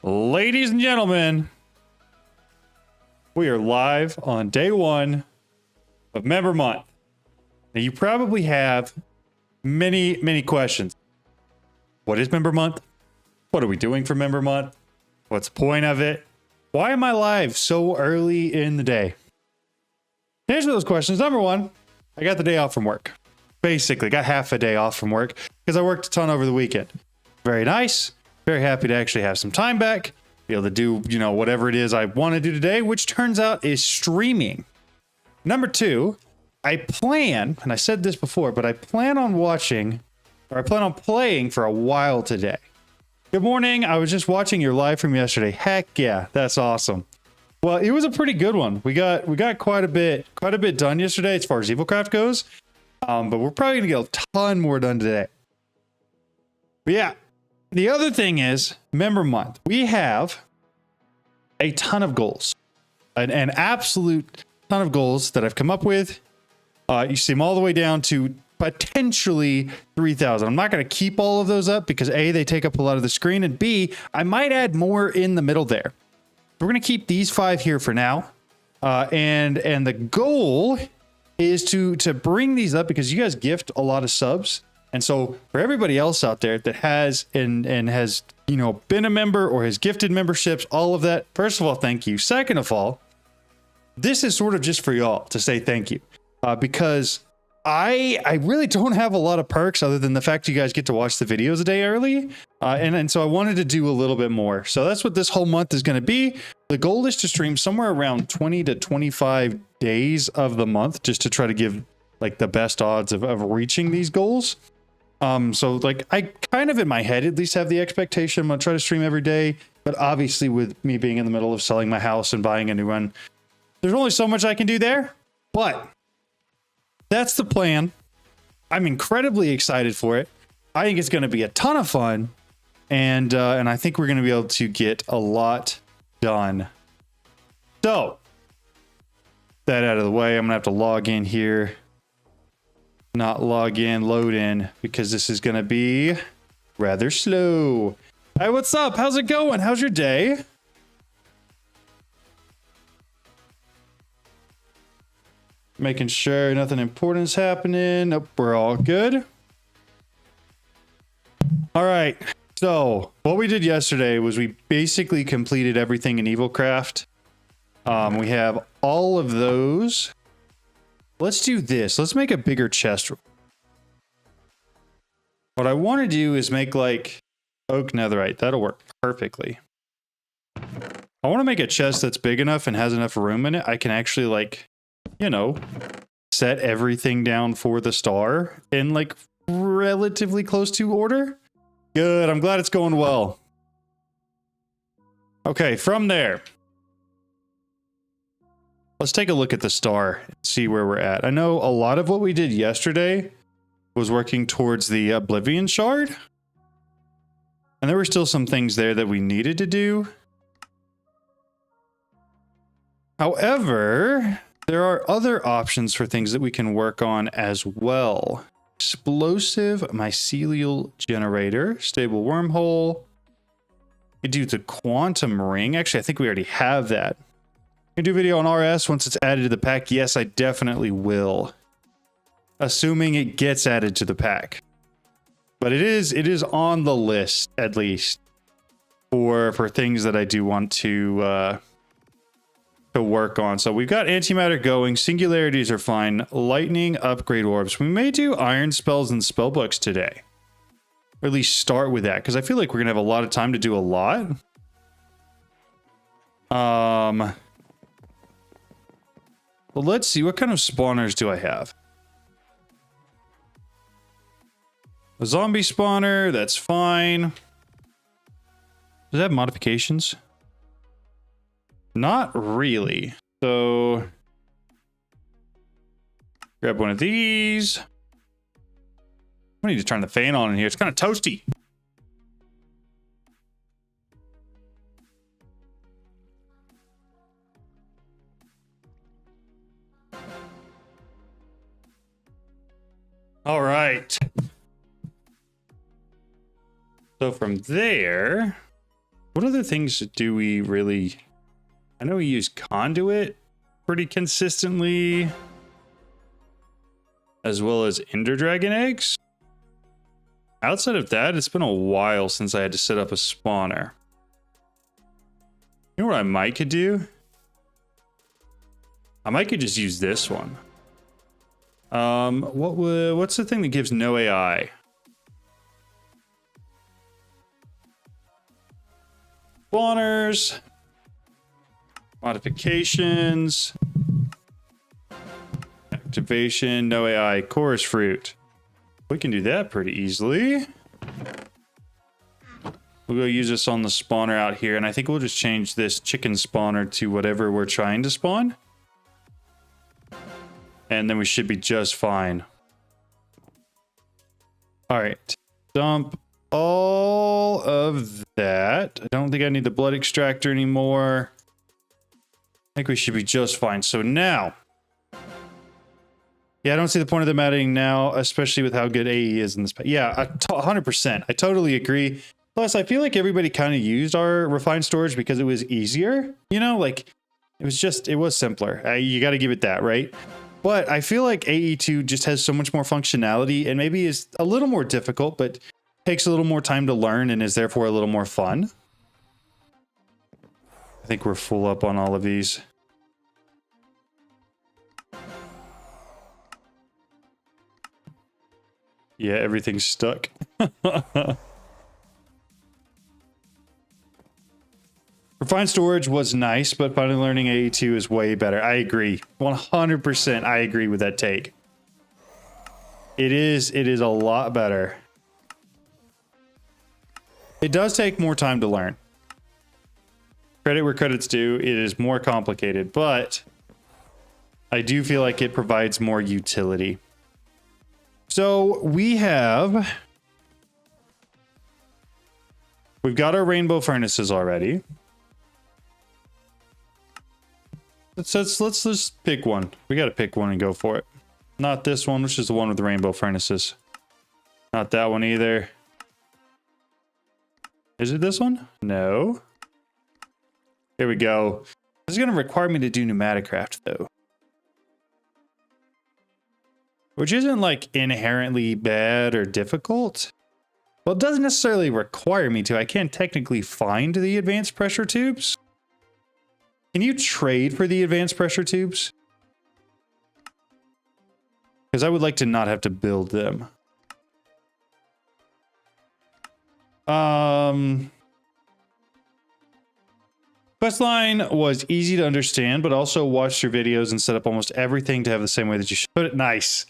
Ladies and gentlemen, we are live on day one of Member Month. Now, you probably have many questions. What is Member Month? What are we doing for Member Month? What's the point of it? Why am I live so early in the day? To answer those questions, number one, I got the day off from work. Basically, got half a day off from work because I worked a ton over the weekend. Very nice. Very happy to actually have some time back, be able to do, whatever it is I want to do today, which turns out is streaming. Number two, I plan, and I said this before, but I plan on playing for a while today. Good morning. I was just watching your live from yesterday. Heck yeah, that's awesome. Well, it was a pretty good one. We got quite a bit done yesterday as far as Evilcraft goes. But we're probably gonna get a ton more done today. But yeah, the other thing is Member Month. We have a ton of goals, an absolute ton of goals that I've come up with. You see them all the way down to potentially 3,000. I'm not going to keep all of those up because A, they take up a lot of the screen, and B, I might add more in the middle there. We're going to keep these 5 here for now. And the goal is to bring these up because you guys gift a lot of subs. And so for everybody else out there that has and has, been a member or has gifted memberships, all of that, first of all, thank you. Second of all, this is sort of just for y'all to say thank you. Because I really don't have a lot of perks other than the fact you guys get to watch the videos a day early. And so I wanted to do a little bit more. So that's what this whole month is going to be. The goal is to stream somewhere around 20 to 25 days of the month, just to try to give like the best odds of reaching these goals. So like I kind of in my head at least have the expectation I'm going to try to stream every day. But obviously with me being in the middle of selling my house and buying a new one, there's only so much I can do there. But that's the plan. I'm incredibly excited for it. I think it's going to be a ton of fun. And I think we're going to be able to get a lot done. So, that out of the way, I'm going to have to log in here. Not log in, load in, because this is going to be rather slow. Hey, what's up? How's it going? How's your day? Making sure nothing important is happening. Nope, we're all good. All right. So what we did yesterday was we basically completed everything in Evilcraft. We have all of those. Let's do this. Let's make a bigger chest. What I want to do is make like oak netherite. That'll work perfectly. I want to make a chest that's big enough and has enough room in it. I can actually like, set everything down for the star in like relatively close to order. Good. I'm glad it's going well. Okay, from there, let's take a look at the star and see where we're at. I know a lot of what we did yesterday was working towards the Oblivion shard. And there were still some things there that we needed to do. However, there are other options for things that we can work on as well. Explosive mycelial generator, stable wormhole. We do the quantum ring. Actually, I think we already have that. We can do video on RS once it's added to the pack. Yes, I definitely will. Assuming it gets added to the pack. But it is on the list, at least, for things that I do want to work on. So we've got antimatter going, singularities are fine, lightning, upgrade orbs. We may do iron spells and spellbooks today, or at least start with that, because I feel like we're gonna have a lot of time to do a lot. Well, let's see, what kind of spawners do I have? A zombie spawner, that's fine. Does it have modifications? Not really. So grab one of these. I need to turn the fan on in here. It's kind of toasty. All right. So from there, What other things do we really... I know we use conduit pretty consistently, as well as Ender Dragon eggs. Outside of that, it's been a while since I had to set up a spawner. You know what I might could do? I might could just use this one. What's the thing that gives no AI? Spawners, modifications, activation, no AI, chorus fruit. We can do that pretty easily. We'll go use this on the spawner out here, and I think we'll just change this chicken spawner to whatever we're trying to spawn. And then we should be just fine. All right, dump all of that. I don't think I need the blood extractor anymore. I think we should be just fine. So now, yeah, I don't see the point of them adding now, especially with how good AE is in this. Yeah, 100%. I totally agree. Plus, I feel like everybody kind of used our refined storage because it was easier. You know, like it was simpler. You got to give it that, right? But I feel like AE2 just has so much more functionality and maybe is a little more difficult, but takes a little more time to learn and is therefore a little more fun. I think we're full up on all of these. Yeah, everything's stuck. Refined storage was nice, but finally learning AE2 is way better. I agree. 100% I agree with that take. It is a lot better. It does take more time to learn. Credit where credit's due. It is more complicated, but I do feel like it provides more utility. So we've got our rainbow furnaces already. Let's just pick one. We got to pick one and go for it. Not this one, which is the one with the rainbow furnaces. Not that one either. Is it this one? No. Here we go. This is going to require me to do Pneumaticraft though. Which isn't like inherently bad or difficult. Well, it doesn't necessarily require me to. I can't technically find the advanced pressure tubes. Can you trade for the advanced pressure tubes? Because I would like to not have to build them. Questline was easy to understand, but also watched your videos and set up almost everything to have the same way that you showed it. Nice.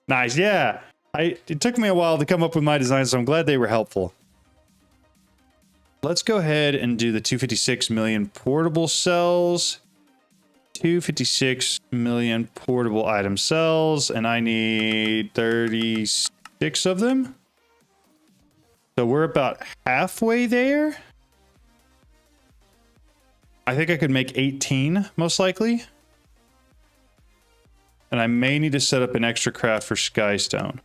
Nice, yeah. It took me a while to come up with my design, so I'm glad they were helpful. Let's go ahead and do the 256 million portable cells. 256 million portable item cells, and I need 36 of them. So we're about halfway there. I think I could make 18, most likely. And I may need to set up an extra craft for Skystone.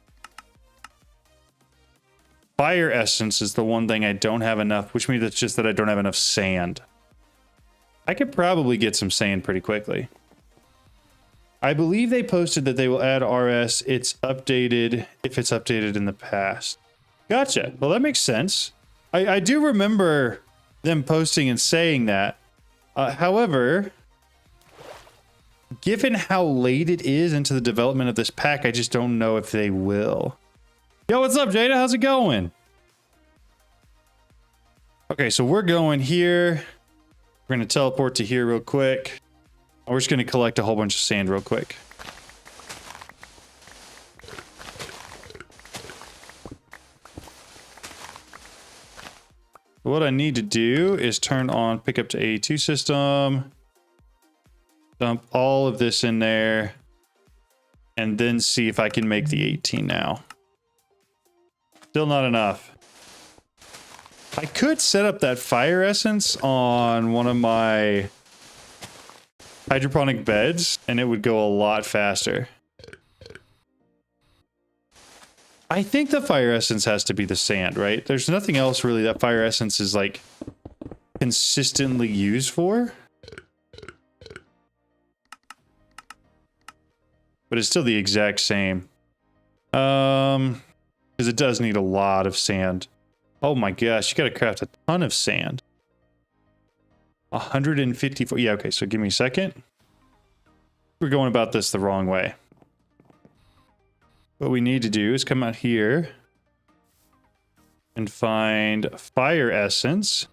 Fire essence is the one thing I don't have enough, which means it's just that I don't have enough sand. I could probably get some sand pretty quickly. I believe they posted that they will add RS. It's updated if it's updated in the past. Gotcha. Well, that makes sense. I do remember them posting and saying that. However, given how late it is into the development of this pack, I just don't know if they will. Yo, what's up, Jada? How's it going? Okay, so we're going here. We're going to teleport to here real quick. We're just going to collect a whole bunch of sand real quick. What I need to do is turn on pickup to AE2 system. Dump all of this in there. And then see if I can make the 18 now. Still not enough. I could set up that fire essence on one of my hydroponic beds and it would go a lot faster. I think the fire essence has to be the sand, right? There's nothing else really that fire essence is like consistently used for. But it's still the exact same. Because it does need a lot of sand. Oh my gosh, you gotta craft a ton of sand. 154. Yeah, okay, so give me a second. We're going about this the wrong way. What we need to do is come out here and find fire essence,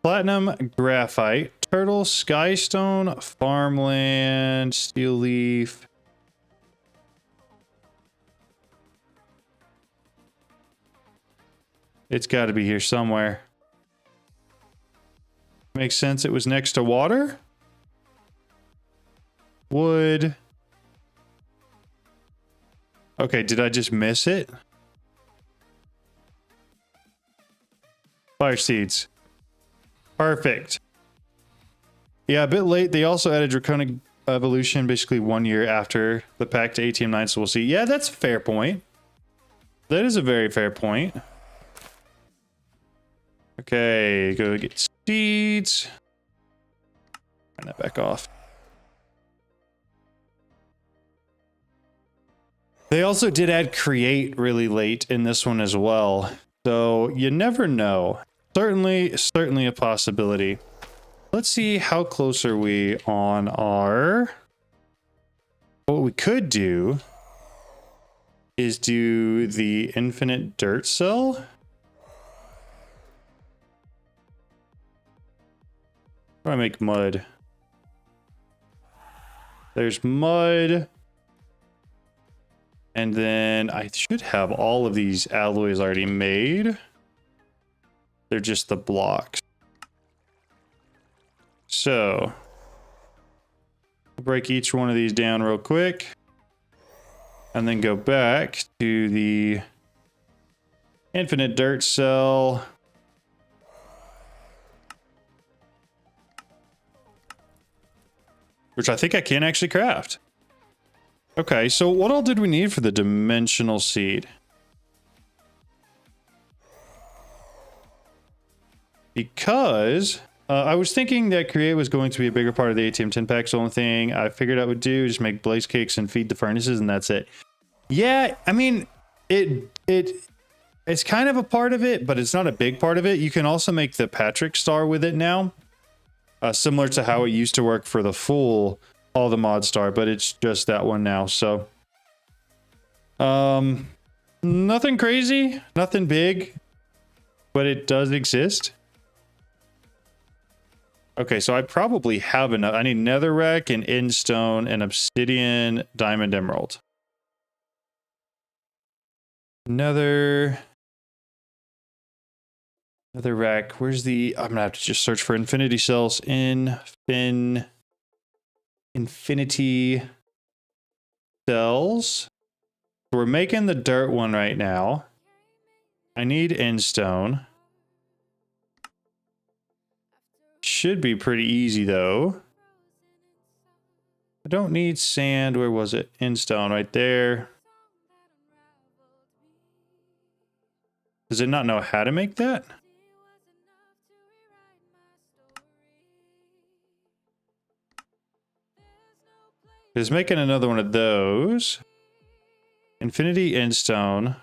platinum graphite, turtle, skystone, farmland, steel leaf. It's got to be here somewhere. Makes sense. It was next to water. Wood. Okay, did I just miss it? Fire seeds. Perfect. Yeah, a bit late. They also added Draconic Evolution basically 1 year after the pack to ATM10, so we'll see. Yeah, that's a fair point. That is a very fair point. Okay, go get seeds. Turn that back off. They also did add create really late in this one as well. So you never know. Certainly a possibility. Let's see how close are we on our... What we could do is do the infinite dirt cell. How do I make mud? There's mud. And then I should have all of these alloys already made. They're just the blocks. So, I'll break each one of these down real quick. And then go back to the infinite dirt cell. Which I think I can actually craft. Okay, so what all did we need for the dimensional seed? Because I was thinking that create was going to be a bigger part of the ATM10 pack. So the only thing I figured I would do is just make blaze cakes and feed the furnaces, and that's it. Yeah, I mean, it's kind of a part of it, but it's not a big part of it. You can also make the Patrick star with it now. Similar to how it used to work for the full all the mod star, but it's just that one now. So nothing crazy, nothing big, but it does exist. Okay, so I probably have enough. I need netherrack and endstone and obsidian, diamond, emerald. Netherrack. Where's the... I'm gonna have to just search for infinity cells. Infinity cells. We're making the dirt one right now. I need endstone. Should be pretty easy though. I don't need sand. Where was it? Endstone right there. Does it not know how to make that? It's making another one of those. Infinity endstone.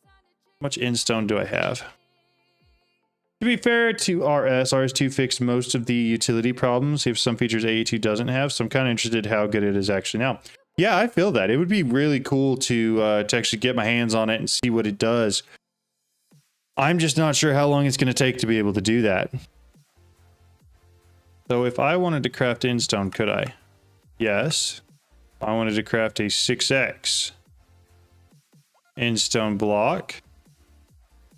How much endstone do I have? To be fair to RS2 fixed most of the utility problems. They have some features AE2 doesn't have, so I'm kind of interested how good it is actually now. Yeah, I feel that. It would be really cool to actually get my hands on it and see what it does. I'm just not sure how long it's going to take to be able to do that. So if I wanted to craft endstone, could I? Yes. I wanted to craft a 6x endstone block.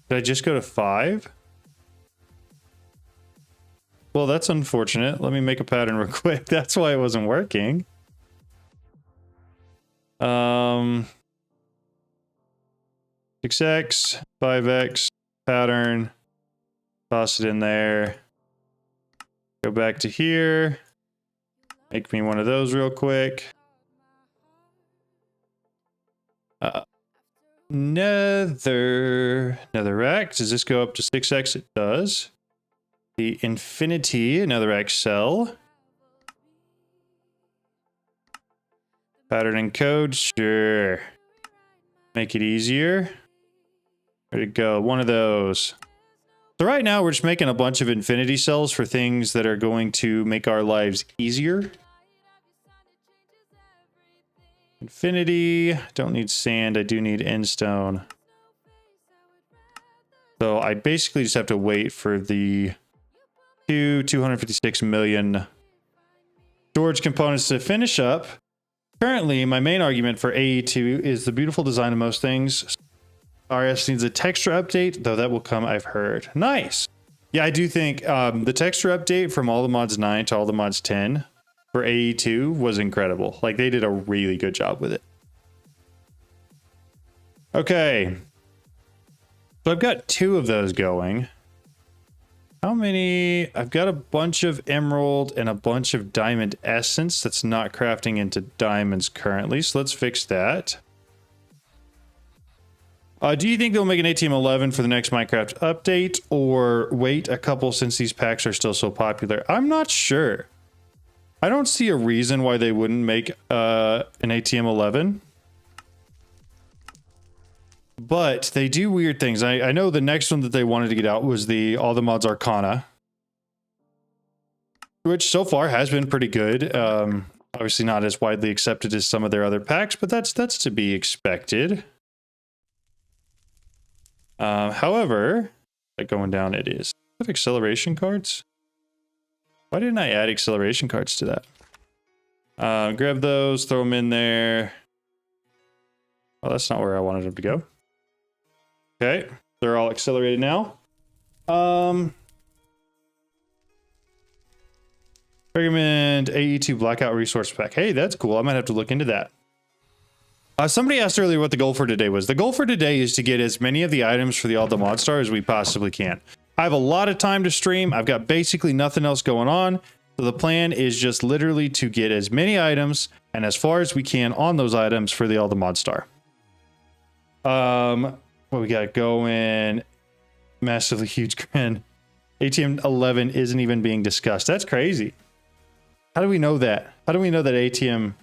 Did I just go to 5? Well, that's unfortunate. Let me make a pattern real quick. That's why it wasn't working. 6x, 5x, pattern. Toss it in there. Go back to here. Make me one of those real quick. Netherrack. Does this go up to 6x? It does. The Infinity, another XL. Pattern and code, sure. Make it easier. Where'd it go? One of those. So right now we're just making a bunch of infinity cells for things that are going to make our lives easier. Infinity, don't need sand, I do need endstone. So I basically just have to wait for the 256 million storage components to finish up. Currently, my main argument for AE2 is the beautiful design of most things. RS needs a texture update, though that will come, I've heard. Nice! Yeah, I do think the texture update from all the mods 9 to all the mods 10 for AE2 was incredible. Like, they did a really good job with it. Okay. So I've got 2 of those going. How many? I've got a bunch of emerald and a bunch of diamond essence that's not crafting into diamonds currently, so let's fix that. Do you think they'll make an ATM11 for the next Minecraft update, or wait a couple since these packs are still so popular? I'm not sure. I don't see a reason why they wouldn't make an ATM11. But they do weird things. I know the next one that they wanted to get out was the All the Mods Arcana, which so far has been pretty good. Obviously not as widely accepted as some of their other packs, but that's to be expected. However, going down it is. Have acceleration cards? Why didn't I add acceleration cards to that? Grab those, throw them in there. Oh, that's not where I wanted them to go. Okay, they're all accelerated now. Recommend AE2 Blackout Resource Pack. Hey, that's cool. I might have to look into that. Somebody asked earlier what the goal for today was. The goal for today is to get as many of the items for the All the Mod Star as we possibly can. I have a lot of time to stream. I've got basically nothing else going on. So the plan is just literally to get as many items and as far as we can on those items for the All the Mod Star. What we got going? Massively huge grin. ATM11 isn't even being discussed. That's crazy. How do we know that? How do we know that ATM...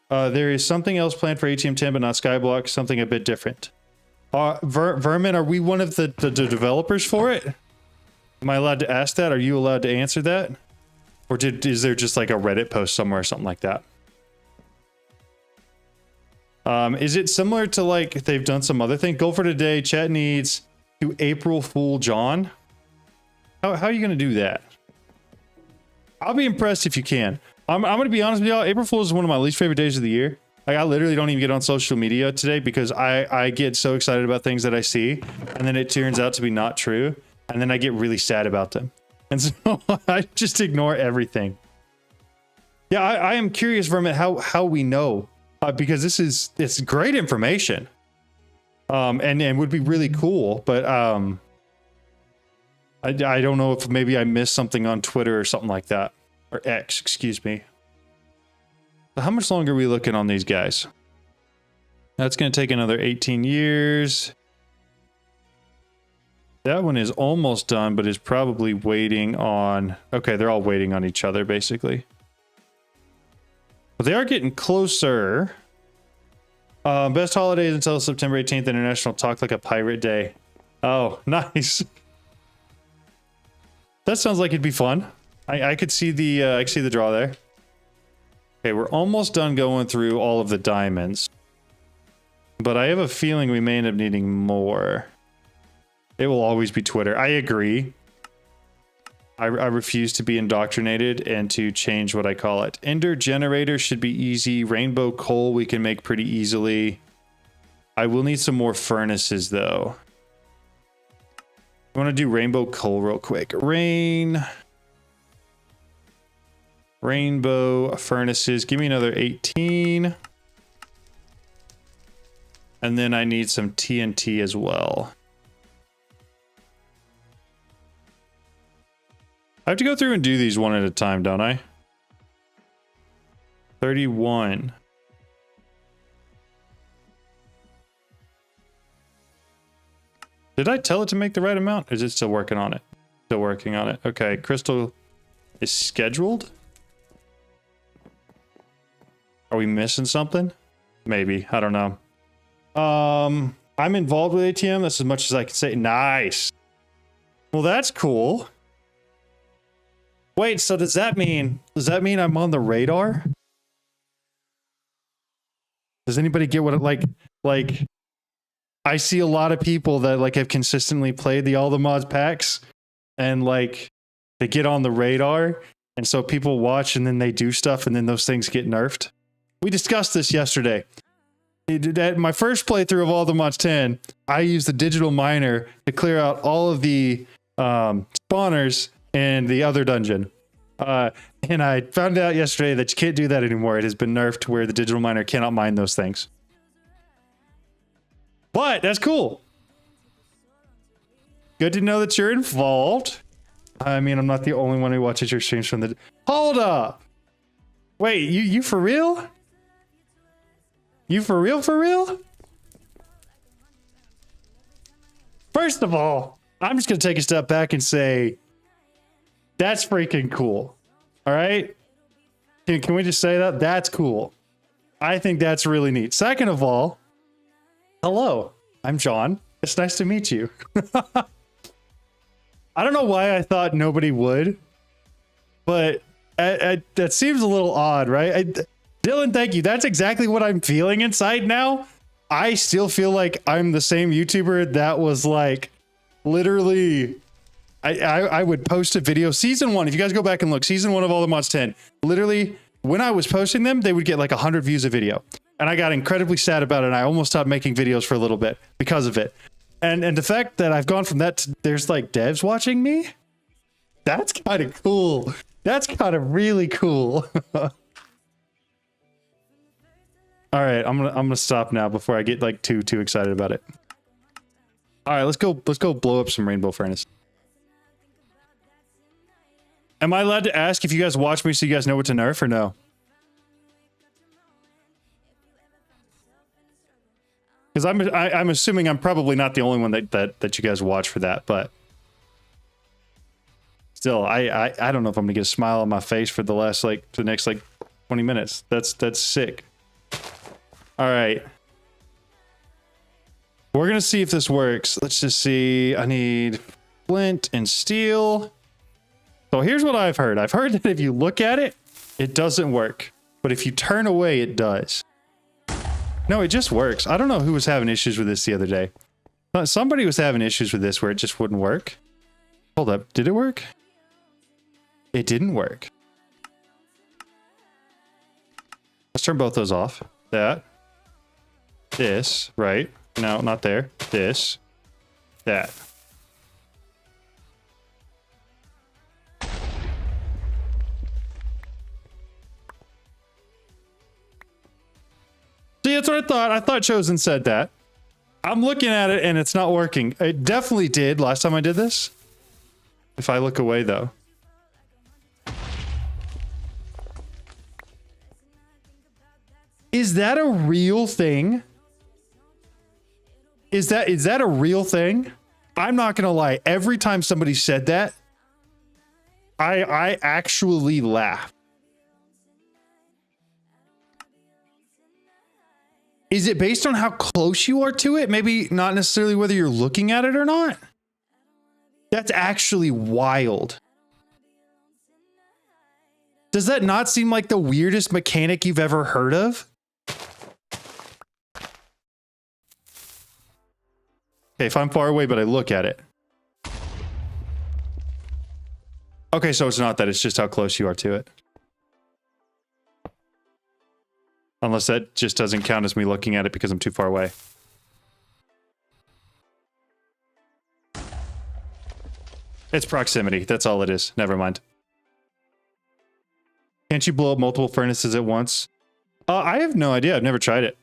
there is something else planned for ATM10, but not Skyblock. Something a bit different. Vermin, are we one of the developers for it? Am I allowed to ask that? Are you allowed to answer that? Or is there just like a Reddit post somewhere or something like that? Is it similar to like they've done some other thing? Goal for today, chat needs to April Fool John. How are you going to do that? I'll be impressed if you can. I'm going to be honest with y'all. April Fool is one of my least favorite days of the year. Like, I literally don't even get on social media today because I get so excited about things that I see, and then it turns out to be not true, and then I get really sad about them. And so I just ignore everything. Yeah, I am curious, Vermin, how we know. Because it's great information. And would be really cool, but I don't know if maybe I missed something on Twitter or something like that. Or X, excuse me. So how much longer are we looking on these guys? That's going to take another 18 years. That one is almost done, but is probably waiting on... Okay, they're all waiting on each other, basically. But they are getting closer. Best holidays until September 18th, International Talk Like a Pirate Day. Oh, nice. That sounds like it'd be fun. I could see the draw there. Okay, we're almost done going through all of the diamonds. But I have a feeling we may end up needing more. It will always be Twitter. I agree. I refuse to be indoctrinated and to change what I call it. Ender generator should be easy. Rainbow coal we can make pretty easily. I will need some more furnaces though. I want to do rainbow coal real quick. Rainbow furnaces. Give me another 18. And then I need some TNT as well. I have to go through and do these one at a time, don't I? 31. Did I tell it to make the right amount? Or is it still working on it? Still working on it. Okay, crystal is scheduled. Are we missing something? Maybe. I don't know. I'm involved with ATM. That's as much as I can say. Nice. Well, that's cool. Wait, so does that mean I'm on the radar? Does anybody get what it like I see a lot of people that like have consistently played the all the mods packs and like they get on the radar, and so people watch and then they do stuff and then those things get nerfed. We discussed this yesterday. At my first playthrough of all the mods 10, I used the digital miner to clear out all of the spawners in the other dungeon. And I found out yesterday that you can't do that anymore. It has been nerfed to where the digital miner cannot mine those things. But that's cool. Good to know that you're involved. I mean, I'm not the only one who watches your streams from the... Hold up! Wait, you for real? You for real, for real? First of all, I'm just going to take a step back and say, that's freaking cool. All right? Can we just say that? That's cool. I think that's really neat. Second of all, hello, I'm John. It's nice to meet you. I don't know why I thought nobody would, but that seems a little odd, right? Dylan, thank you. That's exactly what I'm feeling inside now. I still feel like I'm the same YouTuber that was like literally... I would post a video, season 1, if you guys go back and look, season 1 of All the Mods 10, literally when I was posting them, they would get like 100 views a video. And I got incredibly sad about it, and I almost stopped making videos for a little bit because of it. And the fact that I've gone from that to there's like devs watching me, that's kind of cool. That's kind of really cool. All right, I'm gonna stop now before I get like too excited about it. All right, let's go blow up some rainbow furnace. Am I allowed to ask if you guys watch me so you guys know what to nerf or no? Because I'm assuming I'm probably not the only one that you guys watch for that, but still, I don't know if I'm gonna get a smile on my face for the next 20 minutes. That's sick. All right, we're gonna see if this works. Let's just see. I need flint and steel. So here's what I've heard. I've heard that if you look at it, it doesn't work. But if you turn away, it does. No, it just works. I don't know who was having issues with this the other day. Somebody was having issues with this where it just wouldn't work. Hold up. Did it work? It didn't work. Let's turn both those off. That. This. Right. No, not there. This. That. See, that's what I thought. I thought Chosen said that. I'm looking at it and it's not working. It definitely did last time I did this. If I look away, though. Is that a real thing? Is that a real thing? I'm not gonna lie. Every time somebody said that, I actually laughed. Is it based on how close you are to it? Maybe not necessarily whether you're looking at it or not. That's actually wild. Does that not seem like the weirdest mechanic you've ever heard of? Okay, if I'm far away, but I look at it. Okay, so it's not that, it's just how close you are to it. Unless that just doesn't count as me looking at it because I'm too far away. It's proximity. That's all it is. Never mind. Can't you blow up multiple furnaces at once? I have no idea. I've never tried it.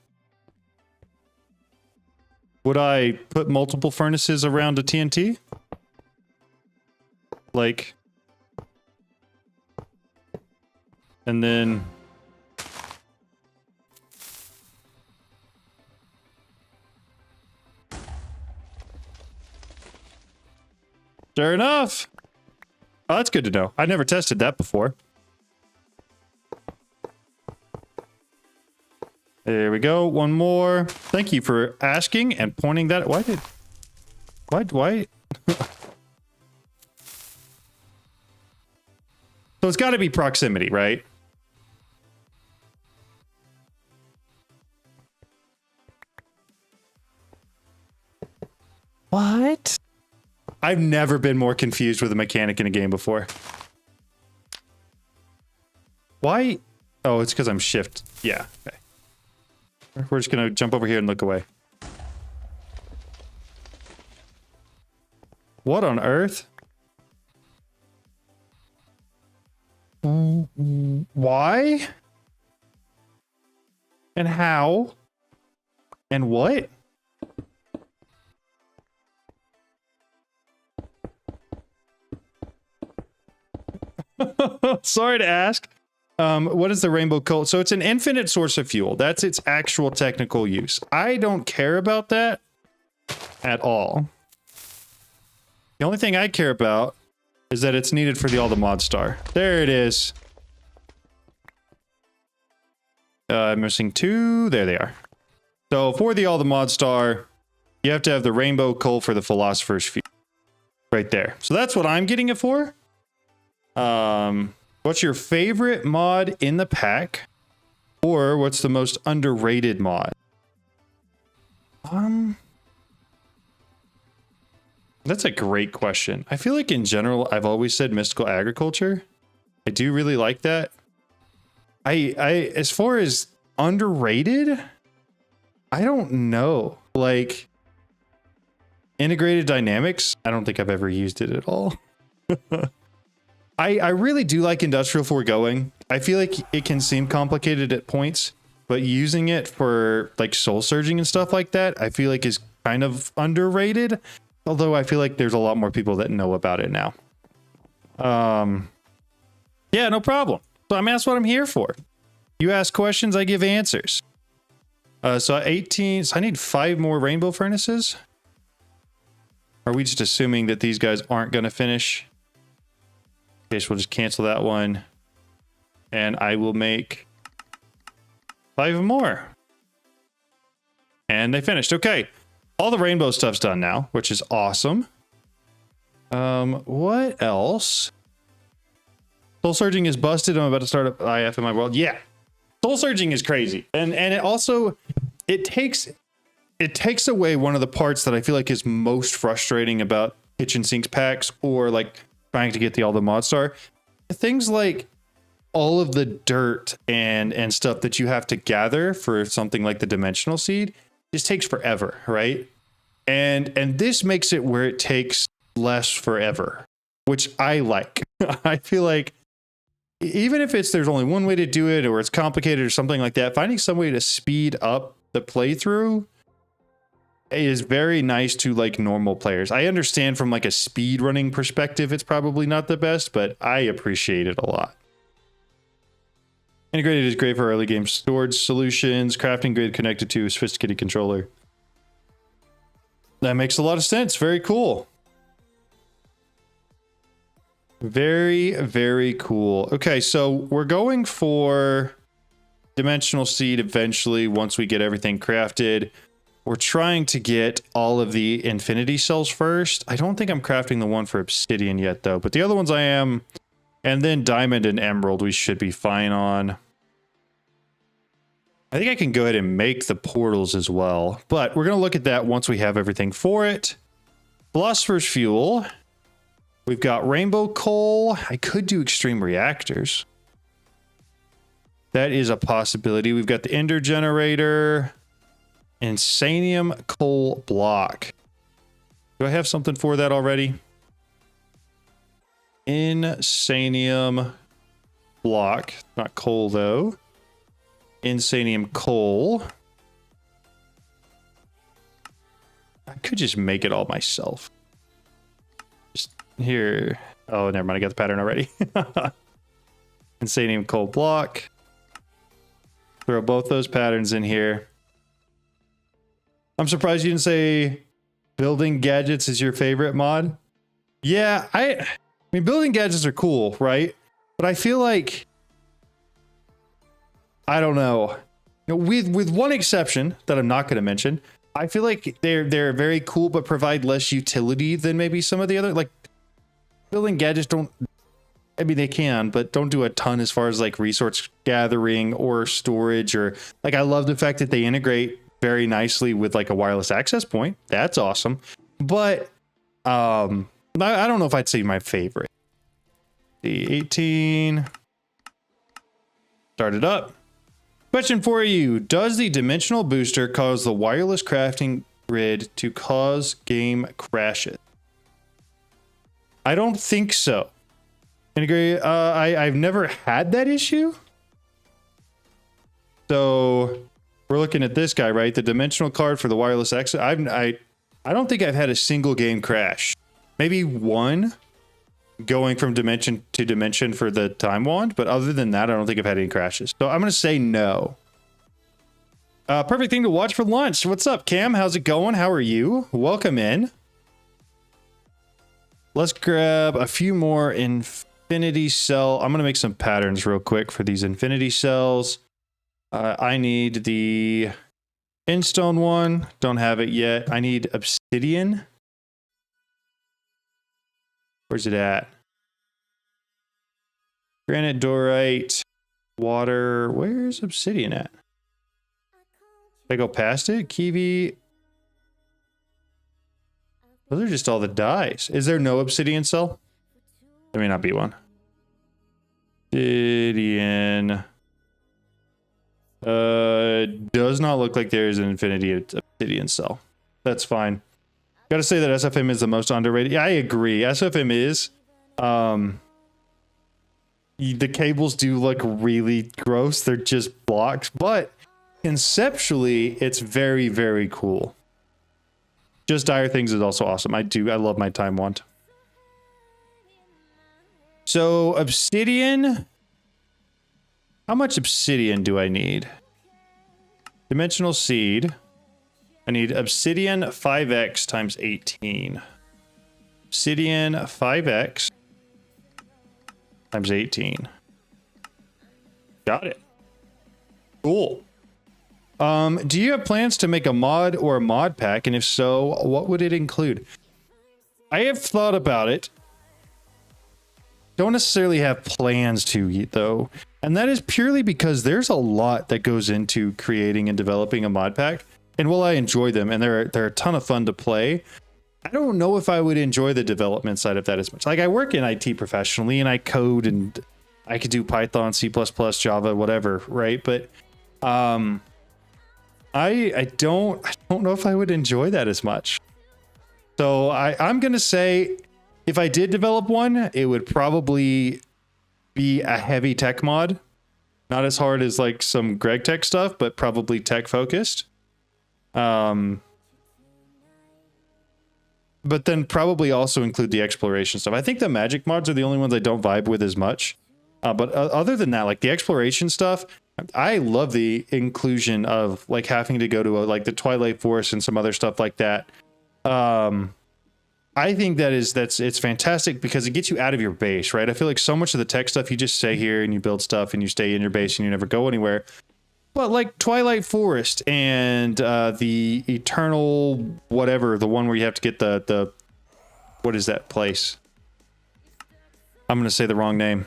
Would I put multiple furnaces around a TNT? Like... And then... Sure enough. Oh, that's good to know. I never tested that before. There we go. One more. Thank you for asking and pointing that. Why? So it's got to be proximity, right? What? I've never been more confused with a mechanic in a game before. Why? Oh, it's because I'm shift. Yeah. Okay. We're just going to jump over here and look away. What on earth? Why? And how? And what? Sorry to ask. What is the rainbow coal? So it's an infinite source of fuel. That's its actual technical use. I don't care about that at all. The only thing I care about is that it's needed for the all the mod star. There it is. I'm missing 2. There they are. So for the all the mod star, you have to have the rainbow coal for the philosopher's fuel. Right there. So that's what I'm getting it for. What's your favorite mod in the pack? Or what's the most underrated mod? That's a great question. I feel like in general, I've always said mystical agriculture. I do really like that. As far as underrated, I don't know. Like integrated dynamics, I don't think I've ever used it at all. I really do like industrial foregoing. I feel like it can seem complicated at points, but using it for like soul surging and stuff like that, I feel like is kind of underrated. Although I feel like there's a lot more people that know about it now. Yeah, no problem. So that's what I'm here for. You ask questions, I give answers. So 18, so I need 5 more rainbow furnaces. Are we just assuming that these guys aren't going to finish? Okay, so we'll just cancel that one. And I will make 5 more. And they finished. Okay. All the rainbow stuff's done now, which is awesome. What else? Soul surging is busted. I'm about to start up IF in my world. Yeah. Soul surging is crazy. And it also it takes away one of the parts that I feel like is most frustrating about kitchen sinks packs or like trying to get the all the mod star. Things like all of the dirt and stuff that you have to gather for something like the dimensional seed just takes forever, right? And this makes it where it takes less forever, which I like. I feel like even if there's only one way to do it or it's complicated or something like that, finding some way to speed up the playthrough is very nice to like normal players. I understand from like a speed running perspective, it's probably not the best, but I appreciate it a lot. Integrated is great for early game storage solutions, crafting grid connected to a sophisticated controller. That makes a lot of sense. Very cool. Very, very cool. Okay, so we're going for dimensional seed eventually once we get everything crafted. We're trying to get all of the infinity cells first. I don't think I'm crafting the one for obsidian yet though, but the other ones I am. And then diamond and emerald we should be fine on. I think I can go ahead and make the portals as well, but we're going to look at that once we have everything for it. Philosopher's fuel. We've got rainbow coal. I could do extreme reactors. That is a possibility. We've got the ender generator. Insanium coal block. Do I have something for that already? Insanium block. Not coal though. Insanium coal. I could just make it all myself. Just here. Oh, never mind. I got the pattern already. Insanium coal block. Throw both those patterns in here. I'm surprised you didn't say building gadgets is your favorite mod. Yeah, I mean, building gadgets are cool, right? But I feel like, I don't know. You know, with one exception that I'm not going to mention, I feel like they're very cool, but provide less utility than maybe some of the other, like, building gadgets don't, I mean, they can, but don't do a ton as far as like resource gathering or storage, or like, I love the fact that they integrate very nicely with like a wireless access point. That's awesome. But I don't know if I'd say my favorite. The 18 start it up. Question for you: does the dimensional booster cause the wireless crafting grid to cause game crashes? I don't think so. And agree. I've never had that issue. So we're looking at this guy, right? The dimensional card for the wireless access. I don't think I've had a single game crash. Maybe one going from dimension to dimension for the time wand, but other than that, I don't think I've had any crashes. So I'm going to say no. Perfect thing to watch for lunch. What's up, Cam? How's it going? How are you? Welcome in. Let's grab a few more infinity cell. I'm going to make some patterns real quick for these infinity cells. I need the Instone one. Don't have it yet. I need obsidian. Where's it at? Granite, dorite, water. Where's obsidian at? Did I go past it? Kiwi. Those are just all the dyes. Is there no obsidian cell? There may not be one. Obsidian. Does not look like there is an infinity obsidian cell. That's fine. Gotta say that SFM is the most underrated. Yeah, I agree. SFM is. The cables do look really gross. They're just blocks, but conceptually, it's very, very cool. Just Dire Things is also awesome. I love my time wand. So obsidian. How much obsidian do I need? Dimensional seed. I need obsidian 5x times 18. Obsidian 5x times 18. Got it. Cool. Do you have plans to make a mod or a mod pack? And if so, what would it include? I have thought about it. Don't necessarily have plans to, though. And that is purely because there's a lot that goes into creating and developing a mod pack. And while I enjoy them, and they're a ton of fun to play, I don't know if I would enjoy the development side of that as much. Like, I work in IT professionally, and I code, and I could do Python, C++, Java, whatever, right? But I don't know if I would enjoy that as much. So I'm gonna say, if I did develop one, it would probably be a heavy tech mod. Not as hard as like some Greg Tech stuff, but probably tech focused. But then probably also include the exploration stuff. I think the magic mods are the only ones I don't vibe with as much. But other than that, like the exploration stuff, I love the inclusion of like having to go to like the Twilight Forest and some other stuff like that. I think it's fantastic because it gets you out of your base, right? I feel like so much of the tech stuff, you just stay here and you build stuff and you stay in your base and you never go anywhere. But like Twilight Forest and the Eternal whatever, the one where you have to get the what is that place? I'm gonna say the wrong name.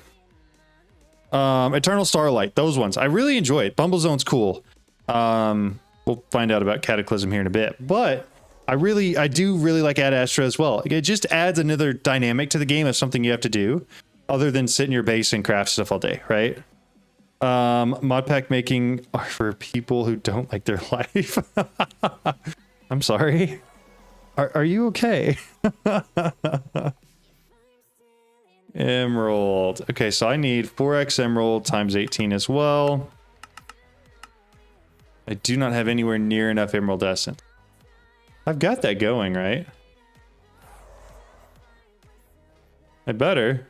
Eternal Starlight, those ones. I really enjoy it. Bumble Zone's cool. We'll find out about Cataclysm here in a bit. But I do really like Ad Astra as well. It just adds another dynamic to the game of something you have to do other than sit in your base and craft stuff all day, right? Mod pack making are for people who don't like their life. I'm sorry. Are you okay? Emerald. Okay, so I need 4x emerald times 18 as well. I do not have anywhere near enough emerald essence. I've got that going, right? I better.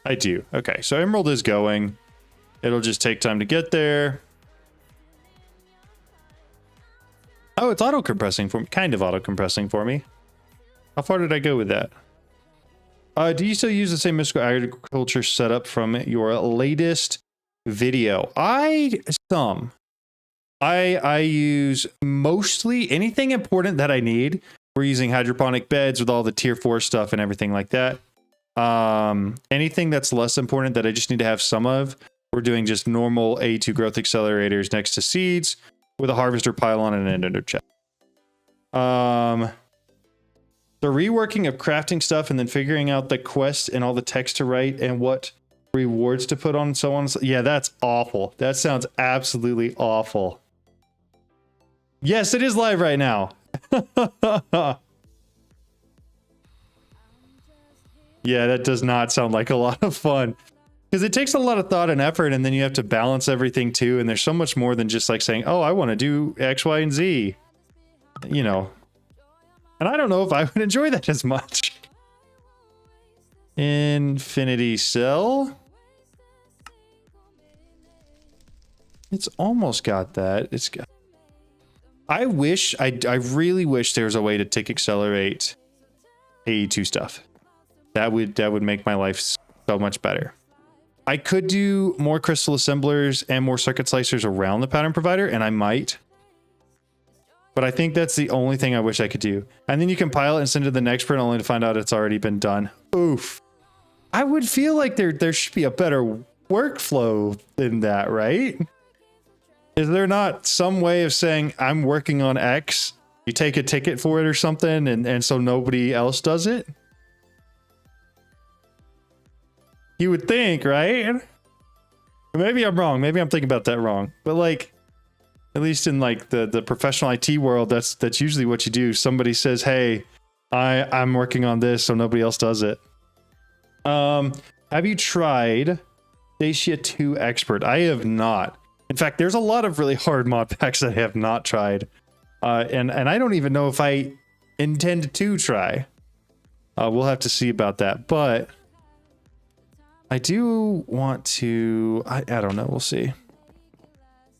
I do. Okay, so emerald is going. It'll just take time to get there. Oh, it's auto compressing for me. Kind of auto compressing for me. How far did I go with that? Do you still use the same mystical agriculture setup from your latest video? I use mostly anything important that I need. We're using hydroponic beds with all the tier 4 stuff and everything like that. Anything that's less important that I just need to have some of, we're doing just normal A2 growth accelerators next to seeds with a harvester pylon and an ender chest. The reworking of crafting stuff and then figuring out the quest and all the text to write and what rewards to put on and so on. Yeah, that's awful. That sounds absolutely awful. Yes, it is live right now. Yeah, that does not sound like a lot of fun. Because it takes a lot of thought and effort, and then you have to balance everything too, and there's so much more than just like saying, oh, I want to do X, Y, and Z. You know. And I don't know if I would enjoy that as much. Infinity cell. It's almost got that. It's got... I really wish there was a way to tick accelerate AE2 stuff. That would make my life so much better. I could do more crystal assemblers and more circuit slicers around the pattern provider, and I might. But I think that's the only thing I wish I could do. And then you compile it and send it to the next print only to find out it's already been done. Oof. I would feel like there should be a better workflow than that, right? Is there not some way of saying, I'm working on X, you take a ticket for it or something, and so nobody else does it? You would think, right? Maybe I'm wrong. Maybe I'm thinking about that wrong. But like, at least in like the professional IT world, that's usually what you do. Somebody says, hey, I'm working on this, so nobody else does it. Have you tried Dacia 2 Expert? I have not. In fact, there's a lot of really hard mod packs that I have not tried. And I don't even know if I intend to try. We'll have to see about that. But I do want to... I don't know. We'll see.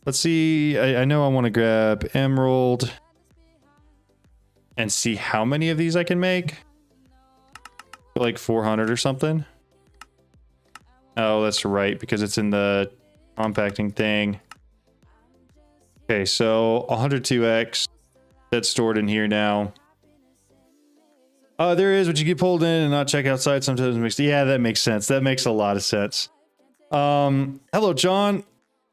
Let's see. I know I want to grab Emerald and see how many of these I can make. Like 400 or something. Oh, that's right, because it's in the compacting thing. Okay, so 102x. That's stored in here now. There is, but you get pulled in and not check outside sometimes makes... Yeah, that makes sense. That makes a lot of sense. Hello, John.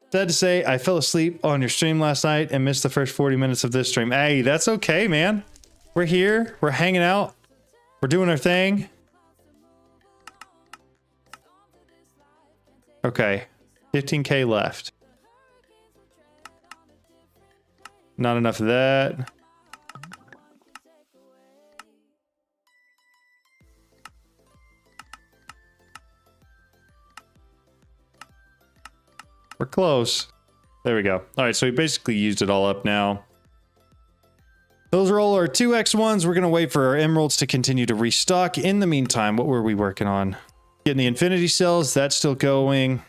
Sad to say, I fell asleep on your stream last night and missed the first 40 minutes of this stream. Hey, that's okay, man. We're here. We're hanging out. We're doing our thing. Okay. 15k left. Not enough of that. We're close. There we go. All right, so we basically used it all up now. Those are all our 2x1s. We're going to wait for our emeralds to continue to restock. In the meantime, what were we working on? Getting the infinity cells. That's still going.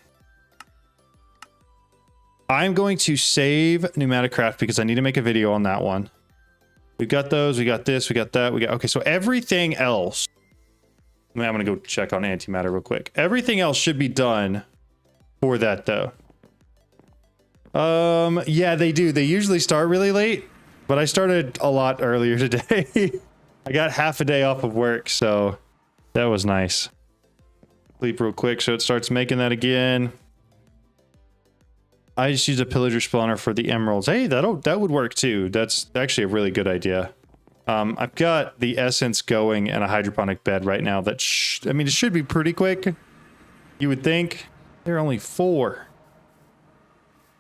I'm going to save Pneumaticraft because I need to make a video on that one. We've got those. We got this. We got that. We got... Okay, so everything else... I'm going to go check on antimatter real quick. Everything else should be done for that, though. Yeah, they do. They usually start really late, but I started a lot earlier today. I got half a day off of work, so that was nice. Sleep real quick so it starts making that again. I just use a pillager spawner for the emeralds. Hey, that would work too. That's actually a really good idea. I've got the essence going and a hydroponic bed right now that I mean, it should be pretty quick. You would think. There are only 4.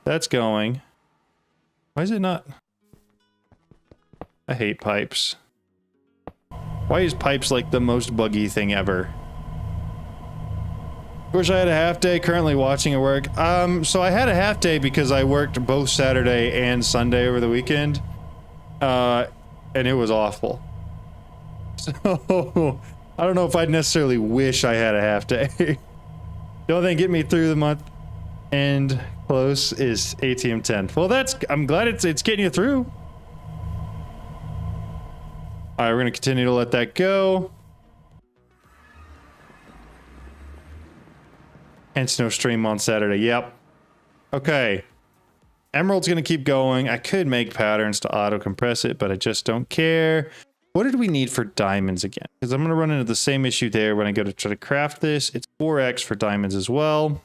That's going. Why is it not? I hate pipes. Why is pipes like the most buggy thing ever? Wish I had a half day. Currently watching at work. So I had a half day because I worked both Saturday and Sunday over the weekend. And it was awful. So I don't know if I'd necessarily wish I had a half day. The only thing get me through the month and close is ATM10. Well, I'm glad it's getting you through. All right, we're going to continue to let that go. Hence no stream on Saturday. Yep. Okay. Emerald's going to keep going. I could make patterns to auto compress it, but I just don't care. What did we need for diamonds again? Because I'm going to run into the same issue there when I go to try to craft this. It's 4x for diamonds as well.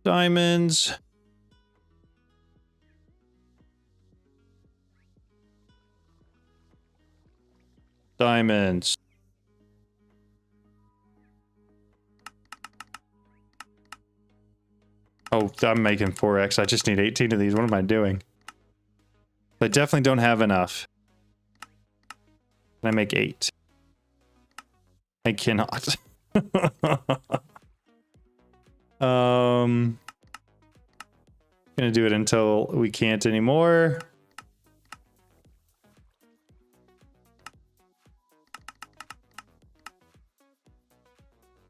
Diamonds. Diamonds. Oh, I'm making 4x. I just need 18 of these. What am I doing? I definitely don't have enough. Can I make 8? I cannot. Gonna do it until we can't anymore.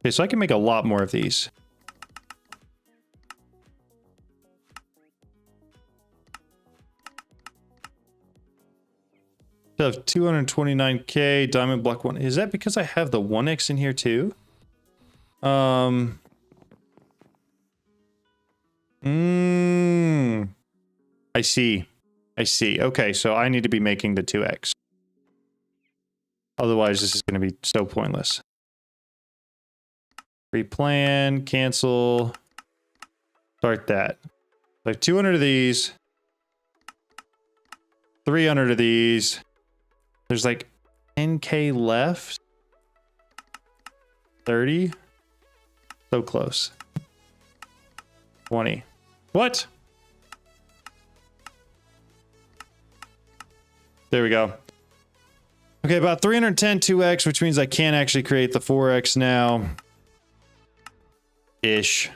Okay, so I can make a lot more of these. I have 229k diamond block 1. Is that because I have the 1x in here too? I see. I see. Okay, so I need to be making the 2x. Otherwise, this is going to be so pointless. Replan, cancel, start that. Like 200 of these, 300 of these. There's like 10k left. 30. So close. 20. What? There we go. Okay, about 310 2x, which means I can't actually create the 4x now. Ish.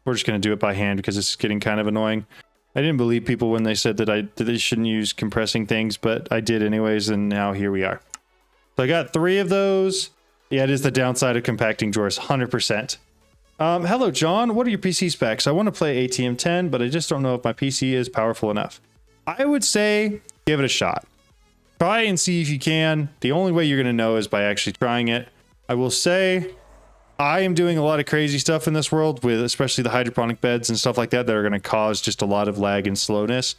We're just going to do it by hand because it's getting kind of annoying. I didn't believe people when they said that they shouldn't use compressing things, but I did anyways, and now here we are. So I got 3 of those. Yeah, it is the downside of compacting drawers, 100%. Hello, John. What are your PC specs? I want to play ATM10, but I just don't know if my PC is powerful enough. I would say give it a shot. Try and see if you can. The only way you're going to know is by actually trying it. I will say I am doing a lot of crazy stuff in this world with especially the hydroponic beds and stuff like that are going to cause just a lot of lag and slowness.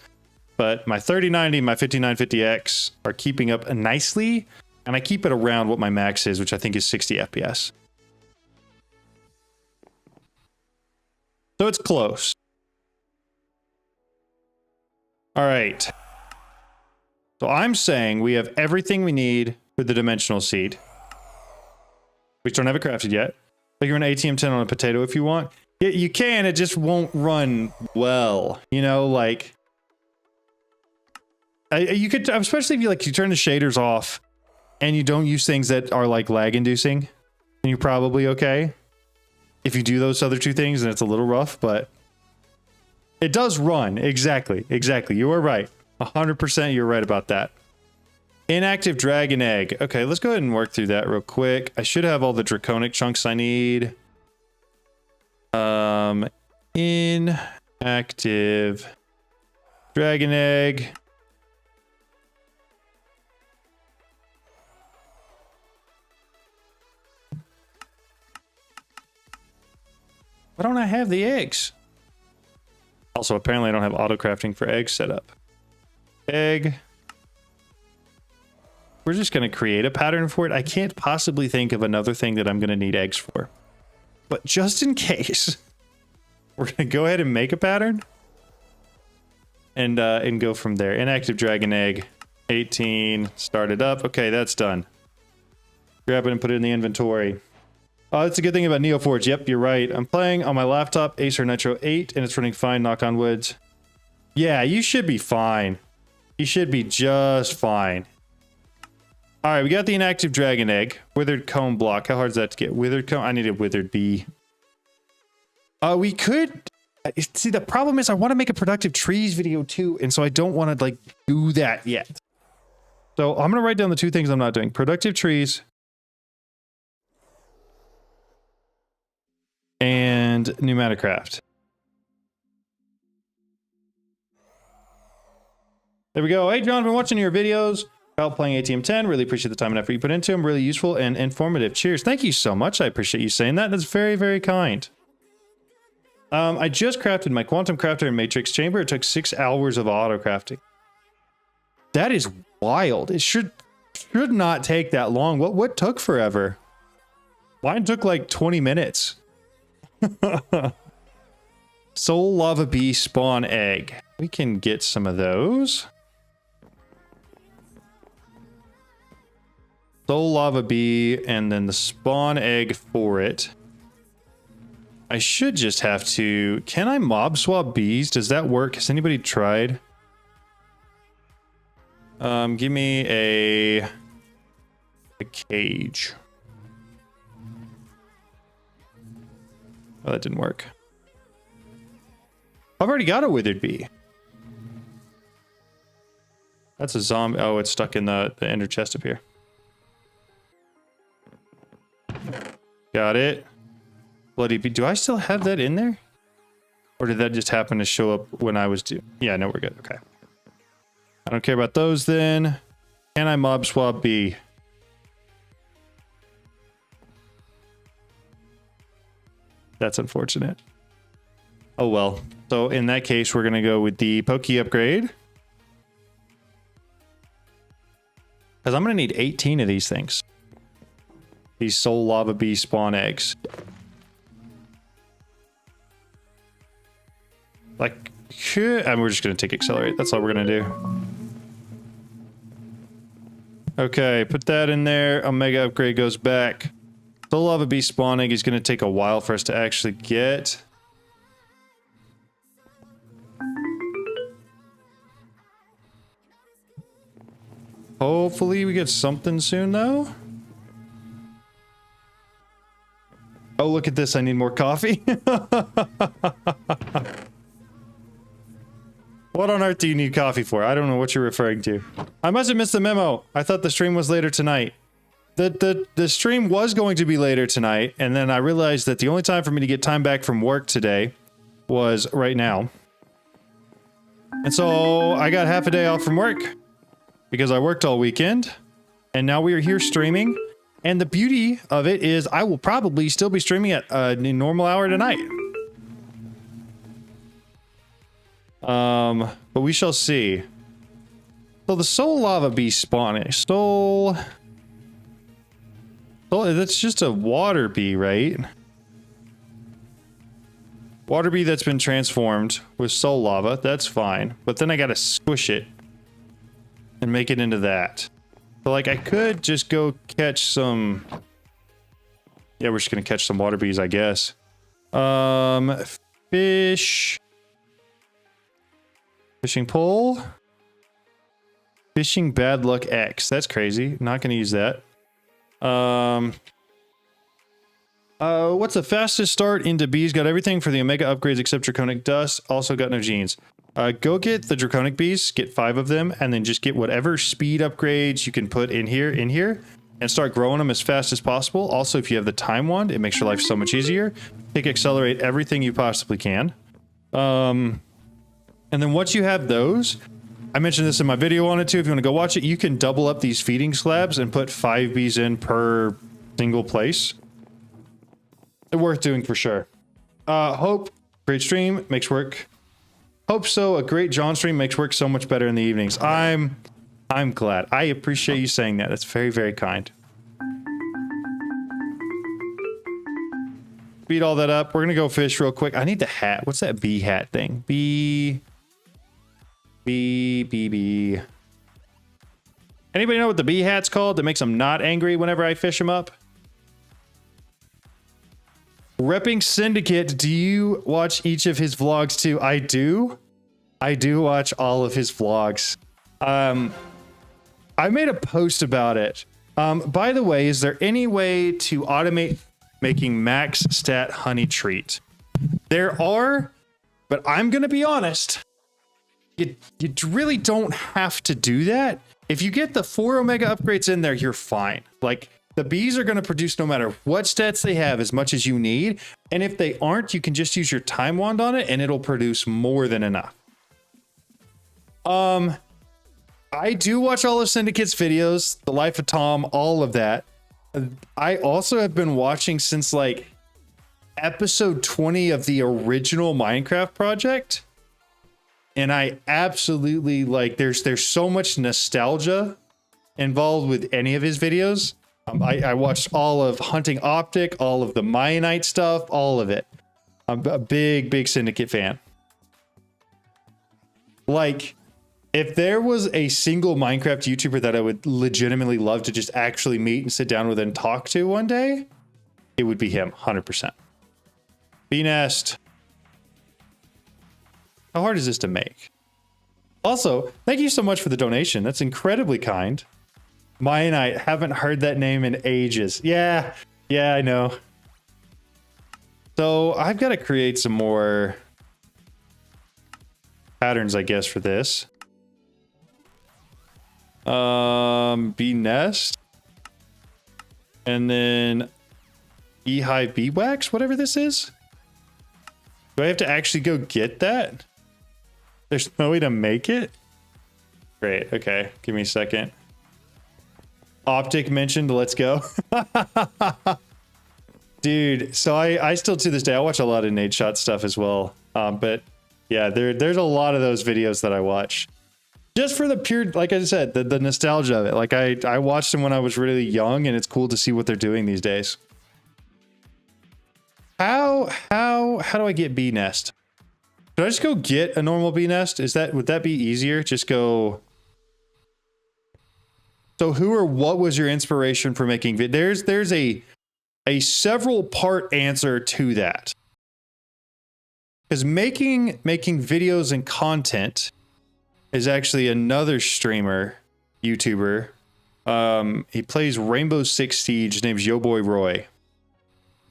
But my 3090 and my 5950X are keeping up nicely, and I keep it around what my max is, which I think is 60 FPS. So it's close. All right. So I'm saying we have everything we need for the dimensional seed. We don't have it crafted yet. But you're an ATM10 on a potato if you want. You can, it just won't run well. You know, like... you could, especially if you turn the shaders off and you don't use things that are like lag inducing, then you're probably okay. If you do those other two things, then it's a little rough, but it does run. Exactly. You are right. 100% you're right about that. Inactive dragon egg. Okay, let's go ahead and work through that real quick. I should have all the draconic chunks I need. Inactive dragon egg. Why don't I have the eggs? Also, apparently I don't have auto crafting for eggs set up. Egg. We're just going to create a pattern for it. I can't possibly think of another thing that I'm going to need eggs for. But just in case, we're going to go ahead and make a pattern. And go from there. Inactive dragon egg. 18. Start it up. Okay, that's done. Grab it and put it in the inventory. Oh, that's a good thing about Neoforge. Yep, you're right. I'm playing on my laptop, Acer Nitro 8, and it's running fine, knock on wood. Yeah, you should be fine. You should be just fine. All right, we got the inactive dragon egg. Withered comb block. How hard is that to get? Withered comb? I need a withered bee. We could... See, the problem is I want to make a productive trees video too, and so I don't want to, like, do that yet. So I'm going to write down the 2 things I'm not doing. Productive trees... and Pneumaticraft. There we go. Hey, John, I've been watching your videos about playing ATM10. Really appreciate the time and effort you put into them. Really useful and informative. Cheers. Thank you so much. I appreciate you saying that. That's very, very kind. I just crafted my quantum crafter and matrix chamber. It took 6 hours of auto crafting. That is wild. It should not take that long. What took forever? Mine took like 20 minutes. Soul lava bee spawn egg. We can get some of those. Soul lava bee and then the spawn egg for it. I should just have to... Can I mob swap bees? Does that work? Has anybody tried? Give me a cage. Oh, that didn't work. I've already got a withered bee. That's a zombie. Oh, it's stuck in the ender chest up here. Got it. Bloody bee. Do I still have that in there? Or did that just happen to show up when I was due? Yeah, no, we're good. Okay. I don't care about those then. Can I mob swap bee? That's unfortunate. Oh well. So in that case, we're going to go with the Pokey upgrade. Because I'm going to need 18 of these things. These soul lava bee spawn eggs. Like, and we're just going to take accelerate. That's all we're going to do. Okay, put that in there. Omega upgrade goes back. Soul lava bee spawn egg is going to take a while for us to actually get. Hopefully we get something soon though. Oh, look at this. I need more coffee. What on earth do you need coffee for? I don't know what you're referring to. I must have missed the memo. I thought the stream was later tonight. The stream was going to be later tonight, and then I realized that the only time for me to get time back from work today was right now. And so I got half a day off from work because I worked all weekend, and now we are here streaming. And the beauty of it is I will probably still be streaming at a normal hour tonight. But we shall see. So the soul lava bee spawning. Soul, that's just a water bee, right? Water bee that's been transformed with soul lava. That's fine. But then I gotta squish it and make it into that. So like I could just go catch some... Yeah, we're just gonna catch some water bees, I guess. Fish... Fishing pole. Fishing bad luck X. That's crazy. Not going to use that. What's the fastest start into bees? Got everything for the Omega upgrades except Draconic Dust. Also got no genes. Go get the Draconic bees. Get 5 of them. And then just get whatever speed upgrades you can put in here. And start growing them as fast as possible. Also, if you have the time wand, it makes your life so much easier. Take accelerate everything you possibly can. And then once you have those, I mentioned this in my video on it too, if you want to go watch it, you can double up these feeding slabs and put 5 bees in per single place. Worth doing for sure. Hope, great stream, makes work. Hope so, a great John stream makes work so much better in the evenings. I'm glad. I appreciate you saying that. That's very, very kind. Speed all that up. We're going to go fish real quick. I need the hat. What's that bee hat thing? Bee. Anybody know what the bee hat's called that makes them not angry whenever I fish them up? Repping Syndicate, do you watch each of his vlogs too? I do. I do watch all of his vlogs. I made a post about it. By the way, is there any way to automate making max stat honey treat? There are, but I'm going to be honest. You really don't have to do that. If you get the 4 Omega upgrades in there, you're fine. Like, the bees are going to produce no matter what stats they have as much as you need. And if they aren't, you can just use your time wand on it and it'll produce more than enough. I do watch all of Syndicate's videos, The Life of Tom, all of that. I also have been watching since like episode 20 of the original Minecraft project. And I absolutely like, there's so much nostalgia involved with any of his videos. I watched all of Hunting Optic, all of the Mayanite stuff, all of it. I'm a big Syndicate fan. Like, if there was a single Minecraft YouTuber that I would legitimately love to just actually meet and sit down with and talk to one day, it would be him, 100%. B-Nest. How hard is this to make? Also, thank you so much for the donation. That's incredibly kind. Mayanite, haven't heard that name in ages. Yeah, I know. So I've got to create some more patterns, I guess, for this. Bee nest. And then beehive bee wax, whatever this is. Do I have to actually go get that? There's no way to make it? Great, okay. Give me a second. Optic mentioned, let's go. Dude, so I still to this day, I watch a lot of Nate Shot stuff as well. But yeah, there's a lot of those videos that I watch. Just for the pure, like I said, the nostalgia of it. Like I watched them when I was really young, and it's cool to see what they're doing these days. How do I get bee nest? Should I just go get a normal bee nest? Would that be easier? Just go. So who or what was your inspiration for making there's a several part answer to that. Because making videos and content is actually another streamer, YouTuber. He plays Rainbow Six Siege. His name's Yo Boy Roy.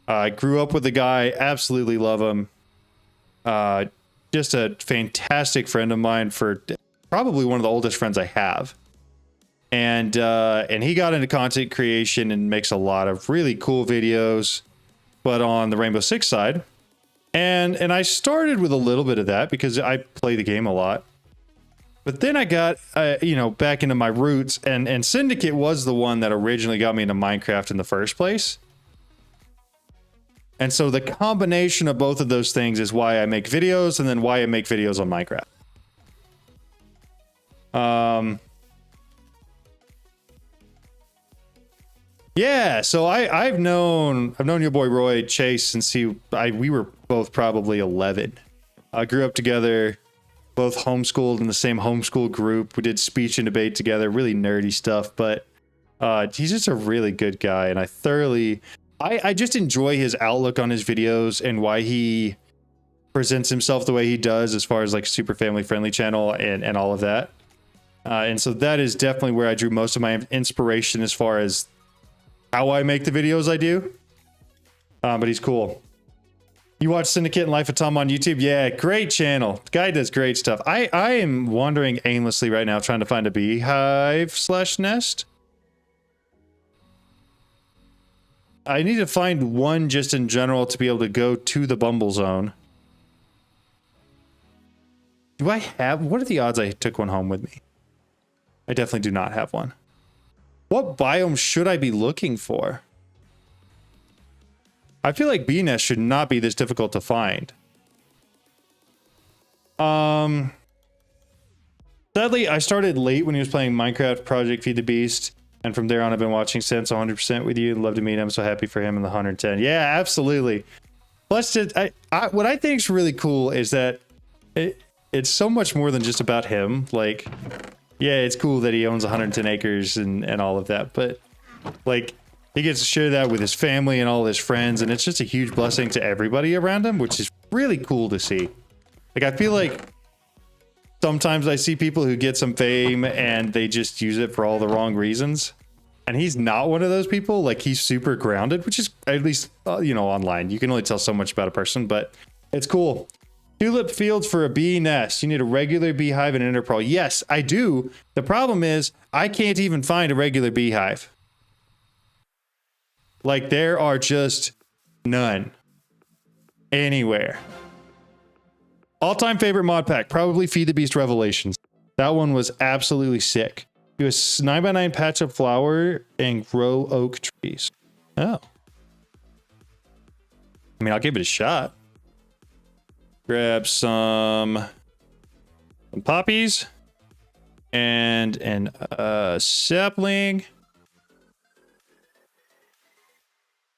I grew up with the guy, absolutely love him. Just a fantastic friend of mine, for probably one of the oldest friends I have. And he got into content creation and makes a lot of really cool videos, but on the Rainbow Six side. And I started with a little bit of that because I play the game a lot. But then I got, back into my roots, and Syndicate was the one that originally got me into Minecraft in the first place. And so the combination of both of those things is why I make videos, and then why I make videos on Minecraft. Yeah, so I've known your boy Roy Chase since we were both probably 11. I grew up together, both homeschooled in the same homeschool group. We did speech and debate together, really nerdy stuff, but he's just a really good guy, and I just enjoy his outlook on his videos and why he presents himself the way he does as far as like super family friendly channel and all of that. And so that is definitely where I drew most of my inspiration as far as how I make the videos I do. But he's cool. You watch Syndicate and Life of Tom on YouTube? Yeah, great channel. The guy does great stuff. I am wandering aimlessly right now trying to find a beehive/nest. I need to find one just in general to be able to go to the Bumble Zone. Do I have... What are the odds I took one home with me? I definitely do not have one. What biome should I be looking for? I feel like bee nest should not be this difficult to find. Sadly, I started late when he was playing Minecraft Project Feed the Beast. And from there on, I've been watching since. 100% with you. Love to meet him. So happy for him in the 110. Yeah, absolutely. Plus, what I think is really cool is that it's so much more than just about him. Like, yeah, it's cool that he owns 110 acres and all of that. But, like, he gets to share that with his family and all his friends. And it's just a huge blessing to everybody around him, which is really cool to see. Like, I feel like sometimes I see people who get some fame and they just use it for all the wrong reasons. And he's not one of those people. Like, he's super grounded, which is, at least, online. You can only tell so much about a person, but it's cool. Tulip fields for a bee nest. You need a regular beehive and an interpearl. Yes, I do. The problem is I can't even find a regular beehive. Like, there are just none anywhere. All-time favorite mod pack, probably Feed the Beast Revelations. That one was absolutely sick. Do a 9x9 patch of flower and grow oak trees. Oh. I mean, I'll give it a shot. Grab some poppies and an sapling.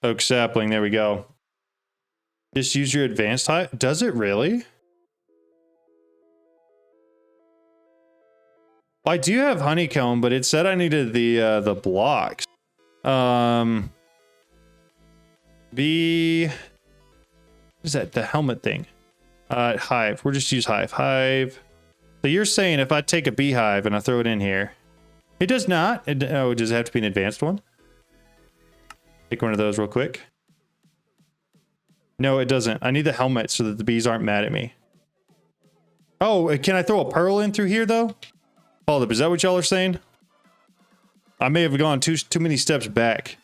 Oak sapling, there we go. Just use your advanced hive. Does it really? I do have honeycomb, but it said I needed the blocks. What is that? The helmet thing. Hive. We'll just use hive. Hive. So you're saying if I take a beehive and I throw it in here, it does not. Oh, does it have to be an advanced one? Take one of those real quick. No, it doesn't. I need the helmet so that the bees aren't mad at me. Oh, can I throw a pearl in through here though? Hold up, is that what y'all are saying? I may have gone too many steps back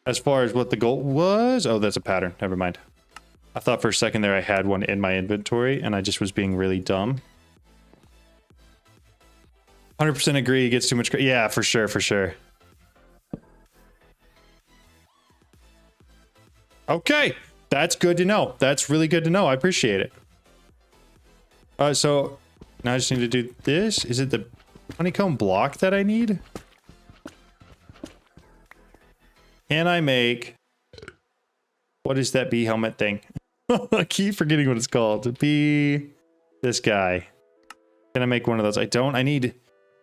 as far as what the goal was. Oh, that's a pattern. Never mind. I thought for a second there I had one in my inventory and I just was being really dumb. 100% agree. It gets too much. Yeah, for sure, for sure. Okay, that's good to know. That's really good to know. I appreciate it. So now I just need to do this. Is it the honeycomb block that I need? Can I make... What is that bee helmet thing? I keep forgetting what it's called. Bee... This guy. Can I make one of those? I don't. I need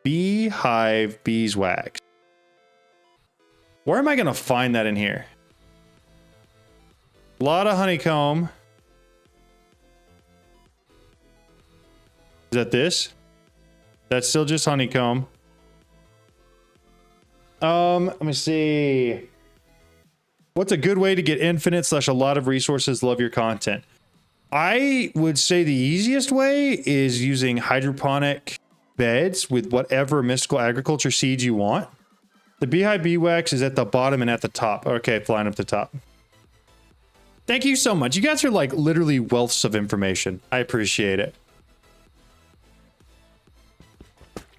beehive beeswax. Where am I going to find that in here? A lot of honeycomb. Is that this? That's still just honeycomb. Let me see. What's a good way to get infinite / a lot of resources? Love your content. I would say the easiest way is using hydroponic beds with whatever mystical agriculture seeds you want. The beehive beeswax is at the bottom and at the top. Okay, flying up the top. Thank you so much. You guys are like literally wealths of information. I appreciate it.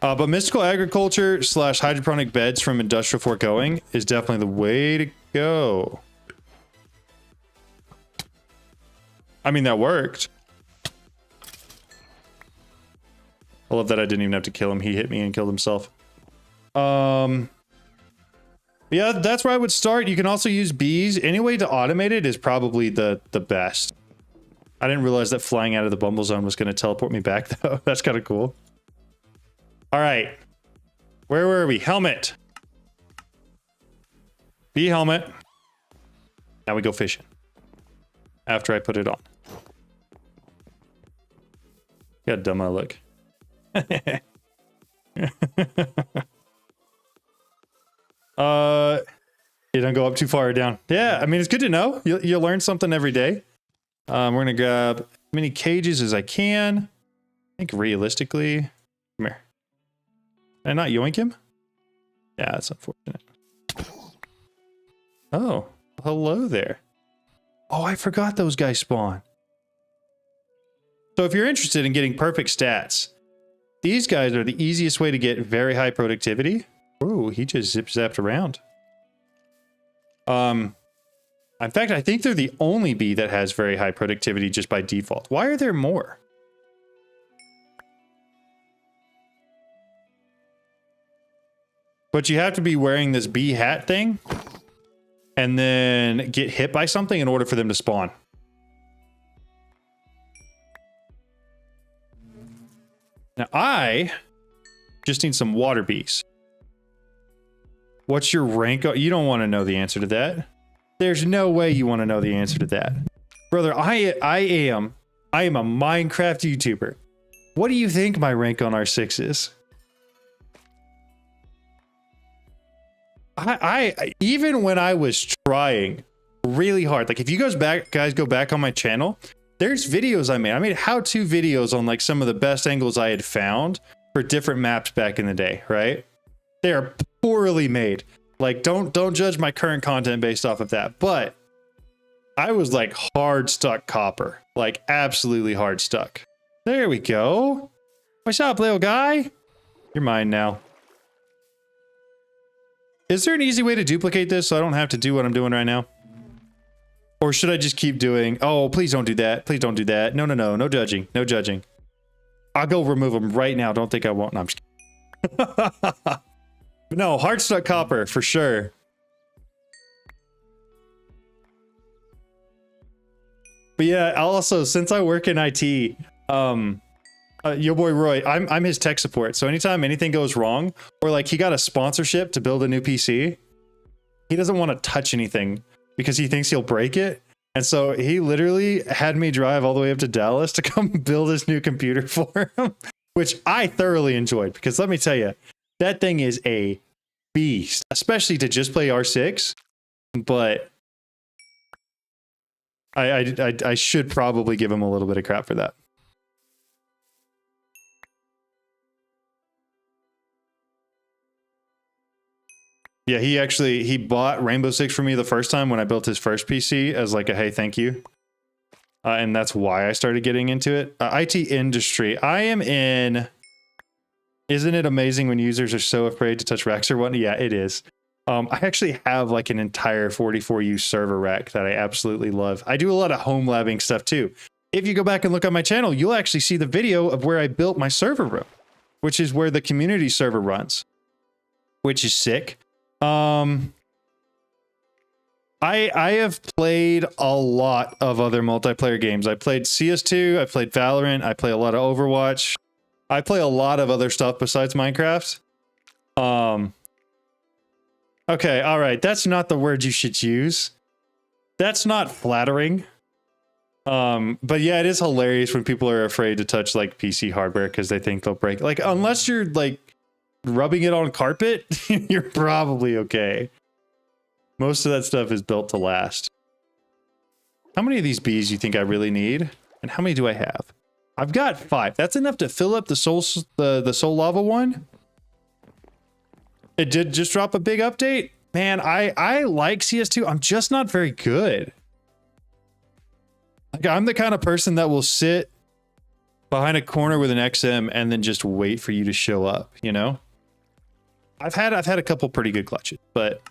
But mystical agriculture / hydroponic beds from industrial foregoing is definitely the way to go. I mean, that worked. I love that I didn't even have to kill him. He hit me and killed himself. Yeah, that's where I would start. You can also use bees. Any way to automate it is probably the best. I didn't realize that flying out of the Bumble Zone was going to teleport me back, though. That's kind of cool. All right. Where were we? Helmet. Bee helmet. Now we go fishing. After I put it on. Look how dumb I look. You don't go up too far or down. Yeah, I mean, it's good to know. You learn something every day. We're going to grab as many cages as I can. I think realistically... Come here. Can I not yoink him? Yeah, that's unfortunate. Oh, hello there. Oh, I forgot those guys spawn. So if you're interested in getting perfect stats, these guys are the easiest way to get very high productivity. Oh, he just zip-zapped around. In fact, I think they're the only bee that has very high productivity just by default. Why are there more? But you have to be wearing this bee hat thing and then get hit by something in order for them to spawn. Now I just need some water bees. What's your rank? You don't want to know the answer to that. There's no way you want to know the answer to that. Brother, I am a Minecraft YouTuber. What do you think my rank on R6 is? I even when I was trying really hard, like if you guys go back on my channel, there's videos I made how-to videos on like some of the best angles I had found for different maps back in the day, right? They are poorly made. Like don't judge my current content based off of that, but I was like hard stuck copper, like absolutely hard stuck. There we go. What's up, little guy? You're mine now. Is there an easy way to duplicate this so I don't have to do what I'm doing right now? Or should I just keep doing... Oh, please don't do that. Please don't do that. No, no, no. No judging. No judging. I'll go remove them right now. Don't think I won't. No, I'm just kidding. No, hard stuck copper for sure. But yeah, also, since I work in IT, your boy Roy, I'm his tech support. So anytime anything goes wrong, or like he got a sponsorship to build a new PC, he doesn't want to touch anything because he thinks he'll break it. And so he literally had me drive all the way up to Dallas to come build his new computer for him, which I thoroughly enjoyed because let me tell you, that thing is a beast, especially to just play R6. But I should probably give him a little bit of crap for that. Yeah, he bought Rainbow Six for me the first time when I built his first PC as like a hey, thank you. And that's why I started getting into it. IT industry. I am in... Isn't it amazing when users are so afraid to touch racks or whatnot? Yeah, it is. I actually have like an entire 44U server rack that I absolutely love. I do a lot of home labbing stuff too. If you go back and look on my channel, you'll actually see the video of where I built my server room, which is where the community server runs, which is sick. I have played a lot of other multiplayer games. I played CS2, I played Valorant, I play a lot of Overwatch. I play a lot of other stuff besides Minecraft. Okay, all right, that's not the word you should use. That's not flattering. But yeah, it is hilarious when people are afraid to touch like PC hardware because they think they'll break. Like, unless you're like rubbing it on carpet, you're probably okay. Most of that stuff is built to last. How many of these bees do you think I really need? And how many do I have? I've got 5. That's enough to fill up the soul lava one. It did just drop a big update. Man, I like CS2. I'm just not very good. Like, I'm the kind of person that will sit behind a corner with an XM and then just wait for you to show up, you know? I've had a couple pretty good clutches, but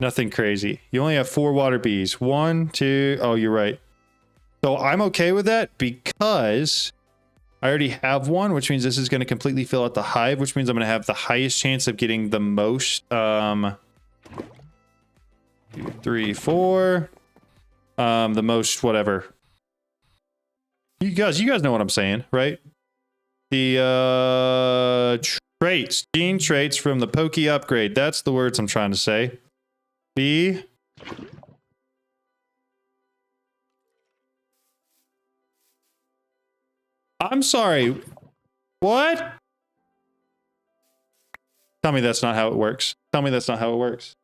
nothing crazy. You only have 4 water bees. 1, 2. Oh, you're right. So I'm okay with that because I already have one, which means this is going to completely fill out the hive, which means I'm going to have the highest chance of getting the most. 2, 3, 4. The most whatever. You guys know what I'm saying, right? The traits, gene traits from the Pokey upgrade. That's the words I'm trying to say. B. I'm sorry. What? Tell me that's not how it works. Tell me that's not how it works.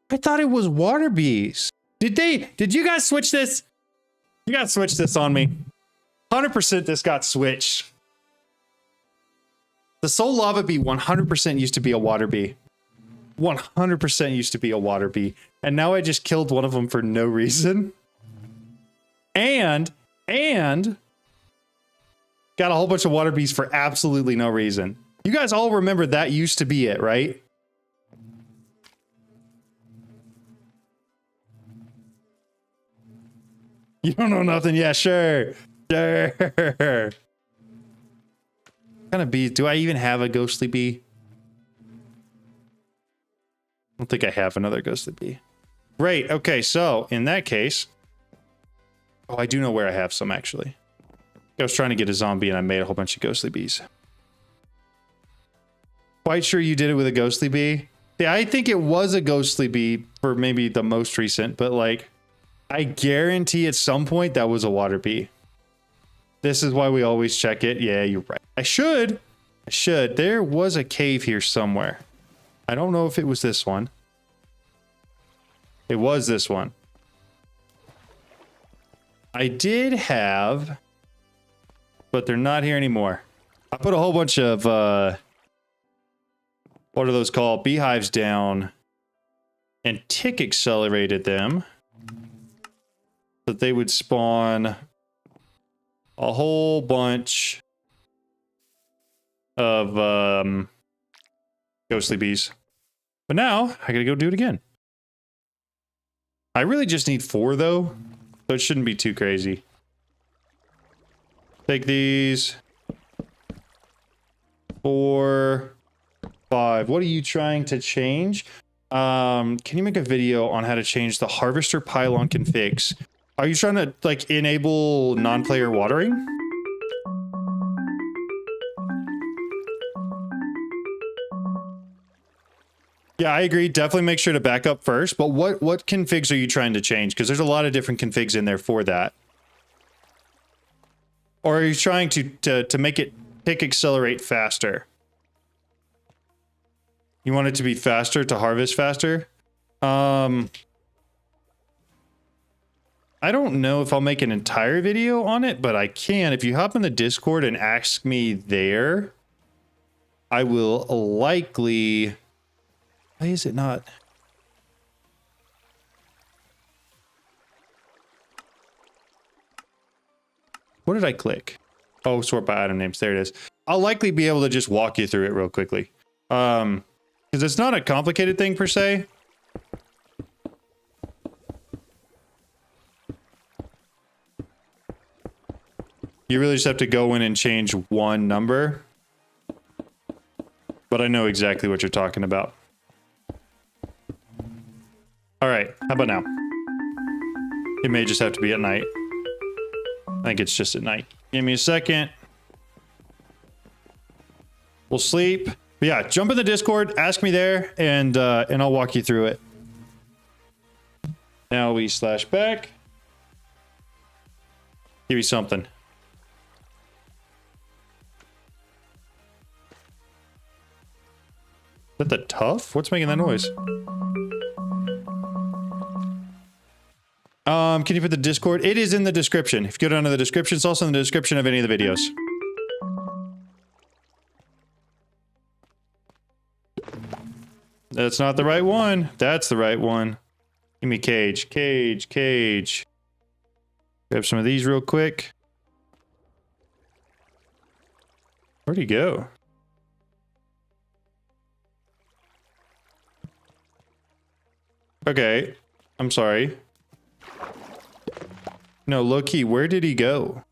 I thought it was water bees. Did you guys switch this? You guys switched this on me. 100% this got switched. The soul lava bee 100% used to be a water bee. 100% used to be a water bee. And now I just killed one of them for no reason. And got a whole bunch of water bees for absolutely no reason. You guys all remember that used to be it, right? You don't know nothing? Yeah, sure. Sure. What kind of bees? Do I even have a ghostly bee? I don't think I have another ghostly bee. Great. Okay, so in that case... Oh, I do know where I have some, actually. I was trying to get a zombie and I made a whole bunch of ghostly bees. Quite sure you did it with a ghostly bee? Yeah, I think it was a ghostly bee for maybe the most recent, but like... I guarantee at some point that was a water bee. This is why we always check it. Yeah, you're right. I should. There was a cave here somewhere. I don't know if it was this one. It was this one. I did have, but they're not here anymore. I put a whole bunch of, what are those called? Beehives down and tick accelerated them, that they would spawn a whole bunch of ghostly bees. But now I gotta go do it again. I really just need 4 though, so it shouldn't be too crazy. Take these. 4, 5. What are you trying to change? Can you make a video on how to change the harvester pylon configs? Are you trying to like enable non-player watering? Yeah, I agree. Definitely make sure to back up first. But what configs are you trying to change? Because there's a lot of different configs in there for that. Or are you trying to make it tick accelerate faster? You want it to be faster, to harvest faster? I don't know if I'll make an entire video on it, but I can. If you hop in the Discord and ask me there, I will likely... Why is it not? What did I click? Oh, sort by item names. There it is. I'll likely be able to just walk you through it real quickly. Because it's not a complicated thing per se. You really just have to go in and change one number. But I know exactly what you're talking about. All right, how about now? It may just have to be at night. I think it's just at night. Give me a second. We'll sleep. But yeah, jump in the Discord, ask me there, and I'll walk you through it. Now we slash back. Give you something. Is that the tough? What's making that noise? Can you put the Discord? It is in the description. If you go down to the description, it's also in the description of any of the videos. That's not the right one. That's the right one. Give me cage, cage, cage. Grab some of these real quick. Where'd he go? Okay, I'm sorry. No, low-key, where did he go?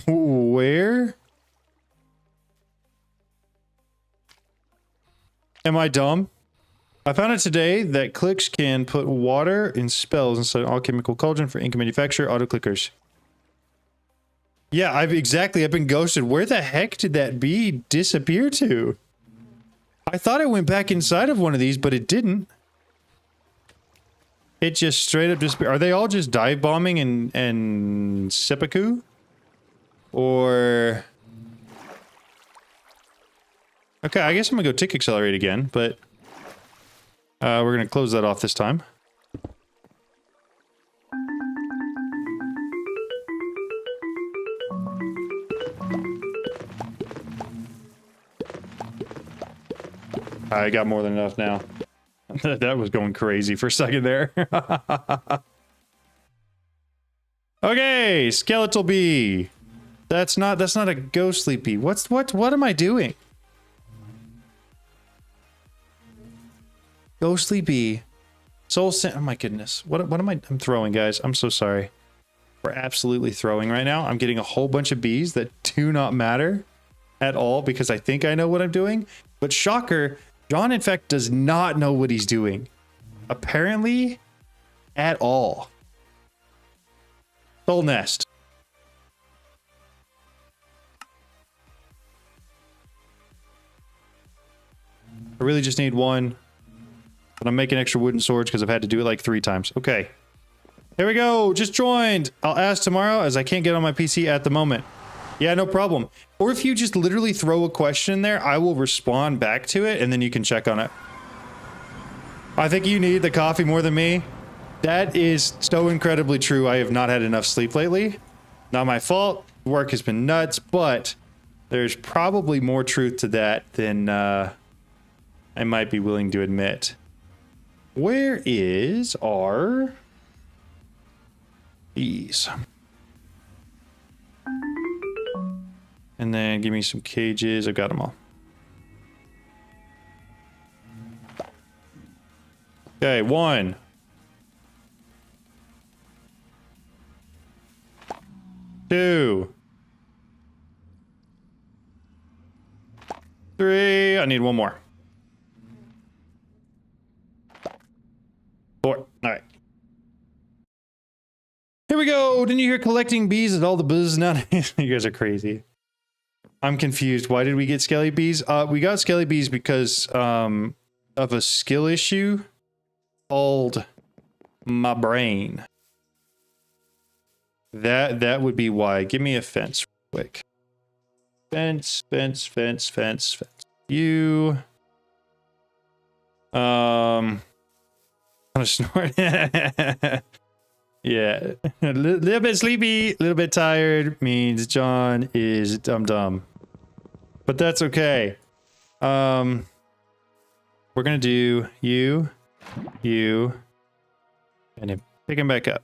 Where? Am I dumb? I found out today that clicks can put water in spells instead of alchemical cauldron for ink manufacture auto clickers. Yeah, I've been ghosted. Where the heck did that bee disappear to? I thought it went back inside of one of these, but it didn't. It just straight up disappeared. Are they all just dive bombing and seppuku? Or... Okay, I guess I'm gonna go tick accelerate again, but... we're gonna close that off this time. I got more than enough now. That was going crazy for a second there. Okay, skeletal bee. That's not a ghostly bee. What am I doing? Ghostly bee. Soul scent. Oh my goodness. What am I'm throwing, guys? I'm so sorry. We're absolutely throwing right now. I'm getting a whole bunch of bees that do not matter at all because I think I know what I'm doing. But shocker, John, in fact, does not know what he's doing. Apparently, at all. Soul nest. I really just need one. But I'm making extra wooden swords because I've had to do it like 3 times. Okay. Here we go. Just joined. I'll ask tomorrow as I can't get on my PC at the moment. Yeah, no problem. Or if you just literally throw a question there, I will respond back to it and then you can check on it. I think you need the coffee more than me. That is so incredibly true. I have not had enough sleep lately. Not my fault. Work has been nuts, but there's probably more truth to that than I might be willing to admit. Where is our bees? And then give me some cages. I've got them all. Okay, 1. 2. 3. I need 1 more. 4. All right. Here we go. Didn't you hear collecting bees at all the buzz? Now you guys are crazy. I'm confused. Why did we get skelly bees? We got skelly bees because of a skill issue called my brain. That would be why. Give me a fence real quick. Fence. You. I'm gonna snort. Yeah, a little bit sleepy, a little bit tired means John is dumb. But that's okay. We're gonna do you, and then pick him back up.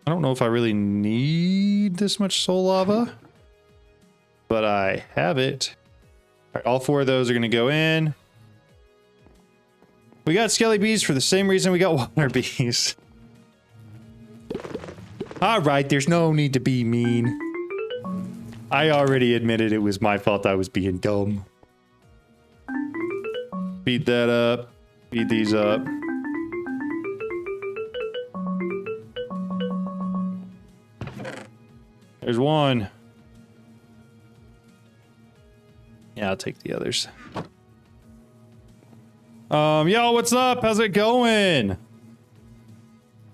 I don't know if I really need this much soul lava, but I have it. All right, all 4 of those are going to go in. We got skelly bees for the same reason we got water bees. All right, there's no need to be mean. I already admitted it was my fault I was being dumb. Speed that up. Speed these up. There's 1. Yeah, I'll take the others. Yo, what's up? How's it going?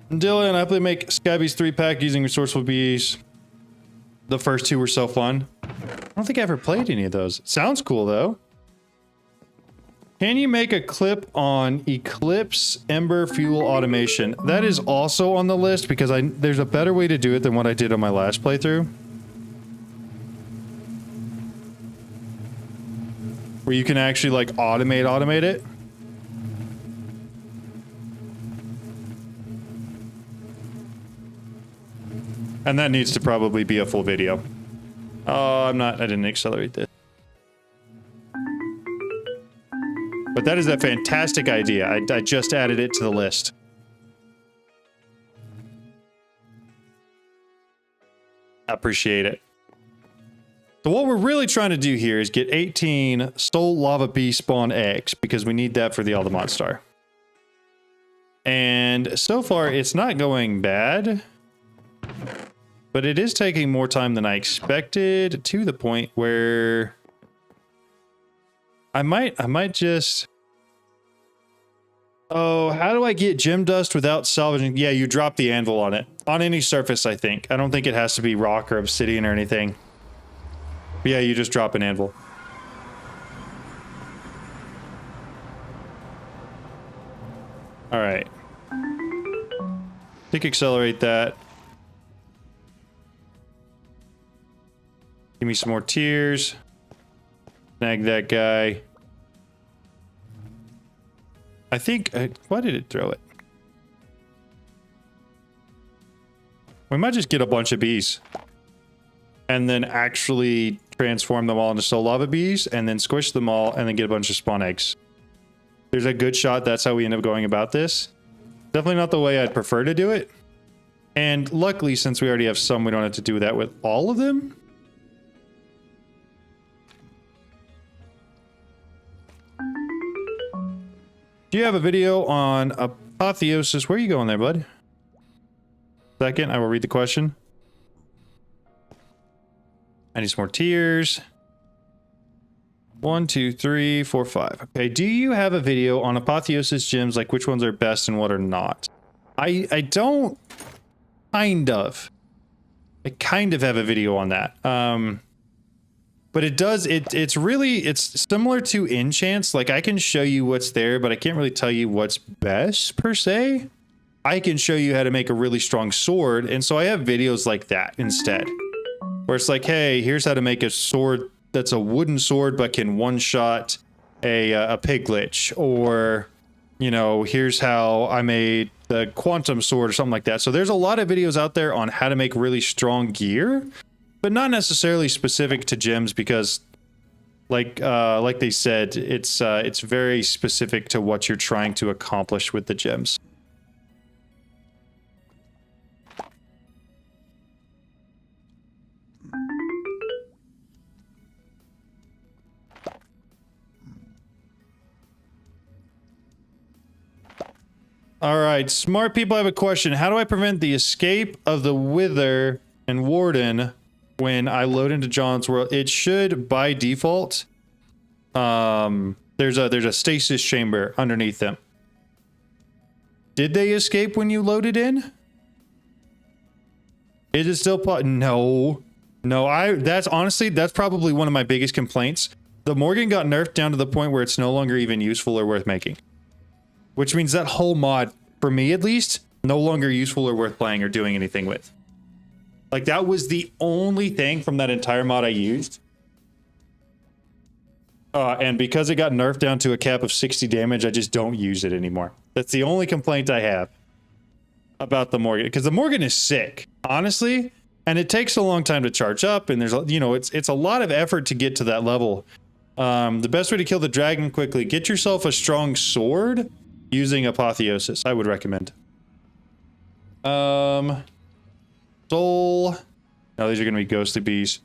I'm Dylan. I play make Skybees 3-pack using resourceful bees. The first 2 were so fun. I don't think I ever played any of those. Sounds cool though. Can you make a clip on Eclipse Ember Fuel Automation? That is also on the list because there's a better way to do it than what I did on my last playthrough. Where you can actually like automate it. And that needs to probably be a full video. Oh, I didn't accelerate this. But that is a fantastic idea. I just added it to the list. I appreciate it. So what we're really trying to do here is get 18 Soul Lava Bee spawn eggs, because we need that for the Altamont Star. And so far, it's not going bad. But it is taking more time than I expected, to the point where I might just... Oh, how do I get gem dust without salvaging? Yeah, you drop the anvil on it. On any surface, I think. I don't think it has to be rock or obsidian or anything. But yeah, you just drop an anvil. Alright. Tick accelerate that. Give me some more tears. Snag that guy. I think... why did it throw it? We might just get a bunch of bees. And then actually transform them all into soul lava bees. And then squish them all and then get a bunch of spawn eggs. There's a good shot that's how we end up going about this. Definitely not the way I'd prefer to do it. And luckily, since we already have some, we don't have to do that with all of them. Do you have a video on apotheosis? Where are you going there, bud? Second, I will read the question. I need some more tears. 1, 2, 3, 4, 5. Okay, do you have a video on apotheosis gems, like which ones are best and what are not? I don't. Kind of. I kind of have a video on that. But it does, it's similar to enchants. Like, I can show you what's there, but I can't really tell you what's best, per se. I can show you how to make a really strong sword, and so I have videos like that instead. where it's like, hey, here's how to make a sword that's a wooden sword but can one-shot a piglich, or, you know, here's how I made the quantum sword or something like that. So there's a lot of videos out there on how to make really strong gear, but not necessarily specific to gems, because like they said, it's very specific to what you're trying to accomplish with the gems. All right, smart people have a question. How do I prevent the escape of the Wither and Warden when I load into John's world? It should, by default, there's a stasis chamber underneath them. Did they escape when you loaded in? Is it still no. That's probably one of my biggest complaints. The Morgan got nerfed down to the point where it's no longer even useful or worth making. Which means that whole mod, for me at least, no longer useful or worth playing or doing anything with. Like, that was the only thing from that entire mod I used. And because it got nerfed down to a cap of 60 damage, I just don't use it anymore. That's the only complaint I have about the Morgan. Because the Morgan is sick, honestly. And it takes a long time to charge up. And there's, you know, it's a lot of effort to get to that level. The best way to kill the dragon quickly, get yourself a strong sword using Apotheosis, I would recommend. Soul. No, these are going to be ghostly bees.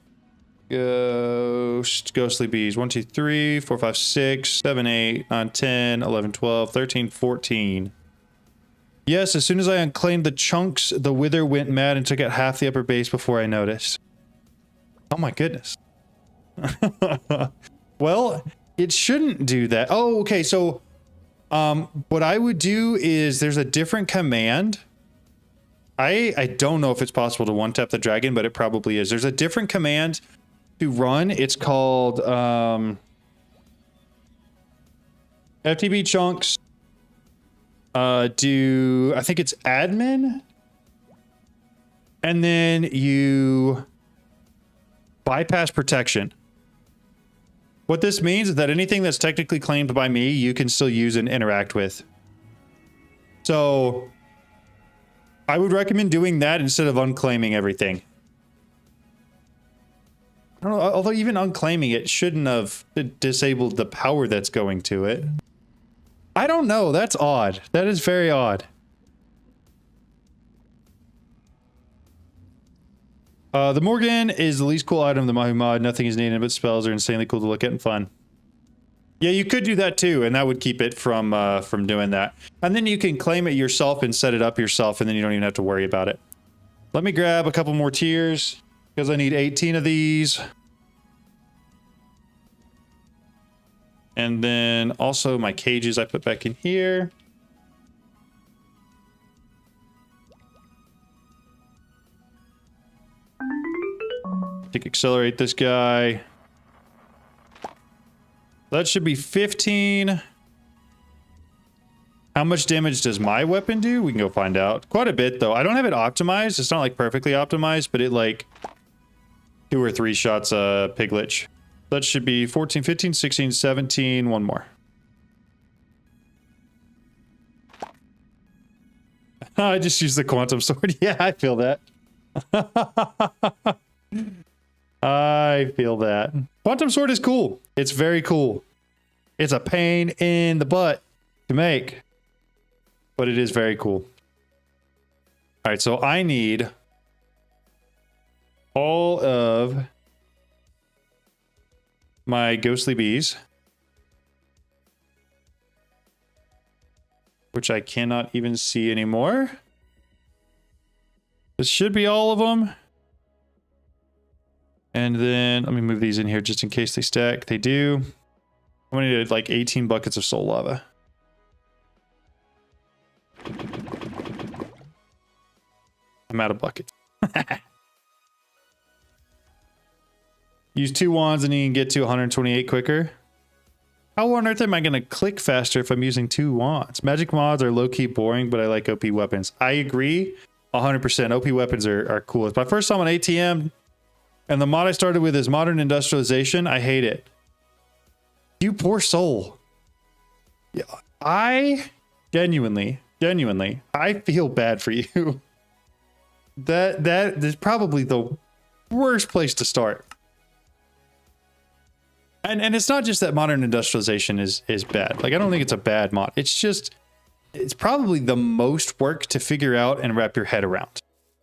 Ghostly bees. 1, 2, 3, 4, 5, 6, 7, 8, 9, 10, 11, 12, 13, 14. Yes, as soon as I unclaimed the chunks, the Wither went mad and took out half the upper base before I noticed. Oh my goodness. Well, it shouldn't do that. Oh, okay, so what I would do is there's a different command. I don't know if it's possible to one-tap the dragon, but it probably is. There's a different command to run. It's called FTB chunks. I think it's admin. And then you bypass protection. What this means is that anything that's technically claimed by me, you can still use and interact with. So I would recommend doing that instead of unclaiming everything. I don't know, although even unclaiming it shouldn't have disabled the power that's going to it. I don't know, that's odd. That is very odd. The Morgan is the least cool item of the Mahu mod. Nothing is needed, but spells are insanely cool to look at and fun. Yeah, you could do that too, and that would keep it from doing that. And then you can claim it yourself and set it up yourself, and then you don't even have to worry about it. Let me grab a couple more tiers, because I need 18 of these. And then also my cages I put back in here. Accelerate this guy. That should be 15. How much damage does my weapon do? We can go find out. Quite a bit though. I don't have it optimized. It's not like perfectly optimized, but it like 2 or 3 shots a piglich. That should be 14, 15, 16, 17. One more. I just used the quantum sword. Yeah, I feel that. I feel that. Quantum sword is cool. It's very cool. It's a pain in the butt to make, but it is very cool. All right, so I need all of my ghostly bees, which I cannot even see anymore. This should be all of them. And then let me move these in here just in case they stack. They do. I'm gonna need like 18 buckets of soul lava. I'm out of buckets. Use 2 wands and you can get to 128 quicker. How on earth am I gonna click faster if I'm using 2 wands? Magic mods are low-key boring, but I like OP weapons. I agree 100%. OP weapons are cool. It's my first time on ATM. And the mod I started with is modern industrialization. I hate it. You poor soul. Yeah, I genuinely, I feel bad for you. That is probably the worst place to start. And it's not just that modern industrialization is bad. Like, I don't think it's a bad mod. It's just, it's probably the most work to figure out and wrap your head around.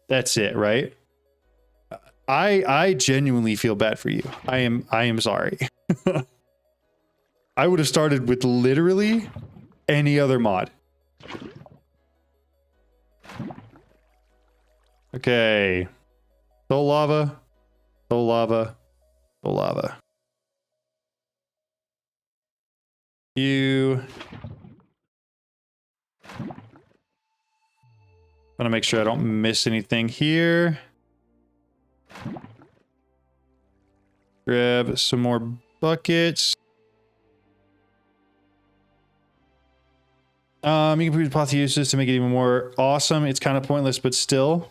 That's it, right? I genuinely feel bad for you. I am sorry. I would have started with literally any other mod. Okay. Soul lava. Soul lava. Soul lava. You. Want to make sure I don't miss anything here. Grab some more buckets. You can put pot uses to make it even more awesome. It's kind of pointless, but still.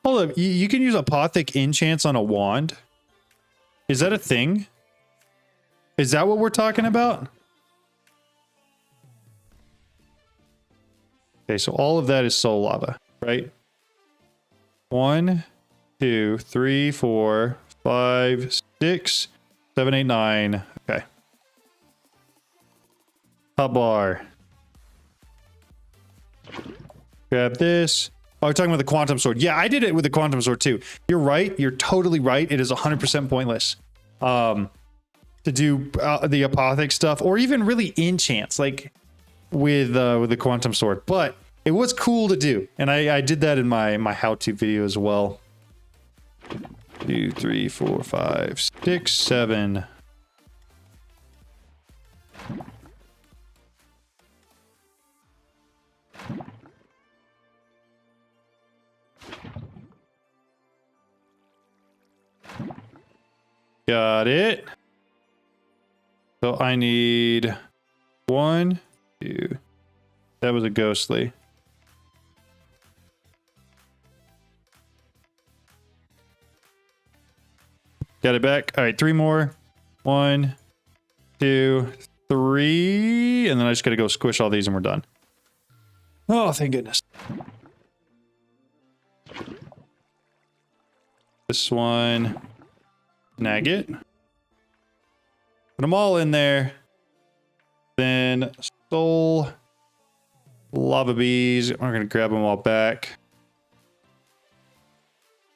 Hold up, you can use apothic enchants on a wand. Is that a thing? Is that what we're talking about? Okay, so all of that is soul lava, right? 1, 2, 3, 4, 5, 6, 7, 8, 9. Okay. Hot bar. Grab this. Oh, we're talking about the quantum sword. Yeah, I did it with the quantum sword too. You're right. You're totally right. It is 100% pointless to do the apothic stuff, or even really enchants like with the quantum sword. But it was cool to do, and I did that in my how-to video as well. 2, 3, 4, 5, 6, 7. Got it. So I need 1, 2. That was a ghostly. Got it back. All right, 3 more. 1, 2, 3. And then I just got to go squish all these and we're done. Oh, thank goodness. This one. Snag it. Put them all in there. Then soul lava bees. We're going to grab them all back.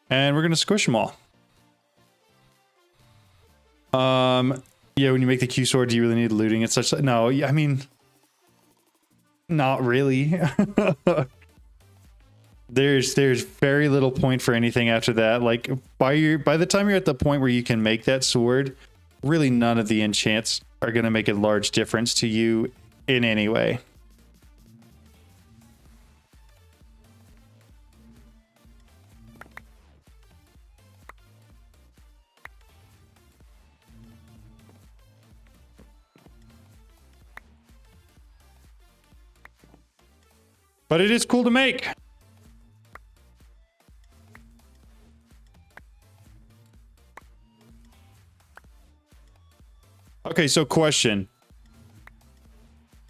And we're going to squish them all. Yeah, when you make the Q sword, do you really need looting and such? No, I mean, not really. There's very little point for anything after that. Like by the time you're at the point where you can make that sword, really none of the enchants are going to make a large difference to you in any way. But it is cool to make. Okay, so question.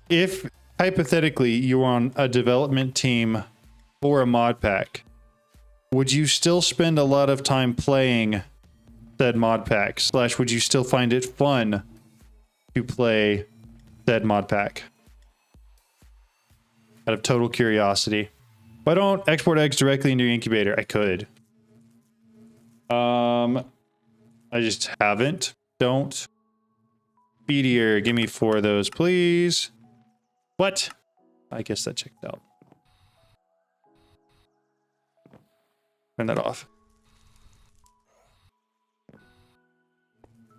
If hypothetically you were on a development team for a mod pack, would you still spend a lot of time playing said mod pack? Slash, would you still find it fun to play said mod pack? Out of total curiosity. If I don't export eggs directly into your incubator, I could. I just haven't. Don't. Speedier, give me 4 of those, please. What? I guess that checked out. Turn that off.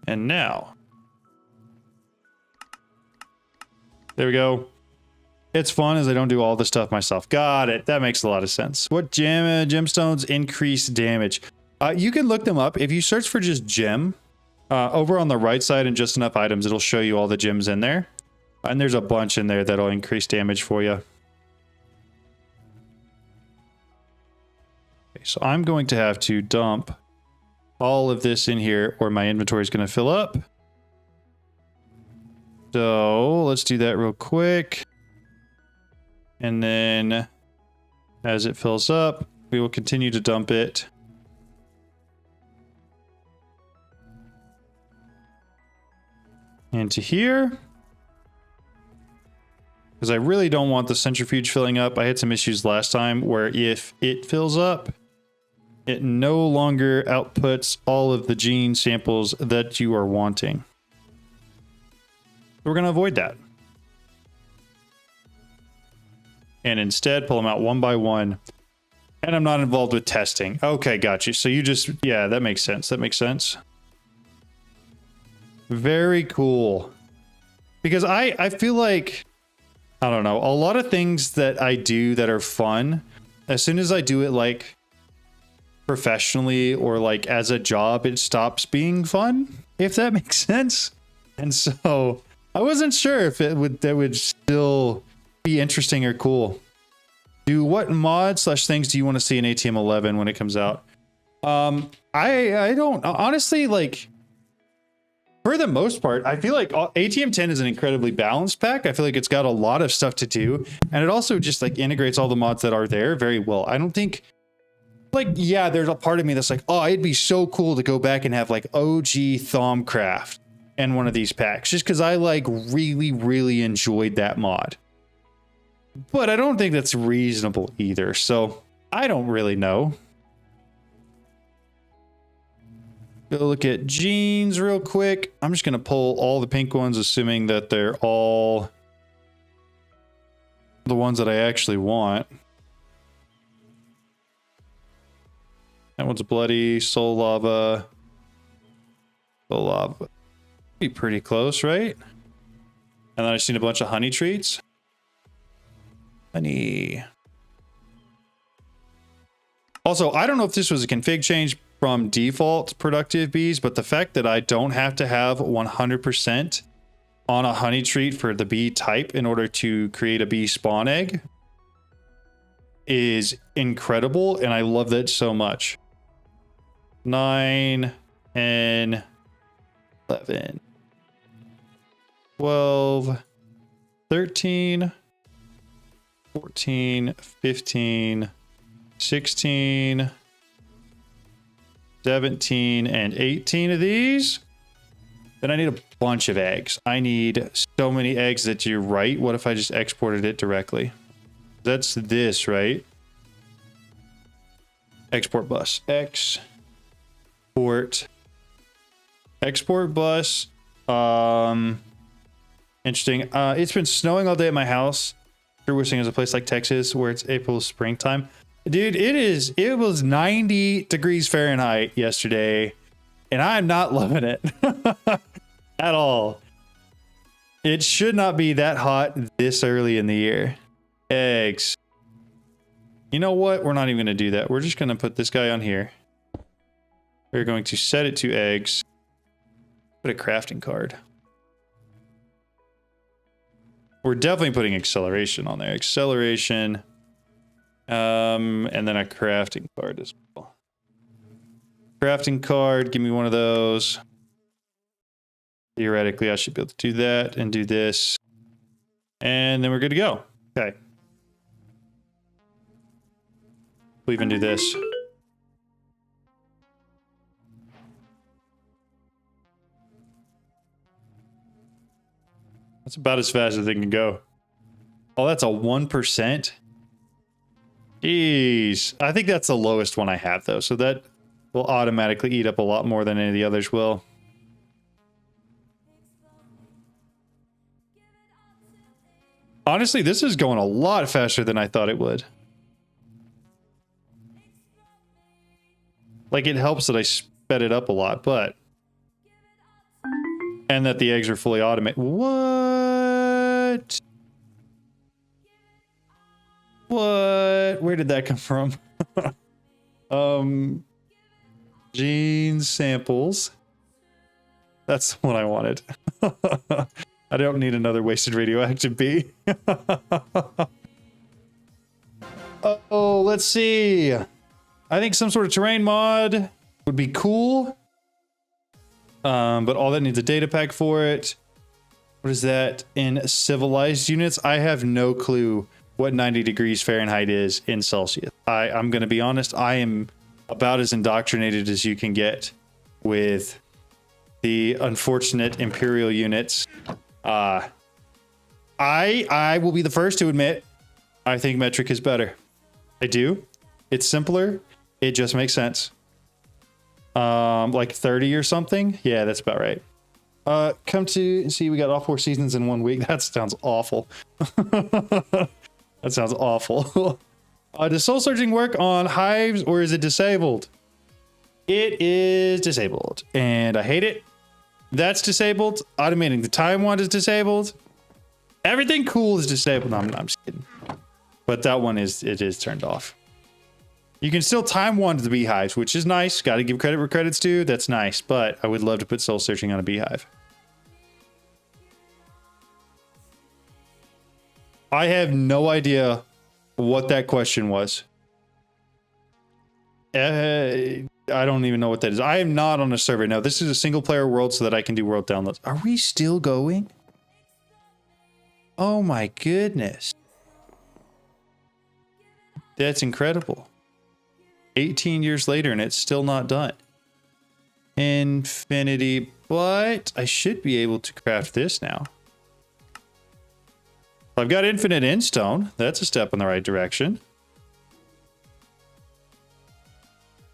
And now. There we go. It's fun as I don't do all the stuff myself. Got it. That makes a lot of sense. What gemstones increase damage? You can look them up. If you search for just gem, over on the right side and just enough items, it'll show you all the gems in there. And there's a bunch in there that'll increase damage for you. So I'm going to have to dump all of this in here or my inventory is going to fill up. So let's do that real quick. And then as it fills up, we will continue to dump it. Into here. Because I really don't want the centrifuge filling up. I had some issues last time where if it fills up, it no longer outputs all of the gene samples that you are wanting. We're going to avoid that. And instead pull them out one by one. And I'm not involved with testing. Okay, got you. So you just, yeah, that makes sense. That makes sense. Very cool. Because I feel like, I don't know, a lot of things that I do that are fun, as soon as I do it like professionally or like as a job, it stops being fun, if that makes sense. And so I wasn't sure if that would still be interesting or cool. What mods / things do you want to see in ATM11 when it comes out? I don't honestly, like, for the most part, I feel like ATM10 is an incredibly balanced pack. I feel like it's got a lot of stuff to do, and it also just like integrates all the mods that are there very well. I don't think, like, yeah, there's a part of me that's like, oh, it'd be so cool to go back and have like OG Thaumcraft in one of these packs, just because I like really enjoyed that mod. But I don't think that's reasonable either, so I don't really know. Go look at genes real quick. I'm just going to pull all the pink ones, assuming that they're all the ones that I actually want. That one's bloody, soul lava. Soul lava. Be pretty close, right? And then I've seen a bunch of honey treats. Honey. Also, I don't know if this was a config change from default productive bees, but the fact that I don't have to have 100% on a honey treat for the bee type in order to create a bee spawn egg is incredible, and I love that so much. 9, 10, 11, 12, 13, 14, 15, 16, 17, and 18 of these. Then I need a bunch of eggs. I need so many eggs that you're right. What if I just exported it directly? That's this, right? Export bus. Export bus. Interesting. It's been snowing all day at my house. You're wishing as a place like Texas where it's April springtime. Dude, it was 90 degrees Fahrenheit yesterday, and I'm not loving it at all. It should not be that hot this early in the year. Eggs. You know what? We're not even going to do that. We're just going to put this guy on here. We're going to set it to eggs. Put a crafting card. We're definitely putting acceleration on there. Acceleration. And then a crafting card as well. Crafting card, give me one of those. Theoretically, I should be able to do that and do this. And then we're good to go. Okay. We'll even do this. That's about as fast as it can go. Oh, that's a 1%. Jeez. I think that's the lowest one I have, though. So that will automatically eat up a lot more than any of the others will. Honestly, this is going a lot faster than I thought it would. Like, it helps that I sped it up a lot, but... And that the eggs are fully automated. What? What? Where did that come from? Gene samples. That's what I wanted. I don't need another wasted radioactive bee. Oh, let's see. I think some sort of terrain mod would be cool. But all that needs a data pack for it. What is that in civilized units? I have no clue what 90 degrees Fahrenheit is in Celsius. I'm going to be honest. I am about as indoctrinated as you can get with the unfortunate Imperial units. I will be the first to admit, I think metric is better. I do. It's simpler. It just makes sense. Like 30 or something. Yeah, that's about right. Come to see, we got all 4 seasons in 1 week. That sounds awful. That sounds awful. Does soul searching work on hives or is it disabled? It is disabled and I hate it. That's disabled. Automating the time wand is disabled. Everything cool is disabled. No, I'm just kidding. But that one is turned off. You can still time wand the beehives, which is nice. Got to give credit where credit's due. That's nice. But I would love to put soul searching on a beehive. I have no idea what that question was. I don't even know what that is. I am not on a server. No, this is a single player world so that I can do world downloads. Are we still going? Oh my goodness. That's incredible. 18 years later and it's still not done. Infinity, but I should be able to craft this now. I've got infinite in stone. That's a step in the right direction.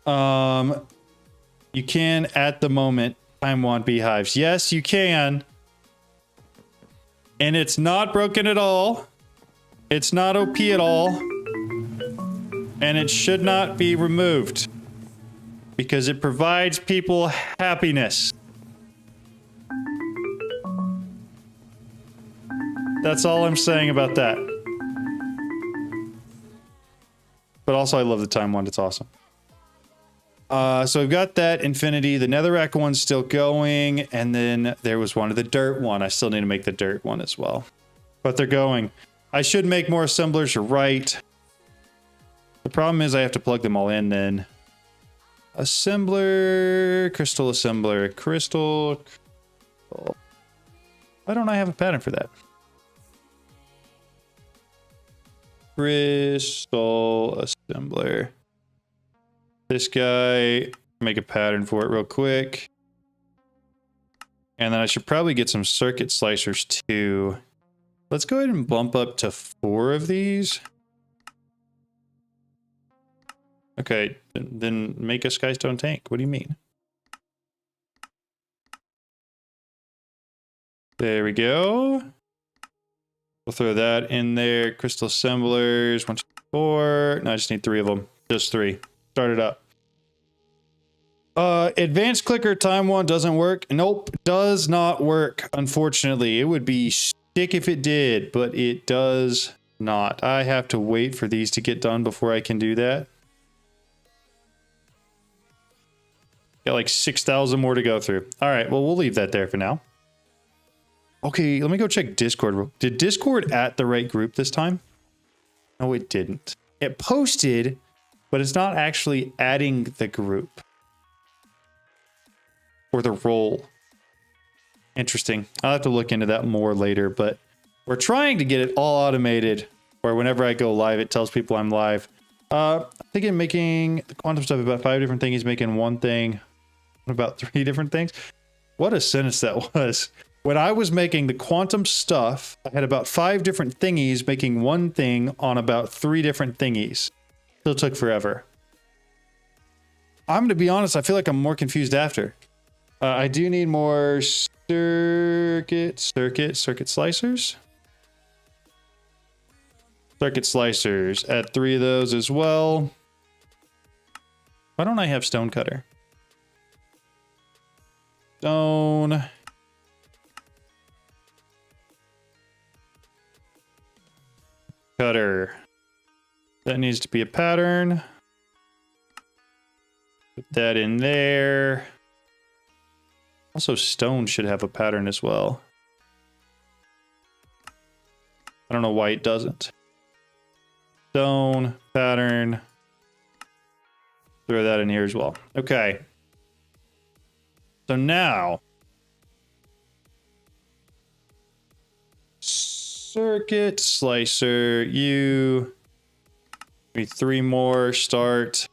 You can at the moment time wand beehives. Yes, you can. And it's not broken at all. It's not OP at all. And it should not be removed because it provides people happiness. That's all I'm saying about that. But also I love the time wand. It's awesome. So we've got that infinity. The netherrack one's still going. And then there was one of the dirt one. I still need to make the dirt one as well. But they're going. I should make more assemblers. You're right. The problem is I have to plug them all in then. Assembler, crystal assembler, crystal. Why don't I have a pattern for that? Crystal assembler. This guy, make a pattern for it real quick. And then I should probably get some circuit slicers too. Let's go ahead and bump up to 4 of these. Okay, then make a skystone tank. What do you mean? There we go. We'll throw that in there. Crystal assemblers. 1, 2, 4. No, I just need 3 of them. Just 3. Start it up. Advanced clicker time wand doesn't work. Nope, does not work. Unfortunately, it would be sick if it did, but it does not. I have to wait for these to get done before I can do that. Got like 6,000 more to go through. All right, well, we'll leave that there for now. Okay, let me go check Discord. Did Discord at the right group this time? No, it didn't. It posted, but it's not actually adding the group. Or the role. Interesting. I'll have to look into that more later, but we're trying to get it all automated where whenever I go live, it tells people I'm live. I think I'm making the quantum stuff about 5 different things. He's making one thing. About 3 different things. What a sentence that was. When I was making the quantum stuff, I had about 5 different thingies making one thing on about 3 different thingies. Still took forever. I'm going to be honest, I feel like I'm more confused after. I do need more circuit slicers. Circuit slicers. Add 3 of those as well. Why don't I have stone cutter? Stone. Cutter. That needs to be a pattern. Put that in there. Also, stone should have a pattern as well. I don't know why it doesn't. Stone, pattern. Throw that in here as well. Okay. So now, circuit slicer, you, maybe 3 more, start.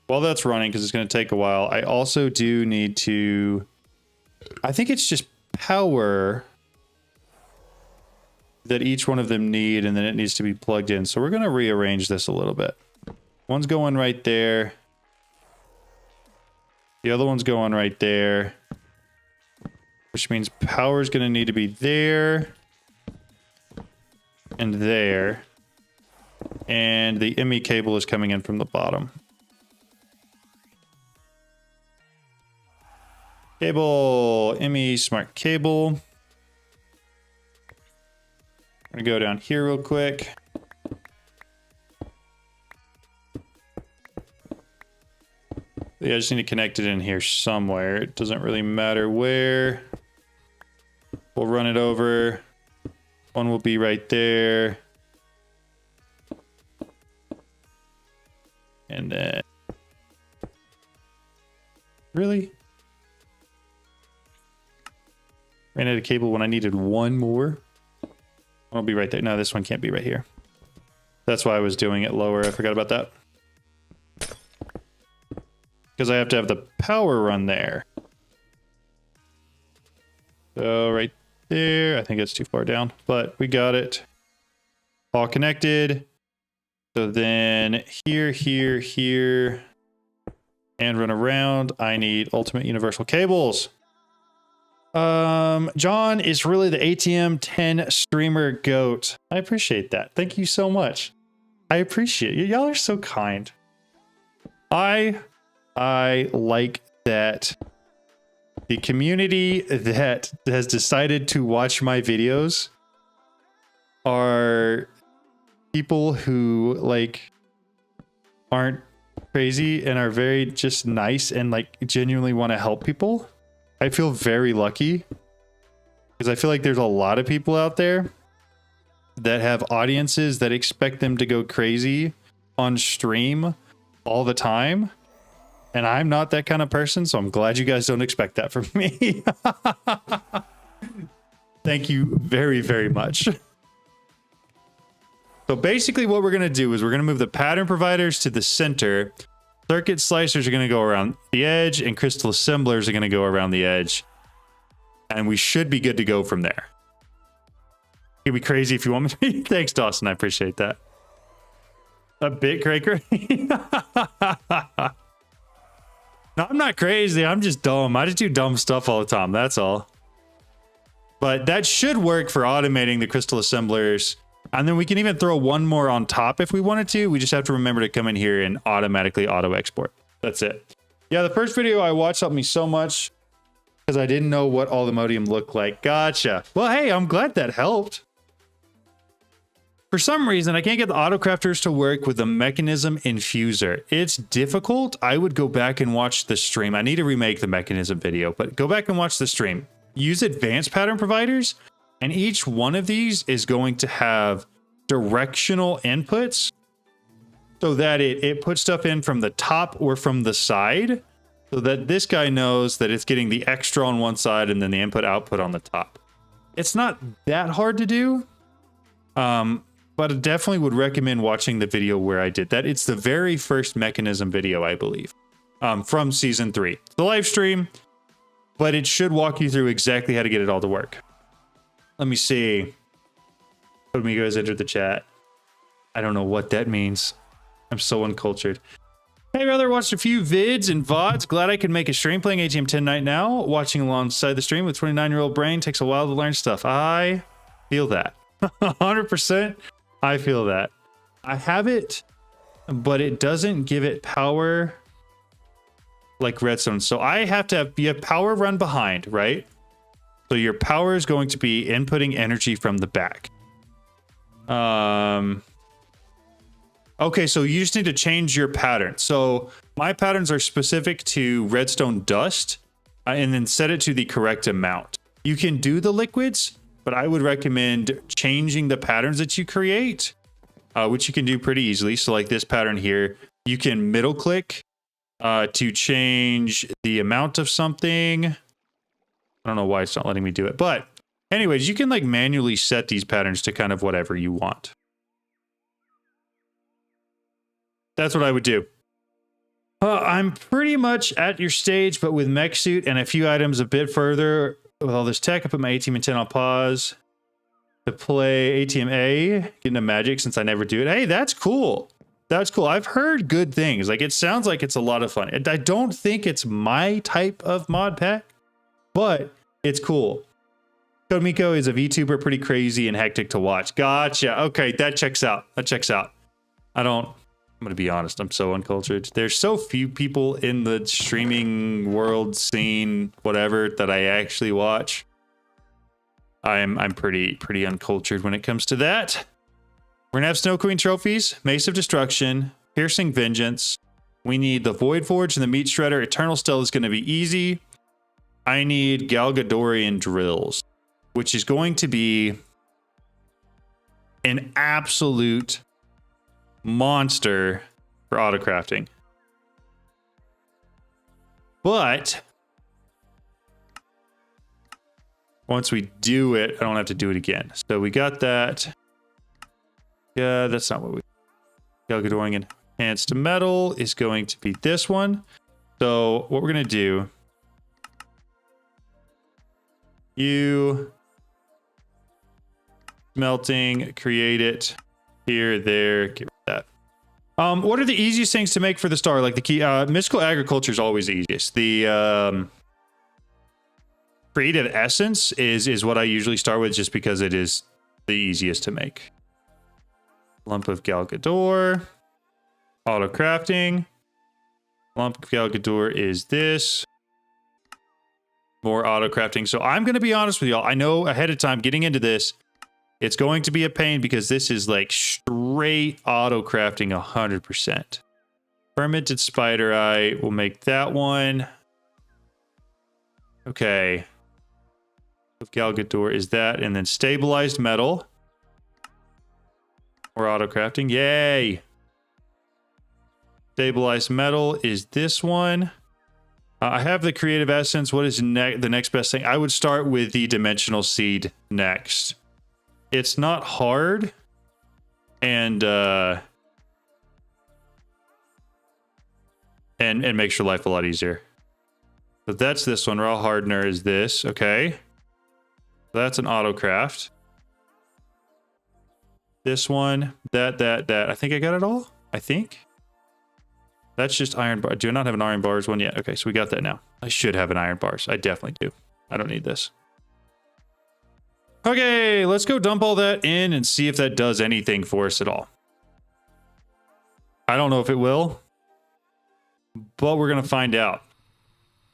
While that's running, because it's going to take a while, I also do need to, I think it's just power that each one of them need, and then it needs to be plugged in. So we're going to rearrange this a little bit. One's going right there. The other one's going right there, which means power is going to need to be there and there. And the ME cable is coming in from the bottom. Cable, ME smart cable. I'm going to go down here real quick. Yeah, I just need to connect it in here somewhere. It doesn't really matter where. We'll run it over. One will be right there. And then... Really? Ran out of cable when I needed one more. One will be right there. No, this one can't be right here. That's why I was doing it lower. I forgot about that. Because I have to have the power run there. So right there. I think it's too far down, but we got it. All connected. So then here, here, here. And run around. I need ultimate universal cables. John is really the ATM10 streamer goat. I appreciate that. Thank you so much. I appreciate you. Y'all are so kind. I like that the community that has decided to watch my videos are people who like aren't crazy and are very just nice and like genuinely want to help people. I feel very lucky because I feel like there's a lot of people out there that have audiences that expect them to go crazy on stream all the time. And I'm not that kind of person, so I'm glad you guys don't expect that from me. Thank you very, very much. So basically what we're going to do is we're going to move the pattern providers to the center. Circuit slicers are going to go around the edge, and crystal assemblers are going to go around the edge. And we should be good to go from there. It'd be crazy if you want me to be. Thanks, Dawson. I appreciate that. A bit crazy. No, I'm not crazy. I'm just dumb. I just do dumb stuff all the time. That's all. But that should work for automating the crystal assemblers. And then we can even throw one more on top if we wanted to. We just have to remember to come in here and automatically auto export. That's it. Yeah, the first video I watched helped me so much because I didn't know what all the Modium looked like. Gotcha. Well, hey, I'm glad that helped. For some reason, I can't get the autocrafters to work with the mechanism infuser. It's difficult. I would go back and watch the stream. I need to remake the mechanism video, but go back and watch the stream. Use advanced pattern providers, and each one of these is going to have directional inputs so that it puts stuff in from the top or from the side so that this guy knows that it's getting the extra on one side and then the input output on the top. It's not that hard to do. But I definitely would recommend watching the video where I did that. It's the very first mechanism video, I believe, from season 3. The live stream, but it should walk you through exactly how to get it all to work. Let me see. Let me guys enter the chat. I don't know what that means. I'm so uncultured. Hey, brother, watched a few vids and VODs. Glad I could make a stream playing ATM10 night now. Watching alongside the stream with 29-year-old brain takes a while to learn stuff. I feel that. 100%. I feel that. I have it, but it doesn't give it power like redstone. So I have to have, you have power run behind, right? So your power is going to be inputting energy from the back. Okay, so you just need to change your pattern. So my patterns are specific to redstone dust, and then set it to the correct amount. You can do the liquids, but I would recommend changing the patterns that you create, which you can do pretty easily. So like this pattern here, you can middle click to change the amount of something. I don't know why it's not letting me do it, but anyways, you can like manually set these patterns to kind of whatever you want. That's what I would do. I'm pretty much at your stage, but with mech suit and a few items a bit further. With all this tech, I put my ATM10 on pause to play ATM-A, get into magic since I never do it. Hey, that's cool. That's cool. I've heard good things. Like, it sounds like it's a lot of fun. I don't think it's my type of mod pack, but it's cool. Code Miko is a VTuber, pretty crazy and hectic to watch. Gotcha. Okay, that checks out. That checks out. I'm going to be honest, I'm so uncultured. There's so few people in the streaming world scene, whatever, that I actually watch. I'm pretty uncultured when it comes to that. We're gonna have Snow Queen trophies, Mace of Destruction, Piercing Vengeance. We need the Void Forge and the Meat Shredder. Eternal Stealth is gonna be easy. I need Galgadorian drills, which is going to be an absolute monster for auto crafting. But once we do it, I don't have to do it again. So we got that. Yeah, that's not what we... Galgadorian Enhanced Metal is going to be this one. So what we're going to do... You... Smelting, create it. Here, there, get rid of that. What are the easiest things to make for the star? Like the key, mystical agriculture is always the easiest. The creative essence is what I usually start with, just because it is the easiest to make. Lump of Galgador, auto crafting. Lump of Galgador is this. More auto crafting. So I'm going to be honest with y'all. I know ahead of time getting into this, it's going to be a pain because this is like straight auto crafting 100%. Fermented spider eye, we'll make that one. Okay. Of Galgador is that, and then stabilized metal. More auto crafting, yay! Stabilized metal is this one. I have the creative essence. What is the next best thing? I would start with the dimensional seed next. It's not hard, and makes your life a lot easier. So that's this one. Raw hardener is this. Okay, that's an auto craft. This one, that. I think I got it all. I think that's just iron bar. Do I not have an iron bars one yet? Okay, so we got that now. I should have an iron bars. I definitely do. I don't need this. Okay, let's go dump all that in and see if that does anything for us at all. I don't know if it will, but we're going to find out.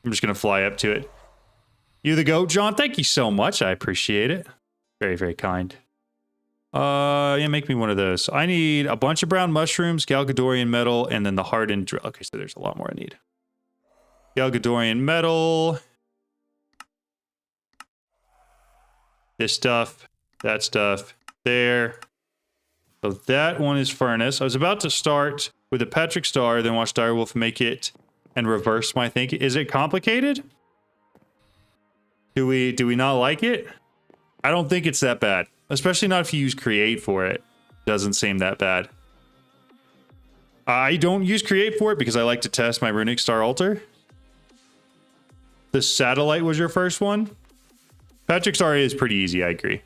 I'm just going to fly up to it. You the goat, John? Thank you so much. I appreciate it. Very, very kind. Yeah, make me one of those. I need a bunch of brown mushrooms, Galgadorian metal, and then the hardened drill. Okay, so there's a lot more I need. Galgadorian metal. This stuff, that stuff, there. So that one is furnace. I was about to start with a Patrick Star, then watch Direwolf make it and reverse my thinking. Is it complicated? Do we not like it? I don't think it's that bad. Especially not if you use create for it. Doesn't seem that bad. I don't use create for it because I like to test my runic star altar. The satellite was your first one? Patrick Star is pretty easy, I agree.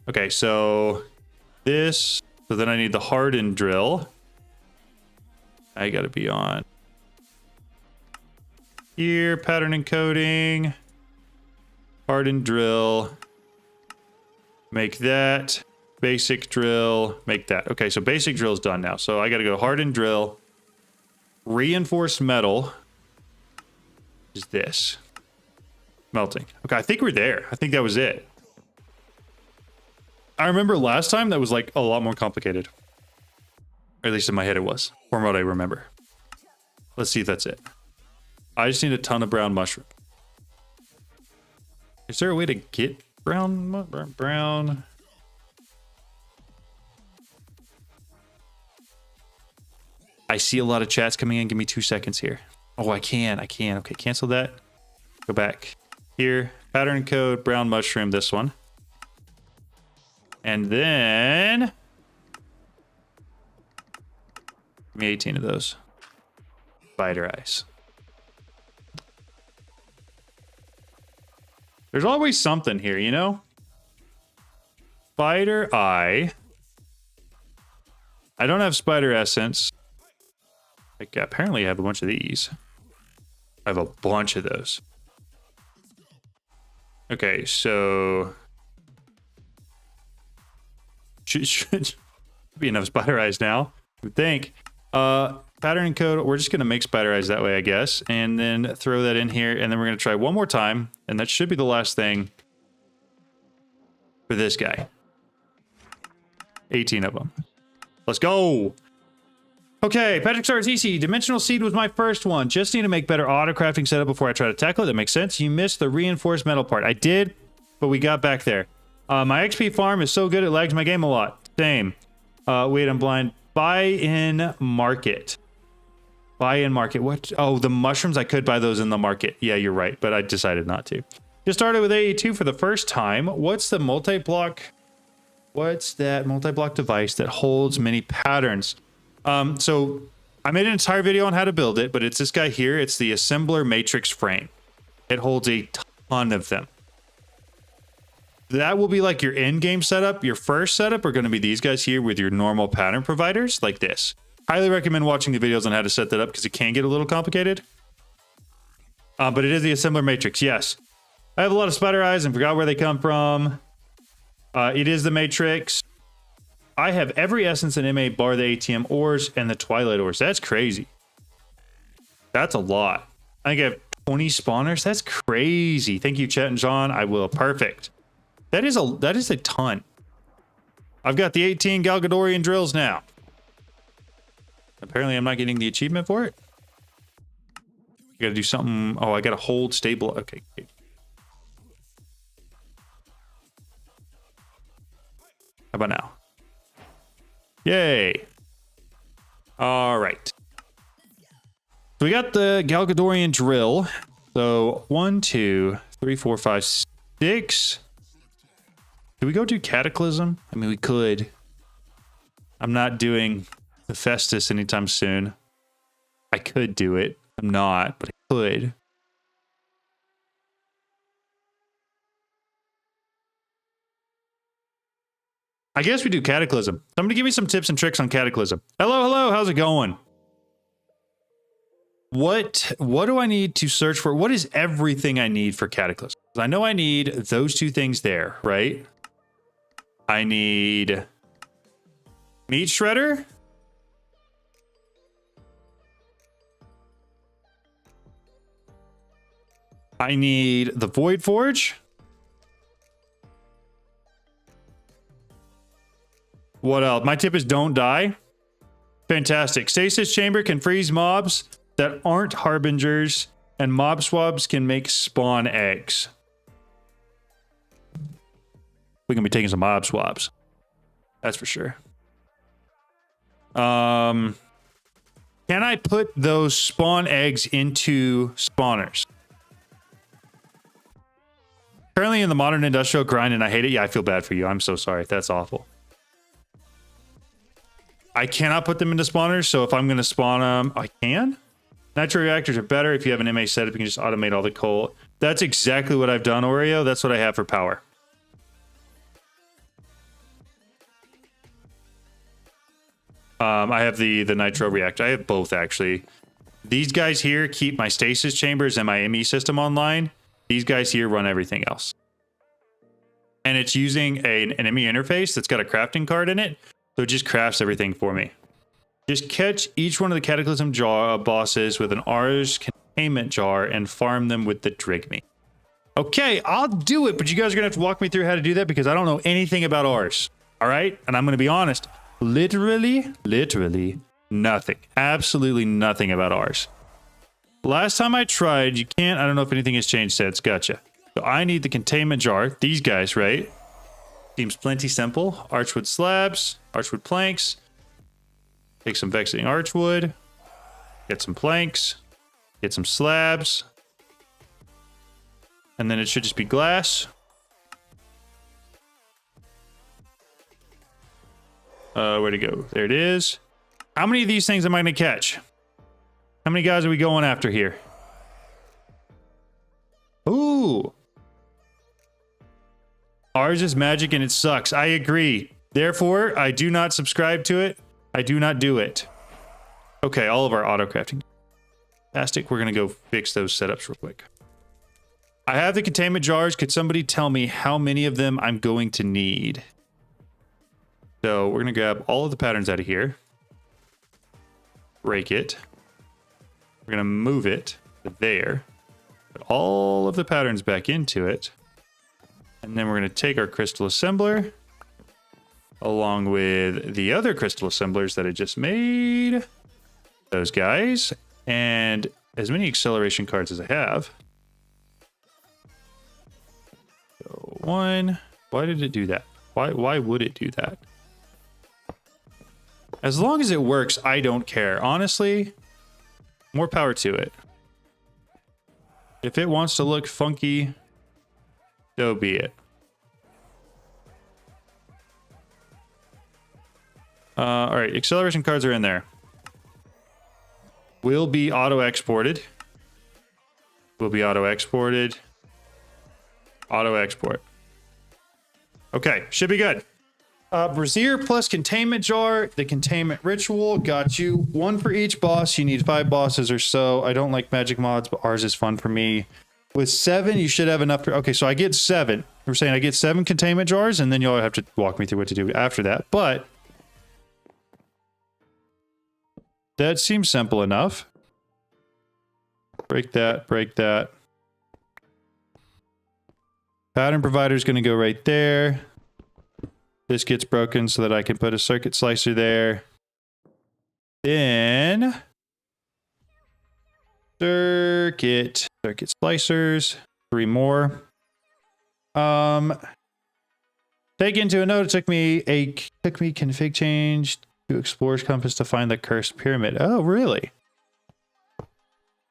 Okay, so this. So then I need the hardened drill. I gotta be on here, pattern encoding, hardened drill, make that, basic drill, make that. Okay, so basic drill is done now. So I gotta go hardened drill, reinforced metal is this. Melting. Okay, I think we're there. I think that was it. I remember last time that was like a lot more complicated. Or at least in my head it was. From what I remember. Let's see if that's it. I just need a ton of brown mushroom. Is there a way to get brown? I see a lot of chats coming in. Give me 2 seconds here. Oh, I can. Okay, cancel that. Go back here. Pattern code, brown mushroom, this one. And then give me 18 of those. Spider eyes. There's always something here, you know? Spider eye. I don't have spider essence. Like, apparently I have a bunch of these. I have a bunch of those. Okay, so should be enough spider eyes now, I would think. Pattern code, we're just gonna make spider eyes that way, I guess, and then throw that in here, and then we're gonna try one more time, and that should be the last thing for this guy. 18 of them. Let's go. Okay, Patrick starts easy. Dimensional Seed was my first one. Just need to make better auto crafting setup before I try to tackle it. That makes sense. You missed the reinforced metal part. I did, but we got back there. My XP farm is so good it lags my game a lot. Same. Wait, I'm blind. Buy in market. Buy in market. What? Oh, the mushrooms. I could buy those in the market. Yeah, you're right, but I decided not to. Just started with AE2 for the first time. What's the multi-block? What's that multi-block device that holds many patterns? So I made an entire video on how to build it, but it's this guy here. It's the assembler matrix frame. It holds a ton of them. That will be like your in-game setup. Your first setup are going to be these guys here with your normal pattern providers like this. Highly recommend watching the videos on how to set that up because it can get a little complicated. But it is the assembler matrix, yes. I have a lot of spider eyes and forgot where they come from. It is the matrix. I have every essence in MA bar the ATM ores and the Twilight ores. That's crazy. That's a lot. I think I have 20 spawners. That's crazy. Thank you, Chet and John. I will. Perfect. That is a ton. I've got the 18 Galgadorian drills now. Apparently, I'm not getting the achievement for it. I gotta do something. Oh, I gotta hold stable. Okay. How about now? Yay. All right. So we got the Galgadorian drill. So 1, 2, 3, 4, 5, 6. Do we go do Cataclysm? I mean, we could. I'm not doing the Festus anytime soon. I could do it. I'm not, but I could. I guess we do Cataclysm. Somebody give me some tips and tricks on Cataclysm. Hello, how's it going? What do I need to search for? What is everything I need for Cataclysm? I know I need those two things there, right? I need meat shredder. I need the Void Forge. What else? My tip is don't die. Fantastic. Stasis chamber can freeze mobs that aren't harbingers, and mob swabs can make spawn eggs. We're gonna be taking some mob swabs. That's for sure. Can I put those spawn eggs into spawners? Currently in the modern industrial grind and I hate it. Yeah, I feel bad for you. I'm so sorry. That's awful. I cannot put them into spawners, so if I'm going to spawn them, I can. Nitro reactors are better. If you have an MA setup, you can just automate all the coal. That's exactly what I've done, Oreo. That's what I have for power. I have the nitro reactor. I have both, actually. These guys here keep my stasis chambers and my ME system online. These guys here run everything else. And it's using an ME interface that's got a crafting card in it. So it just crafts everything for me. Just catch each one of the Cataclysm bosses with an Ars containment jar and farm them with the Drimies. Okay, I'll do it, but you guys are going to have to walk me through how to do that because I don't know anything about Ars. All right? And I'm going to be honest. Literally nothing. Absolutely nothing about Ars. Last time I tried, you can't. I don't know if anything has changed since. Gotcha. So I need the containment jar. These guys, right? Seems plenty simple. Archwood slabs, archwood planks. Take some vexing archwood. Get some planks. Get some slabs. And then it should just be glass. Where'd it go? There it is. How many of these things am I going to catch? How many guys are we going after here? Ooh. Ours is magic and it sucks. I agree. Therefore, I do not subscribe to it. I do not do it. Okay, all of our auto crafting. Fantastic. We're going to go fix those setups real quick. I have the containment jars. Could somebody tell me how many of them I'm going to need? So we're going to grab all of the patterns out of here. Break it. We're going to move it to there. Put all of the patterns back into it. And then we're going to take our crystal assembler along with the other crystal assemblers that I just made. Those guys. And as many acceleration cards as I have. So one. Why did it do that? Why would it do that? As long as it works, I don't care. Honestly, more power to it. If it wants to look funky, so be it. All right, acceleration cards are in there. Will be auto-exported. Will be auto-exported. Auto-export. Okay, should be good. Brazier plus containment jar. The containment ritual got you 1 for each boss. You need 5 bosses or so. I don't like magic mods, but ours is fun for me. With 7, you should have enough. Okay, so I get 7. We're saying I get 7 containment jars, and then you'll have to walk me through what to do after that. But that seems simple enough. Break that, break that. Pattern provider is going to go right there. This gets broken so that I can put a circuit slicer there. Then circuit splicers, 3 more. Take into a note, it took me config change to Explorer's Compass to find the cursed pyramid. Oh, really?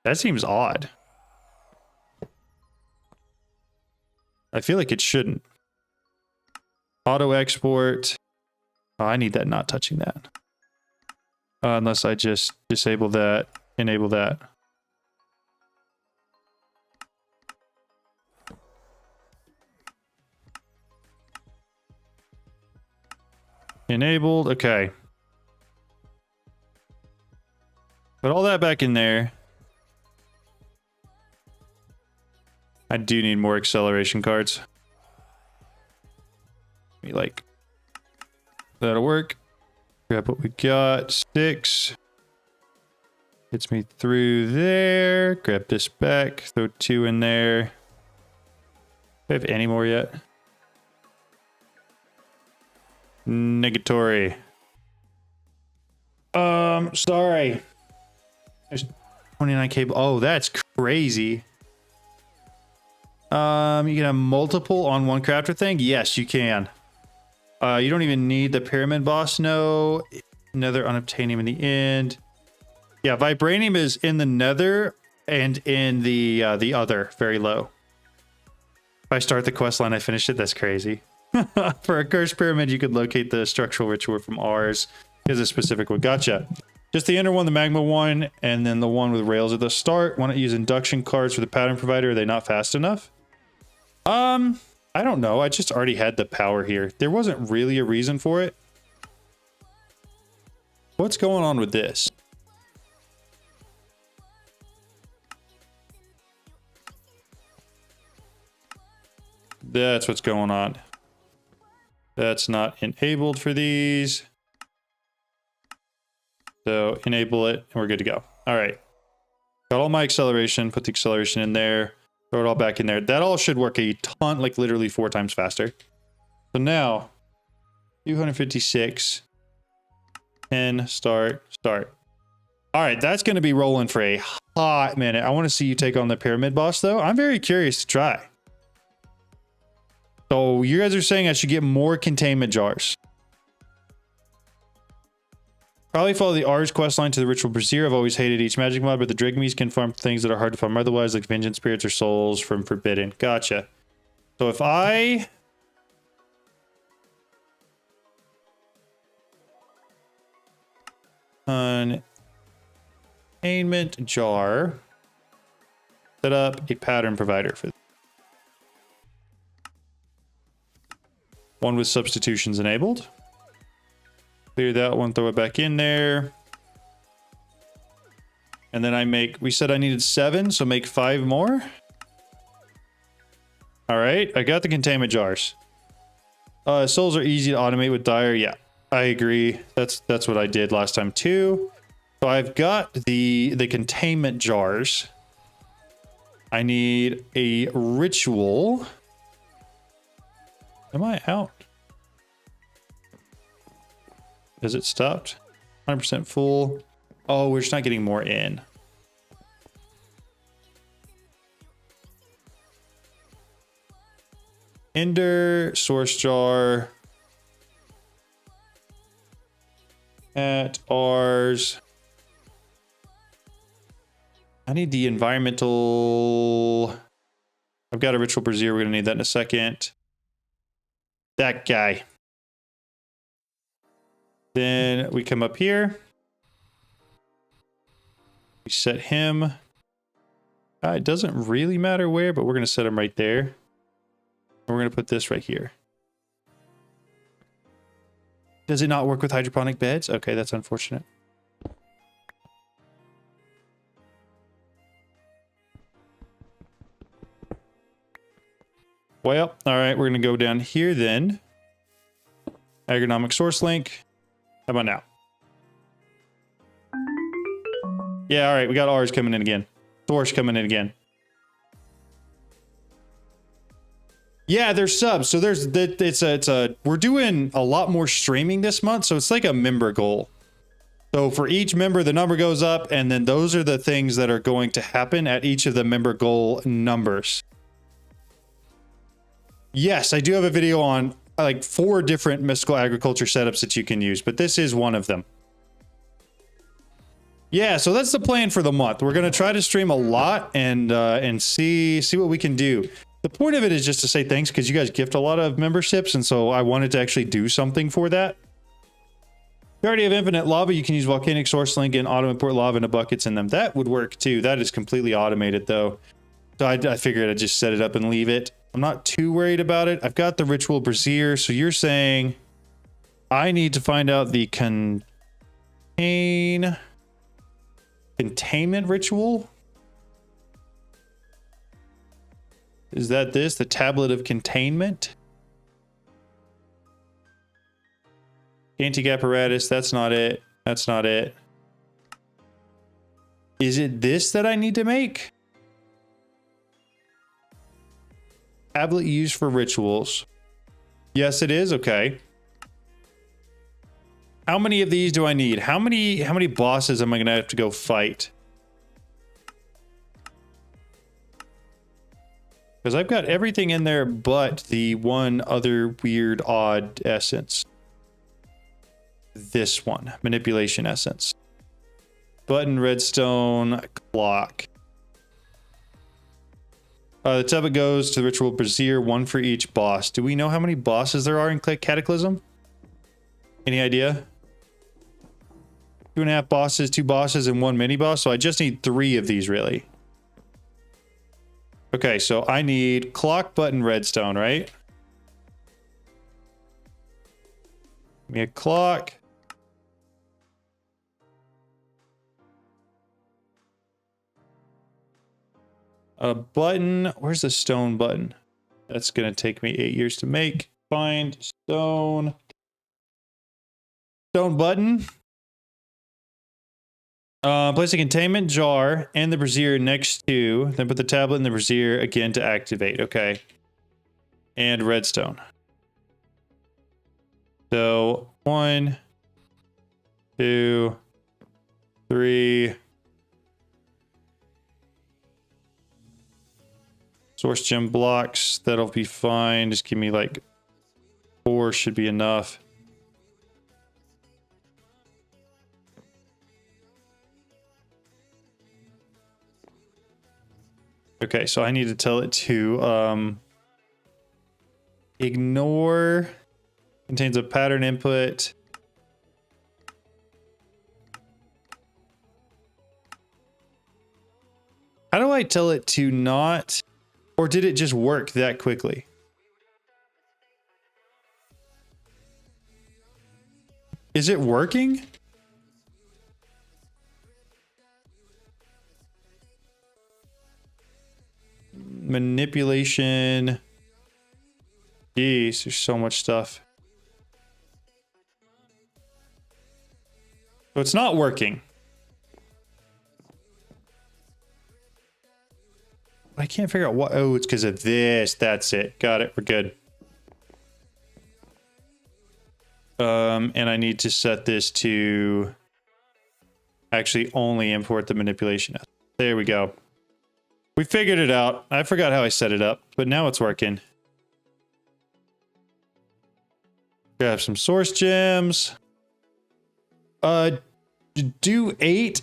That seems odd. I feel like it shouldn't. Auto export. Oh, I need that not touching that. Unless I just disable that, enable that. Enabled. Okay. Put all that back in there. I do need more acceleration cards. Like, that'll work. Grab what we got. 6. Gets me through there. Grab this back. Throw 2 in there. Do I have any more yet? Negatory. Sorry. There's 29 cable. Oh, that's crazy. You can have multiple on one crafter thing? Yes, you can. You don't even need the pyramid boss. No. Nether unobtainium in the end. Yeah, vibranium is in the nether and in the other, very low. If I start the quest line, I finish it. That's crazy. For a cursed pyramid, you could locate the structural ritual from ours. Is a specific one. Gotcha. Just the inner one, the magma one, and then the one with rails at the start. Why not use induction cards for the pattern provider? Are they not fast enough? I don't know. I just already had the power here. There wasn't really a reason for it. What's going on with this? That's what's going on. That's not enabled for these. So enable it and we're good to go. All right. Got all my acceleration, put the acceleration in there, throw it all back in there. That all should work a ton, like literally 4 times faster. So now 256, 10, start. All right. That's going to be rolling for a hot minute. I want to see you take on the pyramid boss though. I'm very curious to try. So you guys are saying I should get more containment jars. Probably follow the R's quest line to the Ritual Brazier. I've always hated each magic mod, but the Drimies can farm things that are hard to farm otherwise, like Vengeance Spirits or Souls from Forbidden. Gotcha. So if I... Containment jar. Set up a pattern provider for one with substitutions enabled. Clear that one, throw it back in there. And then I make, we said I needed 7, so make 5 more. All right, I got the containment jars. Souls are easy to automate with Dire. Yeah, I agree. That's what I did last time too. So I've got the containment jars. I need a ritual. Am I out? Has it stopped? 100% full. Oh, we're just not getting more in. Ender, source jar. At ours. I need the environmental. I've got a ritual brazier. We're going to need that in a second. That guy. Then we come up here. We set him. It doesn't really matter where, but we're going to set him right there. And we're going to put this right here. Does it not work with hydroponic beds? Okay, that's unfortunate. Well, all right, we're going to go down here then. Agronomic source link. How about now? Yeah, all right, we got ours coming in again. Source coming in again. Yeah, there's subs. So there's we're doing a lot more streaming this month, so it's like a member goal. So for each member, the number goes up, and then those are the things that are going to happen at each of the member goal numbers. Yes, I do have a video on like 4 different mystical agriculture setups that you can use, but this is one of them. Yeah, so that's the plan for the month. We're gonna try to stream a lot and see what we can do. The point of it is just to say thanks because you guys gift a lot of memberships, and so I wanted to actually do something for that. You already have infinite lava. You can use volcanic source link and auto import lava into buckets in them. That would work too. That is completely automated though. So I figured I'd just set it up and leave it. I'm not too worried about it. I've got the ritual brazier. So you're saying I need to find out the containment ritual? Is that this? The tablet of containment? Antique apparatus. That's not it. That's not it. Is it this that I need to make? Tablet used for rituals. Yes, it is. Okay. How many of these do I need? How many bosses am I gonna have to go fight? Because I've got everything in there but the one other weird odd essence. This one, manipulation essence. Button, redstone, clock. The tablet goes to the ritual brazier, 1 for each boss. Do we know how many bosses there are in Cataclysm? Any idea? 2.5 bosses, 2 bosses, and 1 mini boss. So I just need 3 of these really. Okay, so I need clock, button, redstone, right? Give me a clock. A button. Where's the stone button? That's going to take me 8 years to make. Find stone. Stone button. Place a containment jar and the brazier next to, then put the tablet in the brazier again to activate. Okay. And redstone. So 1, 2, 3. Source gem blocks. That'll be fine. Just give me like 4 should be enough. Okay, so I need to tell it to ignore contains a pattern input. How do I tell it to not, or did it just work that quickly? Is it working? Manipulation. Jeez, there's so much stuff. So it's not working. I can't figure out what. Oh, it's because of this. That's it. Got it. We're good. And I need to set this to actually only import the manipulation. There we go. We figured it out. I forgot how I set it up, but now it's working. Grab some source gems. Do 8.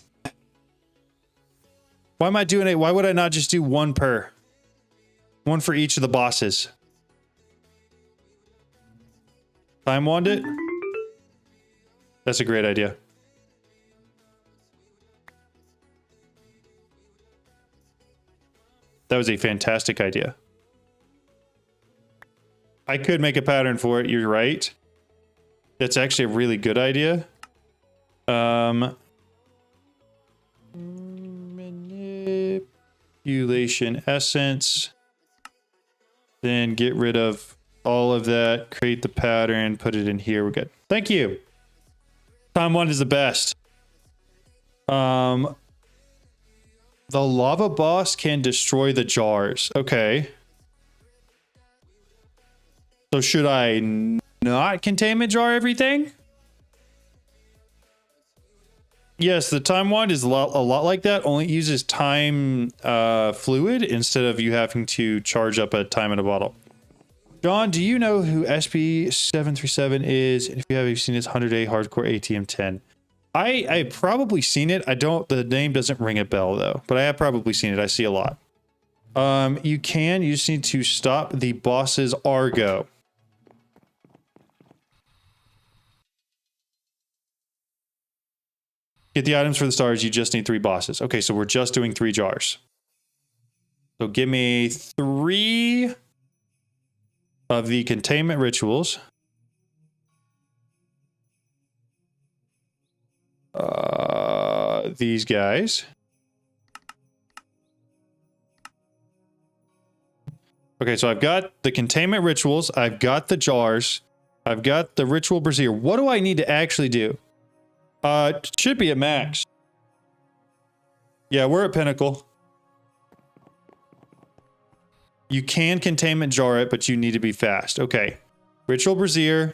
Why am I doing 8? Why would I not just do 1 per? 1 for each of the bosses. Time wand it? That's a great idea. That was a fantastic idea. I could make a pattern for it, you're right. That's actually a really good idea. Manipulation essence. Then get rid of all of that, create the pattern, put it in here. We're good. Thank you. Time 1 is the best. The lava boss can destroy the jars. Okay. So should I not containment jar everything? Yes, the time wand is a lot like that. Only it uses time fluid instead of you having to charge up a time in a bottle. John, do you know who SP737 is? If you have, you've seen his 100-day hardcore ATM10. I probably seen it. I don't, the name doesn't ring a bell though, but I have probably seen it. I see a lot. You just need to stop the boss's Argo. Get the items for the stars. You just need 3 bosses. Okay, so we're just doing 3 jars. So give me 3 of the containment rituals. These guys. Okay, so I've got the containment rituals. I've got the jars. I've got the ritual brazier. What do I need to actually do? It should be at max. Yeah, we're at pinnacle. You can containment jar it, but you need to be fast. Okay. Ritual brazier.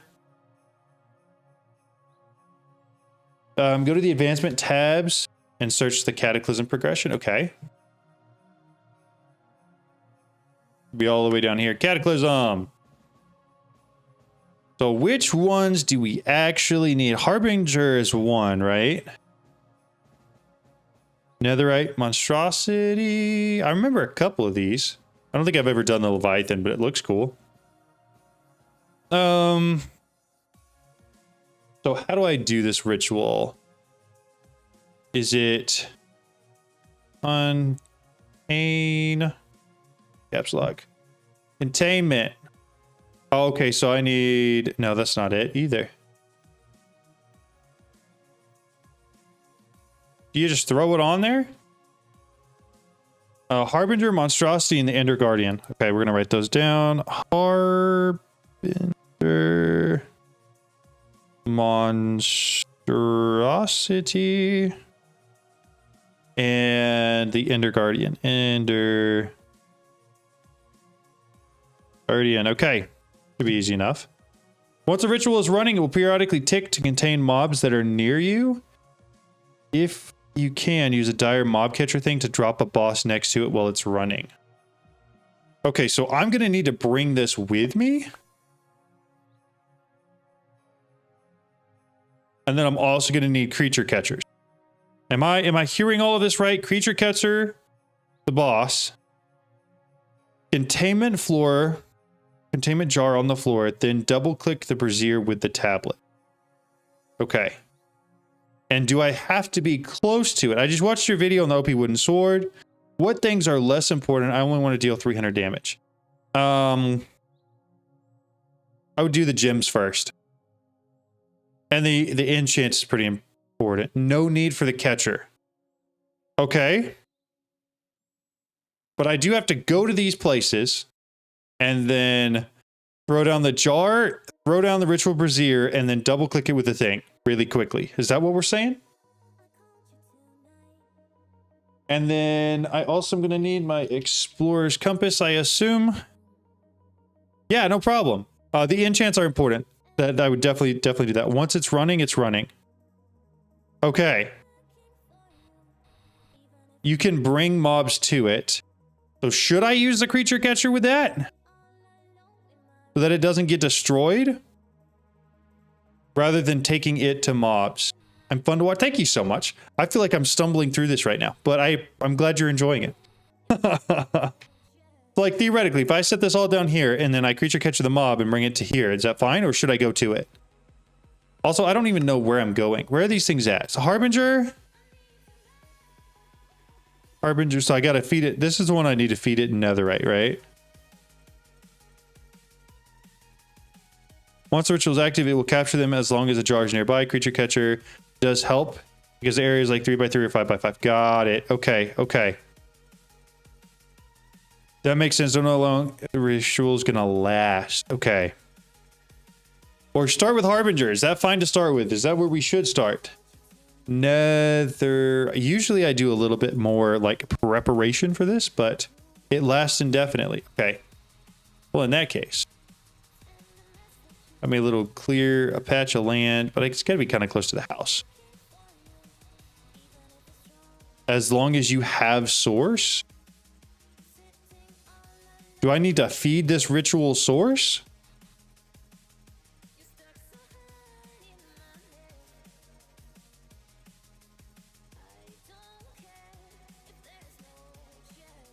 Go to the advancement tabs and search the Cataclysm progression. Okay. Be all the way down here. Cataclysm. So which ones do we actually need? Harbinger is 1, right? Netherite monstrosity. I remember a couple of these. I don't think I've ever done the Leviathan, but it looks cool. So how do I do this ritual? Is it contain caps lock containment? Oh, okay, so I need, no, that's not it either. Do you just throw it on there? Harbinger, monstrosity, and the Ender Guardian. Okay, we're gonna write those down. Harbinger, monstrosity, and the Ender Guardian. Ender Guardian. Okay, should be easy enough. Once a ritual is running, it will periodically tick to contain mobs that are near you. If you can, use a dire mob catcher thing to drop a boss next to it while it's running. Okay, so I'm gonna need to bring this with me. And then I'm also gonna need creature catchers. Am I hearing all of this right? Creature catcher, the boss. Containment jar on the floor, then double click the brazier with the tablet. Okay. And do I have to be close to it? I just watched your video on the OP wooden sword. What things are less important? I only want to deal 300 damage. I would do the gems first. And the enchant is pretty important. No need for the catcher. Okay. But I do have to go to these places and then throw down the jar, throw down the ritual brazier, and then double click it with the thing really quickly. Is that what we're saying? And then I also am going to need my explorer's compass, I assume. Yeah, no problem. The enchants are important. That I would definitely do that. Once it's running, it's running. Okay. You can bring mobs to it. So should I use the creature catcher with that? So that it doesn't get destroyed? Rather than taking it to mobs. I'm fun to watch. Thank you so much. I feel like I'm stumbling through this right now, but I'm glad you're enjoying it. Like theoretically, if I set this all down here and then I creature catcher the mob and bring it to here, is that fine? Or should I go to it? Also, I don't even know where I'm going. Where are these things at? So Harbinger. Harbinger, so I gotta feed it. This is the one I need to feed it in netherite, right? Once the ritual is active, it will capture them as long as the jar is nearby. Creature catcher does help because the area is like 3x3 or 5x5. Got it. Okay, okay. That makes sense. Don't know how long the ritual is gonna last. Okay. Or start with Harbinger. Is that fine to start with? Is that where we should start? Nether. Usually I do a little bit more like preparation for this, but it lasts indefinitely. Okay. Well, in that case, I made a little clear a patch of land, but it's got to be kind of close to the house. As long as you have source. Do I need to feed this ritual source?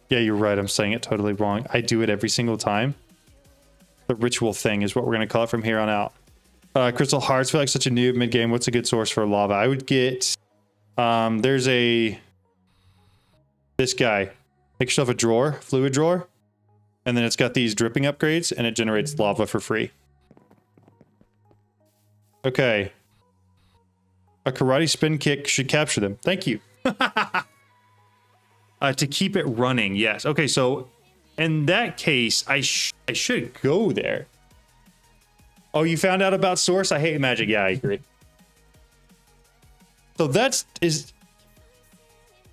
Yeah, you're right. I'm saying it totally wrong. I do it every single time. The ritual thing is what we're going to call it from here on out. Crystal Hearts feel like such a noob mid-game. What's a good source for lava? I would get... there's a... This guy. Make yourself a drawer. Fluid drawer. And then it's got these dripping upgrades, and it generates lava for free. Okay. A karate spin kick should capture them. Thank you. To keep it running, yes. Okay, so in that case, I should go there. Oh, you found out about source? I hate magic. Yeah, I agree. So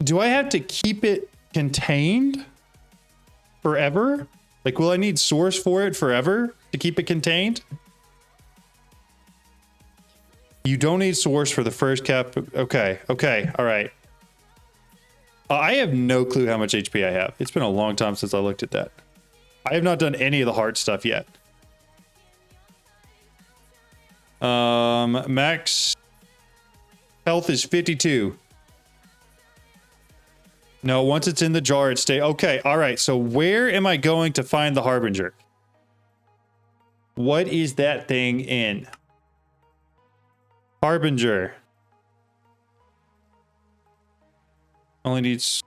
do I have to keep it contained forever? Like, will I need source for it forever to keep it contained? You don't need source for the first cap. Okay, okay, all right. I have no clue how much HP I have. It's been a long time since I looked at that. I have not done any of the hard stuff yet. Max health is 52. No, once it's in the jar, it stays. Okay, all right. So where am I going to find the Harbinger? What is that thing in? Harbinger. Only needs...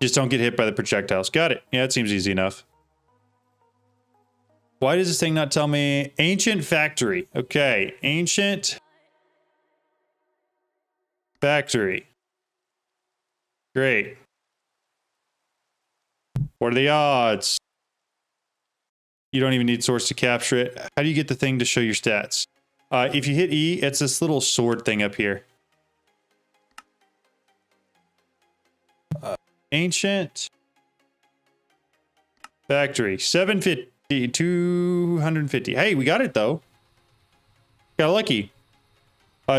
Just don't get hit by the projectiles. Got it. Yeah, it seems easy enough. Why does this thing not tell me? Ancient factory. Okay, ancient factory. Great. What are the odds? You don't even need source to capture it. How do you get the thing to show your stats? If you hit E, it's this little sword thing up here. Ancient factory. 750, 250. Hey, we got it though. Got lucky.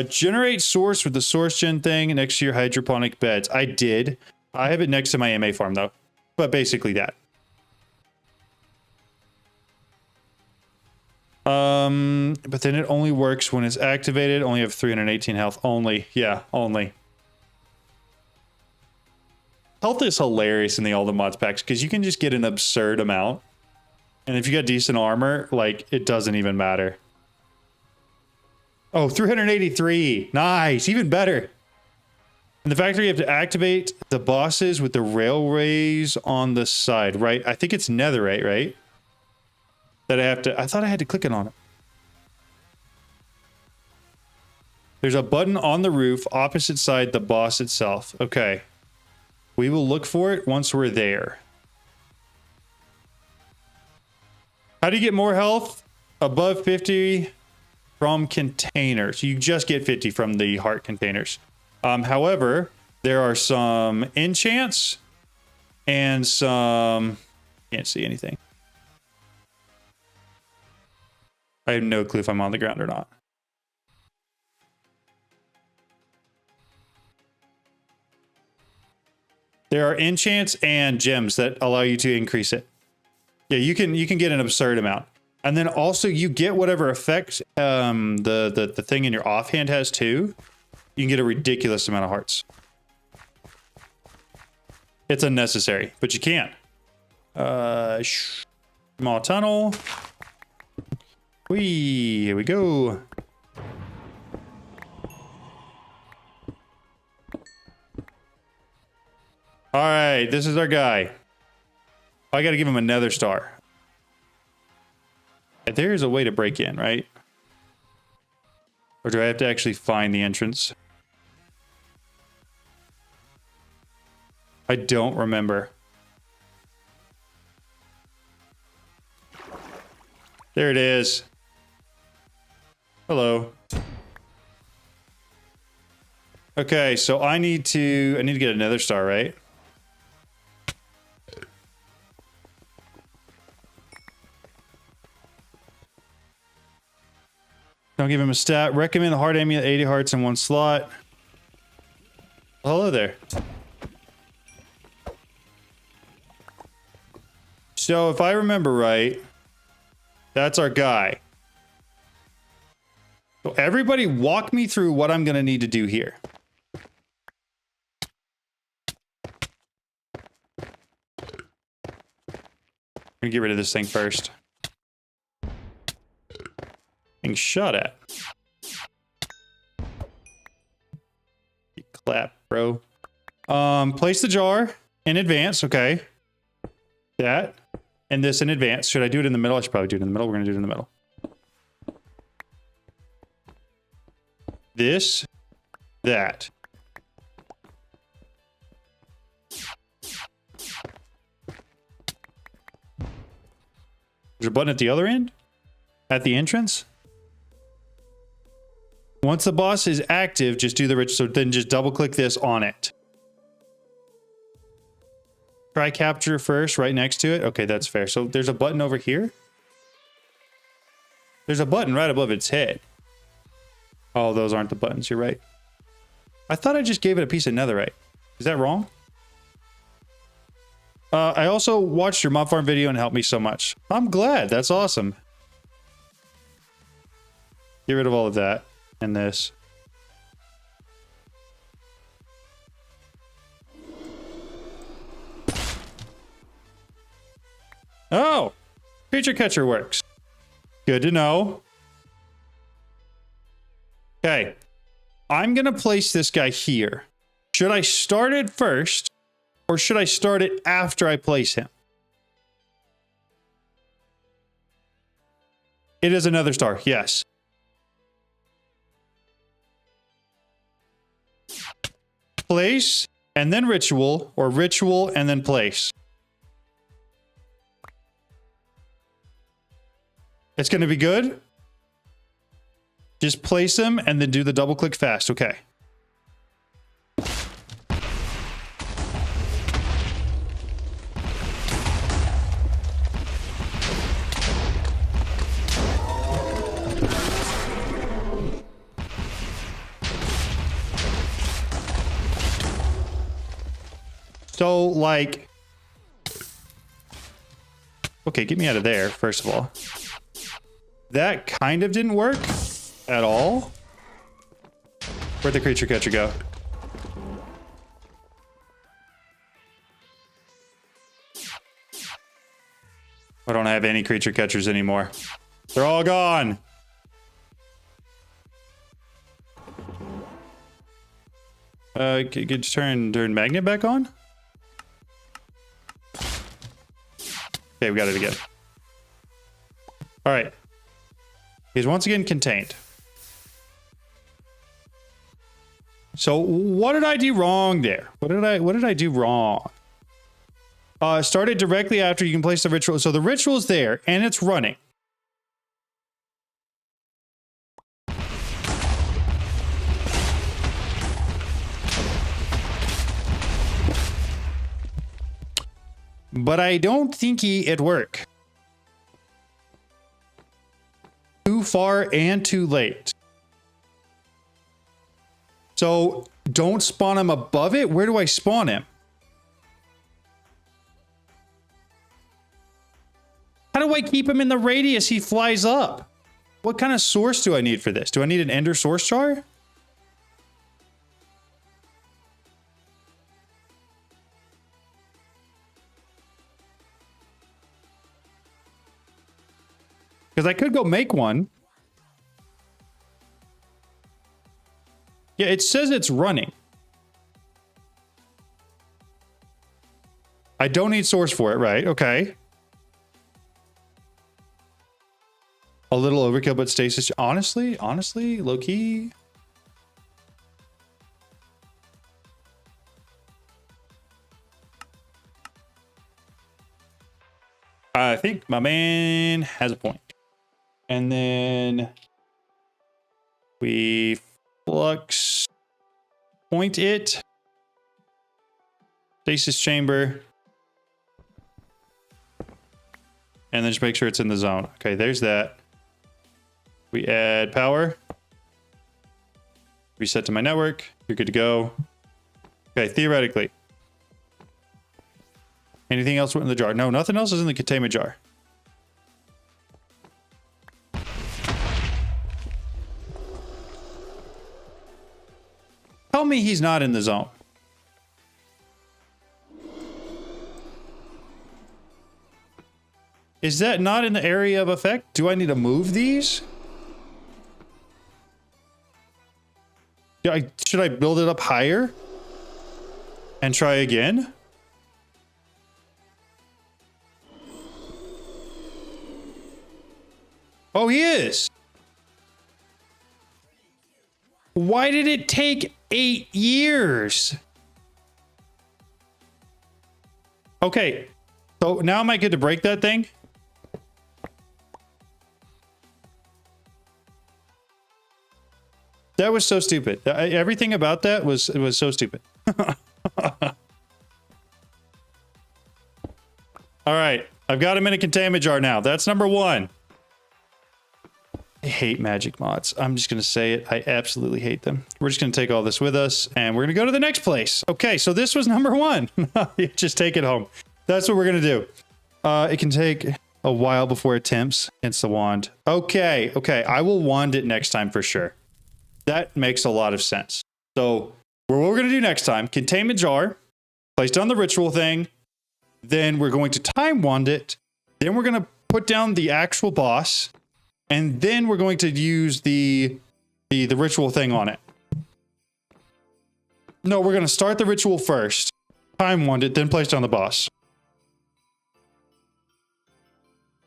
Generate source with the source gen thing next to your hydroponic beds. I did. I have it next to my MA farm though. But basically that. But then it only works when it's activated. Only have 318 health. Only. Yeah, only. Health is hilarious in the All the Mods packs because you can just get an absurd amount. And if you got decent armor, like, it doesn't even matter. Oh, 383. Nice. Even better. And the fact that you have to activate the bosses with the railways on the side, right? I think it's netherite, right? That I have to... I thought I had to click it on it. There's a button on the roof opposite side the boss itself. Okay. We will look for it once we're there. How do you get more health? Above 50 from containers. You just get 50 from the heart containers. However, there are some enchants and some... Can't see anything. I have no clue if I'm on the ground or not. There are enchants and gems that allow you to increase it. Yeah, you can get an absurd amount. And then also you get whatever effect the thing in your offhand has too. You can get a ridiculous amount of hearts. It's unnecessary, but you can. Small tunnel. Whee, here we go. All right, this is our guy. I got to give him a nether star. There's a way to break in, right? Or do I have to actually find the entrance? I don't remember. There it is. Hello. Okay, so I need to get another star, right? Don't give him a stat. Recommend the heart amulet, 80 hearts in one slot. Hello there. So if I remember right, that's our guy. So everybody walk me through what I'm going to need to do here. I'm going to get rid of this thing first. Being shot at. You clap, bro. Place the jar in advance. Okay. That. And this in advance. Should I do it in the middle? I should probably do it in the middle. We're going to do it in the middle. This. That. There's a button at the other end? At the entrance? Once the boss is active, just do the rich. So then just double click this on it. Try capture first, right next to it. Okay, that's fair. So there's a button over here. There's a button right above its head. Oh, those aren't the buttons. You're right. I thought I just gave it a piece of netherite. Is that wrong? I also watched your mob farm video and helped me so much. I'm glad. That's awesome. Get rid of all of that. And this. Oh! Creature catcher works. Good to know. Okay. I'm going to place this guy here. Should I start it first? Or should I start it after I place him? It is another star. Yes. Place and then ritual, or ritual and then place. It's going to be good. Just place them and then do the double click fast. Okay. So, like... Okay, get me out of there, first of all. That kind of didn't work at all. Where'd the creature catcher go? have any creature catchers anymore. They're all gone. Could turn magnet back on? Okay, we got it again. All right. He's once again contained. So what did I do wrong there? What did I do wrong? Started directly after you can place the ritual. So the ritual's there and it's running. But I don't think it'd work. Too far and too late. So don't spawn him above it. Where do I spawn him? How do I keep him in the radius he flies up? What kind of source do I need for this? Do I need an ender source jar? Because I could go make one. Yeah, it says it's running. I don't need source for it, right? Okay. A little overkill, but stasis. Honestly, low key. I think my man has a point. And then we flux point it. Stasis chamber. And then just make sure it's in the zone. Okay, there's that. We add power. Reset to my network. You're good to go. Okay, theoretically. Anything else went in the jar? No, nothing else is in the containment jar. Tell me he's not in the zone. Is that not in the area of effect? Do I need to move these? Should I build it up higher? And try again? Oh, he is. Why did it take 8 years? Okay. So now am I good to break that thing? That was so stupid. Everything about that was so stupid. All right. I've got him in a containment jar now. That's number 1. I hate magic mods. I'm just going to say it. I absolutely hate them. We're just going to take all this with us and we're going to go to the next place. Okay, so this was number 1. Just take it home. That's what we're going to do. It can take a while before it attempts against the wand. Okay. I will wand it next time for sure. That makes a lot of sense. So what we're going to do next time, containment jar, place down the ritual thing. Then we're going to time wand it. Then we're going to put down the actual boss. And then we're going to use the ritual thing on it. No, we're going to start the ritual first. Time wand it, then place down the boss.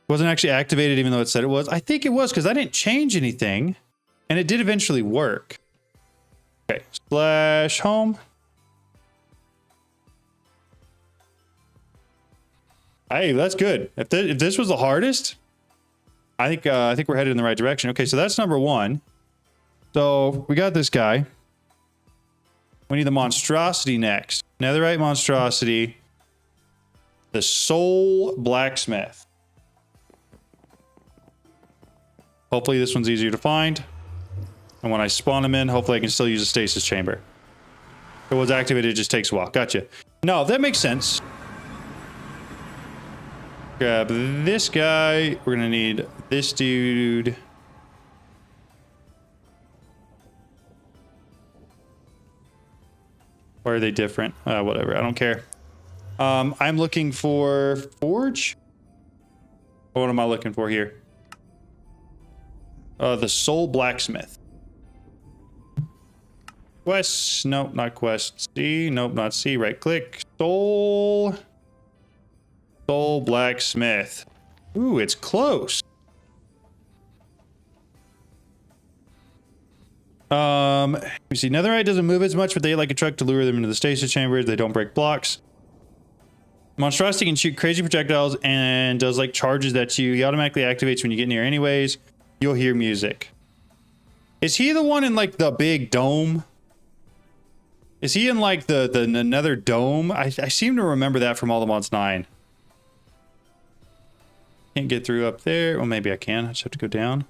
Wasn't actually activated even though it said it was. I think it was because I didn't change anything. And it did eventually work. Okay, slash home. Hey, that's good. If this was the hardest, I think we're headed in the right direction. Okay, so that's number 1. So we got this guy. We need the monstrosity next. Netherite monstrosity. The soul blacksmith. Hopefully this one's easier to find. And when I spawn him in, hopefully I can still use a stasis chamber. If it was activated, it just takes a while. Gotcha. No, that makes sense. Grab this guy. We're gonna need this dude. Or are they different? Whatever, I don't care. I'm looking for forge. What am I looking for here? The Soul Blacksmith. Quest. Nope, not quest. C. Nope, not C. Right click. Soul Blacksmith. Ooh, it's close. Let me see. Netherite doesn't move as much, but they like a truck to lure them into the stasis chambers. They don't break blocks. Monstrosity can shoot crazy projectiles and does like charges at you. He automatically activates when you get near anyways. You'll hear music. Is he the one in like the big dome? Is he in like the another dome? I seem to remember that from All the Mods 9. Can't get through up there. Well, maybe I can. I just have to go down.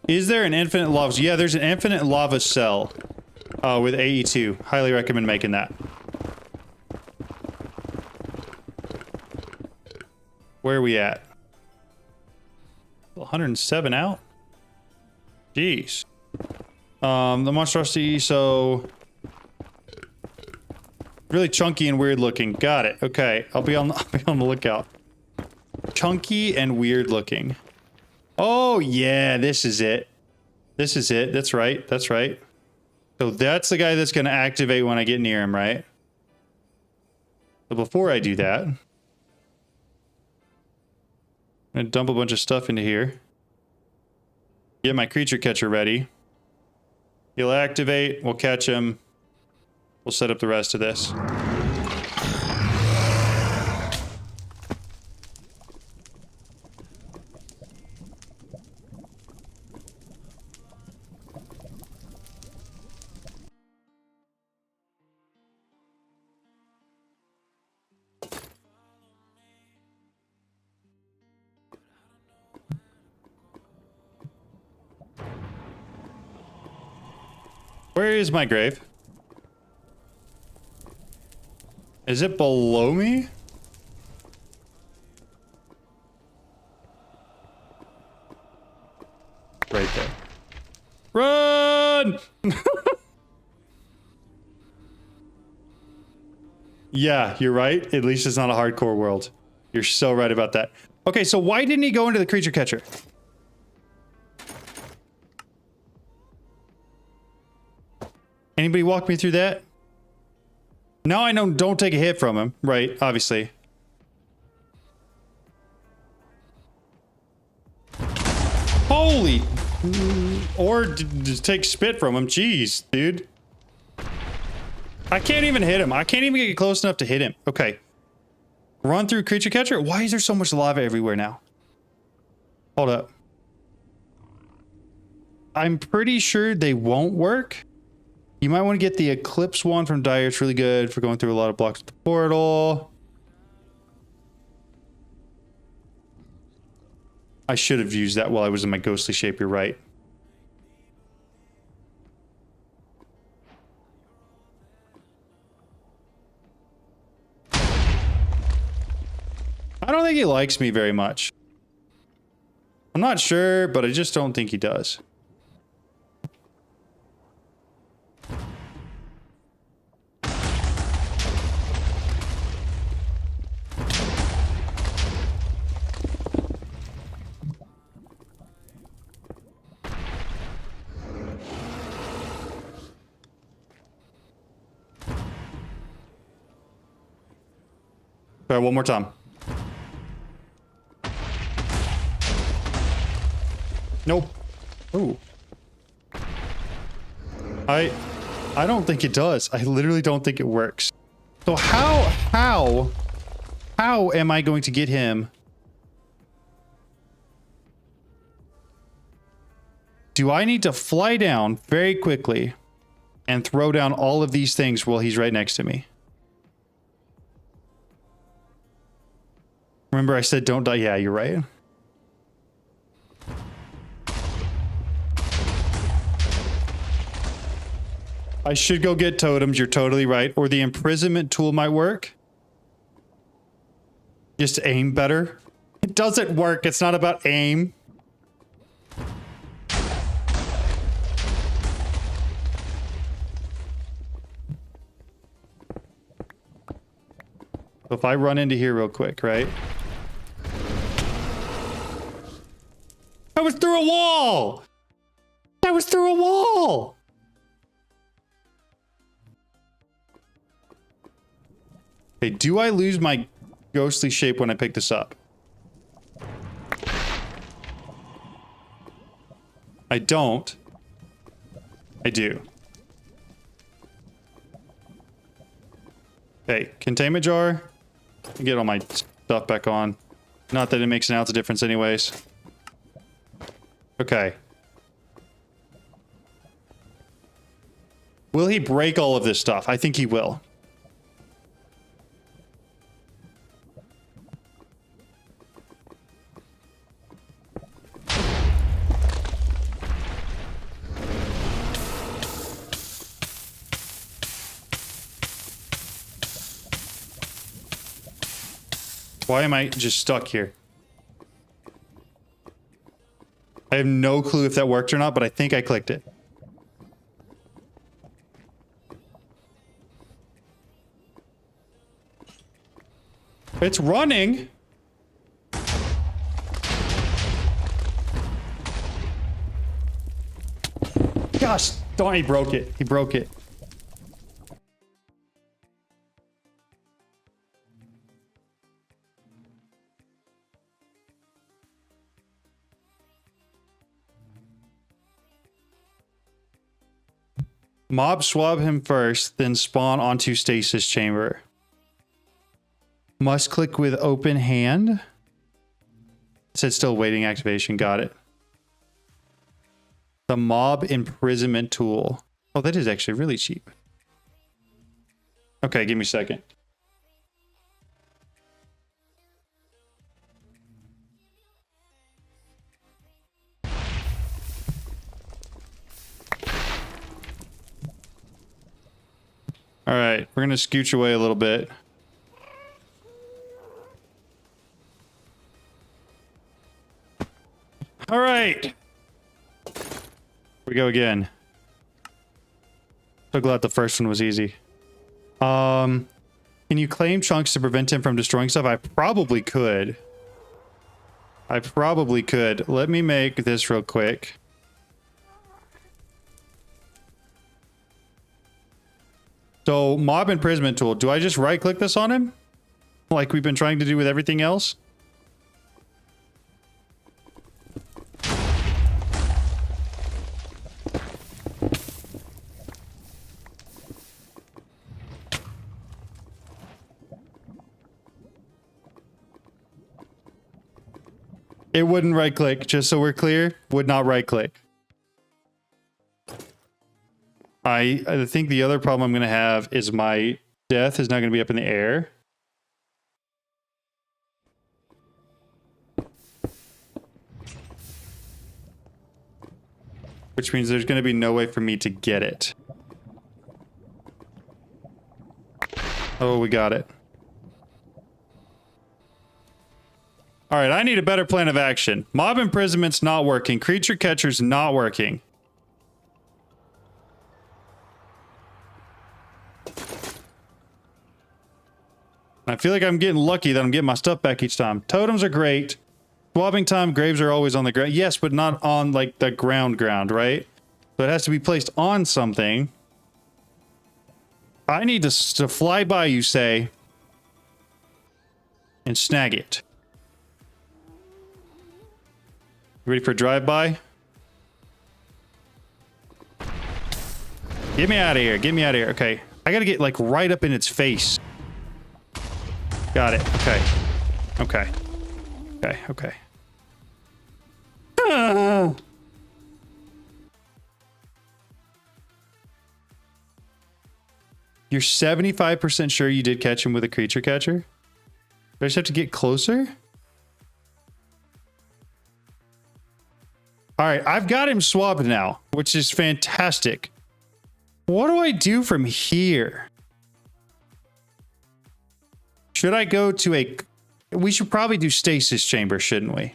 Is there an infinite lava? Yeah, there's an infinite lava cell with AE2. Highly recommend making that. Where are we at? 107 out? Jeez. The monstrosity, so really chunky and weird looking. Got it. Okay, I'll be on the lookout. Chunky and weird looking. Oh, yeah, this is it. This is it. That's right. That's right. So that's the guy that's going to activate when I get near him, right? So before I do that, I'm going to dump a bunch of stuff into here. Get my creature catcher ready. He'll activate. We'll catch him. We'll set up the rest of this. Where is my grave? Is it below me? Right there. Run! Yeah, you're right. At least it's not a hardcore world. You're so right about that. Okay, so why didn't he go into the creature catcher? Anybody walk me through that? Now I know don't take a hit from him, right? Obviously. Holy! Or just take spit from him. Jeez, dude. I can't even hit him. I can't even get close enough to hit him. Okay. Run through creature catcher? Why is there so much lava everywhere now? Hold up. I'm pretty sure they won't work. You might want to get the Eclipse one from Dire. It's really good for going through a lot of blocks with the portal. I should have used that while I was in my ghostly shape. You're right. I don't think he likes me very much. I'm not sure, but I just don't think he does. All right, one more time. Nope. Ooh. I don't think it does. I literally don't think it works. So how am I going to get him? Do I need to fly down very quickly and throw down all of these things while he's right next to me? Remember I said don't die? Yeah, you're right. I should go get totems. You're totally right. Or the imprisonment tool might work. Just aim better. It doesn't work. It's not about aim. If I run into here real quick, right? I was through a wall! I was through a wall! Okay, do I lose my ghostly shape when I pick this up? I don't. I do. Okay, containment jar. Get all my stuff back on. Not that it makes an ounce of difference anyways. Okay. Will he break all of this stuff? I think he will. Why am I just stuck here? I have no clue if that worked or not, but I think I clicked it. It's running. Gosh, darn, he broke it. He broke it. Mob swab him first, then spawn onto stasis chamber. Must click with open hand. It said still waiting activation. Got it. The mob imprisonment tool. Oh, that is actually really cheap. Okay, give me a second. All right, we're gonna scooch away a little bit. All right. Here we go again. So glad the first one was easy. Can you claim chunks to prevent him from destroying stuff? I probably could. I probably could. Let me make this real quick. So, mob imprisonment tool. Do I just right click this on him? Like we've been trying to do with everything else? It wouldn't right click, just so we're clear. Would not right click. I think the other problem I'm going to have is my death is not going to be up in the air. Which means there's going to be no way for me to get it. Oh, we got it. All right, I need a better plan of action. Mob imprisonment's not working. Creature catcher's not working. I feel like I'm getting lucky that I'm getting my stuff back each time. Totems are great. Swabbing time, graves are always on the ground. Yes, but not on like the ground, right? So it has to be placed on something. I need to fly by, you say, and snag it. Ready for a drive-by? Get me out of here. Get me out of here. Okay. I gotta get like right up in its face. Got it. Okay. Okay. Okay. Okay. You're 75% sure you did catch him with a creature catcher? Do I just have to get closer? All right, I've got him swabbed now, which is fantastic. What do I do from here? Should I go to a... We should probably do stasis chamber, shouldn't we?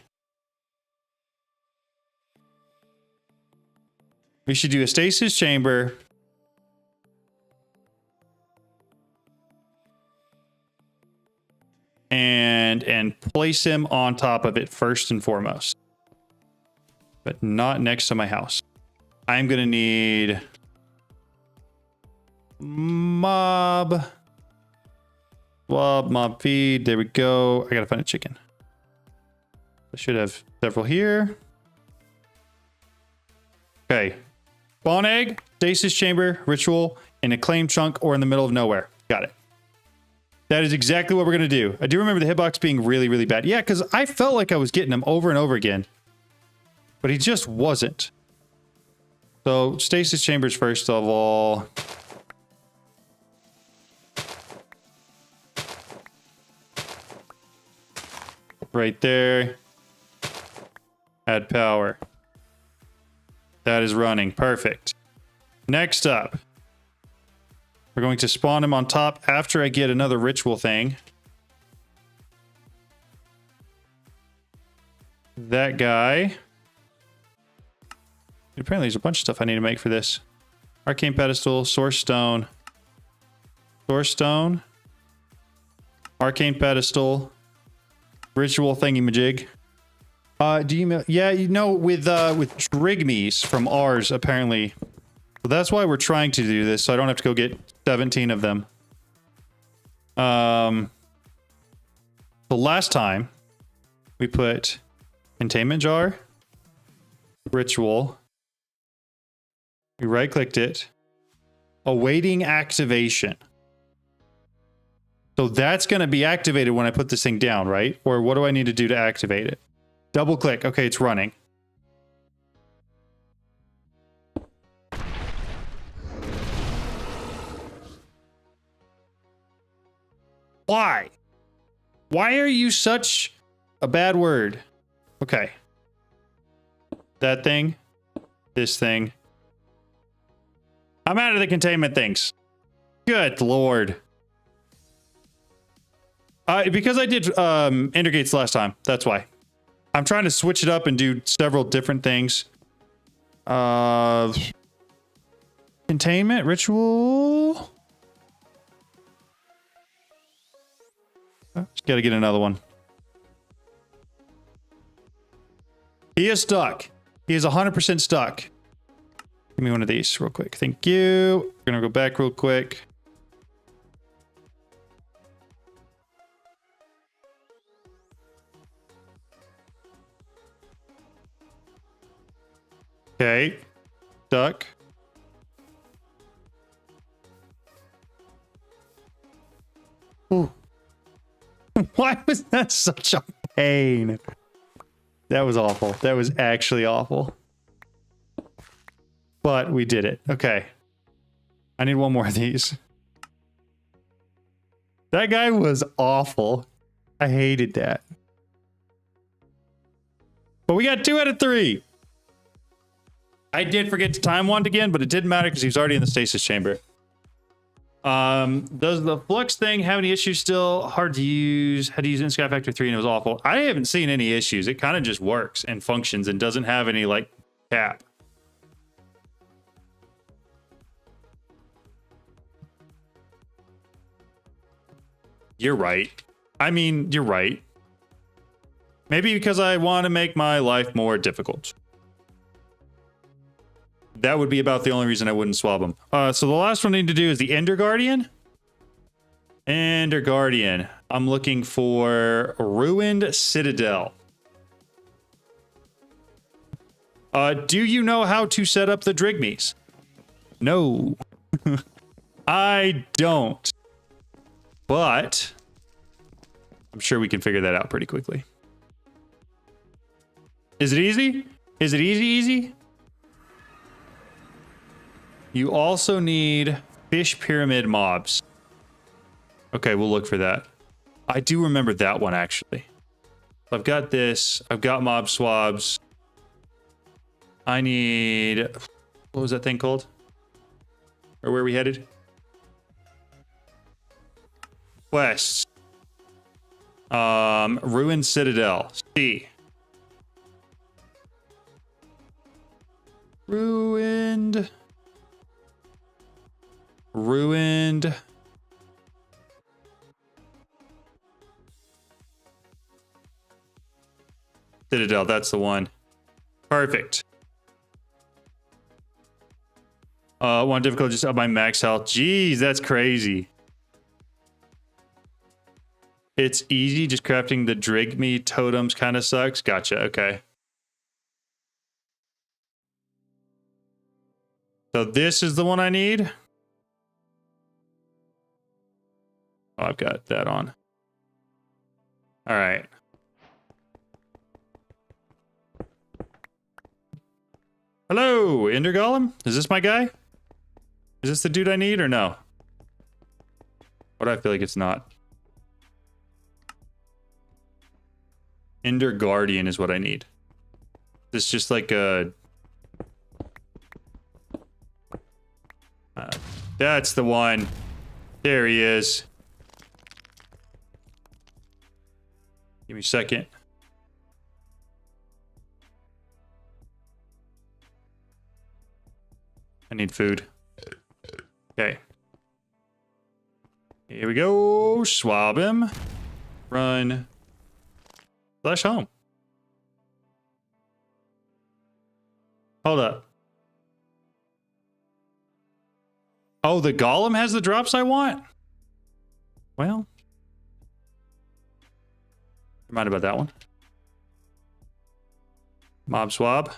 We should do a stasis chamber. And place him on top of it first and foremost. But not next to my house. I'm going to need... mob feed. There we go. I gotta find a chicken. I should have several here. Okay. Spawn egg, stasis chamber, ritual, in a claim chunk or in the middle of nowhere. Got it. That is exactly what we're gonna do. I do remember the hitbox being really, really bad. Yeah, because I felt like I was getting him over and over again. But he just wasn't. So stasis chambers first of all. Right there. Add power. That is running. Perfect. Next up, we're going to spawn him on top after I get another ritual thing. That guy. Apparently there's a bunch of stuff I need to make for this. Arcane pedestal, source stone. Source stone. Arcane pedestal. Ritual thingy-majig. Do you... Yeah, you know, with Drimies from ours, apparently. So that's why we're trying to do this, so I don't have to go get 17 of them. The last time, we put containment jar, ritual. We right-clicked it. Awaiting activation. So that's going to be activated when I put this thing down, right? Or what do I need to do to activate it? Double click. Okay, it's running. Why? Why are you such a bad word? Okay. That thing. This thing. I'm out of the containment things. Good Lord. Because I did ender gates last time. That's why. I'm trying to switch it up and do several different things. Containment, ritual. Just gotta get another one. He is stuck. He is 100% stuck. Give me one of these real quick. Thank you. We're gonna go back real quick. Okay, duck. Ooh. Why was that such a pain? That was awful. That was actually awful. But we did it. Okay. I need one more of these. That guy was awful. I hated that. But we got 2 out of 3. I did forget to time wand again, but it didn't matter because he was already in the stasis chamber. Does the flux thing have any issues still? Hard to use. Had to use in Sky Factor 3 and it was awful. I haven't seen any issues. It kind of just works and functions and doesn't have any like cap. You're right. I mean, you're right. Maybe because I want to make my life more difficult. That would be about the only reason I wouldn't swap them. So the last one I need to do is the Ender Guardian. Ender Guardian. I'm looking for Ruined Citadel. Do you know how to set up the Drimies? No. I don't. But I'm sure we can figure that out pretty quickly. Is it easy? Is it easy? You also need fish pyramid mobs. Okay, we'll look for that. I do remember that one, actually. I've got this. I've got mob swabs. I need... What was that thing called? Or where are we headed? West. Ruined Citadel. C. Ruined. Citadel, that's the one. Perfect. One difficulty just up my max health. Jeez, that's crazy. It's easy, just crafting the Drimies totems kind of sucks. Gotcha, okay. So this is the one I need. Oh, I've got that on. All right. Hello, Ender Golem? Is this my guy? Is this the dude I need or no? What do I feel like it's not? Ender Guardian is what I need. This just like a... that's the one. There he is. Give me a second. I need food. Okay. Here we go. Swab him. Run. Flash home. Hold up. Oh, the golem has the drops I want? Well. Never mind about that one. Mob swab.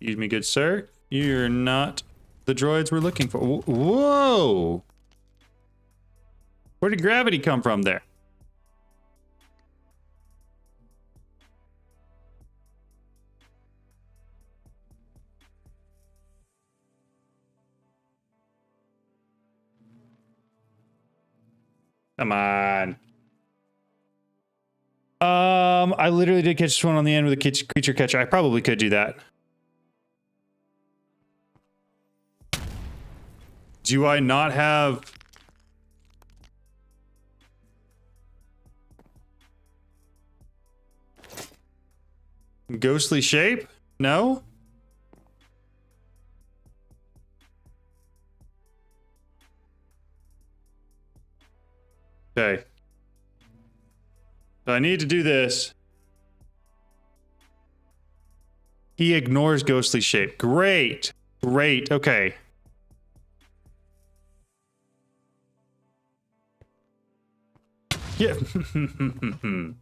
Excuse me, good sir. You're not the droids we're looking for. Whoa! Where did gravity come from there? Come on. I literally did catch this one on the end with a creature catcher. I probably could do that. Do I not have... ghostly shape? No? Okay. So I need to do this. He ignores ghostly shape. Great. Great. Okay. Yeah. So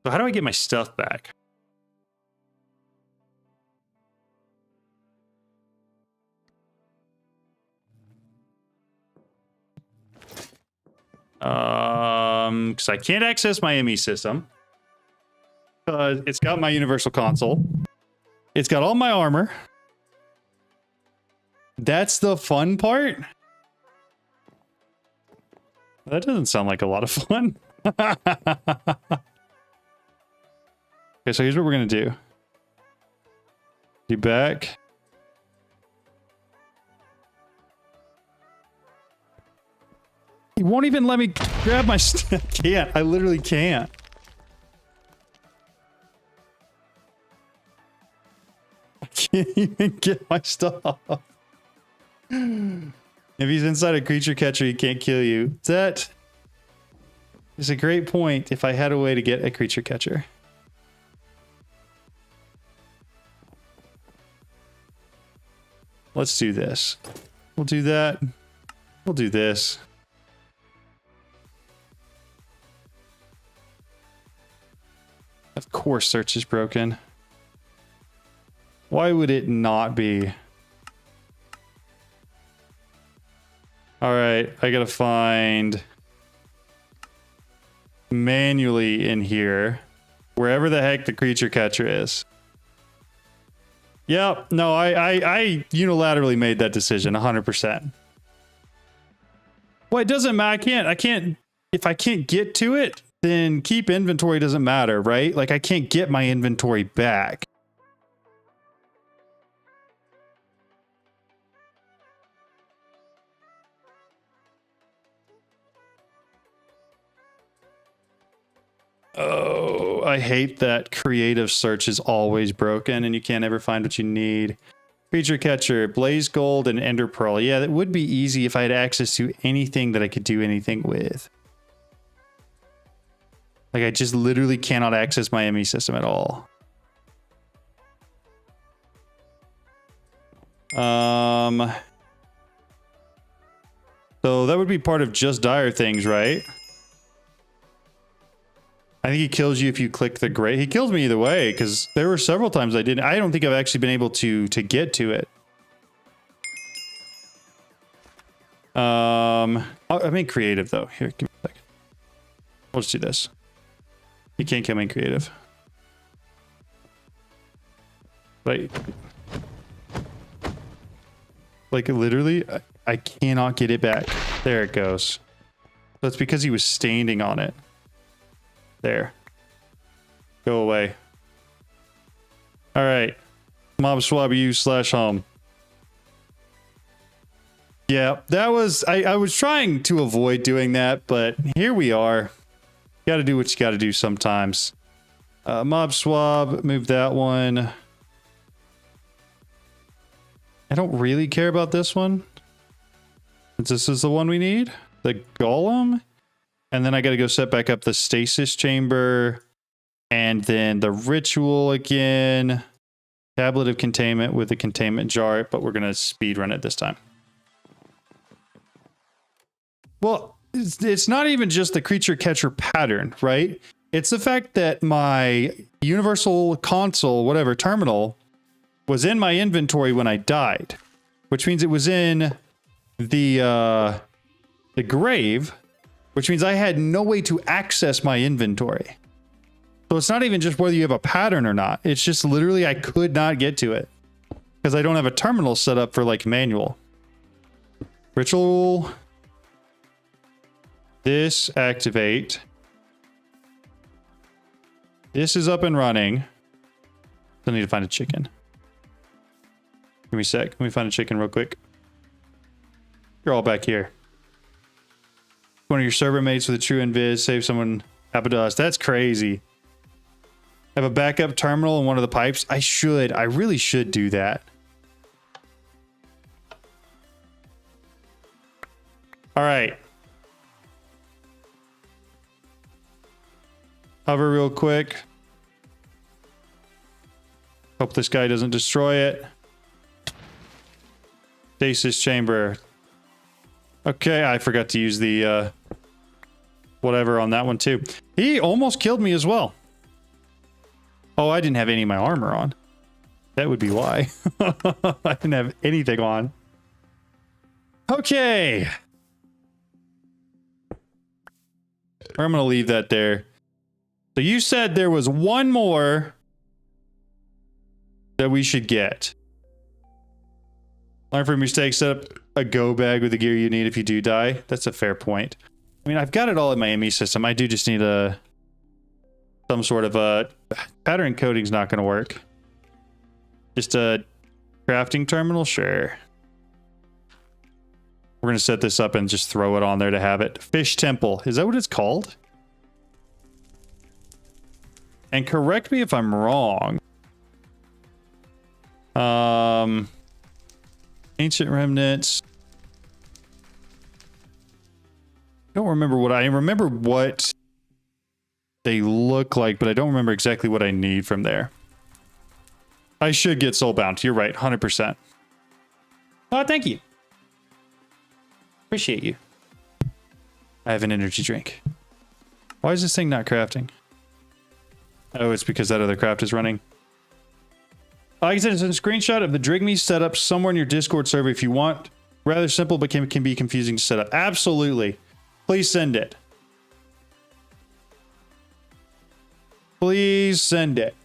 how do I get my stuff back? Because I can't access my ME system. It's got my universal console. It's got all my armor. That's the fun part. That doesn't sound like a lot of fun. Okay, so here's what we're gonna do. Be back. He won't even let me grab my stuff. I can't. I literally can't. I can't even get my stuff. If he's inside a creature catcher, he can't kill you. That is a great point if I had a way to get a creature catcher. Let's do this. We'll do that. We'll do this. Of course, search is broken. Why would it not be? All right, I gotta find manually in here wherever the heck the creature catcher is. Yep, no, I unilaterally made that decision 100%. Well, it doesn't matter. I can't, if I can't get to it, then keep inventory doesn't matter, right? Like I can't get my inventory back. Oh, I hate that creative search is always broken and you can't ever find what you need. Creature catcher, blaze gold, and ender pearl. Yeah, that would be easy if I had access to anything that I could do anything with. Like, I just literally cannot access my ME system at all. So that would be part of just dire things, right? I think he kills you if you click the gray. He kills me either way, because there were several times I didn't. I don't think I've actually been able to get to it. I mean creative though. Here, give me a second. We'll just do this. You can't kill me in creative. Like literally, I cannot get it back. There it goes. That's because he was standing on it. There. Go away. All right. Mob swab you / home. Yeah, that was... I was trying to avoid doing that, but here we are. You gotta do what you gotta do sometimes. Mob swab, move that one. I don't really care about this one. Since this is the one we need. The golem. And then I gotta go set back up the stasis chamber. And then the ritual again. Tablet of containment with the containment jar. But we're gonna speed run it this time. Well, it's not even just the creature catcher pattern, right? It's the fact that my universal console, whatever, terminal, was in my inventory when I died. Which means it was in the grave, which means I had no way to access my inventory. So it's not even just whether you have a pattern or not. It's just literally I could not get to it because I don't have a terminal set up for like manual. Ritual. This activate. This is up and running. I need to find a chicken. Give me a sec. Let me find a chicken real quick. You're all back here. One of your server mates with a true invis. Save someone Abados. That's crazy. Have a backup terminal in one of the pipes. I really should do that. All right. Hover real quick. Hope this guy doesn't destroy it. Stasis chamber. Okay, I forgot to use the whatever on that one too. He almost killed me as well. Oh, I didn't have any of my armor on. That would be why. I didn't have anything on. Okay. I'm gonna leave that there. So you said there was one more that we should get. Learn from mistakes, set up a go bag with the gear you need if you do die. That's a fair point. I mean, I've got it all in my ME system. I do just need some sort of a pattern coding's not going to work. Just a crafting terminal, sure. We're going to set this up and just throw it on there to have it. Fish temple, is that what it's called? And correct me if I'm wrong. Ancient remnants. I don't remember what I remember what they look like, but I don't remember exactly what I need from there. I should get soulbound. You're right, 100%. Oh, thank you. Appreciate you. I have an energy drink. Why is this thing not crafting? Oh, it's because that other craft is running. Like I said, it's a screenshot of the Drimies setup somewhere in your Discord server if you want. Rather simple, but can be confusing to set up. Absolutely. Please send it. Please send it.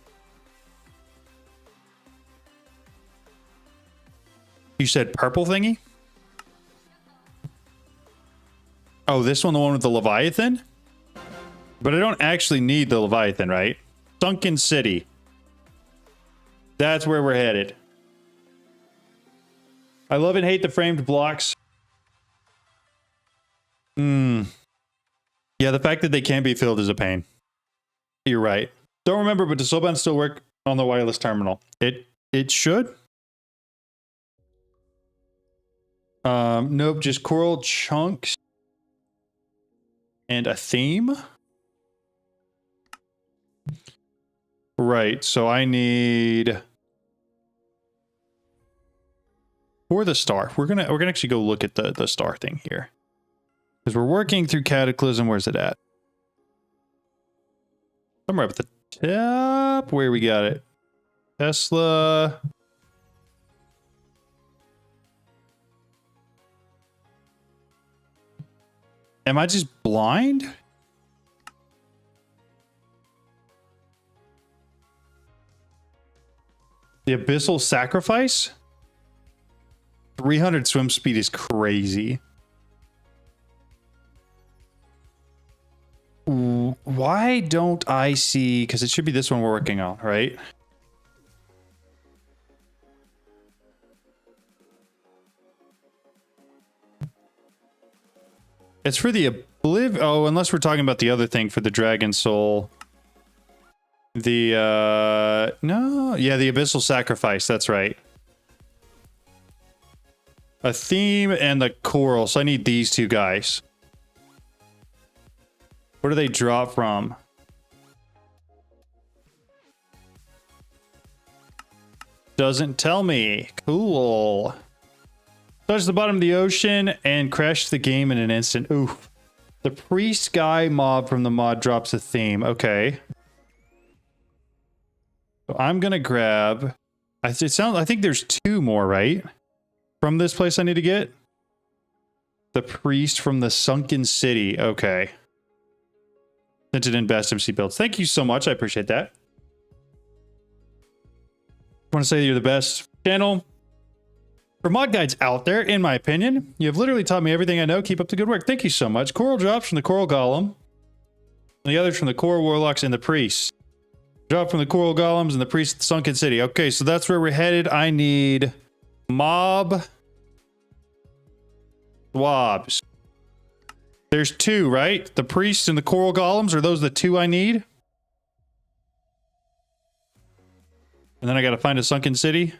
You said purple thingy? Oh, this one, the one with the Leviathan? But I don't actually need the Leviathan, right? Sunken City. That's where we're headed. I love and hate the framed blocks. Yeah, the fact that they can't be filled is a pain. You're right. Don't remember, but does Soulbound still work on the wireless terminal? It should. Nope, just coral chunks and a theme. Right, so I need for the star. We're gonna actually go look at the star thing here. Because we're working through Cataclysm. Where's it at? Somewhere up at the top. Where we got it? Tesla. Am I just blind? The Abyssal Sacrifice? 300 swim speed is crazy. Why don't I see... Because it should be this one we're working on, right? It's for the Oh, unless we're talking about the other thing for the Dragon Soul. The, no. Yeah, the Abyssal Sacrifice. That's right. A theme and the coral. So I need these two guys. Where do they drop from? Doesn't tell me. Cool. Touch the bottom of the ocean and crash the game in an instant. Oof. The priest guy mob from the mod drops a theme. Okay. So I'm gonna grab. I think there's two more, right? From this place I need to get. The priest from the sunken city. Okay. Sent it in best MC builds. Thank you so much. I appreciate that. I want to say that you're the best channel for mod guides out there, in my opinion. You have literally taught me everything I know. Keep up the good work. Thank you so much. Coral drops from the Coral Golem. And the others from the Coral Warlocks and the Priests. Drop from the Coral Golems and the Priests of the Sunken City. Okay, so that's where we're headed. I need mob swabs. There's two, right? The Priests and the Coral Golems. Are those the two I need? And then I got to find a Sunken City.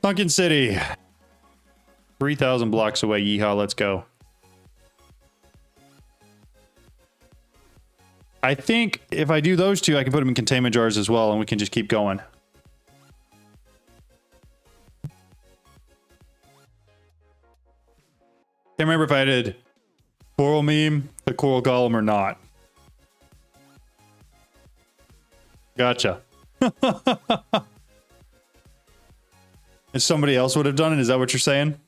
Sunken City. 3,000 blocks away. Yeehaw, let's go. I think if I do those two, I can put them in containment jars as well, and we can just keep going. Can't remember if I did Coral Meme, the Coral Golem, or not. Gotcha. If somebody else would have done it, is that what you're saying?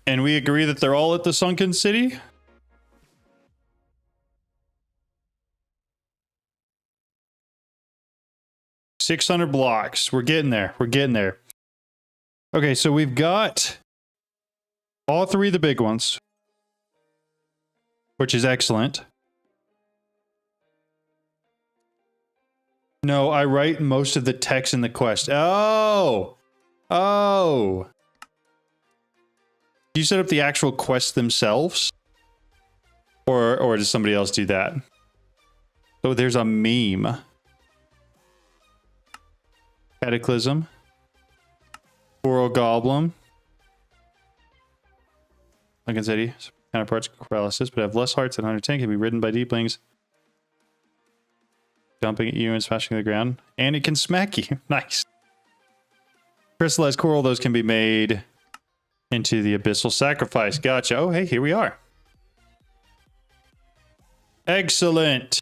And we agree that they're all at the Sunken City? $600 blocks. We're getting there. We're getting there. Okay, so we've got all three of the big ones, which is excellent. No, I write most of the text in the quest. Oh! Oh! Do you set up the actual quests themselves? Or does somebody else do that? Oh, there's a meme. Cataclysm. Coral Goblin. Sunken City. Counterparts paralysis, but have less hearts than 110. Can be ridden by deeplings. Jumping at you and smashing the ground. And it can smack you. Nice. Crystallized coral, those can be made into the Abyssal Sacrifice. Gotcha. Oh, hey, here we are. Excellent.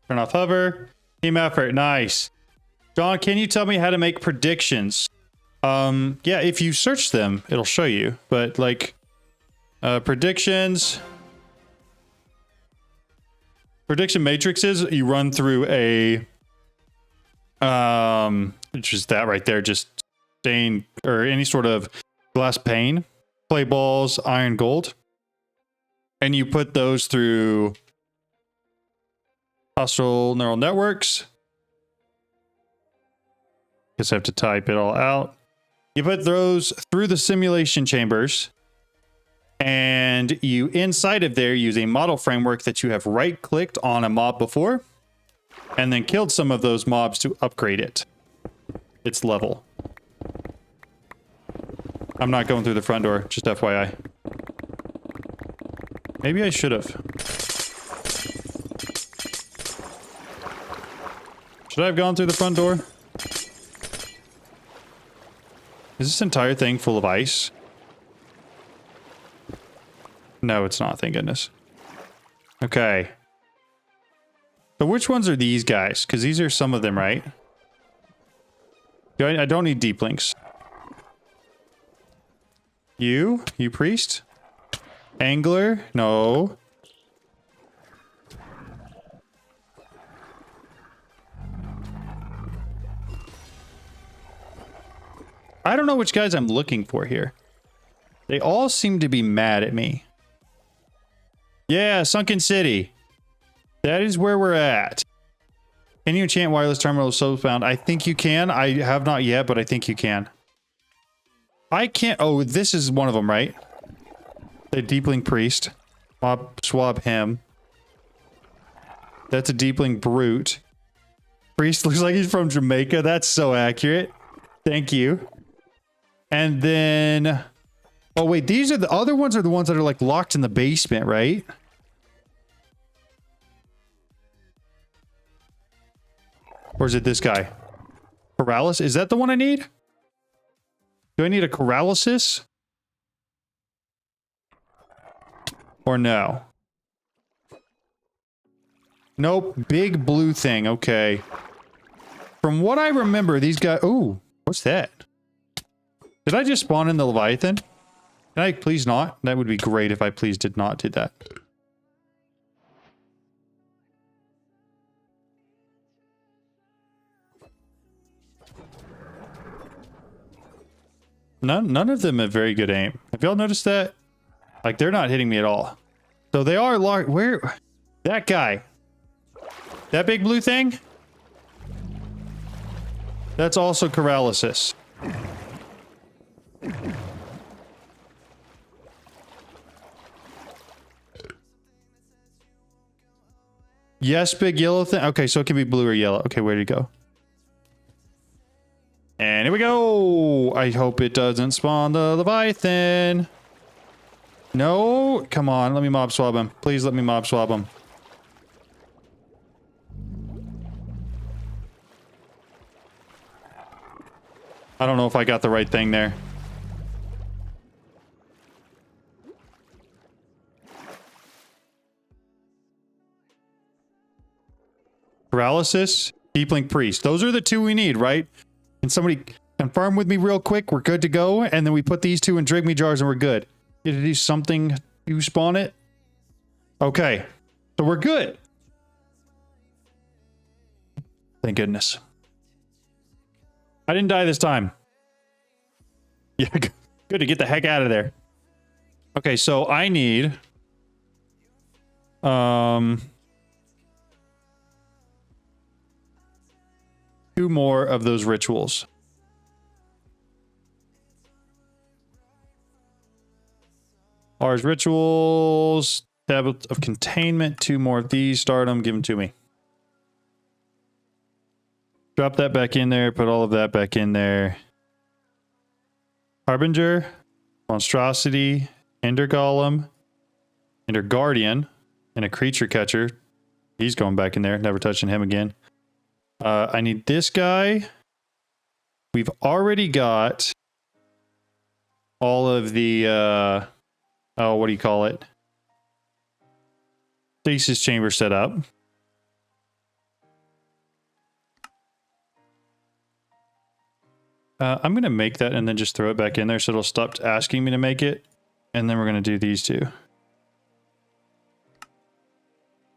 Turn off hover. Team effort. Nice. John, can you tell me how to make predictions? Yeah, if you search them, it'll show you. But like predictions. Prediction matrices, you run through a which is that right there, just stain or any sort of glass pane, clay balls, iron, gold. And you put those through hostile neural networks. Guess I have to type it all out. You put those through the simulation chambers, and you inside of there use a model framework that you have right-clicked on a mob before, and then killed some of those mobs to upgrade it. Its level. I'm not going through the front door, just FYI. Maybe I should have. Should I have gone through the front door? Is this entire thing full of ice? No, it's not, thank goodness. Okay. So which ones are these guys? Because these are some of them, right? I don't need deep links. You priest? Angler? No. I don't know which guys I'm looking for here. They all seem to be mad at me. Yeah, Sunken City. That is where we're at. Can you enchant wireless terminal so found? I think you can. I have not yet, but I think you can. I can't. Oh, this is one of them, right? The Deepling Priest. Swab him. That's a Deepling Brute. Priest looks like he's from Jamaica. That's so accurate. Thank you. And then... Oh, wait. These are the other ones are the ones that are like locked in the basement, right? Or is it this guy? Paralysis? Is that the one I need? Do I need a paralysis? Or no? Nope. Big blue thing. Okay. From what I remember, these guys... Ooh, what's that? Did I just spawn in the Leviathan? Can I please not? That would be great if I please did not do that. None of them have very good aim. Have y'all noticed that? Like, they're not hitting me at all. So they are large. Where? That guy. That big blue thing? That's also paralysis. Yes, big yellow thing. Okay, so it can be blue or yellow. Okay, where did it go? And here we go. I hope it doesn't spawn the Leviathan. No, come on. Let me mob swab him. Please let me mob swab him. I don't know if I got the right thing there. Paralysis, Deepling Priest. Those are the two we need, right? Can somebody confirm with me real quick? We're good to go. And then we put these two in Drigmy jars and we're good. Did it do something to spawn it? Okay. So we're good. Thank goodness. I didn't die this time. Yeah, good to get the heck out of there. Okay, so I need... two more of those rituals. Ours rituals, tablet of containment, two more of these, start them, give them to me. Drop that back in there, put all of that back in there. Harbinger, Monstrosity, Ender Golem, Ender Guardian, and a creature catcher. He's going back in there, never touching him again. I need this guy. We've already got all of the, oh, what do you call it? Stasis chamber set up. I'm going to make that and then just throw it back in there so it'll stop asking me to make it. And then we're going to do these two.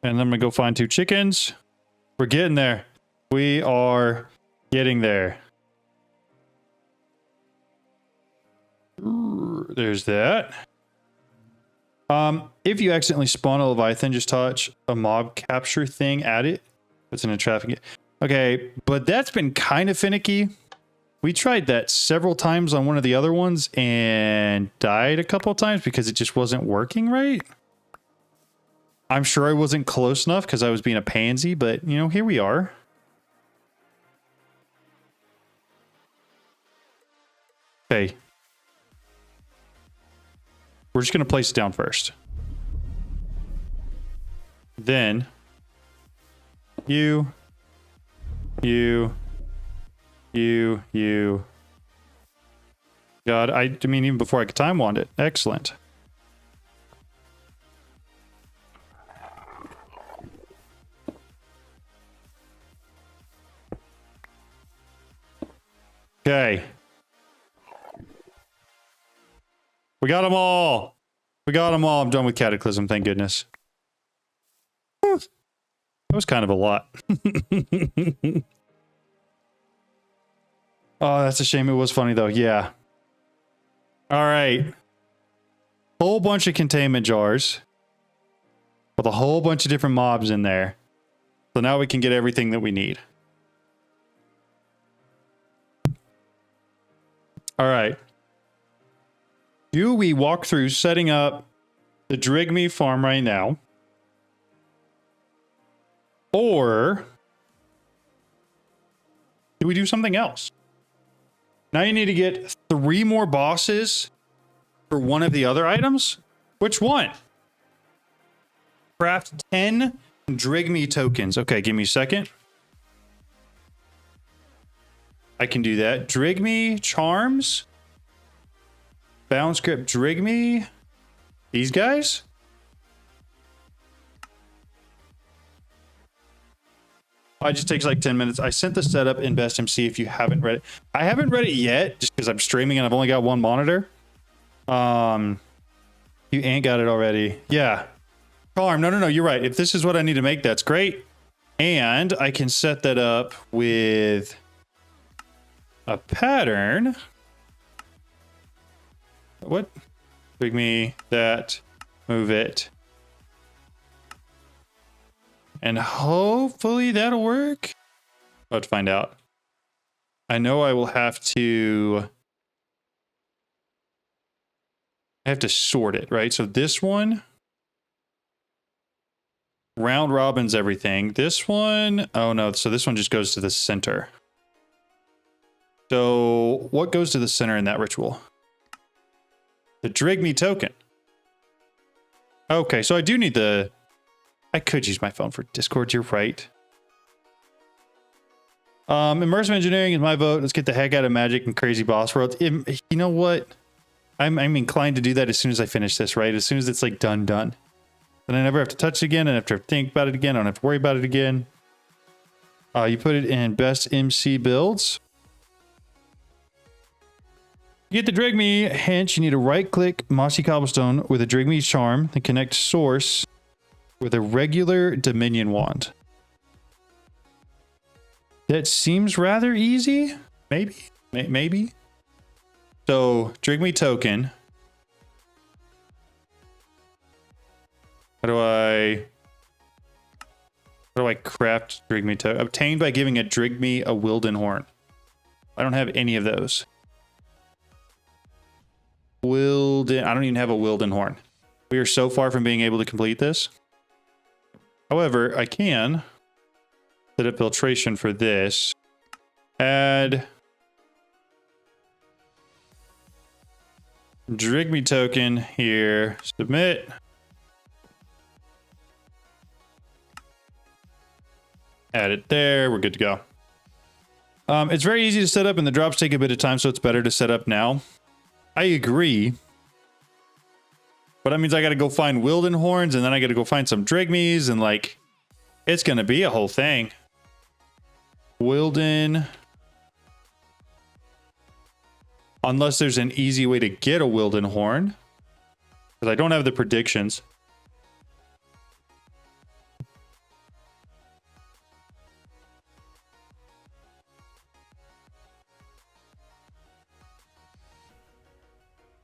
And then I'm going to go find two chickens. We're getting there. We are getting there. There's that. If you accidentally spawn a Leviathan, just touch a mob capture thing at it. It's in a traffic. Okay, but that's been kind of finicky. We tried that several times on one of the other ones and died a couple of times because it just wasn't working right. I'm sure I wasn't close enough because I was being a pansy, but you know, here we are. Okay. We're just going to place it down first. Then you. God, I mean, even before I could time wand it. Excellent. Okay. We got them all. We got them all. I'm done with Cataclysm, thank goodness. That was kind of a lot. Oh, that's a shame. It was funny, though. Yeah. All right. Whole bunch of containment jars with a whole bunch of different mobs in there. So now we can get everything that we need. All right. Do we walk through setting up the Drigmy farm right now? Or do we do something else? Now you need to get 3 more bosses for one of the other items. Which one? Craft 10 Drigmy tokens. Okay, give me a second. I can do that. Drigmy charms. Bounce grip Drigmy. These guys. It just takes like 10 minutes. I sent the setup in Best MC if you haven't read it. I haven't read it yet just because I'm streaming and I've only got one monitor. You ain't got it already. Yeah. Charm. No, you're right. If this is what I need to make, that's great. And I can set that up with a pattern. What? Bring me that. Move it. And hopefully that'll work. I'll have to find out. I know I will have to... I have to sort it, right? So this one... Round robins everything. This one... Oh no, so this one just goes to the center. So what goes to the center in that ritual? The Drigmy token. Okay, so I do need the... I could use my phone for Discord, you're right. Immersive engineering is my vote. Let's get the heck out of magic and crazy boss world. You know what? I'm inclined to do that as soon as I finish this, right? As soon as it's like done. Then I never have to touch it again. I have to think about it again. I don't have to worry about it again. You put it in best MC builds. To get the Drigmy hench, you need to right click Mossy Cobblestone with a Drigmy charm, then connect source with a regular Dominion wand. That seems rather easy. Maybe. So, Drigmy token. How do I craft Drigmy token? Obtained by giving a Drigmy a Wilden horn. I don't have any of those. Wilden. I don't even have a Wilden horn. We are so far from being able to complete this. However, I can set up filtration for this. Add Drigmy token here. Submit. Add it there. We're good to go. It's very easy to set up and the drops take a bit of time, so it's better to set up now. I agree. But that means I got to go find Wilden horns and then I got to go find some Drigmies and like, it's going to be a whole thing. Wilden. Unless there's an easy way to get a Wilden horn. Because I don't have the predictions.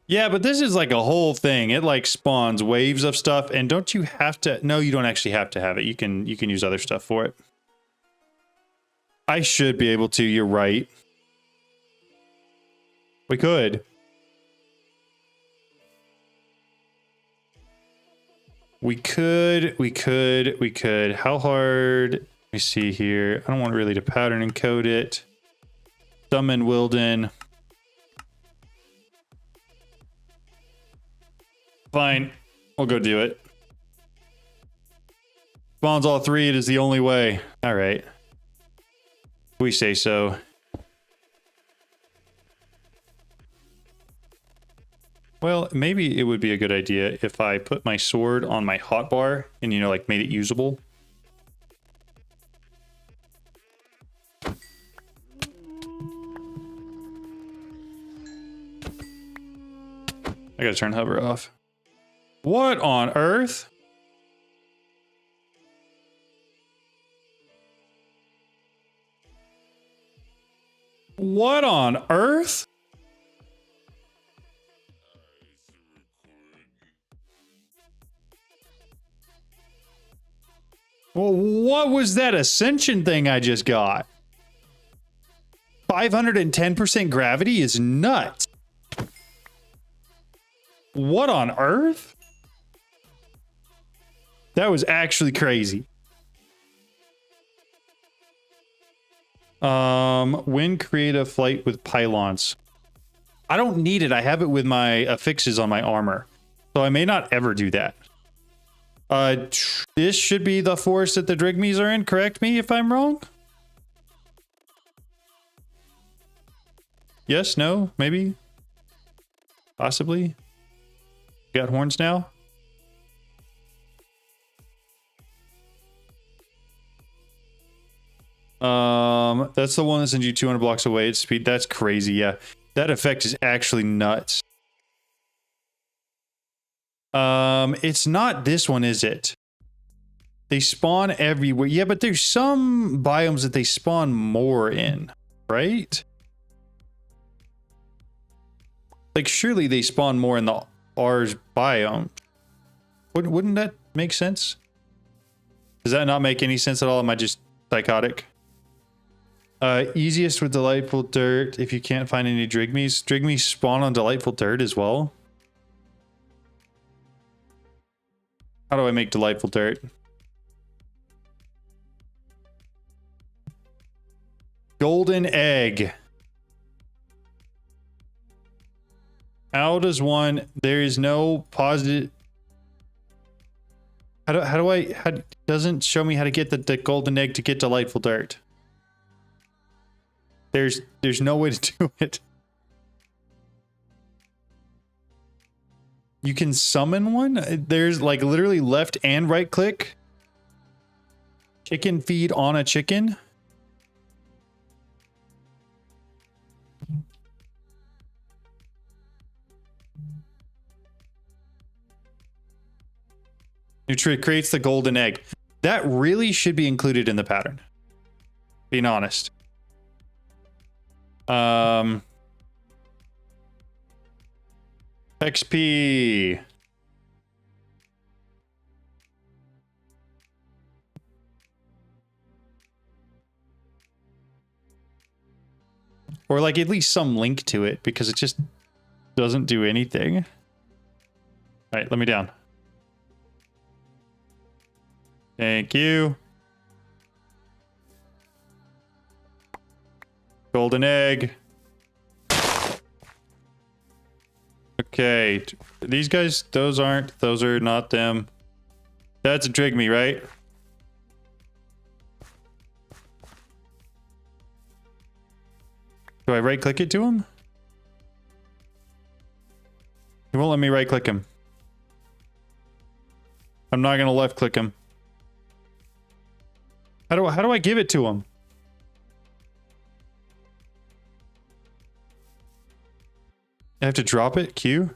Yeah, but this is like a whole thing. It like spawns waves of stuff, and don't you have to? No, you don't actually have to have it. You can use other stuff for it. I should be able to. You're right. We could. We could. How hard? Let me see here. I don't want really to pattern encode it. Summon Wilden. Fine. We'll go do it. Spawns all three. It is the only way. All right. We say so. Well, maybe it would be a good idea if I put my sword on my hotbar and, you know, like made it usable. I gotta turn hover off. What on earth? What on earth? Well, what was that ascension thing I just got? 510% gravity is nuts. What on earth? That was actually crazy. Win creative flight with pylons. I don't need it. I have it with my affixes on my armor. So I may not ever do that. This should be the forest that the Drimies are in. Correct me if I'm wrong. Yes, no, maybe. Possibly. Got horns now? That's the one that sends you 200 blocks away at speed. That's crazy, yeah. That effect is actually nuts. It's not this one, is it? They spawn everywhere. Yeah, but there's some biomes that they spawn more in, right? Like, surely they spawn more in the R's biome. Wouldn't that make sense? Does that not make any sense at all? Am I just psychotic? Easiest with delightful dirt if you can't find any Drimies. Drimies spawn on delightful dirt as well. How do I make delightful dirt? Golden egg. How does one? There is no positive. How doesn't show me how to get the golden egg to get delightful dirt. There's no way to do it. You can summon one? There's like literally left and right click. Chicken feed on a chicken. Nutri creates the golden egg. That really should be included in the pattern. Being honest. XP. Or like at least some link to it, because it just doesn't do anything. All right, let me down. Thank you. Golden egg. Okay, these guys, those are not them. That's a Drigmy, right? Do I right click it to him? He won't let me right click him. I'm not gonna left click him. How do I give it to him? I have to drop it? Q?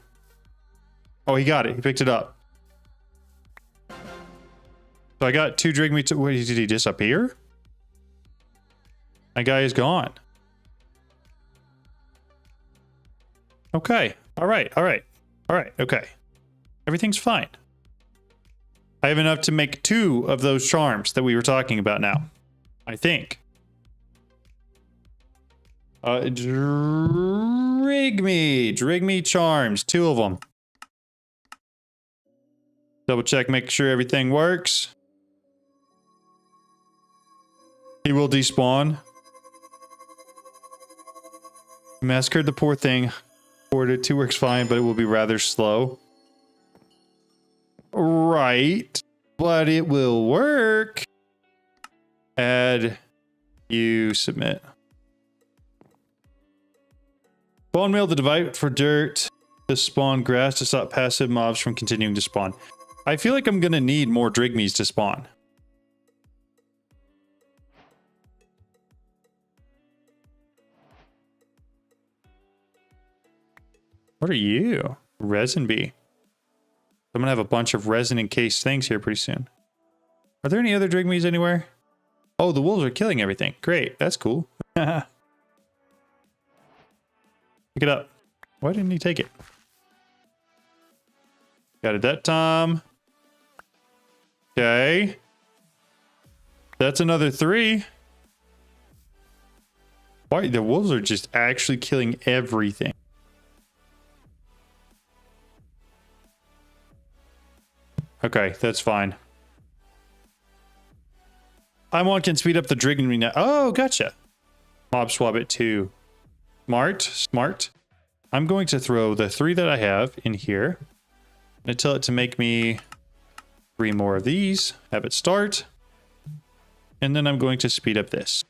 Oh, he got it. He picked it up. So I got two Drigmy to... Wait, did he disappear? My guy is gone. Okay. All right. Okay. Everything's fine. I have enough to make 2 of those charms that we were talking about now. I think. Drigme charms. 2 of them. Double check, make sure everything works. He will despawn. Massacred the poor thing. Ordered 2 works fine, but it will be rather slow. Right. But it will work. Add. You submit. Bone meal to divide for dirt. To spawn grass to stop passive mobs from continuing to spawn. I feel like I'm going to need more Drigmies to spawn. What are you? Resin bee. I'm going to have a bunch of resin encased things here pretty soon. Are there any other Drigmies anywhere? Oh, the wolves are killing everything. Great. That's cool. Pick it up. Why didn't he take it? Got it that time. Okay. That's another 3. Why? The wolves are just actually killing everything. Okay, that's fine. I can speed up the Drigmy now. Oh, gotcha. Mob swap it too. Smart. I'm going to throw the 3 that I have in here. I'm going to tell it to make me 3 more of these. Have it start. And then I'm going to speed up this.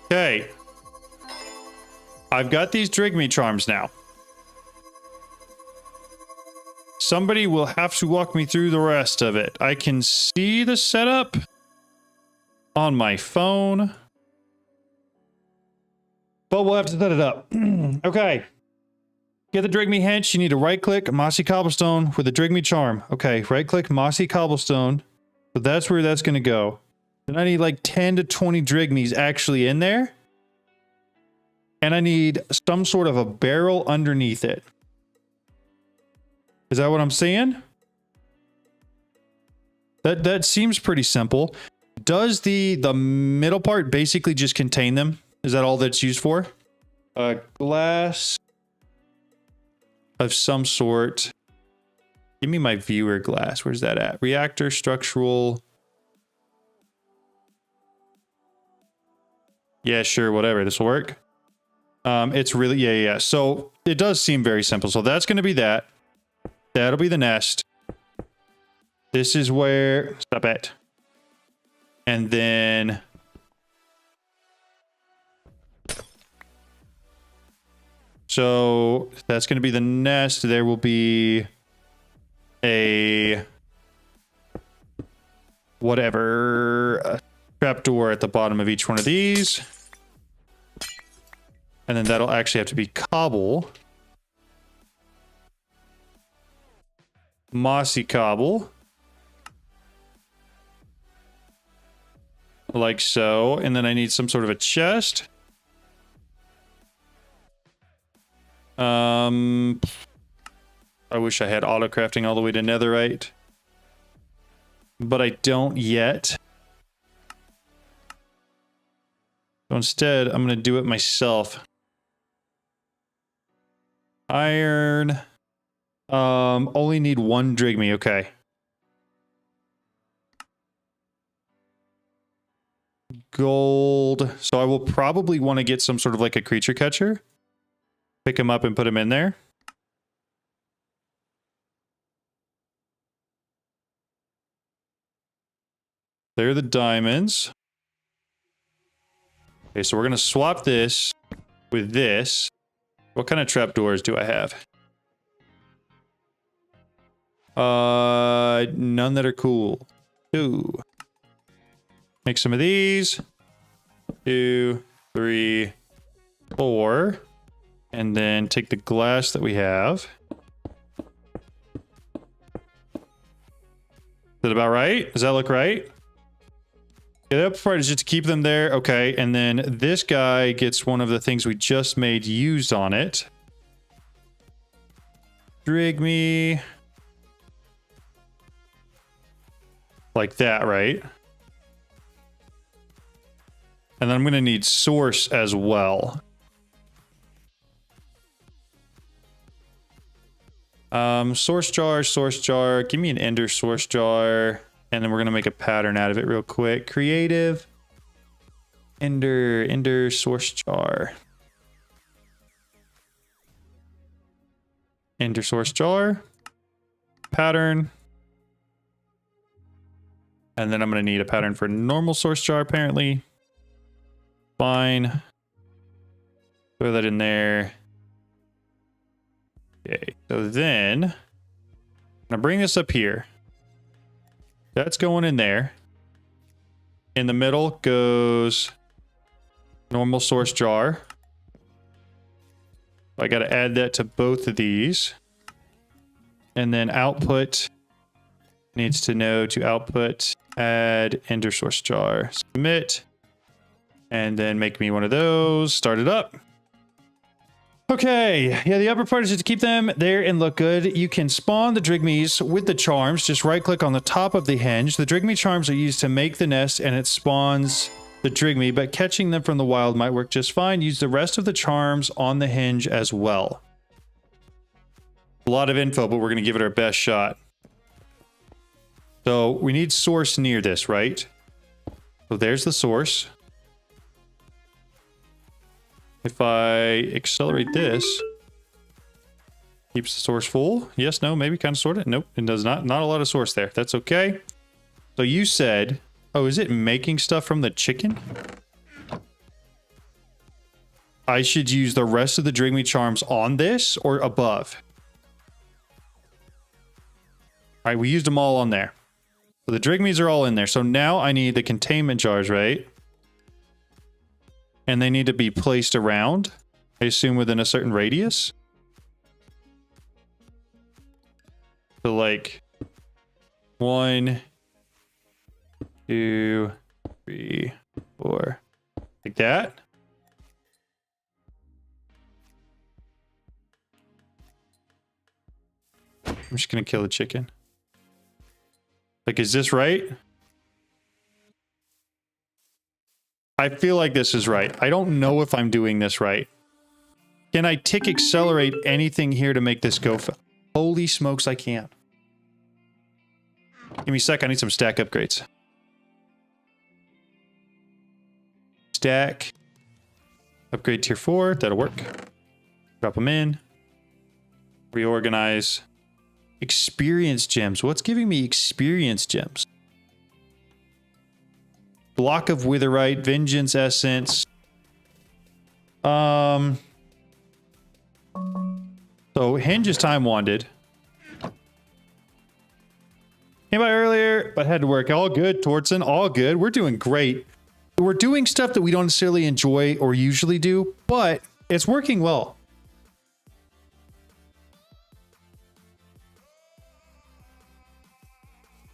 Okay. I've got these Drigmy charms now. Somebody will have to walk me through the rest of it. I can see the setup on my phone, but we'll have to set it up. Okay. Get the Drigmy hench. You need to right click Mossy Cobblestone with a Drigmy charm. Okay, right click Mossy Cobblestone. So that's where that's going to go. Then I need like 10 to 20 Drigmies actually in there. And I need some sort of a barrel underneath it. Is that what I'm seeing? That seems pretty simple. Does the middle part basically just contain them? Is that all that's used for? Glass of some sort. Give me my viewer glass. Where's that at? Reactor, structural. Yeah, sure, whatever. This will work. It's really, yeah. So it does seem very simple. So that's going to be that. That'll be the nest. This is where, stop it. And then so that's going to be the nest. There will be a whatever trapdoor at the bottom of each one of these. And then that'll actually have to be cobble. Mossy cobble. Like so. And then I need some sort of a chest. I wish I had auto crafting all the way to netherite. But I don't yet. So instead, I'm going to do it myself. Iron. Only need 1 Drigmy, okay. Gold. So I will probably want to get some sort of like a creature catcher. Pick him up and put him in there. There are the diamonds. Okay, so we're going to swap this with this. What kind of trapdoors do I have? None that are cool. 2. Make some of these. 2, 3, 4. And then take the glass that we have. Is that about right? Does that look right? Yeah, the upper part is just to keep them there. Okay, and then this guy gets one of the things we just made used on it. Drigmy. Like that, right? And then I'm going to need source as well. Source jar. Give me an ender source jar. And then we're going to make a pattern out of it real quick. Creative. Ender source jar. Ender source jar. Pattern. And then I'm going to need a pattern for normal source jar, apparently. Fine. Throw that in there. Okay, so then I'm going to bring this up here. That's going in there. In the middle goes normal source jar. I got to add that to both of these. And then output needs to know to output add ender source jar. Submit. And then make me one of those. Start it up. Okay, yeah, the upper part is just to keep them there and look good. You can spawn the Drimies with the charms. Just right click on the top of the hinge. The Drigmy charms are used to make the nest and it spawns the Drigmy, but catching them from the wild might work just fine. Use the rest of the charms on the hinge as well. A lot of info, but we're going to give it our best shot. So we need source near this, right? So there's the source. If I accelerate this, keeps the source full. Yes, no, maybe, kind of, sort of. Nope, it does not. Not a lot of source there. That's okay. So you said, oh, is it making stuff from the chicken? I should use the rest of the Drigmy charms on this or above? All right, we used them all on there. So the Drigmies are all in there. So now I need the containment jars, right? And they need to be placed around, I assume within a certain radius. So like 1, 2, 3, 4, like that. I'm just gonna kill the chicken. Like, is this right? I feel like this is right. I don't know if I'm doing this right. Can I tick accelerate anything here to make this go? Holy smokes, I can't. Give me a sec. I need some stack upgrades. Stack. Upgrade tier 4. That'll work. Drop them in. Reorganize. Experience gems. What's giving me experience gems? Block of Witherite, Vengeance Essence. So Hinge is time wanded. Came by earlier, but had to work. All good, Tortson. All good. We're doing great. We're doing stuff that we don't necessarily enjoy or usually do, but it's working well.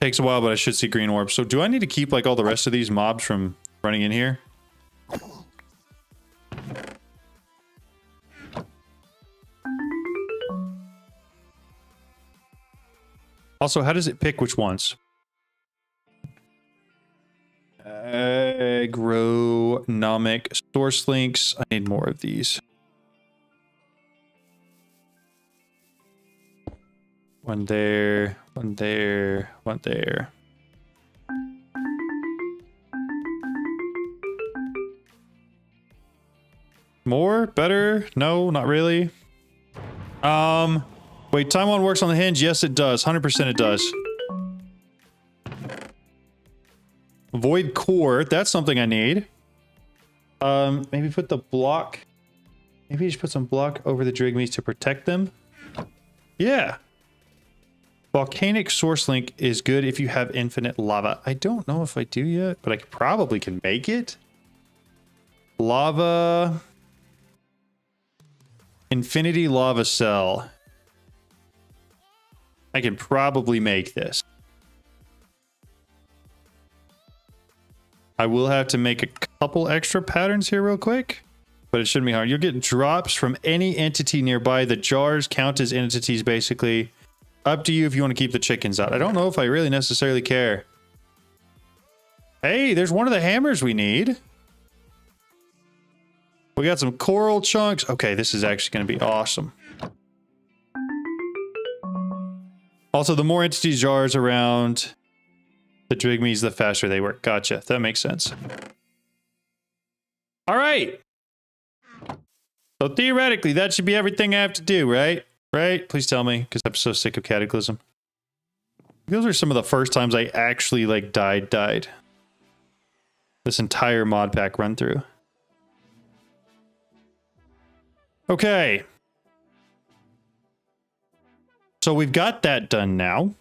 Takes a while, but I should see green orbs. So do I need to keep like all the rest of these mobs from running in here? Also, how does it pick which ones? Agronomic source links. I need more of these. One there, one there, one there. More? Better? No, not really. Wait, time on works on the hinge? Yes, it does. 100% it does. Void core. That's something I need. Maybe put the block. Maybe just put some block over the Drigmies to protect them. Yeah. Volcanic source link is good if you have infinite lava. I don't know if I do yet, but I probably can make it. Lava. Infinity lava cell. I can probably make this. I will have to make a couple extra patterns here real quick, but it shouldn't be hard. You'll get drops from any entity nearby. The jars count as entities, basically. Up to you if you want to keep the chickens out. I don't know if I really necessarily care. Hey, there's one of the hammers we need. We got some coral chunks. Okay, this is actually going to be awesome. Also, the more entity jars around the Drimies, the faster they work. Gotcha. That makes sense. All right. So theoretically, that should be everything I have to do, right? Right? Please tell me, because I'm so sick of Cataclysm. Those are some of the first times I actually, like, died. This entire mod pack run through. Okay. So we've got that done now.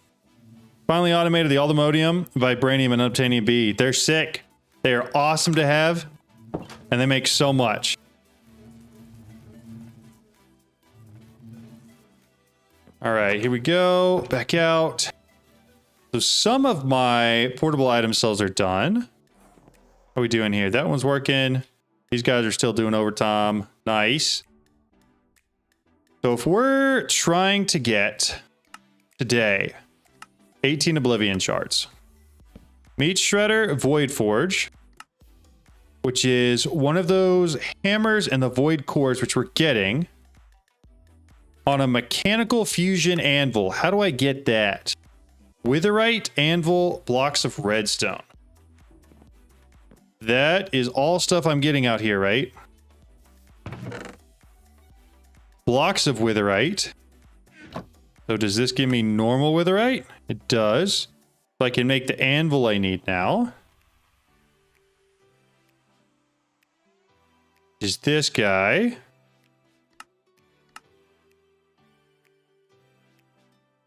Finally automated the Aldomodium, Vibranium, and Unobtainium B. They're sick. They are awesome to have, and they make so much. All right, here we go. Back out. So some of my portable item cells are done. How are we doing here? That one's working. These guys are still doing overtime. Nice. So if we're trying to get today 18 Oblivion shards, Meat Shredder, Void Forge, which is one of those hammers and the Void cores which we're getting on a mechanical fusion anvil. How do I get that? Witherite, anvil, blocks of redstone. That is all stuff I'm getting out here, right? Blocks of witherite. So does this give me normal witherite? It does. So I can make the anvil I need now. Is this guy.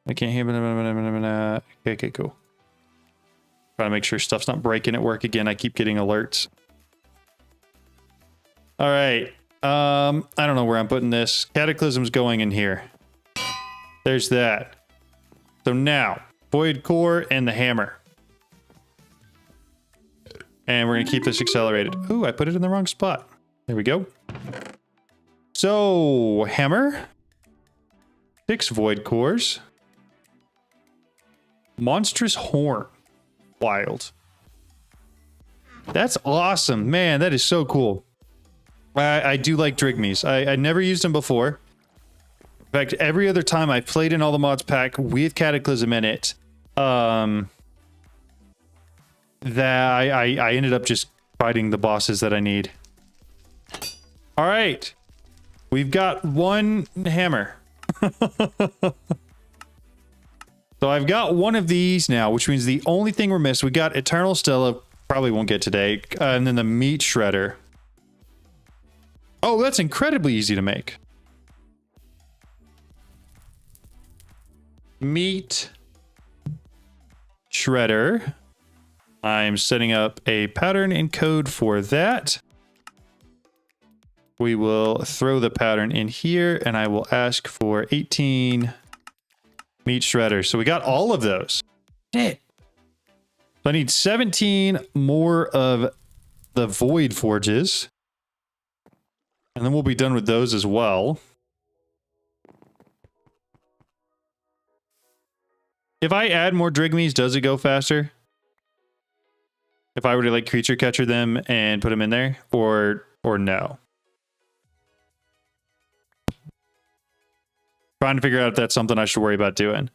I can't hear. Okay, cool. Trying to make sure stuff's not breaking at work again. I keep getting alerts. All right. I don't know where I'm putting this. Cataclysm's going in here. There's that. So now, Void Core and the hammer. And we're going to keep this accelerated. Ooh, I put it in the wrong spot. There we go. So, hammer. 6 Void Cores. Monstrous Horn. Wild. That's awesome. Man, that is so cool. I do like Drimies. I never used them before. In fact, every other time I played in all the mods pack with Cataclysm in it, that I ended up just fighting the bosses that I need. All right. We've got one hammer. So I've got one of these now, which means the only thing we're missing, we got Eternal Stella, probably won't get today, and then the Meat Shredder. Oh, that's incredibly easy to make. Meat Shredder. I'm setting up a pattern and code for that. We will throw the pattern in here, and I will ask for 18 Meat Shredders. So we got all of those. Shit. So I need 17 more of the Void Forges. And then we'll be done with those as well. If I add more Drimies, does it go faster? If I were to like creature catcher them and put them in there, or no? Trying to figure out if that's something I should worry about doing.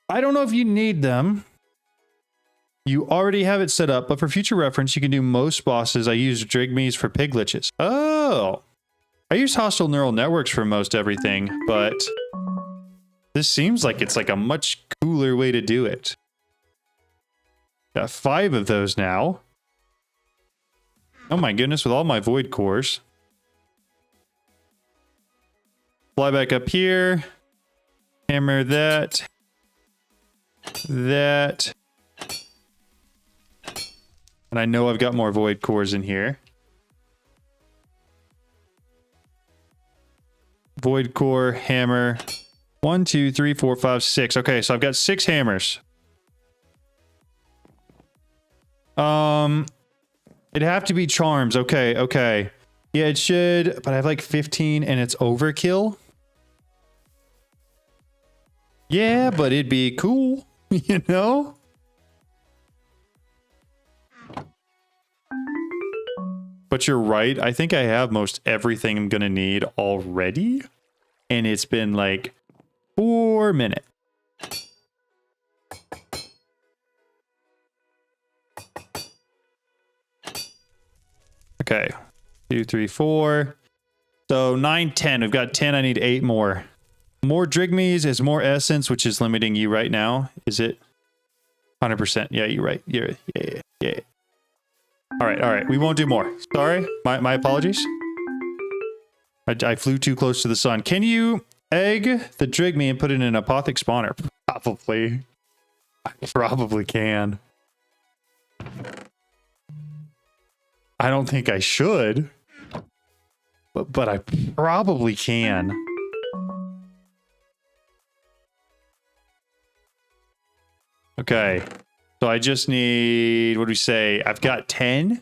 I don't know if you need them. You already have it set up, but for future reference, you can do most bosses. I use Drimies for piglitches. Oh, I use hostile neural networks for most everything, but this seems like it's like a much cooler way to do it. Got 5 of those now. Oh my goodness, with all my void cores. Fly back up here. Hammer that. That. And I know I've got more void cores in here. Void core, hammer. 1, 2, 3, 4, 5, 6. Okay, so I've got 6 hammers. It'd have to be charms. Okay, okay. Yeah, it should, but I have like 15 and it's overkill. Yeah, but it'd be cool, you know? But you're right. I think I have most everything I'm gonna need already. And it's been like 4 minutes. Okay. 2, 3, 4. So 9, 10. We've got 10. I need 8 more. More Drimies is more essence, which is limiting you right now. Is it? 100%. Yeah, you're right. Yeah. All right. We won't do more. Sorry. My apologies. I flew too close to the sun. Can you egg the Drigmy and put it in an apothic spawner? Probably. I probably can. I don't think I should. But I probably can. Okay. So I just need, what do we say? I've got 10.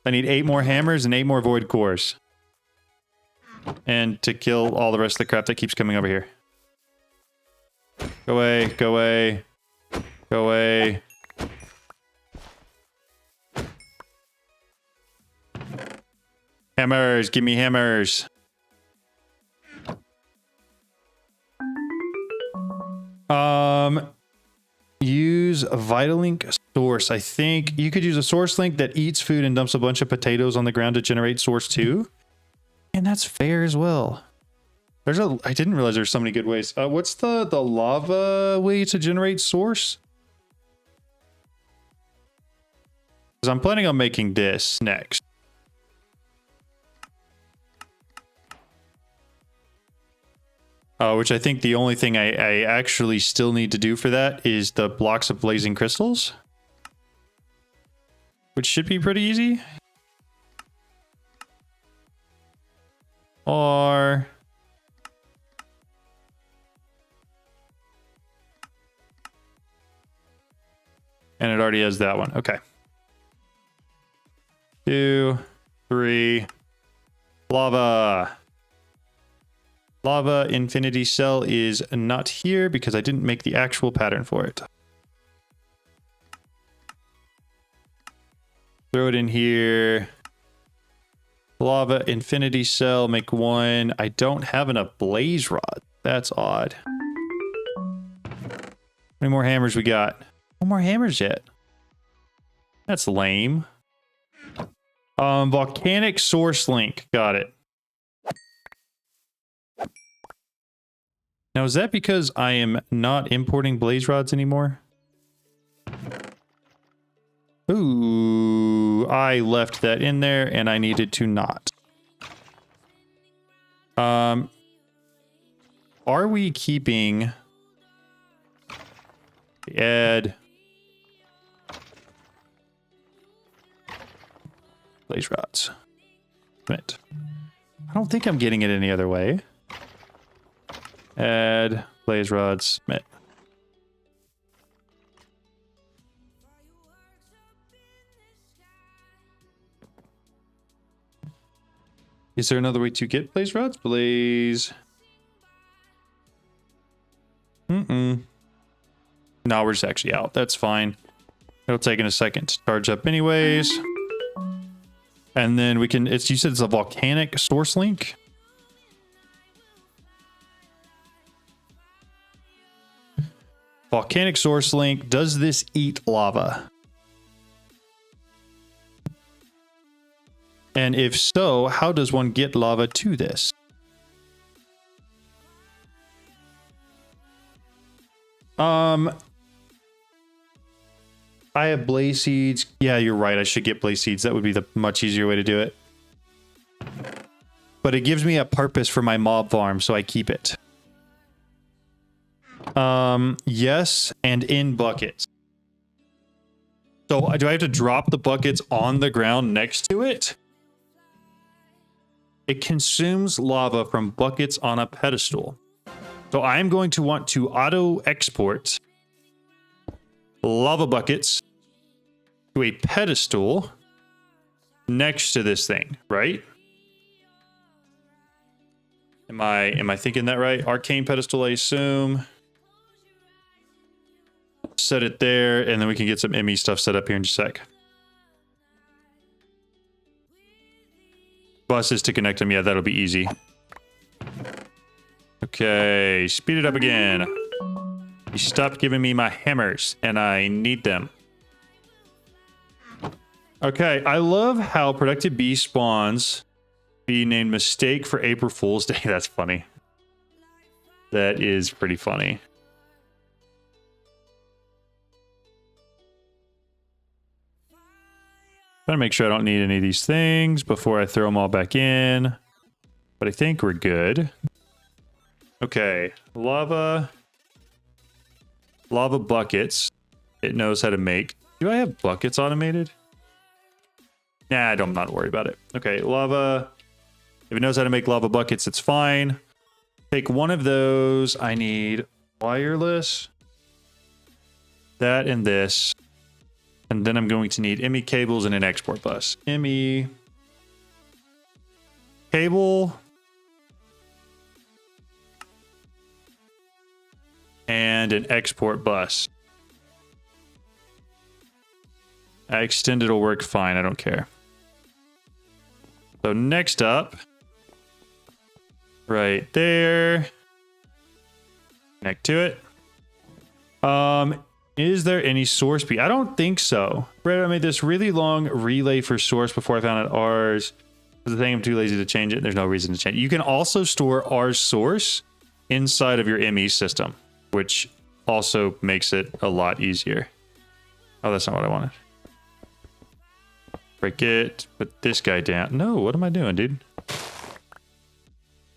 I need 8 more hammers and 8 more void cores. And to kill all the rest of the crap that keeps coming over here. Go away, go away. Go away. Hammers, give me hammers. Use a Vitalink source. I think you could use a source link that eats food and dumps a bunch of potatoes on the ground to generate source 2. And that's fair as well. I didn't realize there's so many good ways. What's the lava way to generate source? Because I'm planning on making this next. Which I think the only thing I actually still need to do for that is the blocks of blazing crystals. Which should be pretty easy. Or... and it already has that one. Okay. 2, 3. Lava. Lava infinity cell is not here because I didn't make the actual pattern for it. Throw it in here. Lava infinity cell, make 1. I don't have enough blaze rod. That's odd. How many more hammers we got? No more hammers yet. That's lame. Volcanic source link. Got it. Now, is that because I am not importing blaze rods anymore? Ooh, I left that in there and I needed to not. Are we keeping... add... blaze rods. Right. I don't think I'm getting it any other way. Add blaze rods, Smith. Is there another way to get blaze rods? Blaze. No, we're just actually out. That's fine. It'll take a second to charge up anyways. And then we can, you said it's a volcanic source link? Volcanic source link. Does this eat lava? And if so, how does one get lava to this? I have blaze seeds. Yeah, you're right. I should get blaze seeds. That would be the much easier way to do it. But it gives me a purpose for my mob farm, so I keep it. Yes, and in buckets. So do I have to drop the buckets on the ground next to it? It consumes lava from buckets on a pedestal. So I'm going to want to auto export lava buckets to a pedestal next to this thing, right? Am I thinking that right? Arcane pedestal, I assume. Set it there, and then we can get some ME stuff set up here in just a sec. Buses to connect them. Yeah, that'll be easy. Okay, speed it up again. You stopped giving me my hammers, and I need them. Okay, I love how productive bee spawns be named mistake for April Fool's Day. That's funny. That is pretty funny. Trying to make sure I don't need any of these things before I throw them all back in. But I think we're good. Okay, lava buckets. It knows how to make. Do I have buckets automated? Nah, I'm not worried about it. Okay, lava. If it knows how to make lava buckets, it's fine. Take one of those. I need wireless. That and this. And then I'm going to need ME cables and an export bus. ME cable. And an export bus. Extended will work fine. I don't care. So next up, right there. Connect to it. Is there any source speed? I don't think so. Brett, I made this really long relay for source before I found out ours. The thing, I'm too lazy to change it. There's no reason to change it. You can also store our source inside of your ME system, which also makes it a lot easier. Oh, that's not what I wanted. Break it. Put this guy down. No, what am I doing, dude?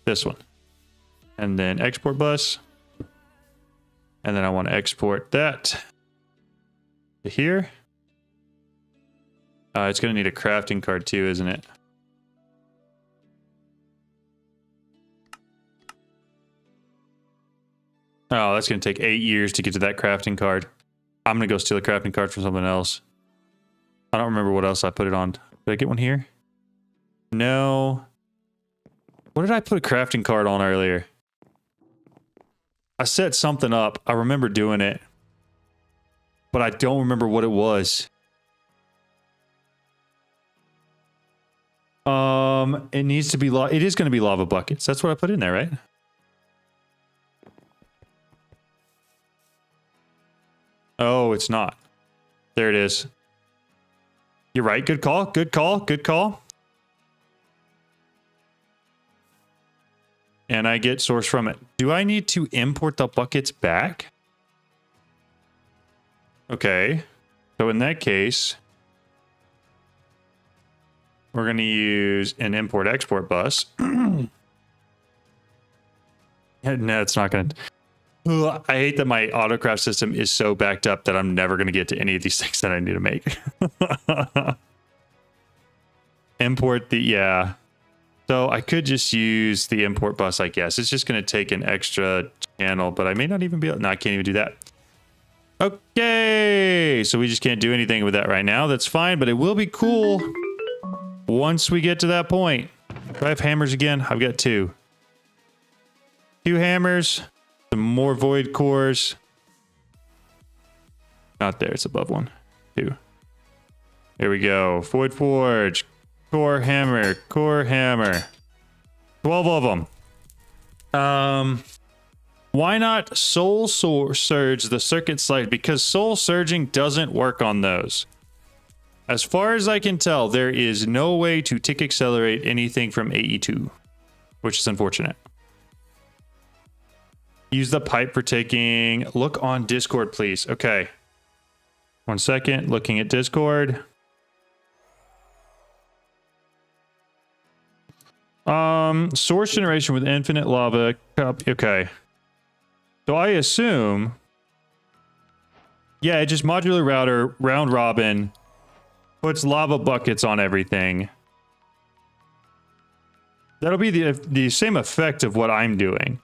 This one. And then export bus. And then I want to export that to here. It's going to need a crafting card too, isn't it? Oh, that's going to take 8 years to get to that crafting card. I'm going to go steal a crafting card from someone else. I don't remember what else I put it on. Did I get one here? No. What did I put a crafting card on earlier? I set something up. I remember doing it. But I don't remember what it was. It needs to be it is going to be lava buckets. That's what I put in there, right? Oh, it's not. There it is. You're right. Good call. Good call. Good call. And I get source from it. Do I need to import the buckets back? Okay. So in that case, we're going to use an import-export bus. No, it's not going to... I hate that my autocraft system is so backed up that I'm never going to get to any of these things that I need to make. Import the... Yeah. So I could just use the import bus, I guess. It's just going to take an extra channel, but I may not even be able... No, I can't even do that. Okay. So we just can't do anything with that right now. That's fine, but it will be cool once we get to that point. Do I have hammers again? I've got two. 2 hammers. Some more void cores. Not there. It's above 1. 2. There we go. Void forge. Core hammer. Core hammer. 12 of them. Why not soul surge the circuit slide? Because soul surging doesn't work on those. As far as I can tell, there is no way to tick accelerate anything from AE2, which is unfortunate. Use the pipe for taking... Look on Discord, please. Okay. 1 second. Looking at Discord. Source generation with infinite lava. Okay. So I assume... Yeah, it just modular router, round robin, puts lava buckets on everything. That'll be the same effect of what I'm doing.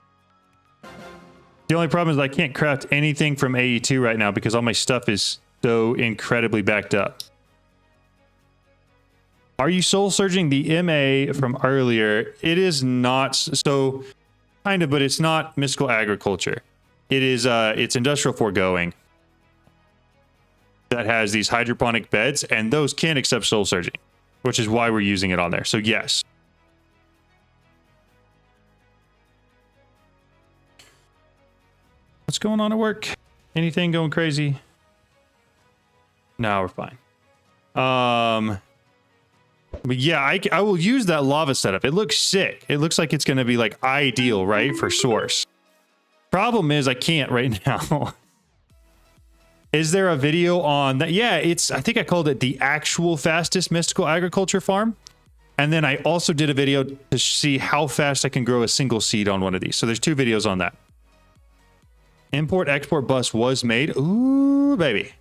The only problem is I can't craft anything from AE2 right now because all my stuff is so incredibly backed up. Are you soul surging the MA from earlier? It is not. So kind of, but it's not mystical agriculture. It is, it's industrial foregoing that has these hydroponic beds, and those can accept soul surging, which is why we're using it on there. So yes. What's going on at work? Anything going crazy? No, we're fine. But yeah, I will use that lava setup. It looks sick. It looks like it's going to be like ideal, right? For source. Problem is I can't right now. Is there a video on that? Yeah, it's, I think I called it the actual fastest mystical agriculture farm. And then I also did a video to see how fast I can grow a single seed on one of these. So there's 2 videos on that. Import-export bus was made. Ooh, baby.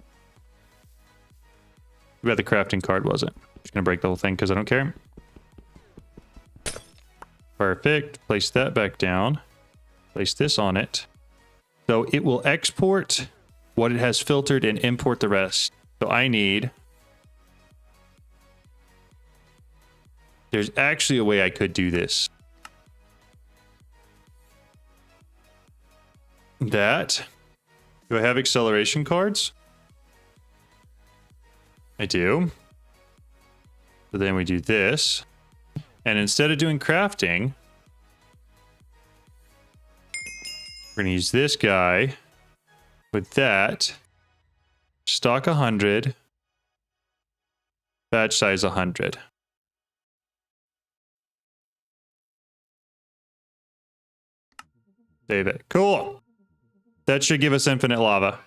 We got the crafting card, was it? Just gonna break the whole thing because I don't care. Perfect. Place that back down. Place this on it. So it will export what it has filtered and import the rest. So I need... There's actually a way I could do this. That. Do I have acceleration cards? I do. So then we do this. And instead of doing crafting, we're going to use this guy with that. Stock 100. Batch size 100. Save it. Cool. That should give us infinite lava.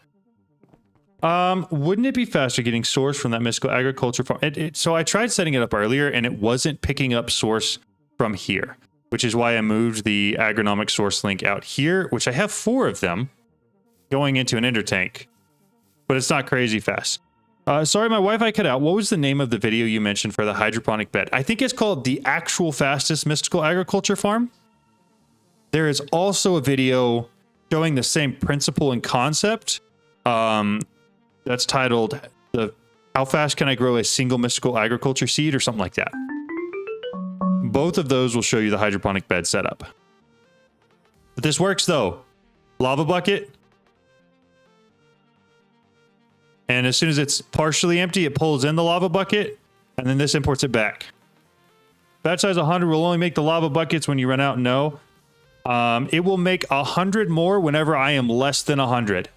Wouldn't it be faster getting source from that mystical agriculture farm? So I tried setting it up earlier and it wasn't picking up source from here, which is why I moved the agronomic source link out here, which I have 4 of them going into an ender tank, but it's not crazy fast. Sorry, my Wi-Fi cut out. What was the name of the video you mentioned for the hydroponic bed? I think it's called the actual fastest mystical agriculture farm. There is also a video showing the same principle and concept. That's titled How Fast Can I Grow a Single Mystical Agriculture Seed or something like that. Both of those will show you the hydroponic bed setup. But this works though. Lava bucket. And as soon as it's partially empty, it pulls in the lava bucket and then this imports it back. Batch size 100 will only make the lava buckets when you run out. No. It will make 100 more whenever I am less than 100.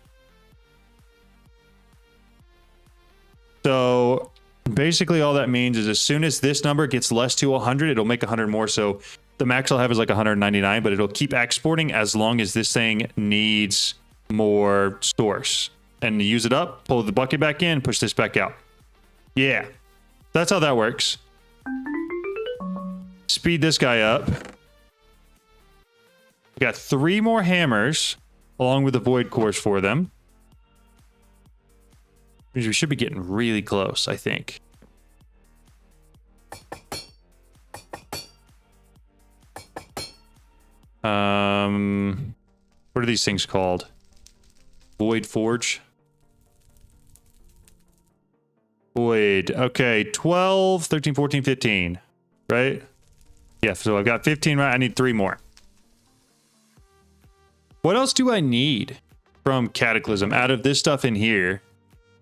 So basically all that means is as soon as this number gets less to 100, it'll make 100 more. So the max I'll have is like 199, but it'll keep exporting as long as this thing needs more source. And use it up, pull the bucket back in, push this back out. Yeah, that's how that works. Speed this guy up. We got 3 more hammers along with the void cores for them. We should be getting really close, I think. What are these things called? Void forge. Void. Okay, 12, 13, 14, 15. Right? Yeah, so I've got 15 right. I need 3 more. What else do I need from Cataclysm out of this stuff in here?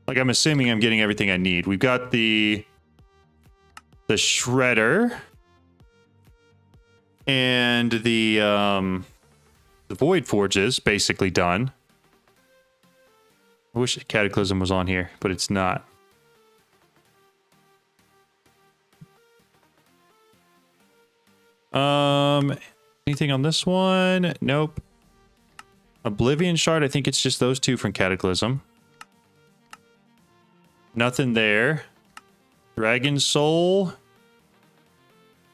Like, I'm assuming I'm getting everything I need. We've got the shredder and the void forges basically done. I wish Cataclysm was on here, but it's not. Anything on this one? Nope. Oblivion Shard, I think it's just those 2 from Cataclysm. Nothing there. Dragon Soul.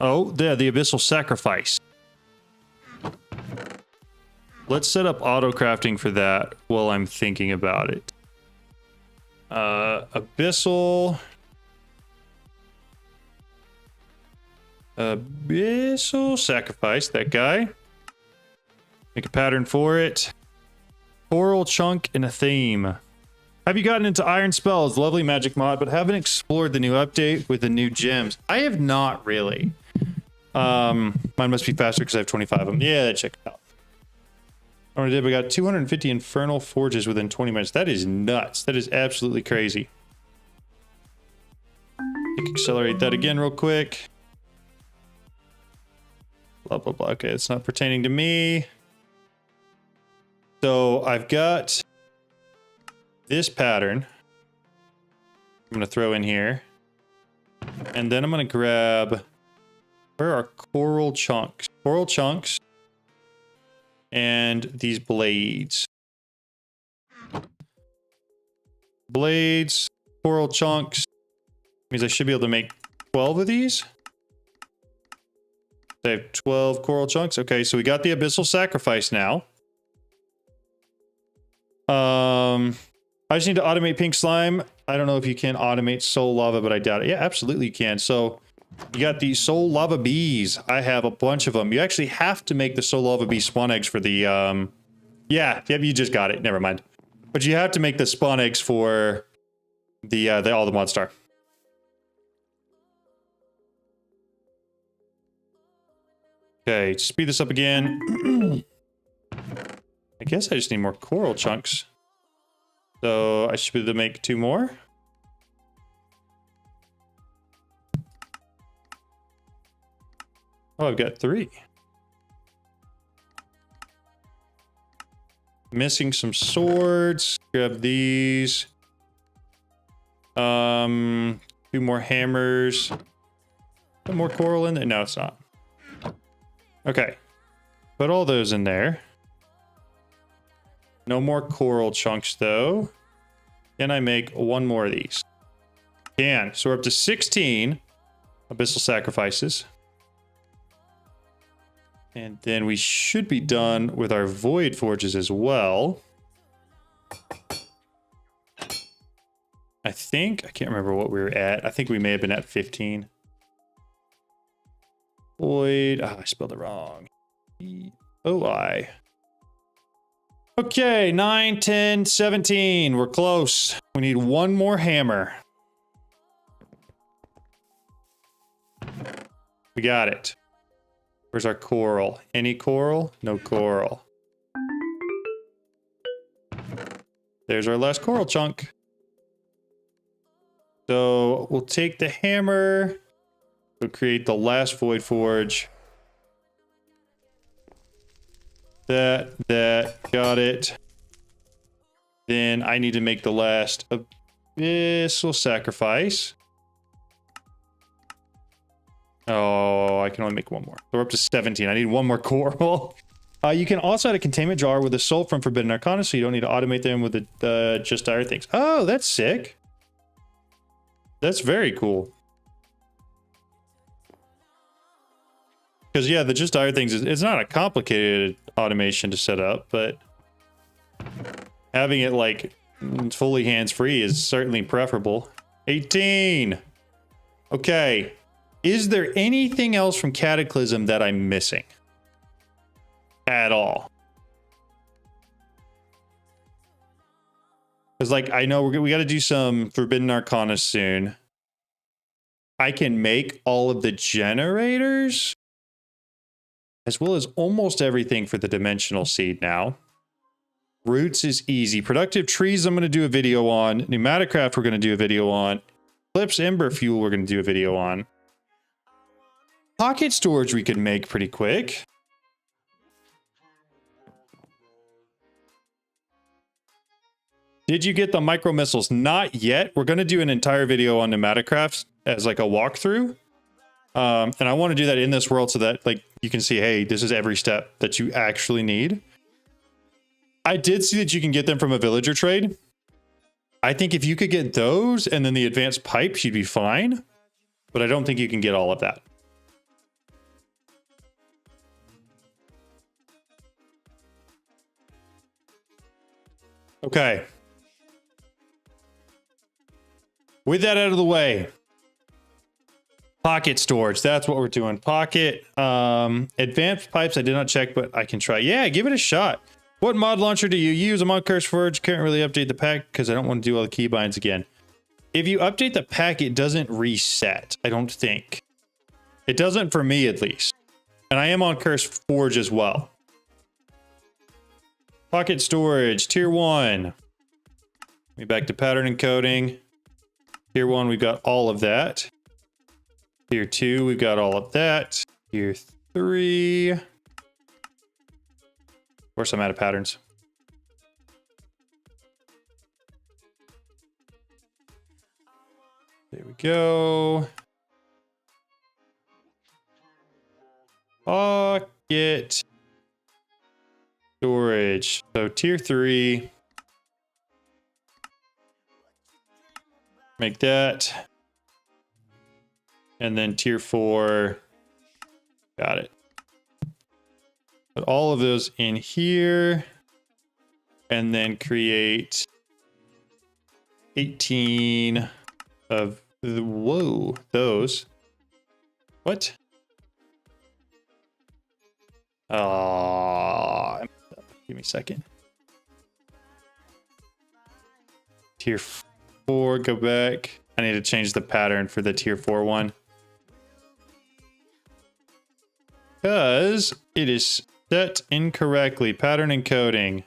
Oh, the Abyssal Sacrifice. Let's set up auto crafting for that while I'm thinking about it. Abyssal Sacrifice, that guy. Make a pattern for it. Coral chunk and a theme. Have you gotten into Iron Spells? Lovely magic mod, but haven't explored the new update with the new gems. I have not really. Mine must be faster because I have 25 of them. Yeah, check it out. We got 250 infernal forges within 20 minutes. That is nuts. That is absolutely crazy. Accelerate that again real quick. Blah, blah, blah. Okay, it's not pertaining to me. So I've got this pattern I'm going to throw in here. And then I'm going to grab... Where are coral chunks? Coral chunks. And these blades. Blades, coral chunks. Means I should be able to make 12 of these. I have 12 coral chunks. Okay, so we got the abyssal sacrifice now. I just need to automate pink slime. I don't know if you can automate soul lava, but I doubt it. Yeah, absolutely you can. So you got the soul lava bees. I have a bunch of them. You actually have to make the soul lava bee spawn eggs for the yeah, you just got it. Never mind. But you have to make the spawn eggs for the all the mod star. Okay, speed this up again. I guess I just need more coral chunks. So I should be able to make 2 more. Oh, I've got 3. Missing some swords. Grab these. 2 more hammers. Put more coral in there. No, it's not. Okay. Put all those in there. No more coral chunks, though. Can I make 1 more of these? Can. So we're up to 16 abyssal sacrifices. And then we should be done with our void forges as well. I think, I can't remember what we were at. I think we may have been at 15. Void, I spelled it wrong. E-O-I. Okay, 9, 10, 17. We're close. We need 1 more hammer. We got it. Where's our coral? Any coral? No coral. There's our last coral chunk. So we'll take the hammer. We'll create the last void forge. That, got it. Then I need to make the last abyssal sacrifice. Oh, I can only make 1 more. So we're up to 17. I need 1 more coral. You can also add a containment jar with a soul from Forbidden Arcana, so you don't need to automate them with the just dire things. Oh, that's sick. That's very cool. Because, yeah, the just dire things, it's not a complicated automation to set up, but having it, like, fully hands-free is certainly preferable. 18! Okay. Is there anything else from Cataclysm that I'm missing? At all? Because, like, I know we got to do some Forbidden Arcana soon. I can make all of the generators, as well as almost everything for the Dimensional Seed now. Roots is easy. Productive Trees I'm going to do a video on. Evilcraft we're going to do a video on. Eclipse Ember Fuel we're going to do a video on. Pocket storage we could make pretty quick. Did you get the micro missiles? Not yet. We're going to do an entire video on Evilcraft as like a walkthrough. And I want to do that in this world so that like you can see, hey, this is every step that you actually need. I did see that you can get them from a villager trade. I think if you could get those and then the advanced pipes, you'd be fine. But I don't think you can get all of that. Okay. With that out of the way, pocket storage, that's what we're doing. Pocket, advanced pipes, I did not check, but I can try. Yeah, give it a shot. What mod launcher do you use? I'm on CurseForge. Can't really update the pack because I don't want to do all the keybinds again. If you update the pack, it doesn't reset, I don't think. It doesn't for me, at least. And I am on CurseForge as well. Pocket storage, tier 1. We back to pattern encoding. Tier 1, we've got all of that. Tier 2, we've got all of that. Tier 3. Of course, I'm out of patterns. There we go. Pocket storage. So tier 3. Make that. And then tier 4. Got it. Put all of those in here. And then create 18 of the, whoa, those. What? Give me a second. Tier 4, go back. I need to change the pattern for the tier 4 one. Because it is set incorrectly. Pattern encoding.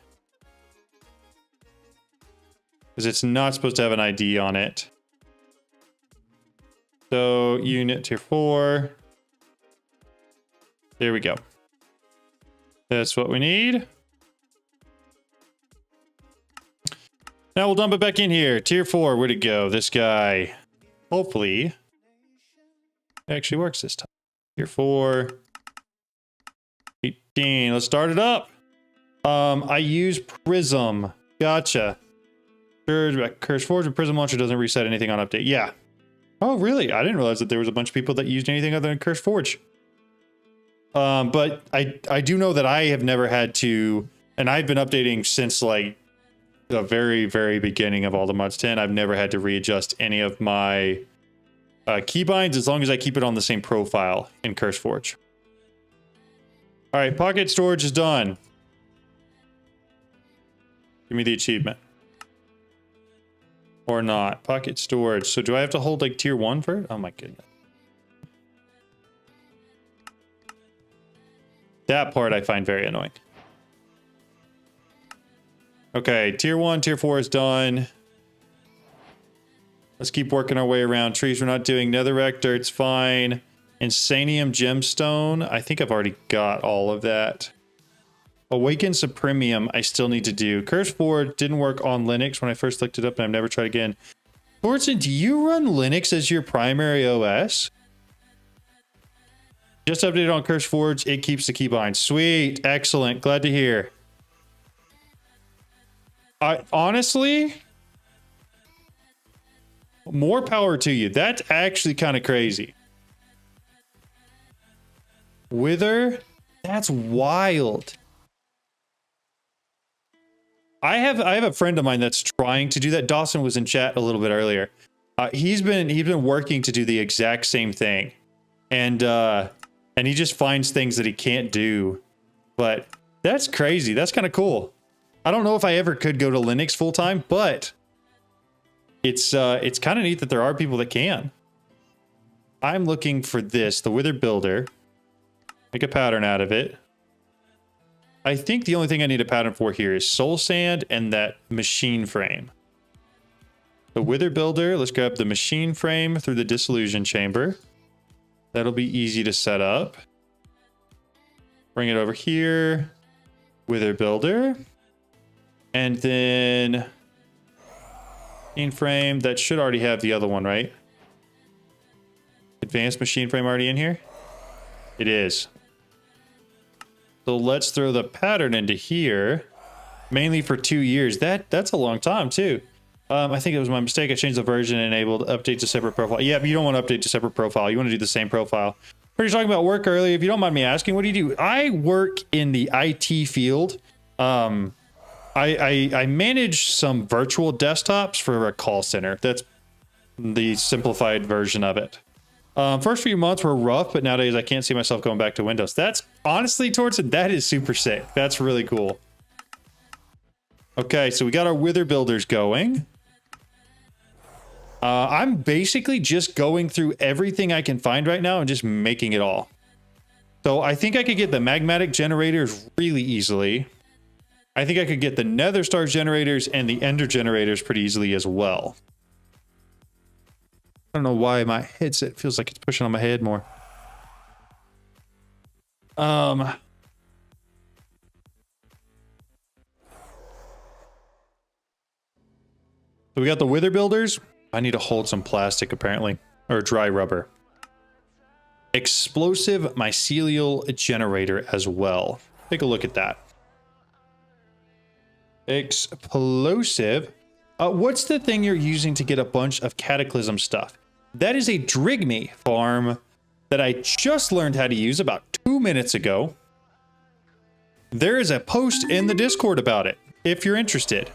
Because it's not supposed to have an ID on it. So unit tier 4. There we go. That's what we need. Now we'll dump it back in here. Tier 4, where'd it go? This guy. Hopefully it actually works this time. Tier 4. 18. Let's start it up. I use Prism. Gotcha. CurseForge and Prism Launcher doesn't reset anything on update. Yeah. Oh, really? I didn't realize that there was a bunch of people that used anything other than CurseForge. But I do know that I have never had to, and I've been updating since like the very, very beginning of all the mods 10. I've never had to readjust any of my keybinds as long as I keep it on the same profile in CurseForge. All right, pocket storage is done. Give me the achievement. Or not. Pocket storage. So do I have to hold like tier 1 for it? Oh my goodness. That part I find very annoying. Okay, tier 1, tier 4 is done. Let's keep working our way around. Trees we're not doing. Netherrack dirt's fine. Insanium gemstone. I think I've already got all of that. Awaken Supremium I still need to do. CurseForge didn't work on Linux when I first looked it up and I've never tried again. Thorson, do you run Linux as your primary OS? Just updated on CurseForge. It keeps the keybind. Sweet. Excellent. Glad to hear. Honestly, more power to you. That's actually kind of crazy. Wither? That's wild. I have a friend of mine that's trying to do that. Dawson was in chat a little bit earlier. He's been working to do the exact same thing. And he just finds things that he can't do. But that's crazy. That's kind of cool. I don't know if I ever could go to Linux full time, but it's kind of neat that there are people that can. I'm looking for this, the Wither Builder. Make a pattern out of it. I think the only thing I need a pattern for here is soul sand and that machine frame. The Wither Builder, let's grab the machine frame through the dissolution chamber. That'll be easy to set up. Bring it over here. Wither Builder. And then machine frame, that should already have the other one, right? Advanced machine frame already in here? It is. So let's throw the pattern into here, mainly for 2 years. That's a long time too. I think it was my mistake. I changed the version and enabled update to separate profile. Yeah, but you don't want to update to separate profile. You want to do the same profile. We were talking about work earlier. If you don't mind me asking, what do you do? I work in the IT field. I manage some virtual desktops for a call center. That's the simplified version of it. First few months were rough, but nowadays I can't see myself going back to Windows. That's honestly, Torsten, that is super sick. That's really cool. Okay, so we got our wither builders going. I'm basically just going through everything I can find right now and just making it all. So I think I could get the magmatic generators really easily. I think I could get the nether stars generators and the ender generators pretty easily as well. I don't know why my headset feels like it's pushing on my head more. So we got the wither builders. I need to hold some plastic apparently, or dry rubber. Explosive mycelial generator as well. Take a look at that. Explosive. What's the thing you're using to get a bunch of Cataclysm stuff? That is a Driemy farm that I just learned how to use about 2 minutes ago. There is a post in the Discord about it, if you're interested.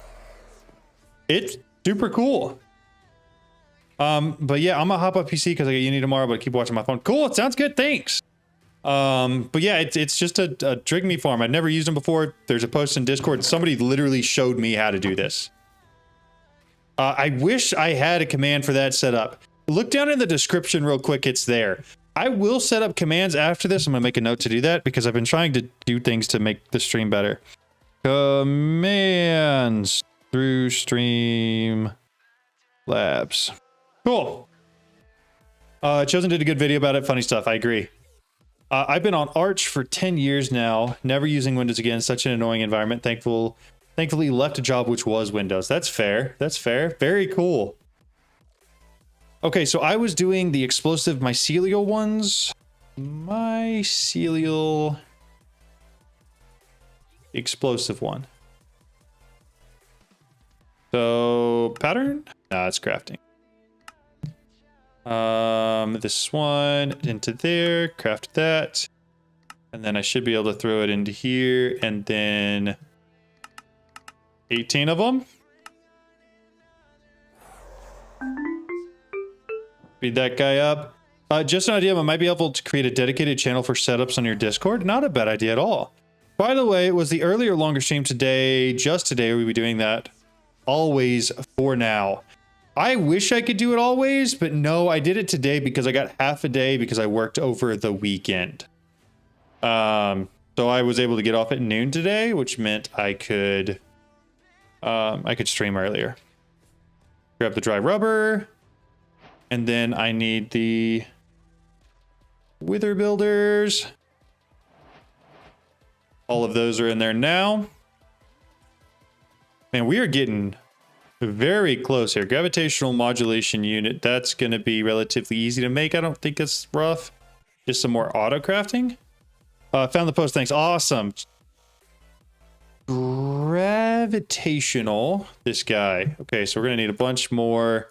It's super cool. But yeah, I'm gonna hop up PC because I get uni tomorrow, but I keep watching my phone. Cool, it sounds good, thanks. But yeah, it's just a Driemy farm. I've never used them before. There's a post in Discord. Somebody literally showed me how to do this. I wish I had a command for that set up. Look down in the description real quick, it's there. I will set up commands after this. I'm gonna make a note to do that because I've been trying to do things to make the stream better. Commands through stream labs. Cool. Chosen did a good video about it. Funny stuff. I agree. I've been on Arch for 10 years now. Never using Windows again. Such an annoying environment. Thankfully left a job which was Windows. That's fair. That's fair. Very cool. Okay, so I was doing the explosive mycelial ones. Mycelial explosive one. So pattern? Nah, it's crafting. This one into there, craft that, and then I should be able to throw it into here, and then 18 of them. Speed that guy up. Just an idea, I might be able to create a dedicated channel for setups on your Discord. Not a bad idea at all. By the way, it was the earlier longer stream today, just today, we'll be doing that always for now. I wish I could do it always, but no, I did it today because I got half a day because I worked over the weekend. So I was able to get off at noon today, which meant I could stream earlier. Grab the dry rubber, and then I need the wither builders. All of those are in there now. Man, we are getting very close here. Gravitational modulation unit. That's going to be relatively easy to make. I don't think it's rough. Just some more auto crafting. Found the post. Thanks. Awesome. Gravitational. This guy. Okay, so we're going to need a bunch more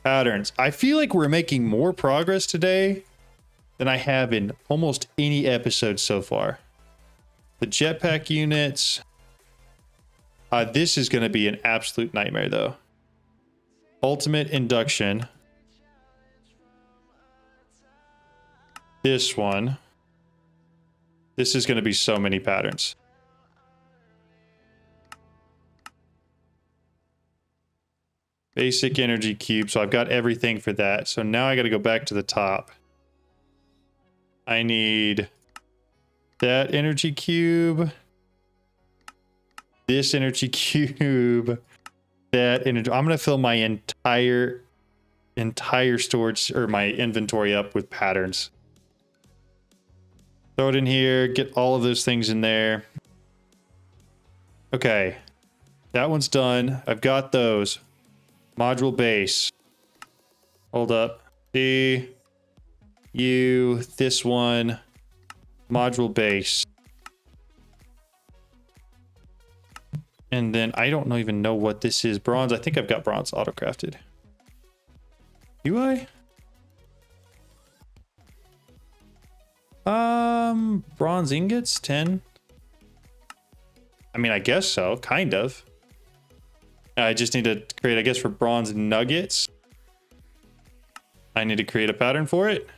patterns. I feel like we're making more progress today than I have in almost any episode so far. The jetpack units. This is going to be an absolute nightmare, though. Ultimate induction. This one. This is going to be so many patterns. Basic energy cube. So I've got everything for that. So now I got to go back to the top. I need that energy cube. This energy cube, that energy. I'm gonna fill my entire storage or my inventory up with patterns. Throw it in here. Get all of those things in there. Okay, that one's done. I've got those. Module base. Hold up. D. U. This one. Module base. And then I don't even know what this is. Bronze. I think I've got bronze auto-crafted. Do I? Bronze ingots, 10. I mean, I guess so, kind of. I just need to create, I guess, for bronze nuggets. I need to create a pattern for it.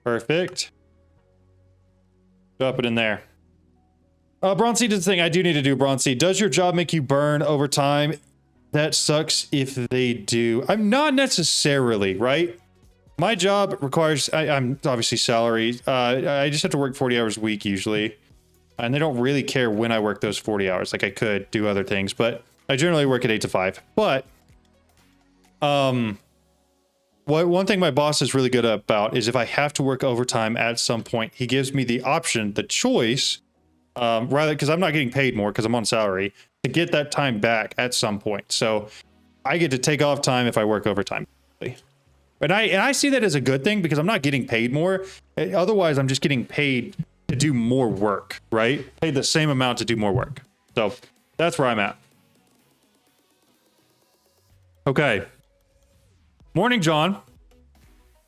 Perfect. Drop it in there. Bronze Seed is the thing I do need to do. Bronze Seed. Does your job make you burn overtime? That sucks if they do. I'm not necessarily, right? My job requires, I'm obviously salary. I just have to work 40 hours a week usually. And they don't really care when I work those 40 hours. Like I could do other things, but I generally work at 8 to 5. But one thing my boss is really good about is if I have to work overtime at some point, he gives me the option, the choice, rather, because I'm not getting paid more because I'm on salary, to get that time back at some point. So I get to take off time if I work overtime. And I see that as a good thing because I'm not getting paid more. Otherwise, I'm just getting paid to do more work, right? Paid the same amount to do more work. So that's where I'm at. Okay. Morning, John.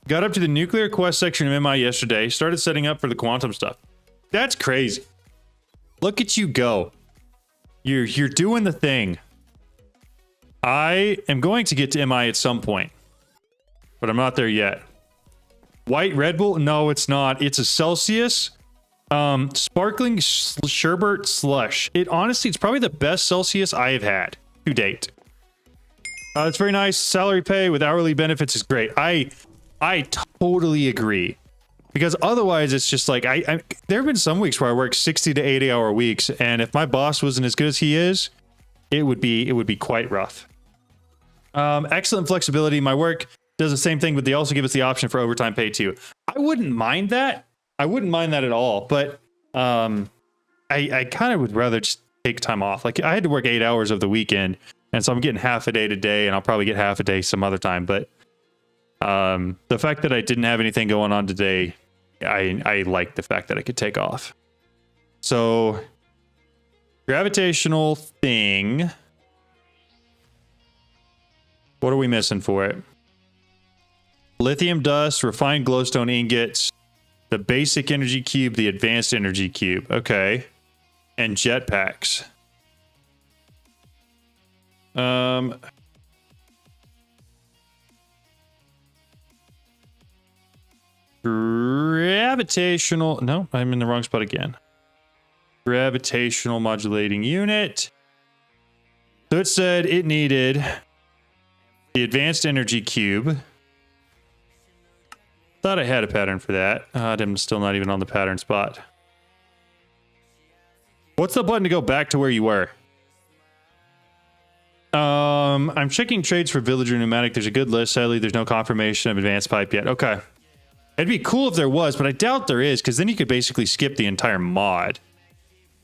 Got up to the nuclear quest section of MI yesterday. Started setting up for the quantum stuff. That's crazy. Look at you go. You're doing the thing. I am going to get to MI at some point, but I'm not there yet. White Red Bull? No, it's not. It's a Celsius sparkling sherbet slush. It's probably the best Celsius I have had to date. It's very nice. Salary pay with hourly benefits is great. I totally agree. Because otherwise, it's just like, there have been some weeks where I work 60 to 80 hour weeks, and if my boss wasn't as good as he is, it would be quite rough. Excellent flexibility. My work does the same thing, but they also give us the option for overtime pay too. I wouldn't mind that. I wouldn't mind that at all, but I kind of would rather just take time off. Like I had to work 8 hours of the weekend, and so I'm getting half a day today, and I'll probably get half a day some other time. But the fact that I didn't have anything going on today, I like the fact that I could take off. So gravitational thing. What are we missing for it? Lithium dust, refined glowstone ingots, the basic energy cube, the advanced energy cube. Okay. And jetpacks. Gravitational. No, I'm in the wrong spot again. Gravitational modulating unit. So it said it needed the advanced energy cube. Thought I had a pattern for that. I'm still not even on the pattern spot. What's the button to go back to where you were? I'm checking trades for villager pneumatic. There's a good list. Sadly, there's no confirmation of advanced pipe yet. Okay. It'd be cool if there was, but I doubt there is, because then you could basically skip the entire mod.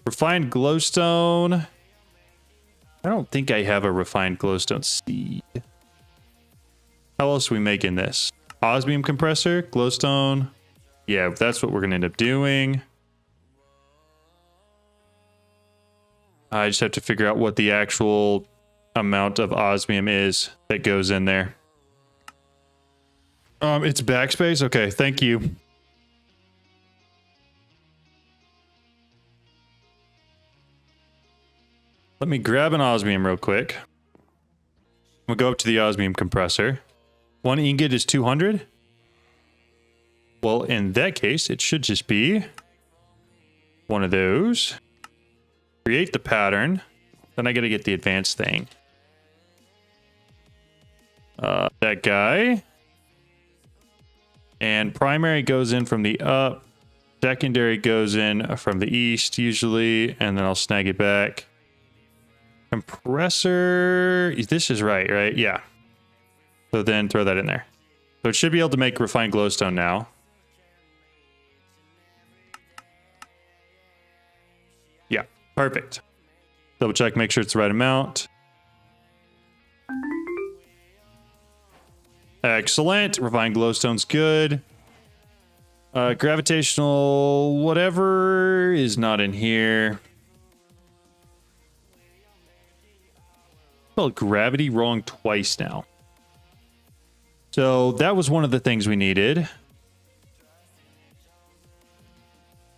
Refined glowstone. I don't think I have a refined glowstone seed. How else are we making this? Osmium compressor, glowstone. Yeah, that's what we're going to end up doing. I just have to figure out what the actual amount of osmium is that goes in there. It's backspace. Okay, thank you. Let me grab an osmium real quick. We'll go up to the osmium compressor. 1 ingot is 200. Well, in that case, it should just be one of those. Create the pattern. Then I gotta get the advanced thing. That guy. And primary goes in from the up. Secondary goes in from the east, usually. And then I'll snag it back. Compressor. This is right? Yeah. So then throw that in there. So it should be able to make refined glowstone now. Yeah, perfect. Double check, make sure it's the right amount. Excellent. Refined glowstone's good. Gravitational whatever is not in here. Spelled gravity wrong twice now. So that was one of the things we needed.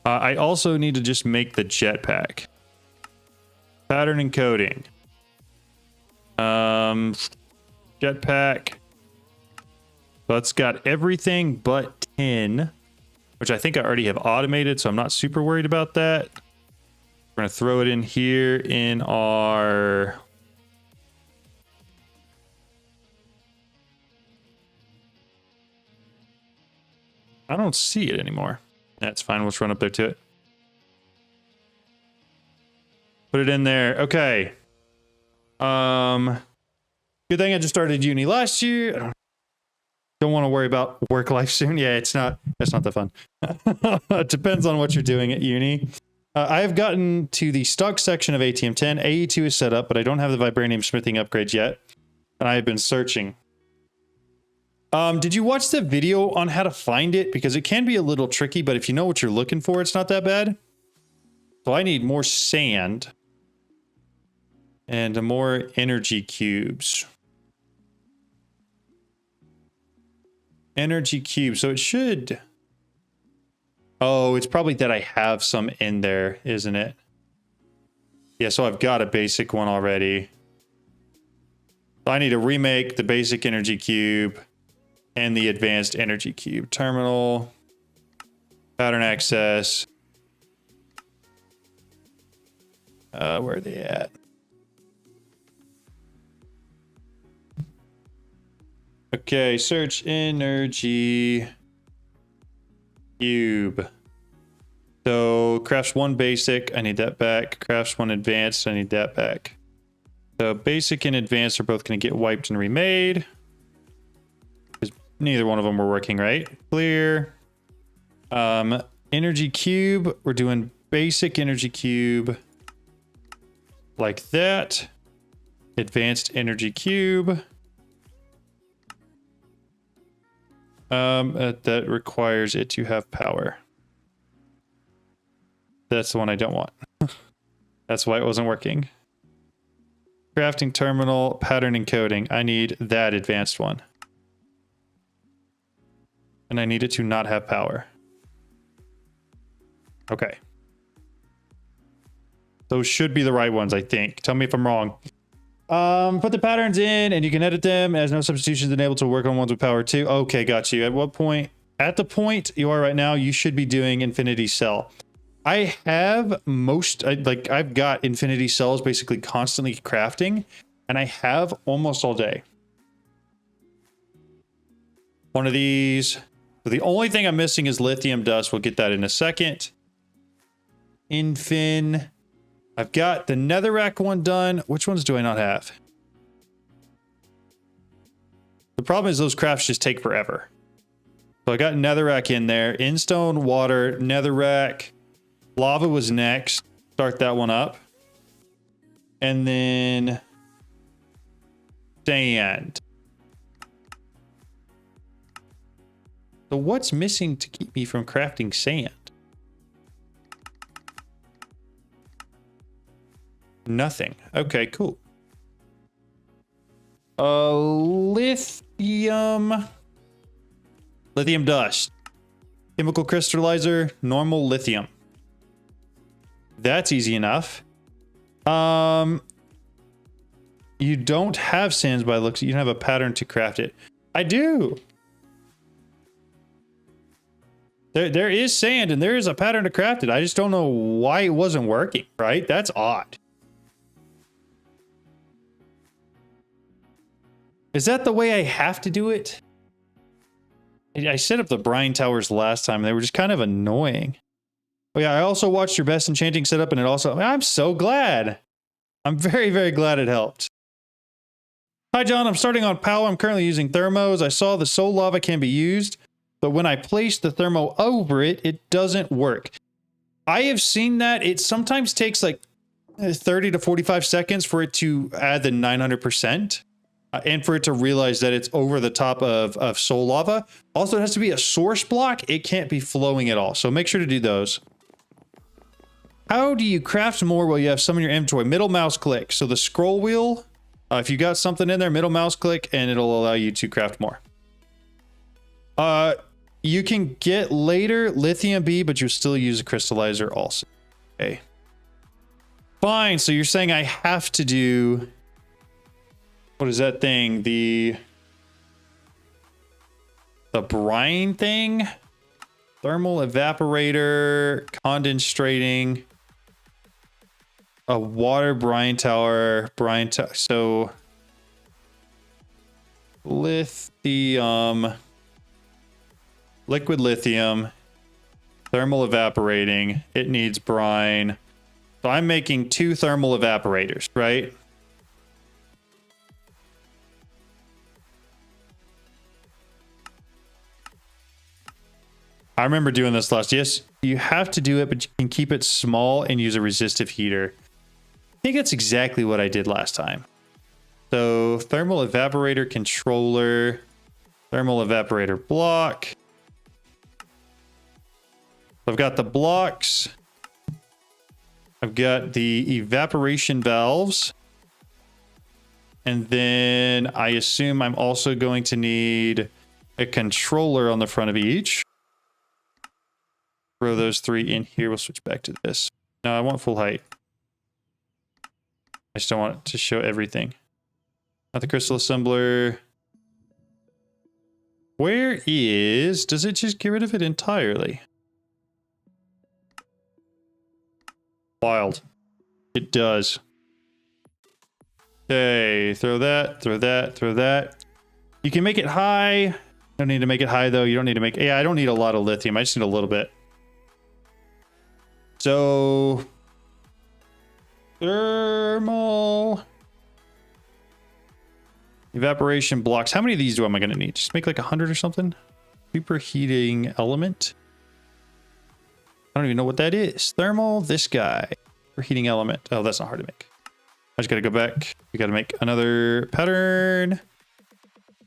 I also need to just make the jetpack. Pattern encoding. Jetpack. So it's got everything but 10, which I think I already have automated, so I'm not super worried about that. We're going to throw it in here in our... I don't see it anymore. That's fine. We'll just run up there to it. Put it in there. Okay. Good thing I just started uni last year. Don't want to worry about work life soon. Yeah, it's not that fun. It depends on what you're doing at uni. I have gotten to the stock section of ATM10. AE2 is set up, but I don't have the vibranium smithing upgrades yet. And I have been searching. Did you watch the video on how to find it? Because it can be a little tricky, but if you know what you're looking for, it's not that bad. So I need more sand. And more energy cubes. Energy cube. So it should... Oh, it's probably that I have some in there, isn't it? Yeah, so I've got a basic one already. So I need to remake the basic energy cube and the advanced energy cube. Terminal. Pattern access. Where are they at? Okay, search energy cube. So crafts 1 basic, I need that back. Crafts 1 advanced, I need that back. So basic and advanced are both going to get wiped and remade. Because neither one of them were working right. Clear. Energy cube, we're doing basic energy cube like that. Advanced energy cube. That requires it to have power. That's the one I don't want. That's why it wasn't working. Crafting terminal, pattern encoding. I need that advanced one. And I need it to not have power. Okay. Those should be the right ones, I think. Tell me if I'm wrong. Put the patterns in and you can edit them as no substitutions enabled to work on ones with power too. Okay, got you. At what point? At the point you are right now, you should be doing infinity cell. I have I've got infinity cells basically constantly crafting, and I have almost all day. One of these. So the only thing I'm missing is lithium dust. We'll get that in a second. Infin. I've got the netherrack one done. Which ones do I not have? The problem is those crafts just take forever. So I got netherrack in there. Instone, water, netherrack. Lava was next. Start that one up. And then sand. So what's missing to keep me from crafting sand? Nothing. Okay, cool. Lithium. Lithium dust. Chemical crystallizer. Normal lithium. That's easy enough. You don't have sands by looks. You don't have a pattern to craft it. I do. There is sand and there is a pattern to craft it. I just don't know why it wasn't working, right? That's odd. Is that the way I have to do it? I set up the brine towers last time. They were just kind of annoying. Oh yeah, I also watched your best enchanting setup and it also... I'm so glad. I'm very, very glad it helped. Hi John, I'm starting on POW. I'm currently using thermos. I saw the soul lava can be used, but when I place the thermo over it, it doesn't work. I have seen that. It sometimes takes like 30 to 45 seconds for it to add the 900%. And for it to realize that it's over the top of soul lava. Also, it has to be a source block. It can't be flowing at all. So make sure to do those. How do you craft more while you have some in your inventory? Middle mouse click. So the scroll wheel, if you got something in there, middle mouse click, and it'll allow you to craft more. You can get later lithium B, but you still use a crystallizer also. Okay. Fine. So you're saying I have to do... What is that thing? The brine thing? Thermal evaporator, condensating. a water brine tower, so lithium, liquid lithium, thermal evaporating. It needs brine. So I'm making 2 thermal evaporators, right? I remember doing this last. Yes, you have to do it, but you can keep it small and use a resistive heater. I think that's exactly what I did last time. So thermal evaporator controller, thermal evaporator block. I've got the blocks. I've got the evaporation valves. And then I assume I'm also going to need a controller on the front of each. Throw those 3 in here. We'll switch back to this. No, I want full height. I just don't want it to show everything. Not the crystal assembler. Where is... Does it just get rid of it entirely? Wild. It does. Okay, throw that, throw that, throw that. You can make it high. Don't need to make it high though. You don't need to make... Yeah, I don't need a lot of lithium. I just need a little bit. So... Thermal... Evaporation blocks. How many of these am I going to need? Just make like 100 or something? Superheating element. I don't even know what that is. Thermal, this guy. Superheating element. Oh, that's not hard to make. I just got to go back. We got to make another pattern.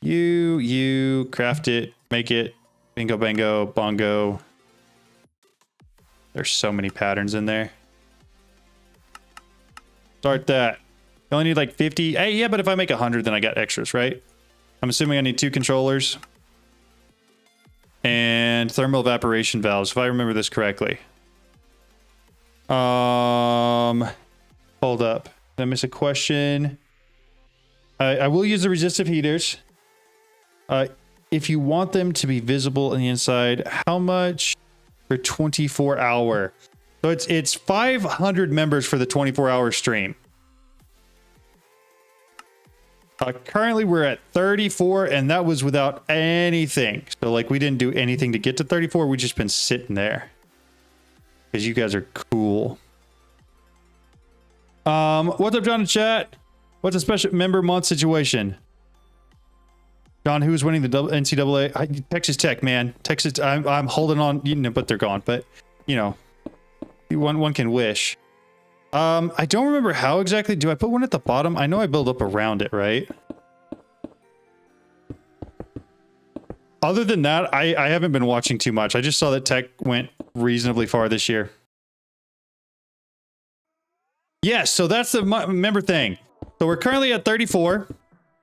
You, craft it, make it. Bingo, bango, bongo. There's so many patterns in there. Start that. You only need like 50. Hey, yeah, but if I make 100, then I got extras, right? I'm assuming I need 2 controllers. And thermal evaporation valves, if I remember this correctly. Hold up. Did I miss a question? I will use the resistive heaters. If you want them to be visible on the inside, how much for 24-hour? So it's 500 members for the 24-hour stream. Currently we're at 34 and that was without anything. So like we didn't do anything to get to 34. We've just been sitting there because you guys are cool. What's up, John in chat? What's a special member month situation? John, who's winning the NCAA? Texas Tech, man. Texas. I'm holding on, you know, but they're gone. But you know, one can wish. I don't remember how exactly. Do I put one at the bottom? I know I build up around it, right? Other than that, I haven't been watching too much. I just saw that Tech went reasonably far this year. Yes, so that's the member thing. So we're currently at 34,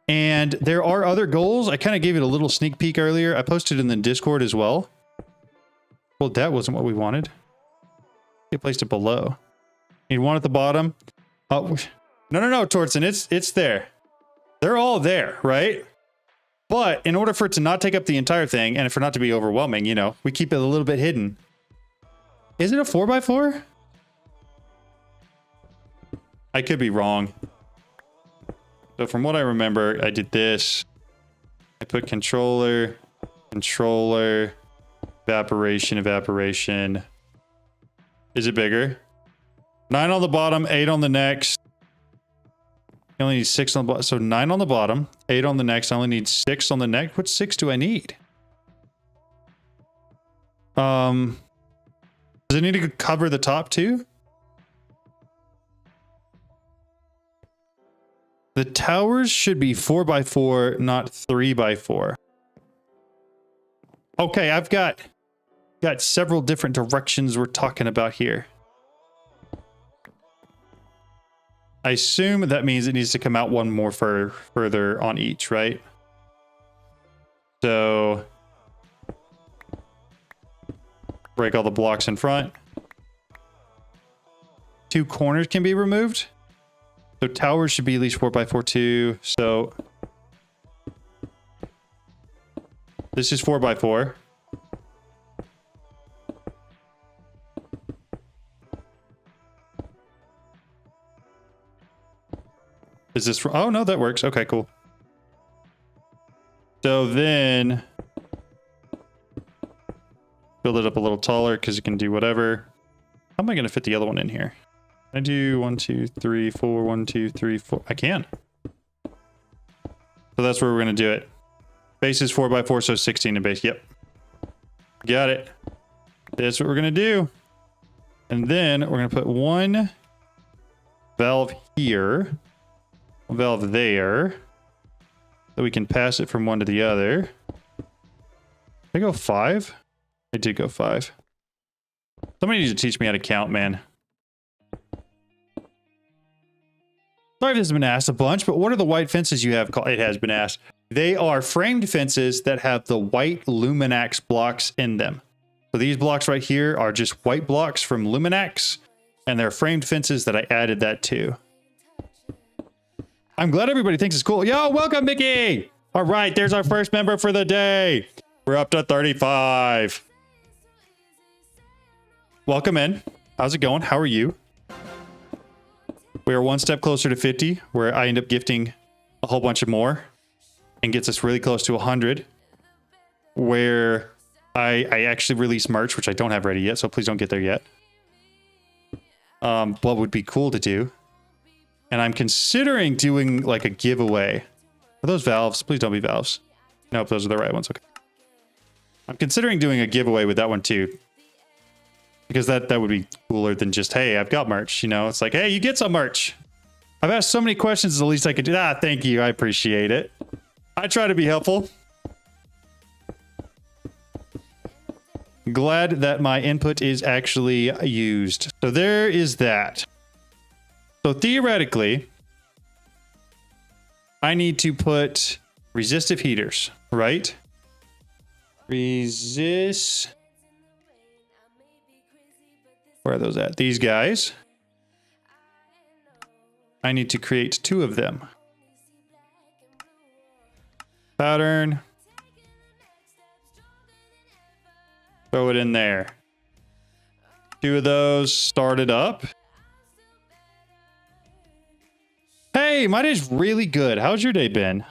and there are other goals. I kind of gave it a little sneak peek earlier. I posted in the Discord as well. Well, that wasn't what we wanted. We placed it below. Need one at the bottom. Oh, no, Tortzen, it's there. They're all there, right? But in order for it to not take up the entire thing, and for not to be overwhelming, you know, we keep it a little bit hidden. Is it a 4x4? I could be wrong. So from what I remember, I did this. I put controller, evaporation. Is it bigger? 9 on the bottom, 8 on the next. I only need 6 on the bottom. So 9 on the bottom, 8 on the next. I only need 6 on the next. What 6 do I need? Does it need to cover the top too? The towers should be 4x4, not 3x4. Okay, I've got several different directions we're talking about here. I assume that means it needs to come out one more further on each, right? So break all the blocks in front. 2 corners can be removed. So towers should be at least 4x4 too. So this is 4x4. Is this... Oh, no, that works. Okay, cool. So then... build it up a little taller because it can do whatever. How am I going to fit the other one in here? I do 1, 2, 3, 4, 1, 2, 3, 4. I can. So that's where we're going to do it. Base is 4x4, so 16 in base. Yep. Got it. That's what we're going to do. And then we're going to put one valve here, one valve there, so we can pass it from one to the other. Did I go 5? I did go 5. Somebody needs to teach me how to count, man. Sorry if this has been asked a bunch, but what are the white fences you have called? It has been asked. They are framed fences that have the white Luminax blocks in them. So these blocks right here are just white blocks from Luminax, and they're framed fences that I added that to. I'm glad everybody thinks it's cool. Yo, welcome, Mickey! All right, there's our first member for the day. We're up to 35. Welcome in. How's it going? How are you? We are one step closer to 50, where I end up gifting a whole bunch of more and gets us really close to 100, where I actually release merch, which I don't have ready yet, so please don't get there yet. What would be cool to do, and I'm considering doing like a giveaway. Are those valves? Please don't be valves. Nope, those are the right ones. Okay. I'm considering doing a giveaway with that one too, because that would be cooler than just, hey, I've got merch. You know, it's like, hey, you get some merch. I've asked so many questions, the least I could do. Ah, thank you. I appreciate it. I try to be helpful. Glad that my input is actually used. So there is that. So theoretically, I need to put resistive heaters, right? Resist. Where are those at? These guys. I need to create 2 of them. Pattern. Throw it in there. 2 of those. Start it up. Hey, my day's really good. How's your day been?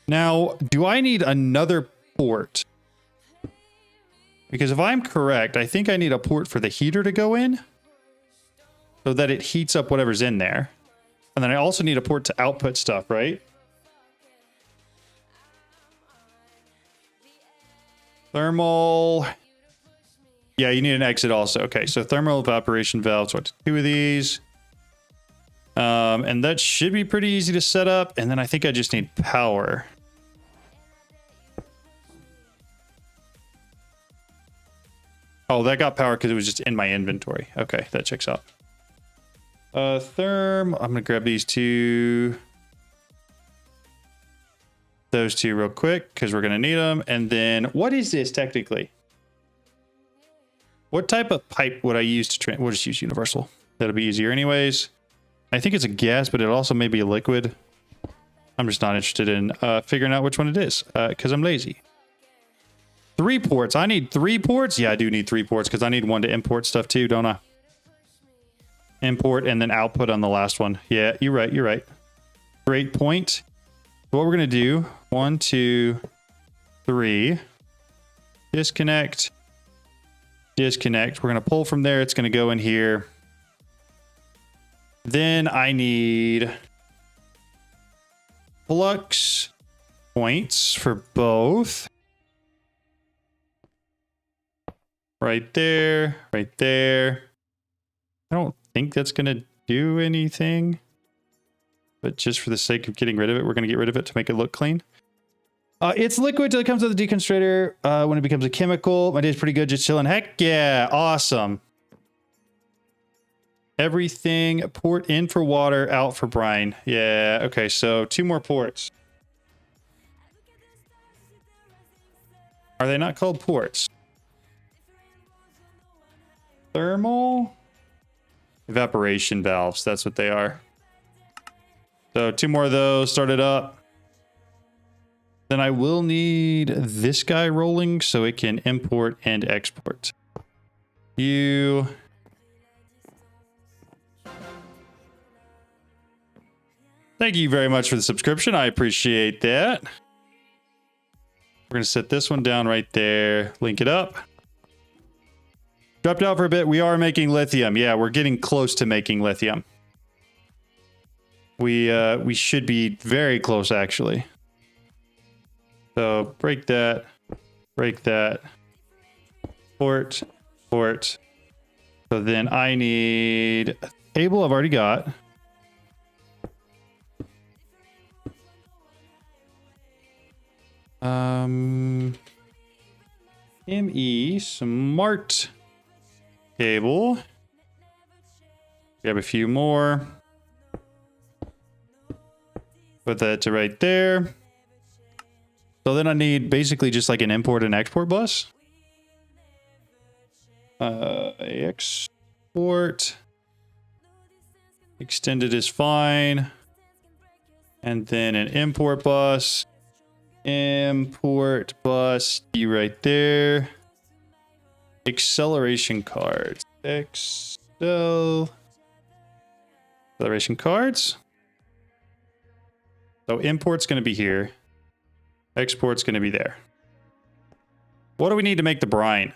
Now, do I need another port? Because if I'm correct, I think I need a port for the heater to go in so that it heats up whatever's in there. And then I also need a port to output stuff, right? Thermal. Yeah, you need an exit also. Okay, so thermal evaporation valves. So 2 of these. And that should be pretty easy to set up. And then I think I just need power. Oh, that got power because it was just in my inventory. Okay, that checks out. Therm. I'm gonna grab these 2. Those 2 real quick because we're gonna need them. And then what is this technically? What type of pipe would I use to we'll just use universal. That'll be easier anyways. I think it's a gas, but it also may be a liquid. I'm just not interested in figuring out which one it is because I'm lazy. 3 ports. I need 3 ports. Yeah, I do need 3 ports because I need one to import stuff too, don't I? Import and then output on the last one. Yeah, you're right. You're right. Great point. What we're going to do, 1, 2, 3, disconnect, disconnect. We're going to pull from there. It's going to go in here. Then I need flux points for both. Right there, right there. I don't think that's going to do anything. But just for the sake of getting rid of it, we're going to get rid of it to make it look clean. It's liquid till it comes to the deconstructor. When it becomes a chemical, my day's pretty good, just chilling. Heck yeah, awesome. Everything, port in for water, out for brine. Yeah, okay, so 2 more ports. Are they not called ports? Thermal evaporation valves, that's what they are. So 2 more of those, start it up. Then I will need this guy rolling so it can import and export. Thank you very much for the subscription. I appreciate that. We're going to set this one down right there. Link it up. Dropped out for a bit. We are making lithium. Yeah, we're getting close to making lithium. We should be very close, actually. So break that. Break that. Port. Port. So then I need a table I've already got. ME smart cable. Grab a few more. Put that to right there. So then I need basically just like an import and export bus. Export. Extended is fine. And then an import bus. Import bus. You right there. Acceleration cards. Acceleration cards. So import's going to be here. Export's going to be there. What do we need to make the brine?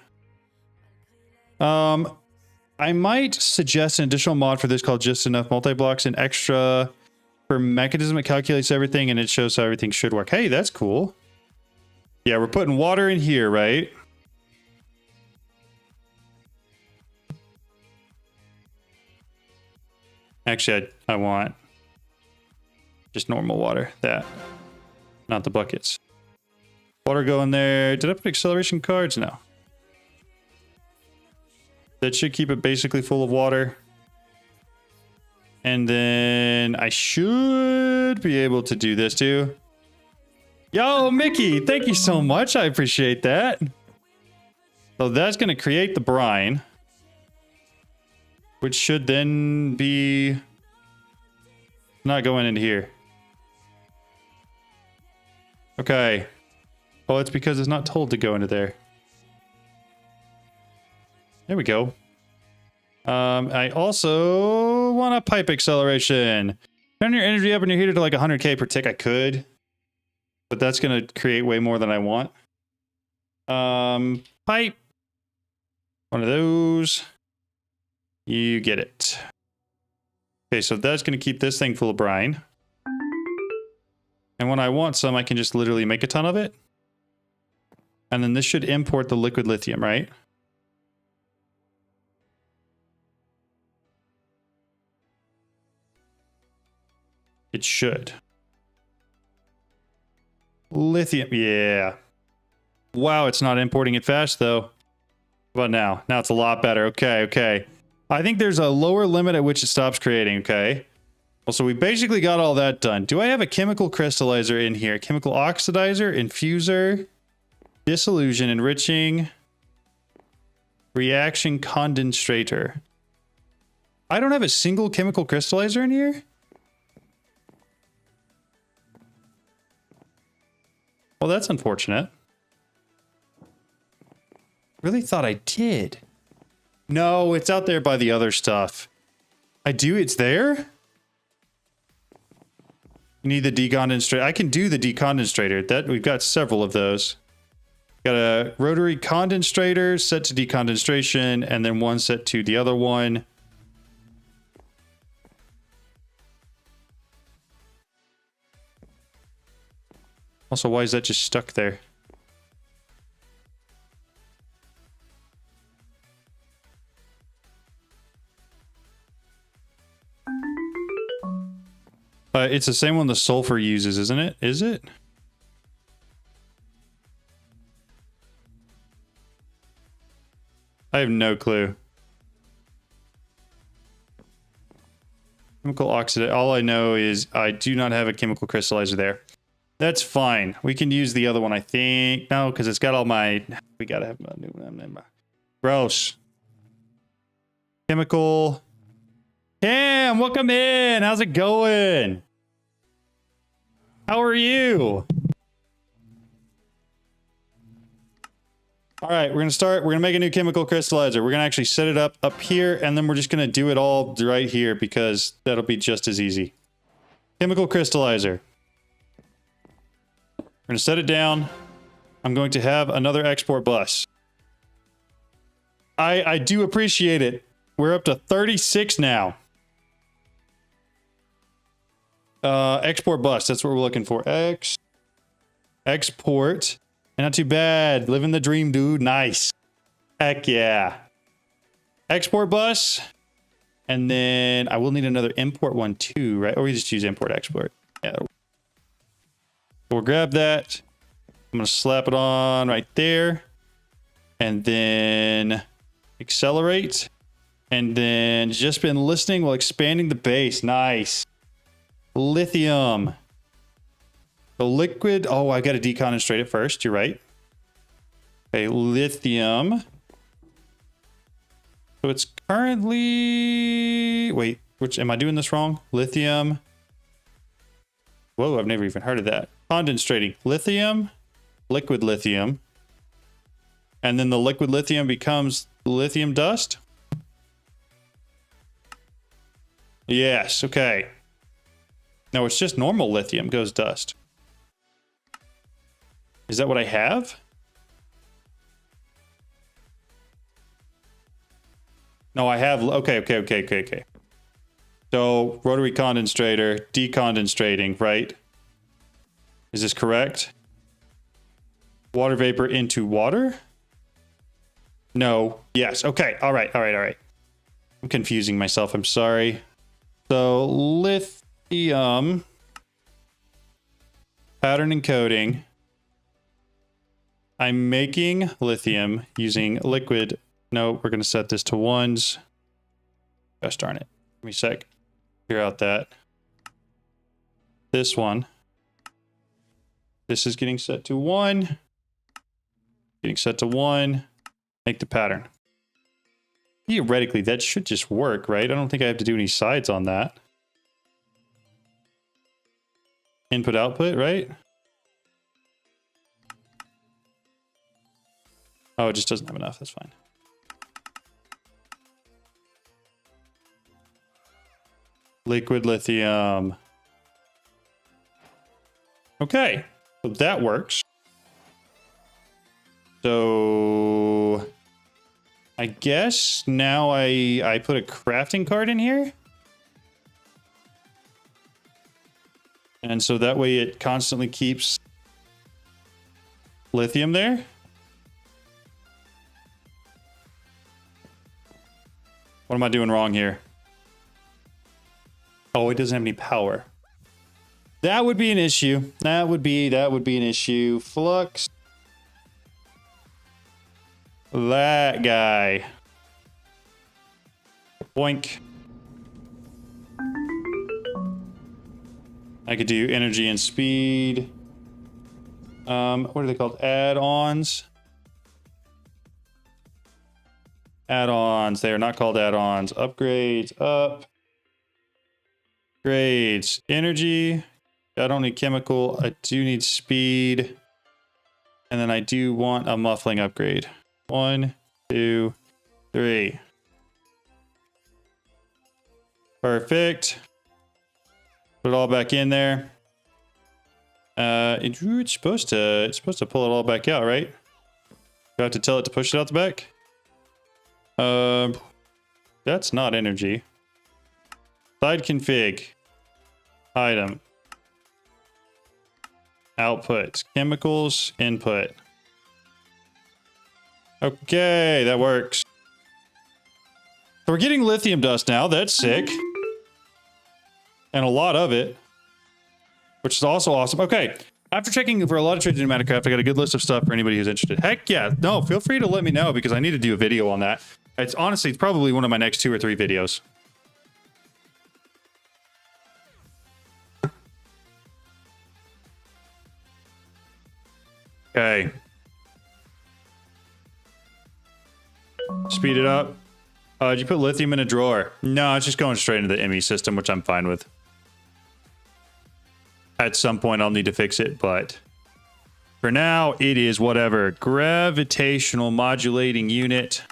I might suggest an additional mod for this called just enough multi-blocks and extra for mechanism. It calculates everything and it shows how everything should work. Hey, that's cool. Yeah, we're putting water in here, right? Actually, I want just normal water. That. Not the buckets. Water go in there. Did I put acceleration cards? No. That should keep it basically full of water. And then I should be able to do this too. Yo, Mickey, thank you so much. I appreciate that. So that's going to create the brine. Which should then be not going into here. Okay. Oh, it's because it's not told to go into there. There we go. I also want a pipe acceleration. Turn your energy up in your heater to like 100k per tick. I could. But that's going to create way more than I want. Pipe. One of those. You get it. Okay, so that's going to keep this thing full of brine. And when I want some, I can just literally make a ton of it. And then this should import the liquid lithium, right? It should. Lithium, yeah. Wow, it's not importing it fast, though. But now it's a lot better. Okay, okay. I think there's a lower limit at which it stops creating, okay? Well, so we basically got all that done. Do I have a chemical crystallizer in here? Chemical oxidizer, infuser, dissolution, enriching, reaction condensator. I don't have a single chemical crystallizer in here? Well, that's unfortunate. Really thought I did. No, it's out there by the other stuff. I do? It's there? You need the decondensator. I can do the decondensator. That we've got several of those. Got a rotary condensator set to decondensation, and then one set to the other one. Also, why is that just stuck there? It's the same one the sulfur uses, isn't it? Is it? I have no clue. Chemical oxidant. All I know is I do not have a chemical crystallizer there. That's fine. We can use the other one, I think. No, because it's got all my... We gotta have a new one. Gross. Chemical... Cam, welcome in. How's it going? How are you? All right, we're gonna start. We're gonna make a new chemical crystallizer. We're gonna actually set it up here, and then we're just gonna do it all right here because that'll be just as easy. Chemical crystallizer. We're going to set it down. I'm going to have another export bus. I do appreciate it. We're up to 36 now. Export bus. That's what we're looking for. Export. Not too bad. Living the dream, dude. Nice. Heck yeah. Export bus. And then I will need another import one too, right? Or we just use import export. Yeah. We'll grab that. I'm going to slap it on right there. And then accelerate. And then just been listening while expanding the base. Nice. Lithium. The liquid. Oh, I got to deconcentrate it first. You're right. Okay, lithium. So it's currently... Wait, which am I doing this wrong? Lithium. Whoa, I've never even heard of that. Condensating. Lithium. Liquid lithium. And then the liquid lithium becomes lithium dust? Yes, okay. No, it's just normal lithium goes dust. Is that what I have? No, I have... Okay. So, rotary condensator, decondensating, right? Is this correct? Water vapor into water? No. Yes. Okay. All right. I'm confusing myself. I'm sorry. So, lithium. Pattern encoding. I'm making lithium using liquid. No, we're going to set this to ones. Gosh darn it. Give me a sec. Figure out that. This one. This is getting set to 1. Getting set to 1. Make the pattern. Theoretically, that should just work, right? I don't think I have to do any sides on that. Input output, right? Oh, it just doesn't have enough. That's fine. Liquid lithium. Okay, so that works. So I guess now I put a crafting card in here. And so that way it constantly keeps lithium there. What am I doing wrong here? Oh, it doesn't have any power. That would be an issue. That would be an issue. Flux. That guy. Boink. I could do energy and speed. What are they called? Add-ons. Add-ons. They are not called add-ons. Upgrades. Upgrades. Energy. I don't need chemical. I do need speed. And then I do want a muffling upgrade. 1, 2, 3. Perfect. Put it all back in there. It's supposed to pull it all back out, right? Do I have to tell it to push it out the back? That's not energy. Side config. Item. Output. Chemicals. Input. Okay, that works. So we're getting lithium dust now. That's sick. And a lot of it. Which is also awesome. Okay. After checking for a lot of trades in Cataclysm, I got a good list of stuff for anybody who's interested. Heck yeah. No, feel free to let me know because I need to do a video on that. It's honestly, it's probably one of my next 2 or 3 videos. Okay. Speed it up. Did you put lithium in a drawer? No, it's just going straight into the ME system, which I'm fine with. At some point, I'll need to fix it, but for now, it is whatever. Gravitational modulating unit.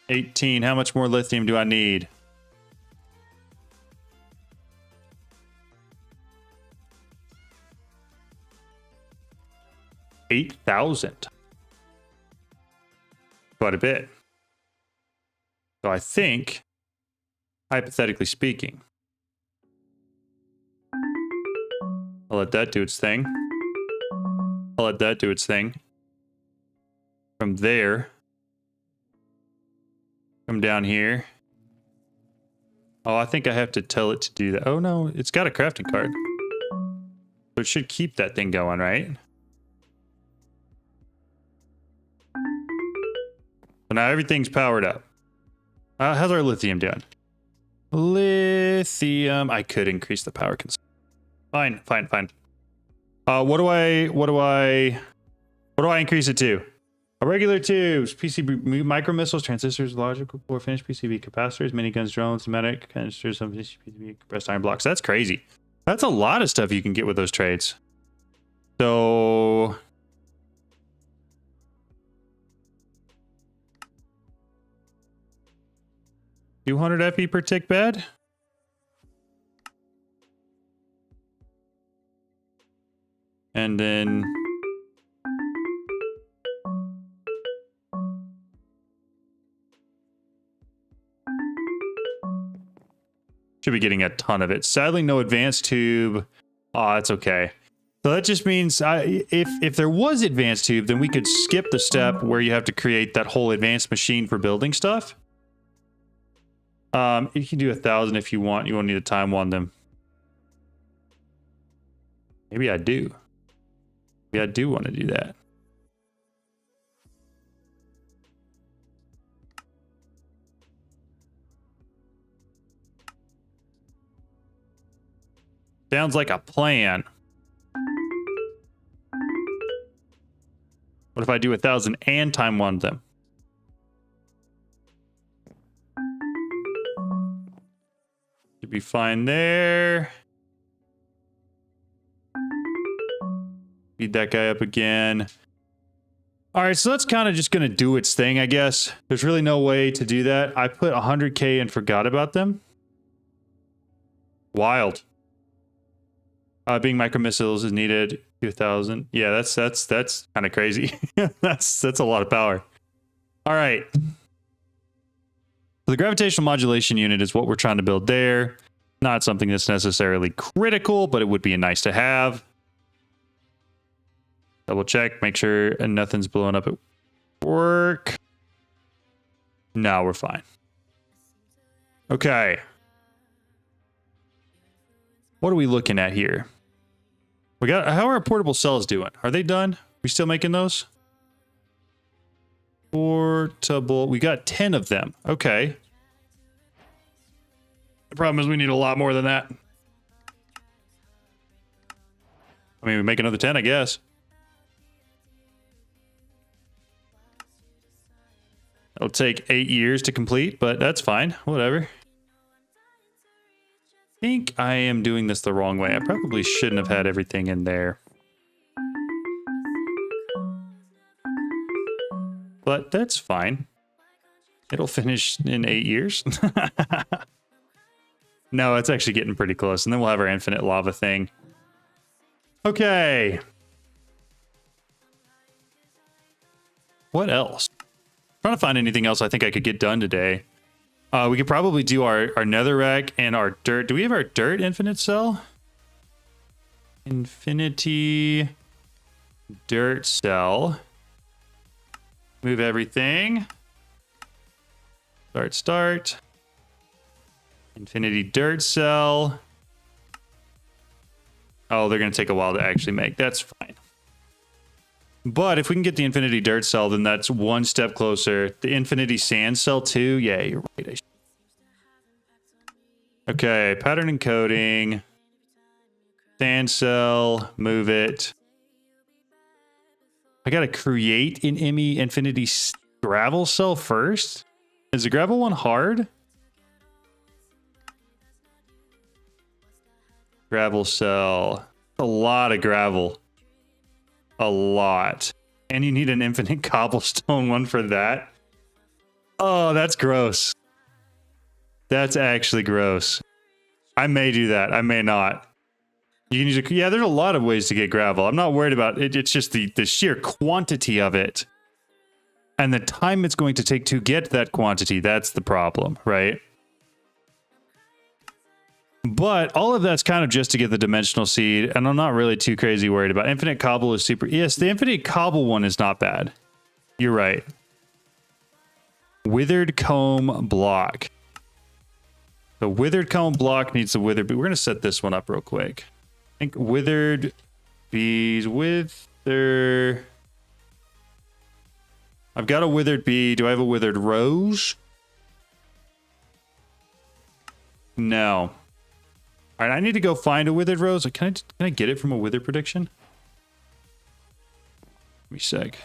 18. How much more lithium do I need? 8,000. Quite a bit. So I think, hypothetically speaking, I'll let that do its thing. I'll let that do its thing. From there, come down here. Oh, I think I have to tell it to do that. Oh no, it's got a crafting card. So it should keep that thing going, right? So now everything's powered up. How's our lithium doing? Lithium. I could increase the power consumption. Fine. What do I increase it to? A regular tubes, PCB, micro missiles, transistors, logical core, finished PCB, capacitors, miniguns, drones, pneumatic canisters, some PCB, compressed iron blocks. That's crazy. That's a lot of stuff you can get with those trades. So 200 FE per tick bed. And then should be getting a ton of it. Sadly, no advanced tube. Oh, that's okay. So that just means if there was advanced tube, then we could skip the step where you have to create that whole advanced machine for building stuff. You can do 1,000 if you want. You won't need to time one them. Maybe I do. Maybe I do want to do that. Sounds like a plan. What if I do 1,000 and time one of them? Should be fine there. Speed that guy up again. All right, so that's kind of just going to do its thing, I guess. There's really no way to do that. I put 100K and forgot about them. Wild. Being micro missiles is needed. 2,000. Yeah, that's kind of crazy. that's a lot of power. All right. The gravitational modulation unit is what we're trying to build there. Not something that's necessarily critical, but it would be nice to have. Double check, make sure nothing's blowing up at work. No, we're fine. Okay. What are we looking at here? We got, how are our portable cells doing? Are they done? We still making those? Portable, we got 10 of them. Okay. The problem is we need a lot more than that. I mean, we make another 10, I guess. It'll take 8 years to complete, but that's fine. Whatever. I think I am doing this the wrong way. I probably shouldn't have had everything in there. But that's fine. It'll finish in 8 years. No, it's actually getting pretty close. And then we'll have our infinite lava thing. Okay. What else? Trying to find anything else I think I could get done today. We could probably do our netherrack and our dirt. Do we have our dirt infinite cell? Infinity dirt cell. Move everything. Start. Infinity dirt cell. Oh, they're going to take a while to actually make. That's fine. But if we can get the infinity dirt cell, then that's one step closer. The infinity sand cell too. Yeah, you're right. Okay, pattern encoding. Sand cell, move it. I gotta create an IMI infinity gravel cell first. Is the gravel one hard? Gravel cell. A lot of gravel. A lot. And you need an infinite cobblestone one for that. Oh, that's gross. That's actually gross. I may do that. I may not. You can use it. Yeah, there's a lot of ways to get gravel. I'm not worried about it. It's just the sheer quantity of it and the time it's going to take to get that quantity. That's the problem, right? But all of that's kind of just to get the dimensional seed, and I'm not really too crazy worried about. Infinite cobble is super. Yes, the infinite cobble one is not bad. You're right. Withered comb block. The withered comb block needs the withered. But we're gonna set this one up real quick. I think withered bees. Wither. I've got a withered bee. Do I have a withered rose? No. All right, I need to go find a withered rose. Can I get it from a wither prediction? Give me a sec.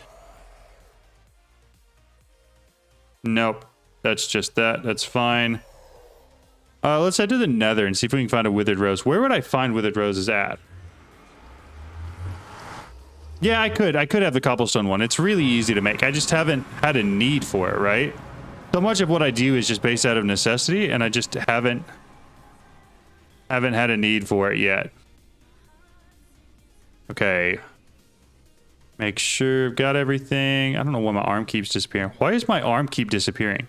Nope. That's just that. That's fine. Let's head to the nether and see if we can find a withered rose. Where would I find withered roses at? Yeah, I could have the cobblestone one. It's really easy to make. I just haven't had a need for it, right? So much of what I do is just based out of necessity, and I just haven't had a need for it yet. Okay. Make sure I've got everything. I don't know why my arm keeps disappearing. Why does my arm keep disappearing?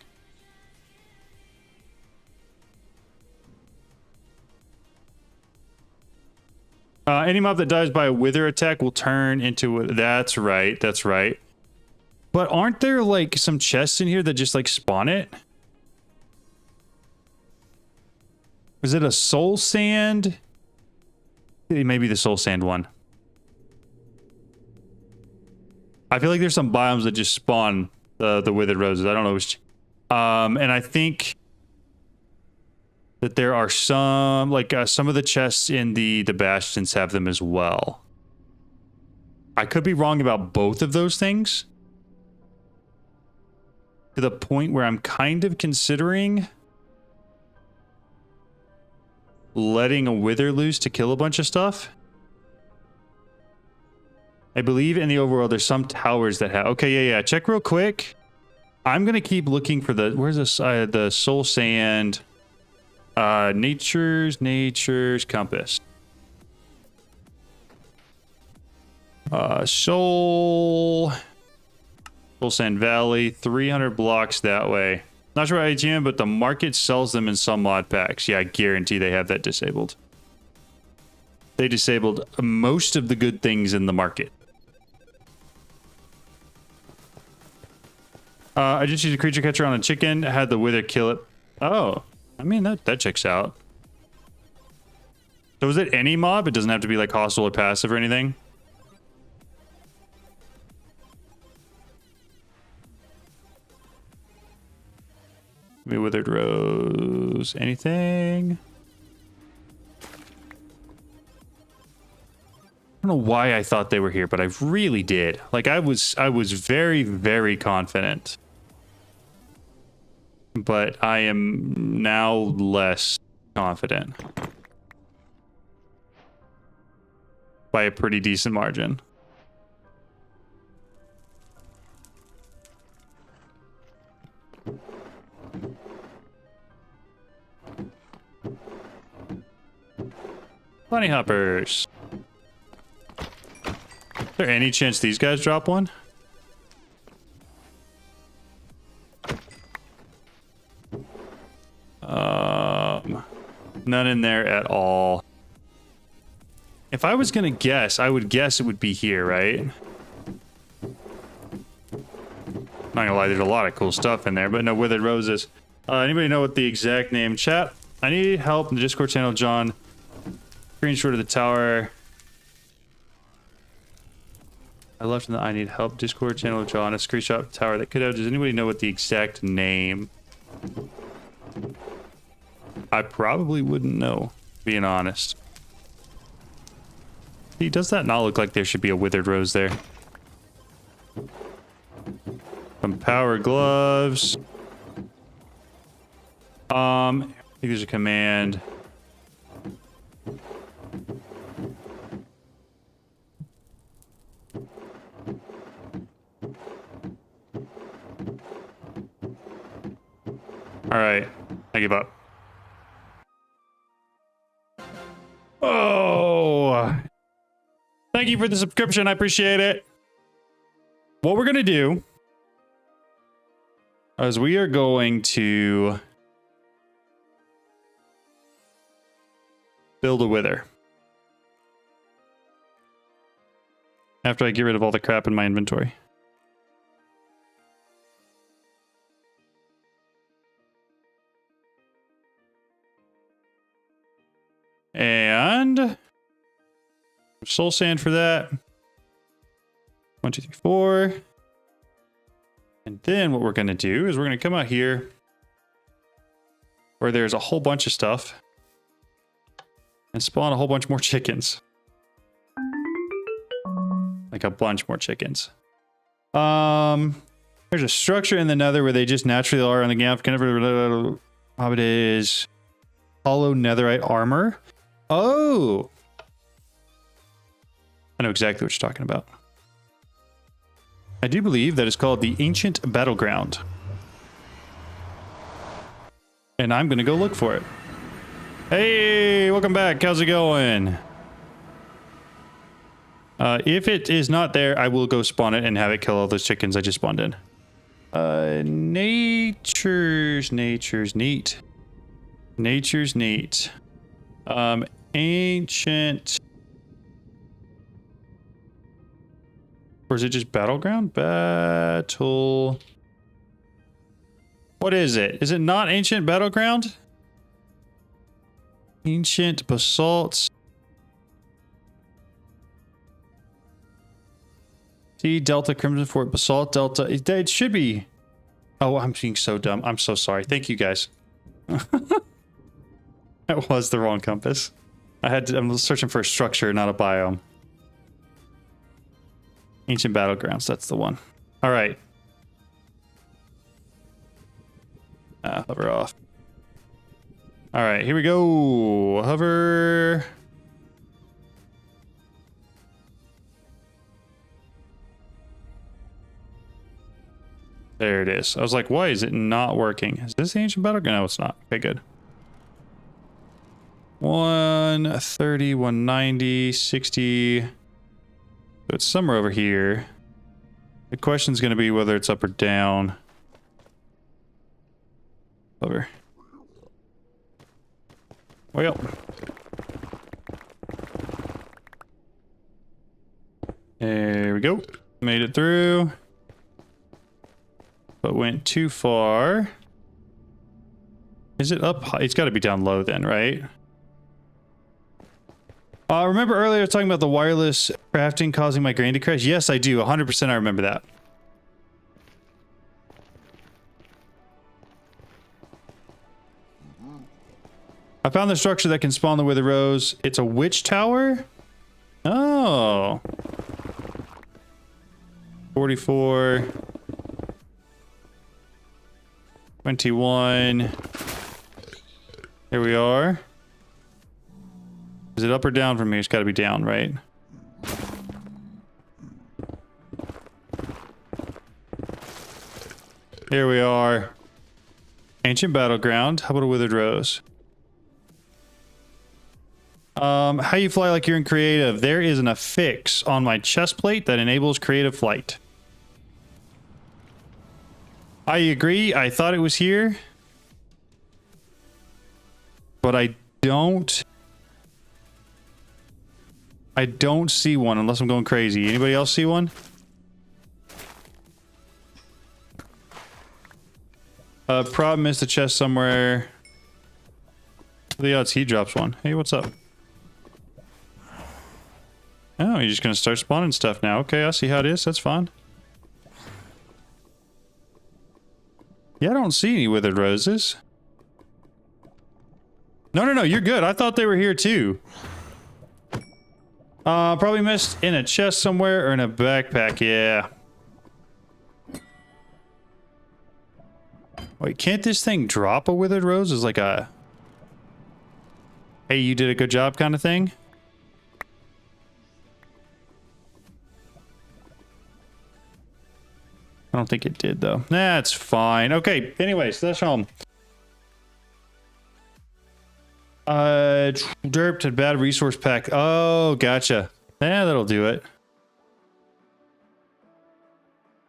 Any mob that dies by a wither attack will turn into a... That's right. That's right. But aren't there, like, some chests in here that just, like, spawn it? Is it a soul sand? Maybe the soul sand one. I feel like there's some biomes that just spawn the withered roses. I don't know which. And I think that there are some, like some of the chests in the bastions have them as well. I could be wrong about both of those things. To the point where I'm kind of considering letting a wither loose to kill a bunch of stuff. I believe in the overworld there's some towers that have... Okay, yeah. Check real quick. I'm going to keep looking for the... Where's the soul sand? Nature's compass. Soul Sand Valley, 300 blocks that way. Not sure about ATM, but the market sells them in some mod packs. Yeah, I guarantee they have that disabled. They disabled most of the good things in the market. I just used a creature catcher on a chicken, had the wither kill it. Oh, I mean, that checks out. So is it any mob? It doesn't have to be like hostile or passive or anything? Maybe withered rose. Anything? I don't know why I thought they were here, but I really did. Like I was very, very confident. But I am now less confident. By a pretty decent margin. Bunny hoppers. Is there any chance these guys drop one? None in there at all. If I was gonna guess, I would guess it would be here, right? Not gonna lie, there's a lot of cool stuff in there, but no withered roses. Anybody know what the exact name? Chat, I need help in the Discord channel, John. Screenshot of the tower. I left in the I need help Discord channel, John. A screenshot of the tower that could have. Does anybody know what the exact name? I probably wouldn't know, being honest. See, does that not look like there should be a withered rose there? Some power gloves. I think there's a command. All right, I give up. Oh, you for the subscription. I appreciate it. What we're going to do is we are going to build a wither. After I get rid of all the crap in my inventory. And soul sand for that. 1, 2, 3, 4. And then what we're going to do is we're going to come out here where there's a whole bunch of stuff and spawn a whole bunch more chickens. Like a bunch more chickens. There's a structure in the nether where they just naturally are on the gap. How it is hollow netherite armor. Oh, I know exactly what you're talking about. I do believe that is called the Ancient Battleground. And I'm going to go look for it. Hey, welcome back. How's it going? If it is not there, I will go spawn it and have it kill all those chickens I just spawned in. Nature's neat. Nature's neat. Ancient. Or is it just battleground? Battle. What is it? Is it not ancient battleground? Ancient basalts. See, Delta Crimson Fort Basalt Delta. It should be. Oh, I'm being so dumb. I'm so sorry. Thank you guys. That was the wrong compass. I'm searching for a structure, not a biome. Ancient Battlegrounds, that's the one. All right. Hover off. All right, here we go. Hover. There it is. I was like, why is it not working? Is this the Ancient Battleground? No, it's not. Okay, good. 130, 190, 60. So it's somewhere over here. The question's going to be whether it's up or down. Over. Well. There we go. Made it through. But went too far. Is it up high? It's got to be down low then, right? Remember earlier I was talking about the wireless crafting causing my grain to crash? Yes, I do. 100% I remember that. I found the structure that can spawn the wither rose. It's a witch tower? Oh. 44. 21. Here we are. Is it up or down from here? It's got to be down, right? Here we are. Ancient Battleground. How about a withered rose? How you fly like you're in creative. There is an affix on my chest plate that enables creative flight. I agree. I thought it was here. But I don't see one unless I'm going crazy. Anybody else see one? Problem is the chest somewhere. The odds he drops one. Hey, what's up? Oh, you're just gonna start spawning stuff now. Okay, I see how it is. That's fine. Yeah, I don't see any withered roses. No, you're good. I thought they were here too. Probably missed in a chest somewhere or in a backpack. Yeah. Wait, can't this thing drop a withered rose as like a... Hey, you did a good job kind of thing? I don't think it did though. That's fine. Okay, anyways, that's home. Derped had bad resource pack. Oh, gotcha. Yeah, that'll do it.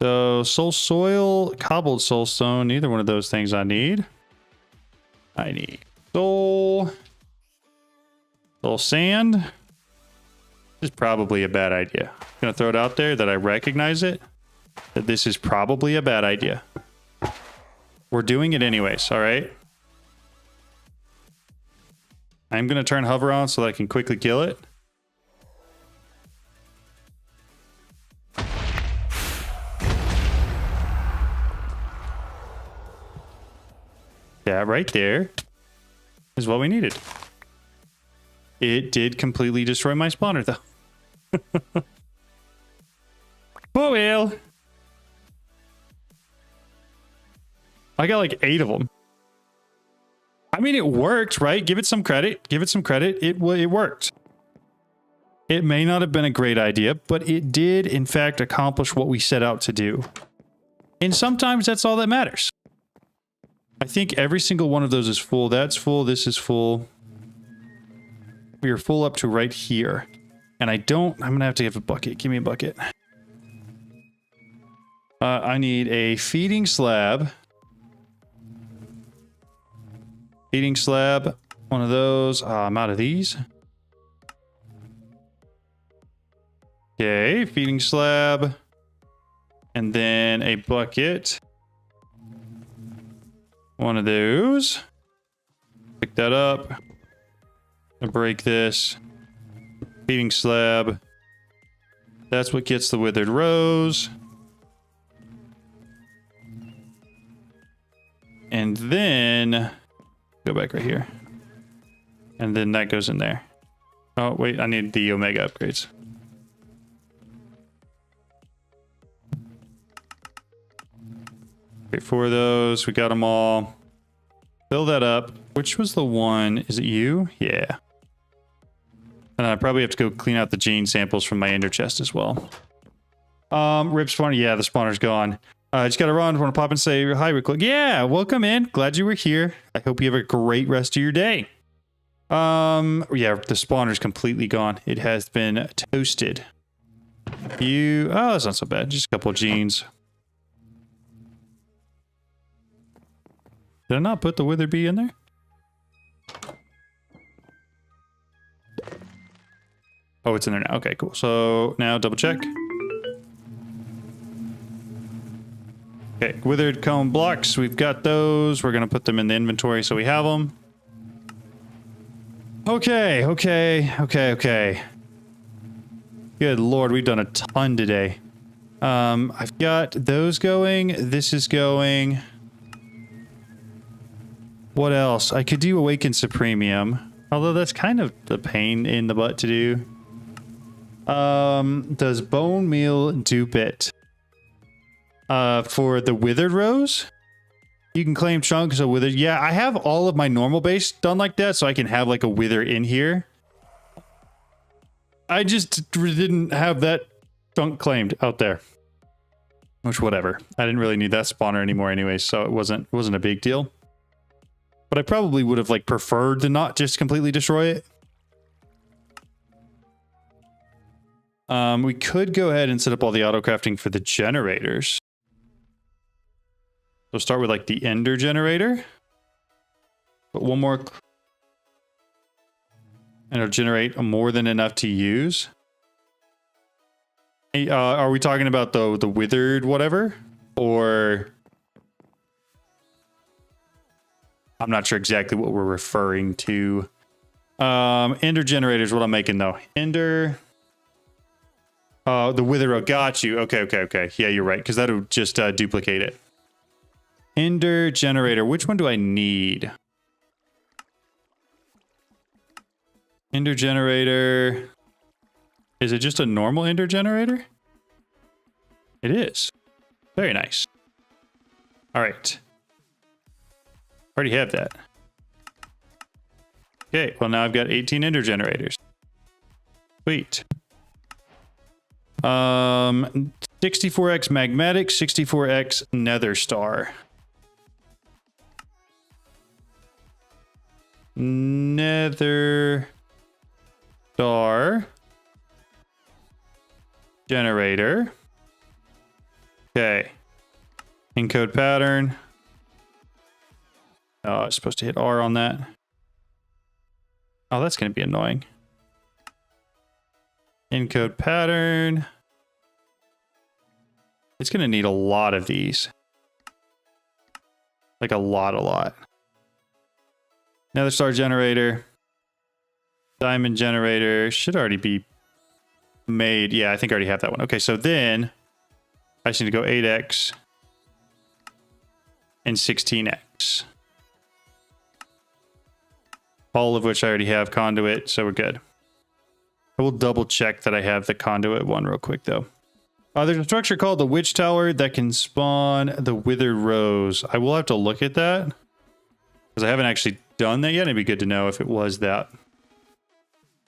So soul soil, cobbled soulstone, neither one of those things I need. I need soul sand. This is probably a bad idea. I'm gonna throw it out there that I recognize it, that this is probably a bad idea. We're doing it anyways, all right? I'm gonna turn hover on so that I can quickly kill it. Yeah, right there is what we needed. It did completely destroy my spawner, though. Oh, well. I got like 8 of them. I mean, it worked, right? Give it some credit. Give it some credit. It worked. It may not have been a great idea, but it did, in fact, accomplish what we set out to do. And sometimes that's all that matters. I think every single one of those is full. That's full. This is full. We are full up to right here. And I'm going to have to have a bucket. Give me a bucket. I need a feeding slab. Feeding slab. One of those. I'm out of these. Okay, feeding slab. And then a bucket. One of those. Pick that up. I'll break this. Feeding slab. That's what gets the withered rose. And then go back right here. And then that goes in there. Oh, wait, I need the Omega upgrades. Okay, 4 of those. We got them all. Fill that up. Which was the one? Is it you? Yeah. And I probably have to go clean out the gene samples from my ender chest as well. Rip spawner. Yeah, the spawner's gone. I just got to run. Want to pop and say hi real quick. Yeah, welcome in. Glad you were here. I hope you have a great rest of your day. Yeah, the spawner's completely gone. It has been toasted. Oh, that's not so bad. Just a couple of genes. Did I not put the wither bee in there? Oh, it's in there now. Okay, cool. So now double check. Okay, withered cone blocks. We've got those. We're going to put them in the inventory so we have them. Okay. Good Lord, we've done a ton today. I've got those going. This is going. What else? I could do Awakened Supremium. Although that's kind of the pain in the butt to do. Does bone meal dupe it? For the withered rose? You can claim chunks of withered. Yeah, I have all of my normal base done like that, so I can have like a wither in here. I just didn't have that chunk claimed out there. Which, whatever. I didn't really need that spawner anymore anyway, so it wasn't a big deal. But I probably would have like preferred to not just completely destroy it. We could go ahead and set up all the auto crafting for the generators. So start with like the ender generator. Put one more. And it'll generate more than enough to use. Hey, are we talking about the withered whatever? Or I'm not sure exactly what we're referring to. Ender generator is what I'm making though. Ender. The wither. Got you. Okay. Yeah, you're right. Because that'll just duplicate it. Ender generator. Which one do I need? Ender generator. Is it just a normal ender generator? It is. Very nice. All right. Already have that. Okay, well now I've got 18 ender generators. Sweet. 64x magmatic, 64x nether star. Nether star. generator. Okay. Encode pattern. Oh, I was supposed to hit R on that. Oh, that's going to be annoying. Encode pattern. It's going to need a lot of these. Like a lot. Another star generator. Diamond generator. Should already be made. Yeah, I think I already have that one. Okay, so then I just need to go 8x and 16x. All of which I already have conduit, so we're good. I will double check that I have the conduit one real quick though. There's a structure called the Witch Tower that can spawn the Withered Rose. I will have to look at that because I haven't actually done that yet. It'd be good to know if it was that.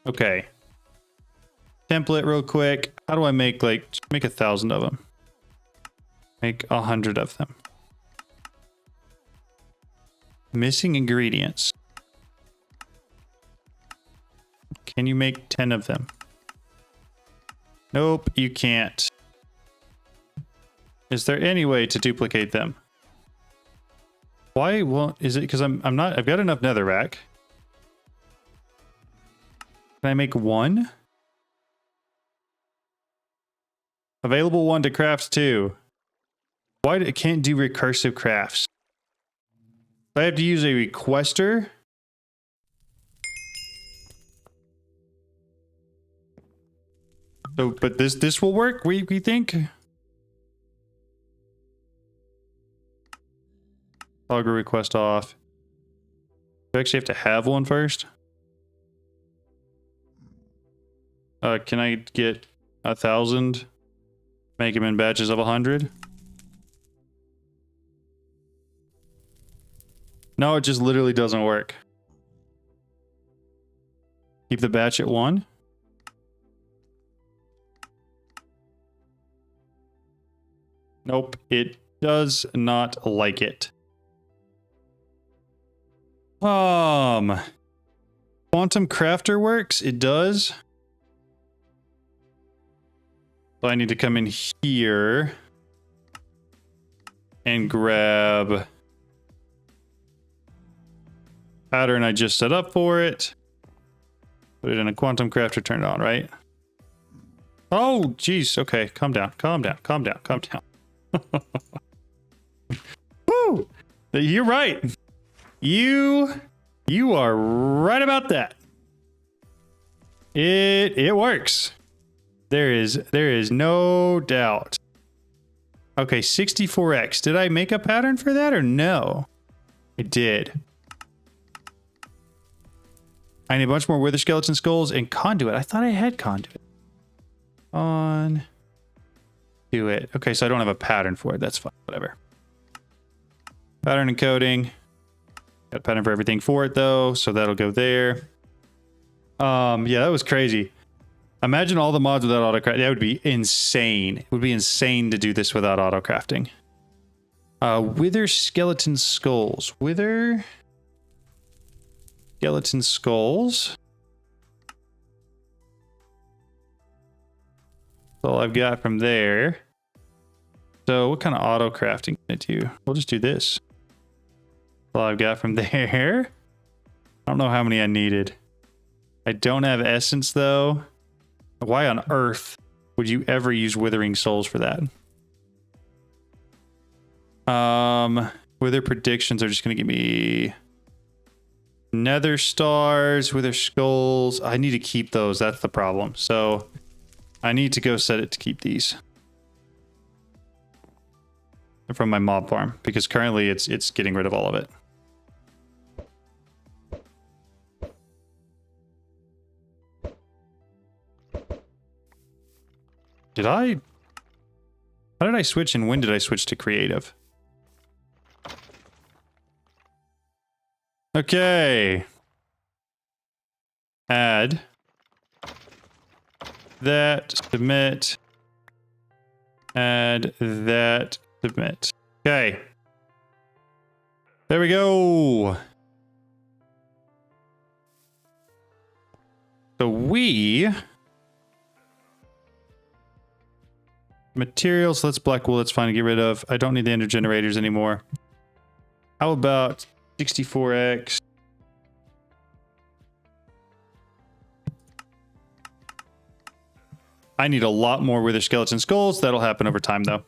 Okay. Template real quick. How do I make make 1,000 of them? Make 100 of them. Missing ingredients. Can you make 10 of them? Nope, you can't. Is there any way to duplicate them? Why won't, is it because I've got enough netherrack. Can I make one? Available one to craft two. Why it can't do recursive crafts? I have to use a requester. So, but this will work, we think? Toggle request off. Do I actually have to have one first? Can I get 1,000? Make them in batches of 100? No, it just literally doesn't work. Keep the batch at 1. Nope, it does not like it. Quantum Crafter works? It does. So I need to come in here and grab pattern I just set up for it. Put it in a Quantum Crafter, turn it on, right? Oh, geez. Okay, calm down. Woo! You're right. You are right about that. It works. There is no doubt. Okay, 64x. Did I make a pattern for that or no? I did. I need a bunch more wither skeleton skulls and conduit. I thought I had conduit. On. Do it. Okay, so I don't have a pattern for it. That's fine. Whatever. Pattern encoding. Got a pattern for everything for it though, so that'll go there. Yeah, that was crazy. Imagine all the mods without auto-crafting. That would be insane. It would be insane to do this without auto-crafting. Wither skeleton skulls. Wither skeleton skulls. That's all I've got from there. So what kind of auto-crafting can I do? We'll just do this. That's all I've got from there. I don't know how many I needed. I don't have essence though. Why on earth would you ever use withering souls for that? Wither predictions are just going to give me nether stars, wither skulls. I need to keep those. That's the problem. So I need to go set it to keep these from my mob farm because currently it's getting rid of all of it. How did I switch and when did I switch to creative? Okay. Add. That, submit. Add that, submit. Okay. There we go. So we Materials, let's black wool. It's fine to get rid of. I don't need the ender generators anymore. How about 64x? I need a lot more wither skeleton skulls. That'll happen over time, though.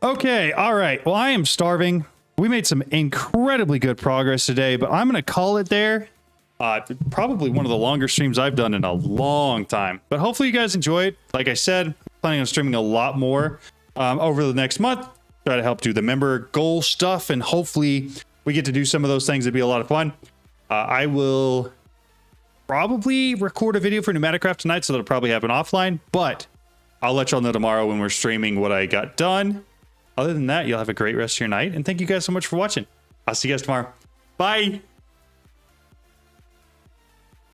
Okay, all right. Well, I am starving. We made some incredibly good progress today, but I'm going to call it there. Probably one of the longer streams I've done in a long time. But hopefully you guys enjoyed. Like I said, planning on streaming a lot more over the next month. Try to help do the member goal stuff, and hopefully we get to do some of those things. It'd be a lot of fun. I will probably record a video for Pneumaticraft tonight, so that'll probably happen offline, but I'll let y'all know tomorrow when we're streaming what I got done. Other than that, you'll have a great rest of your night, and thank you guys so much for watching. I'll see you guys tomorrow. Bye.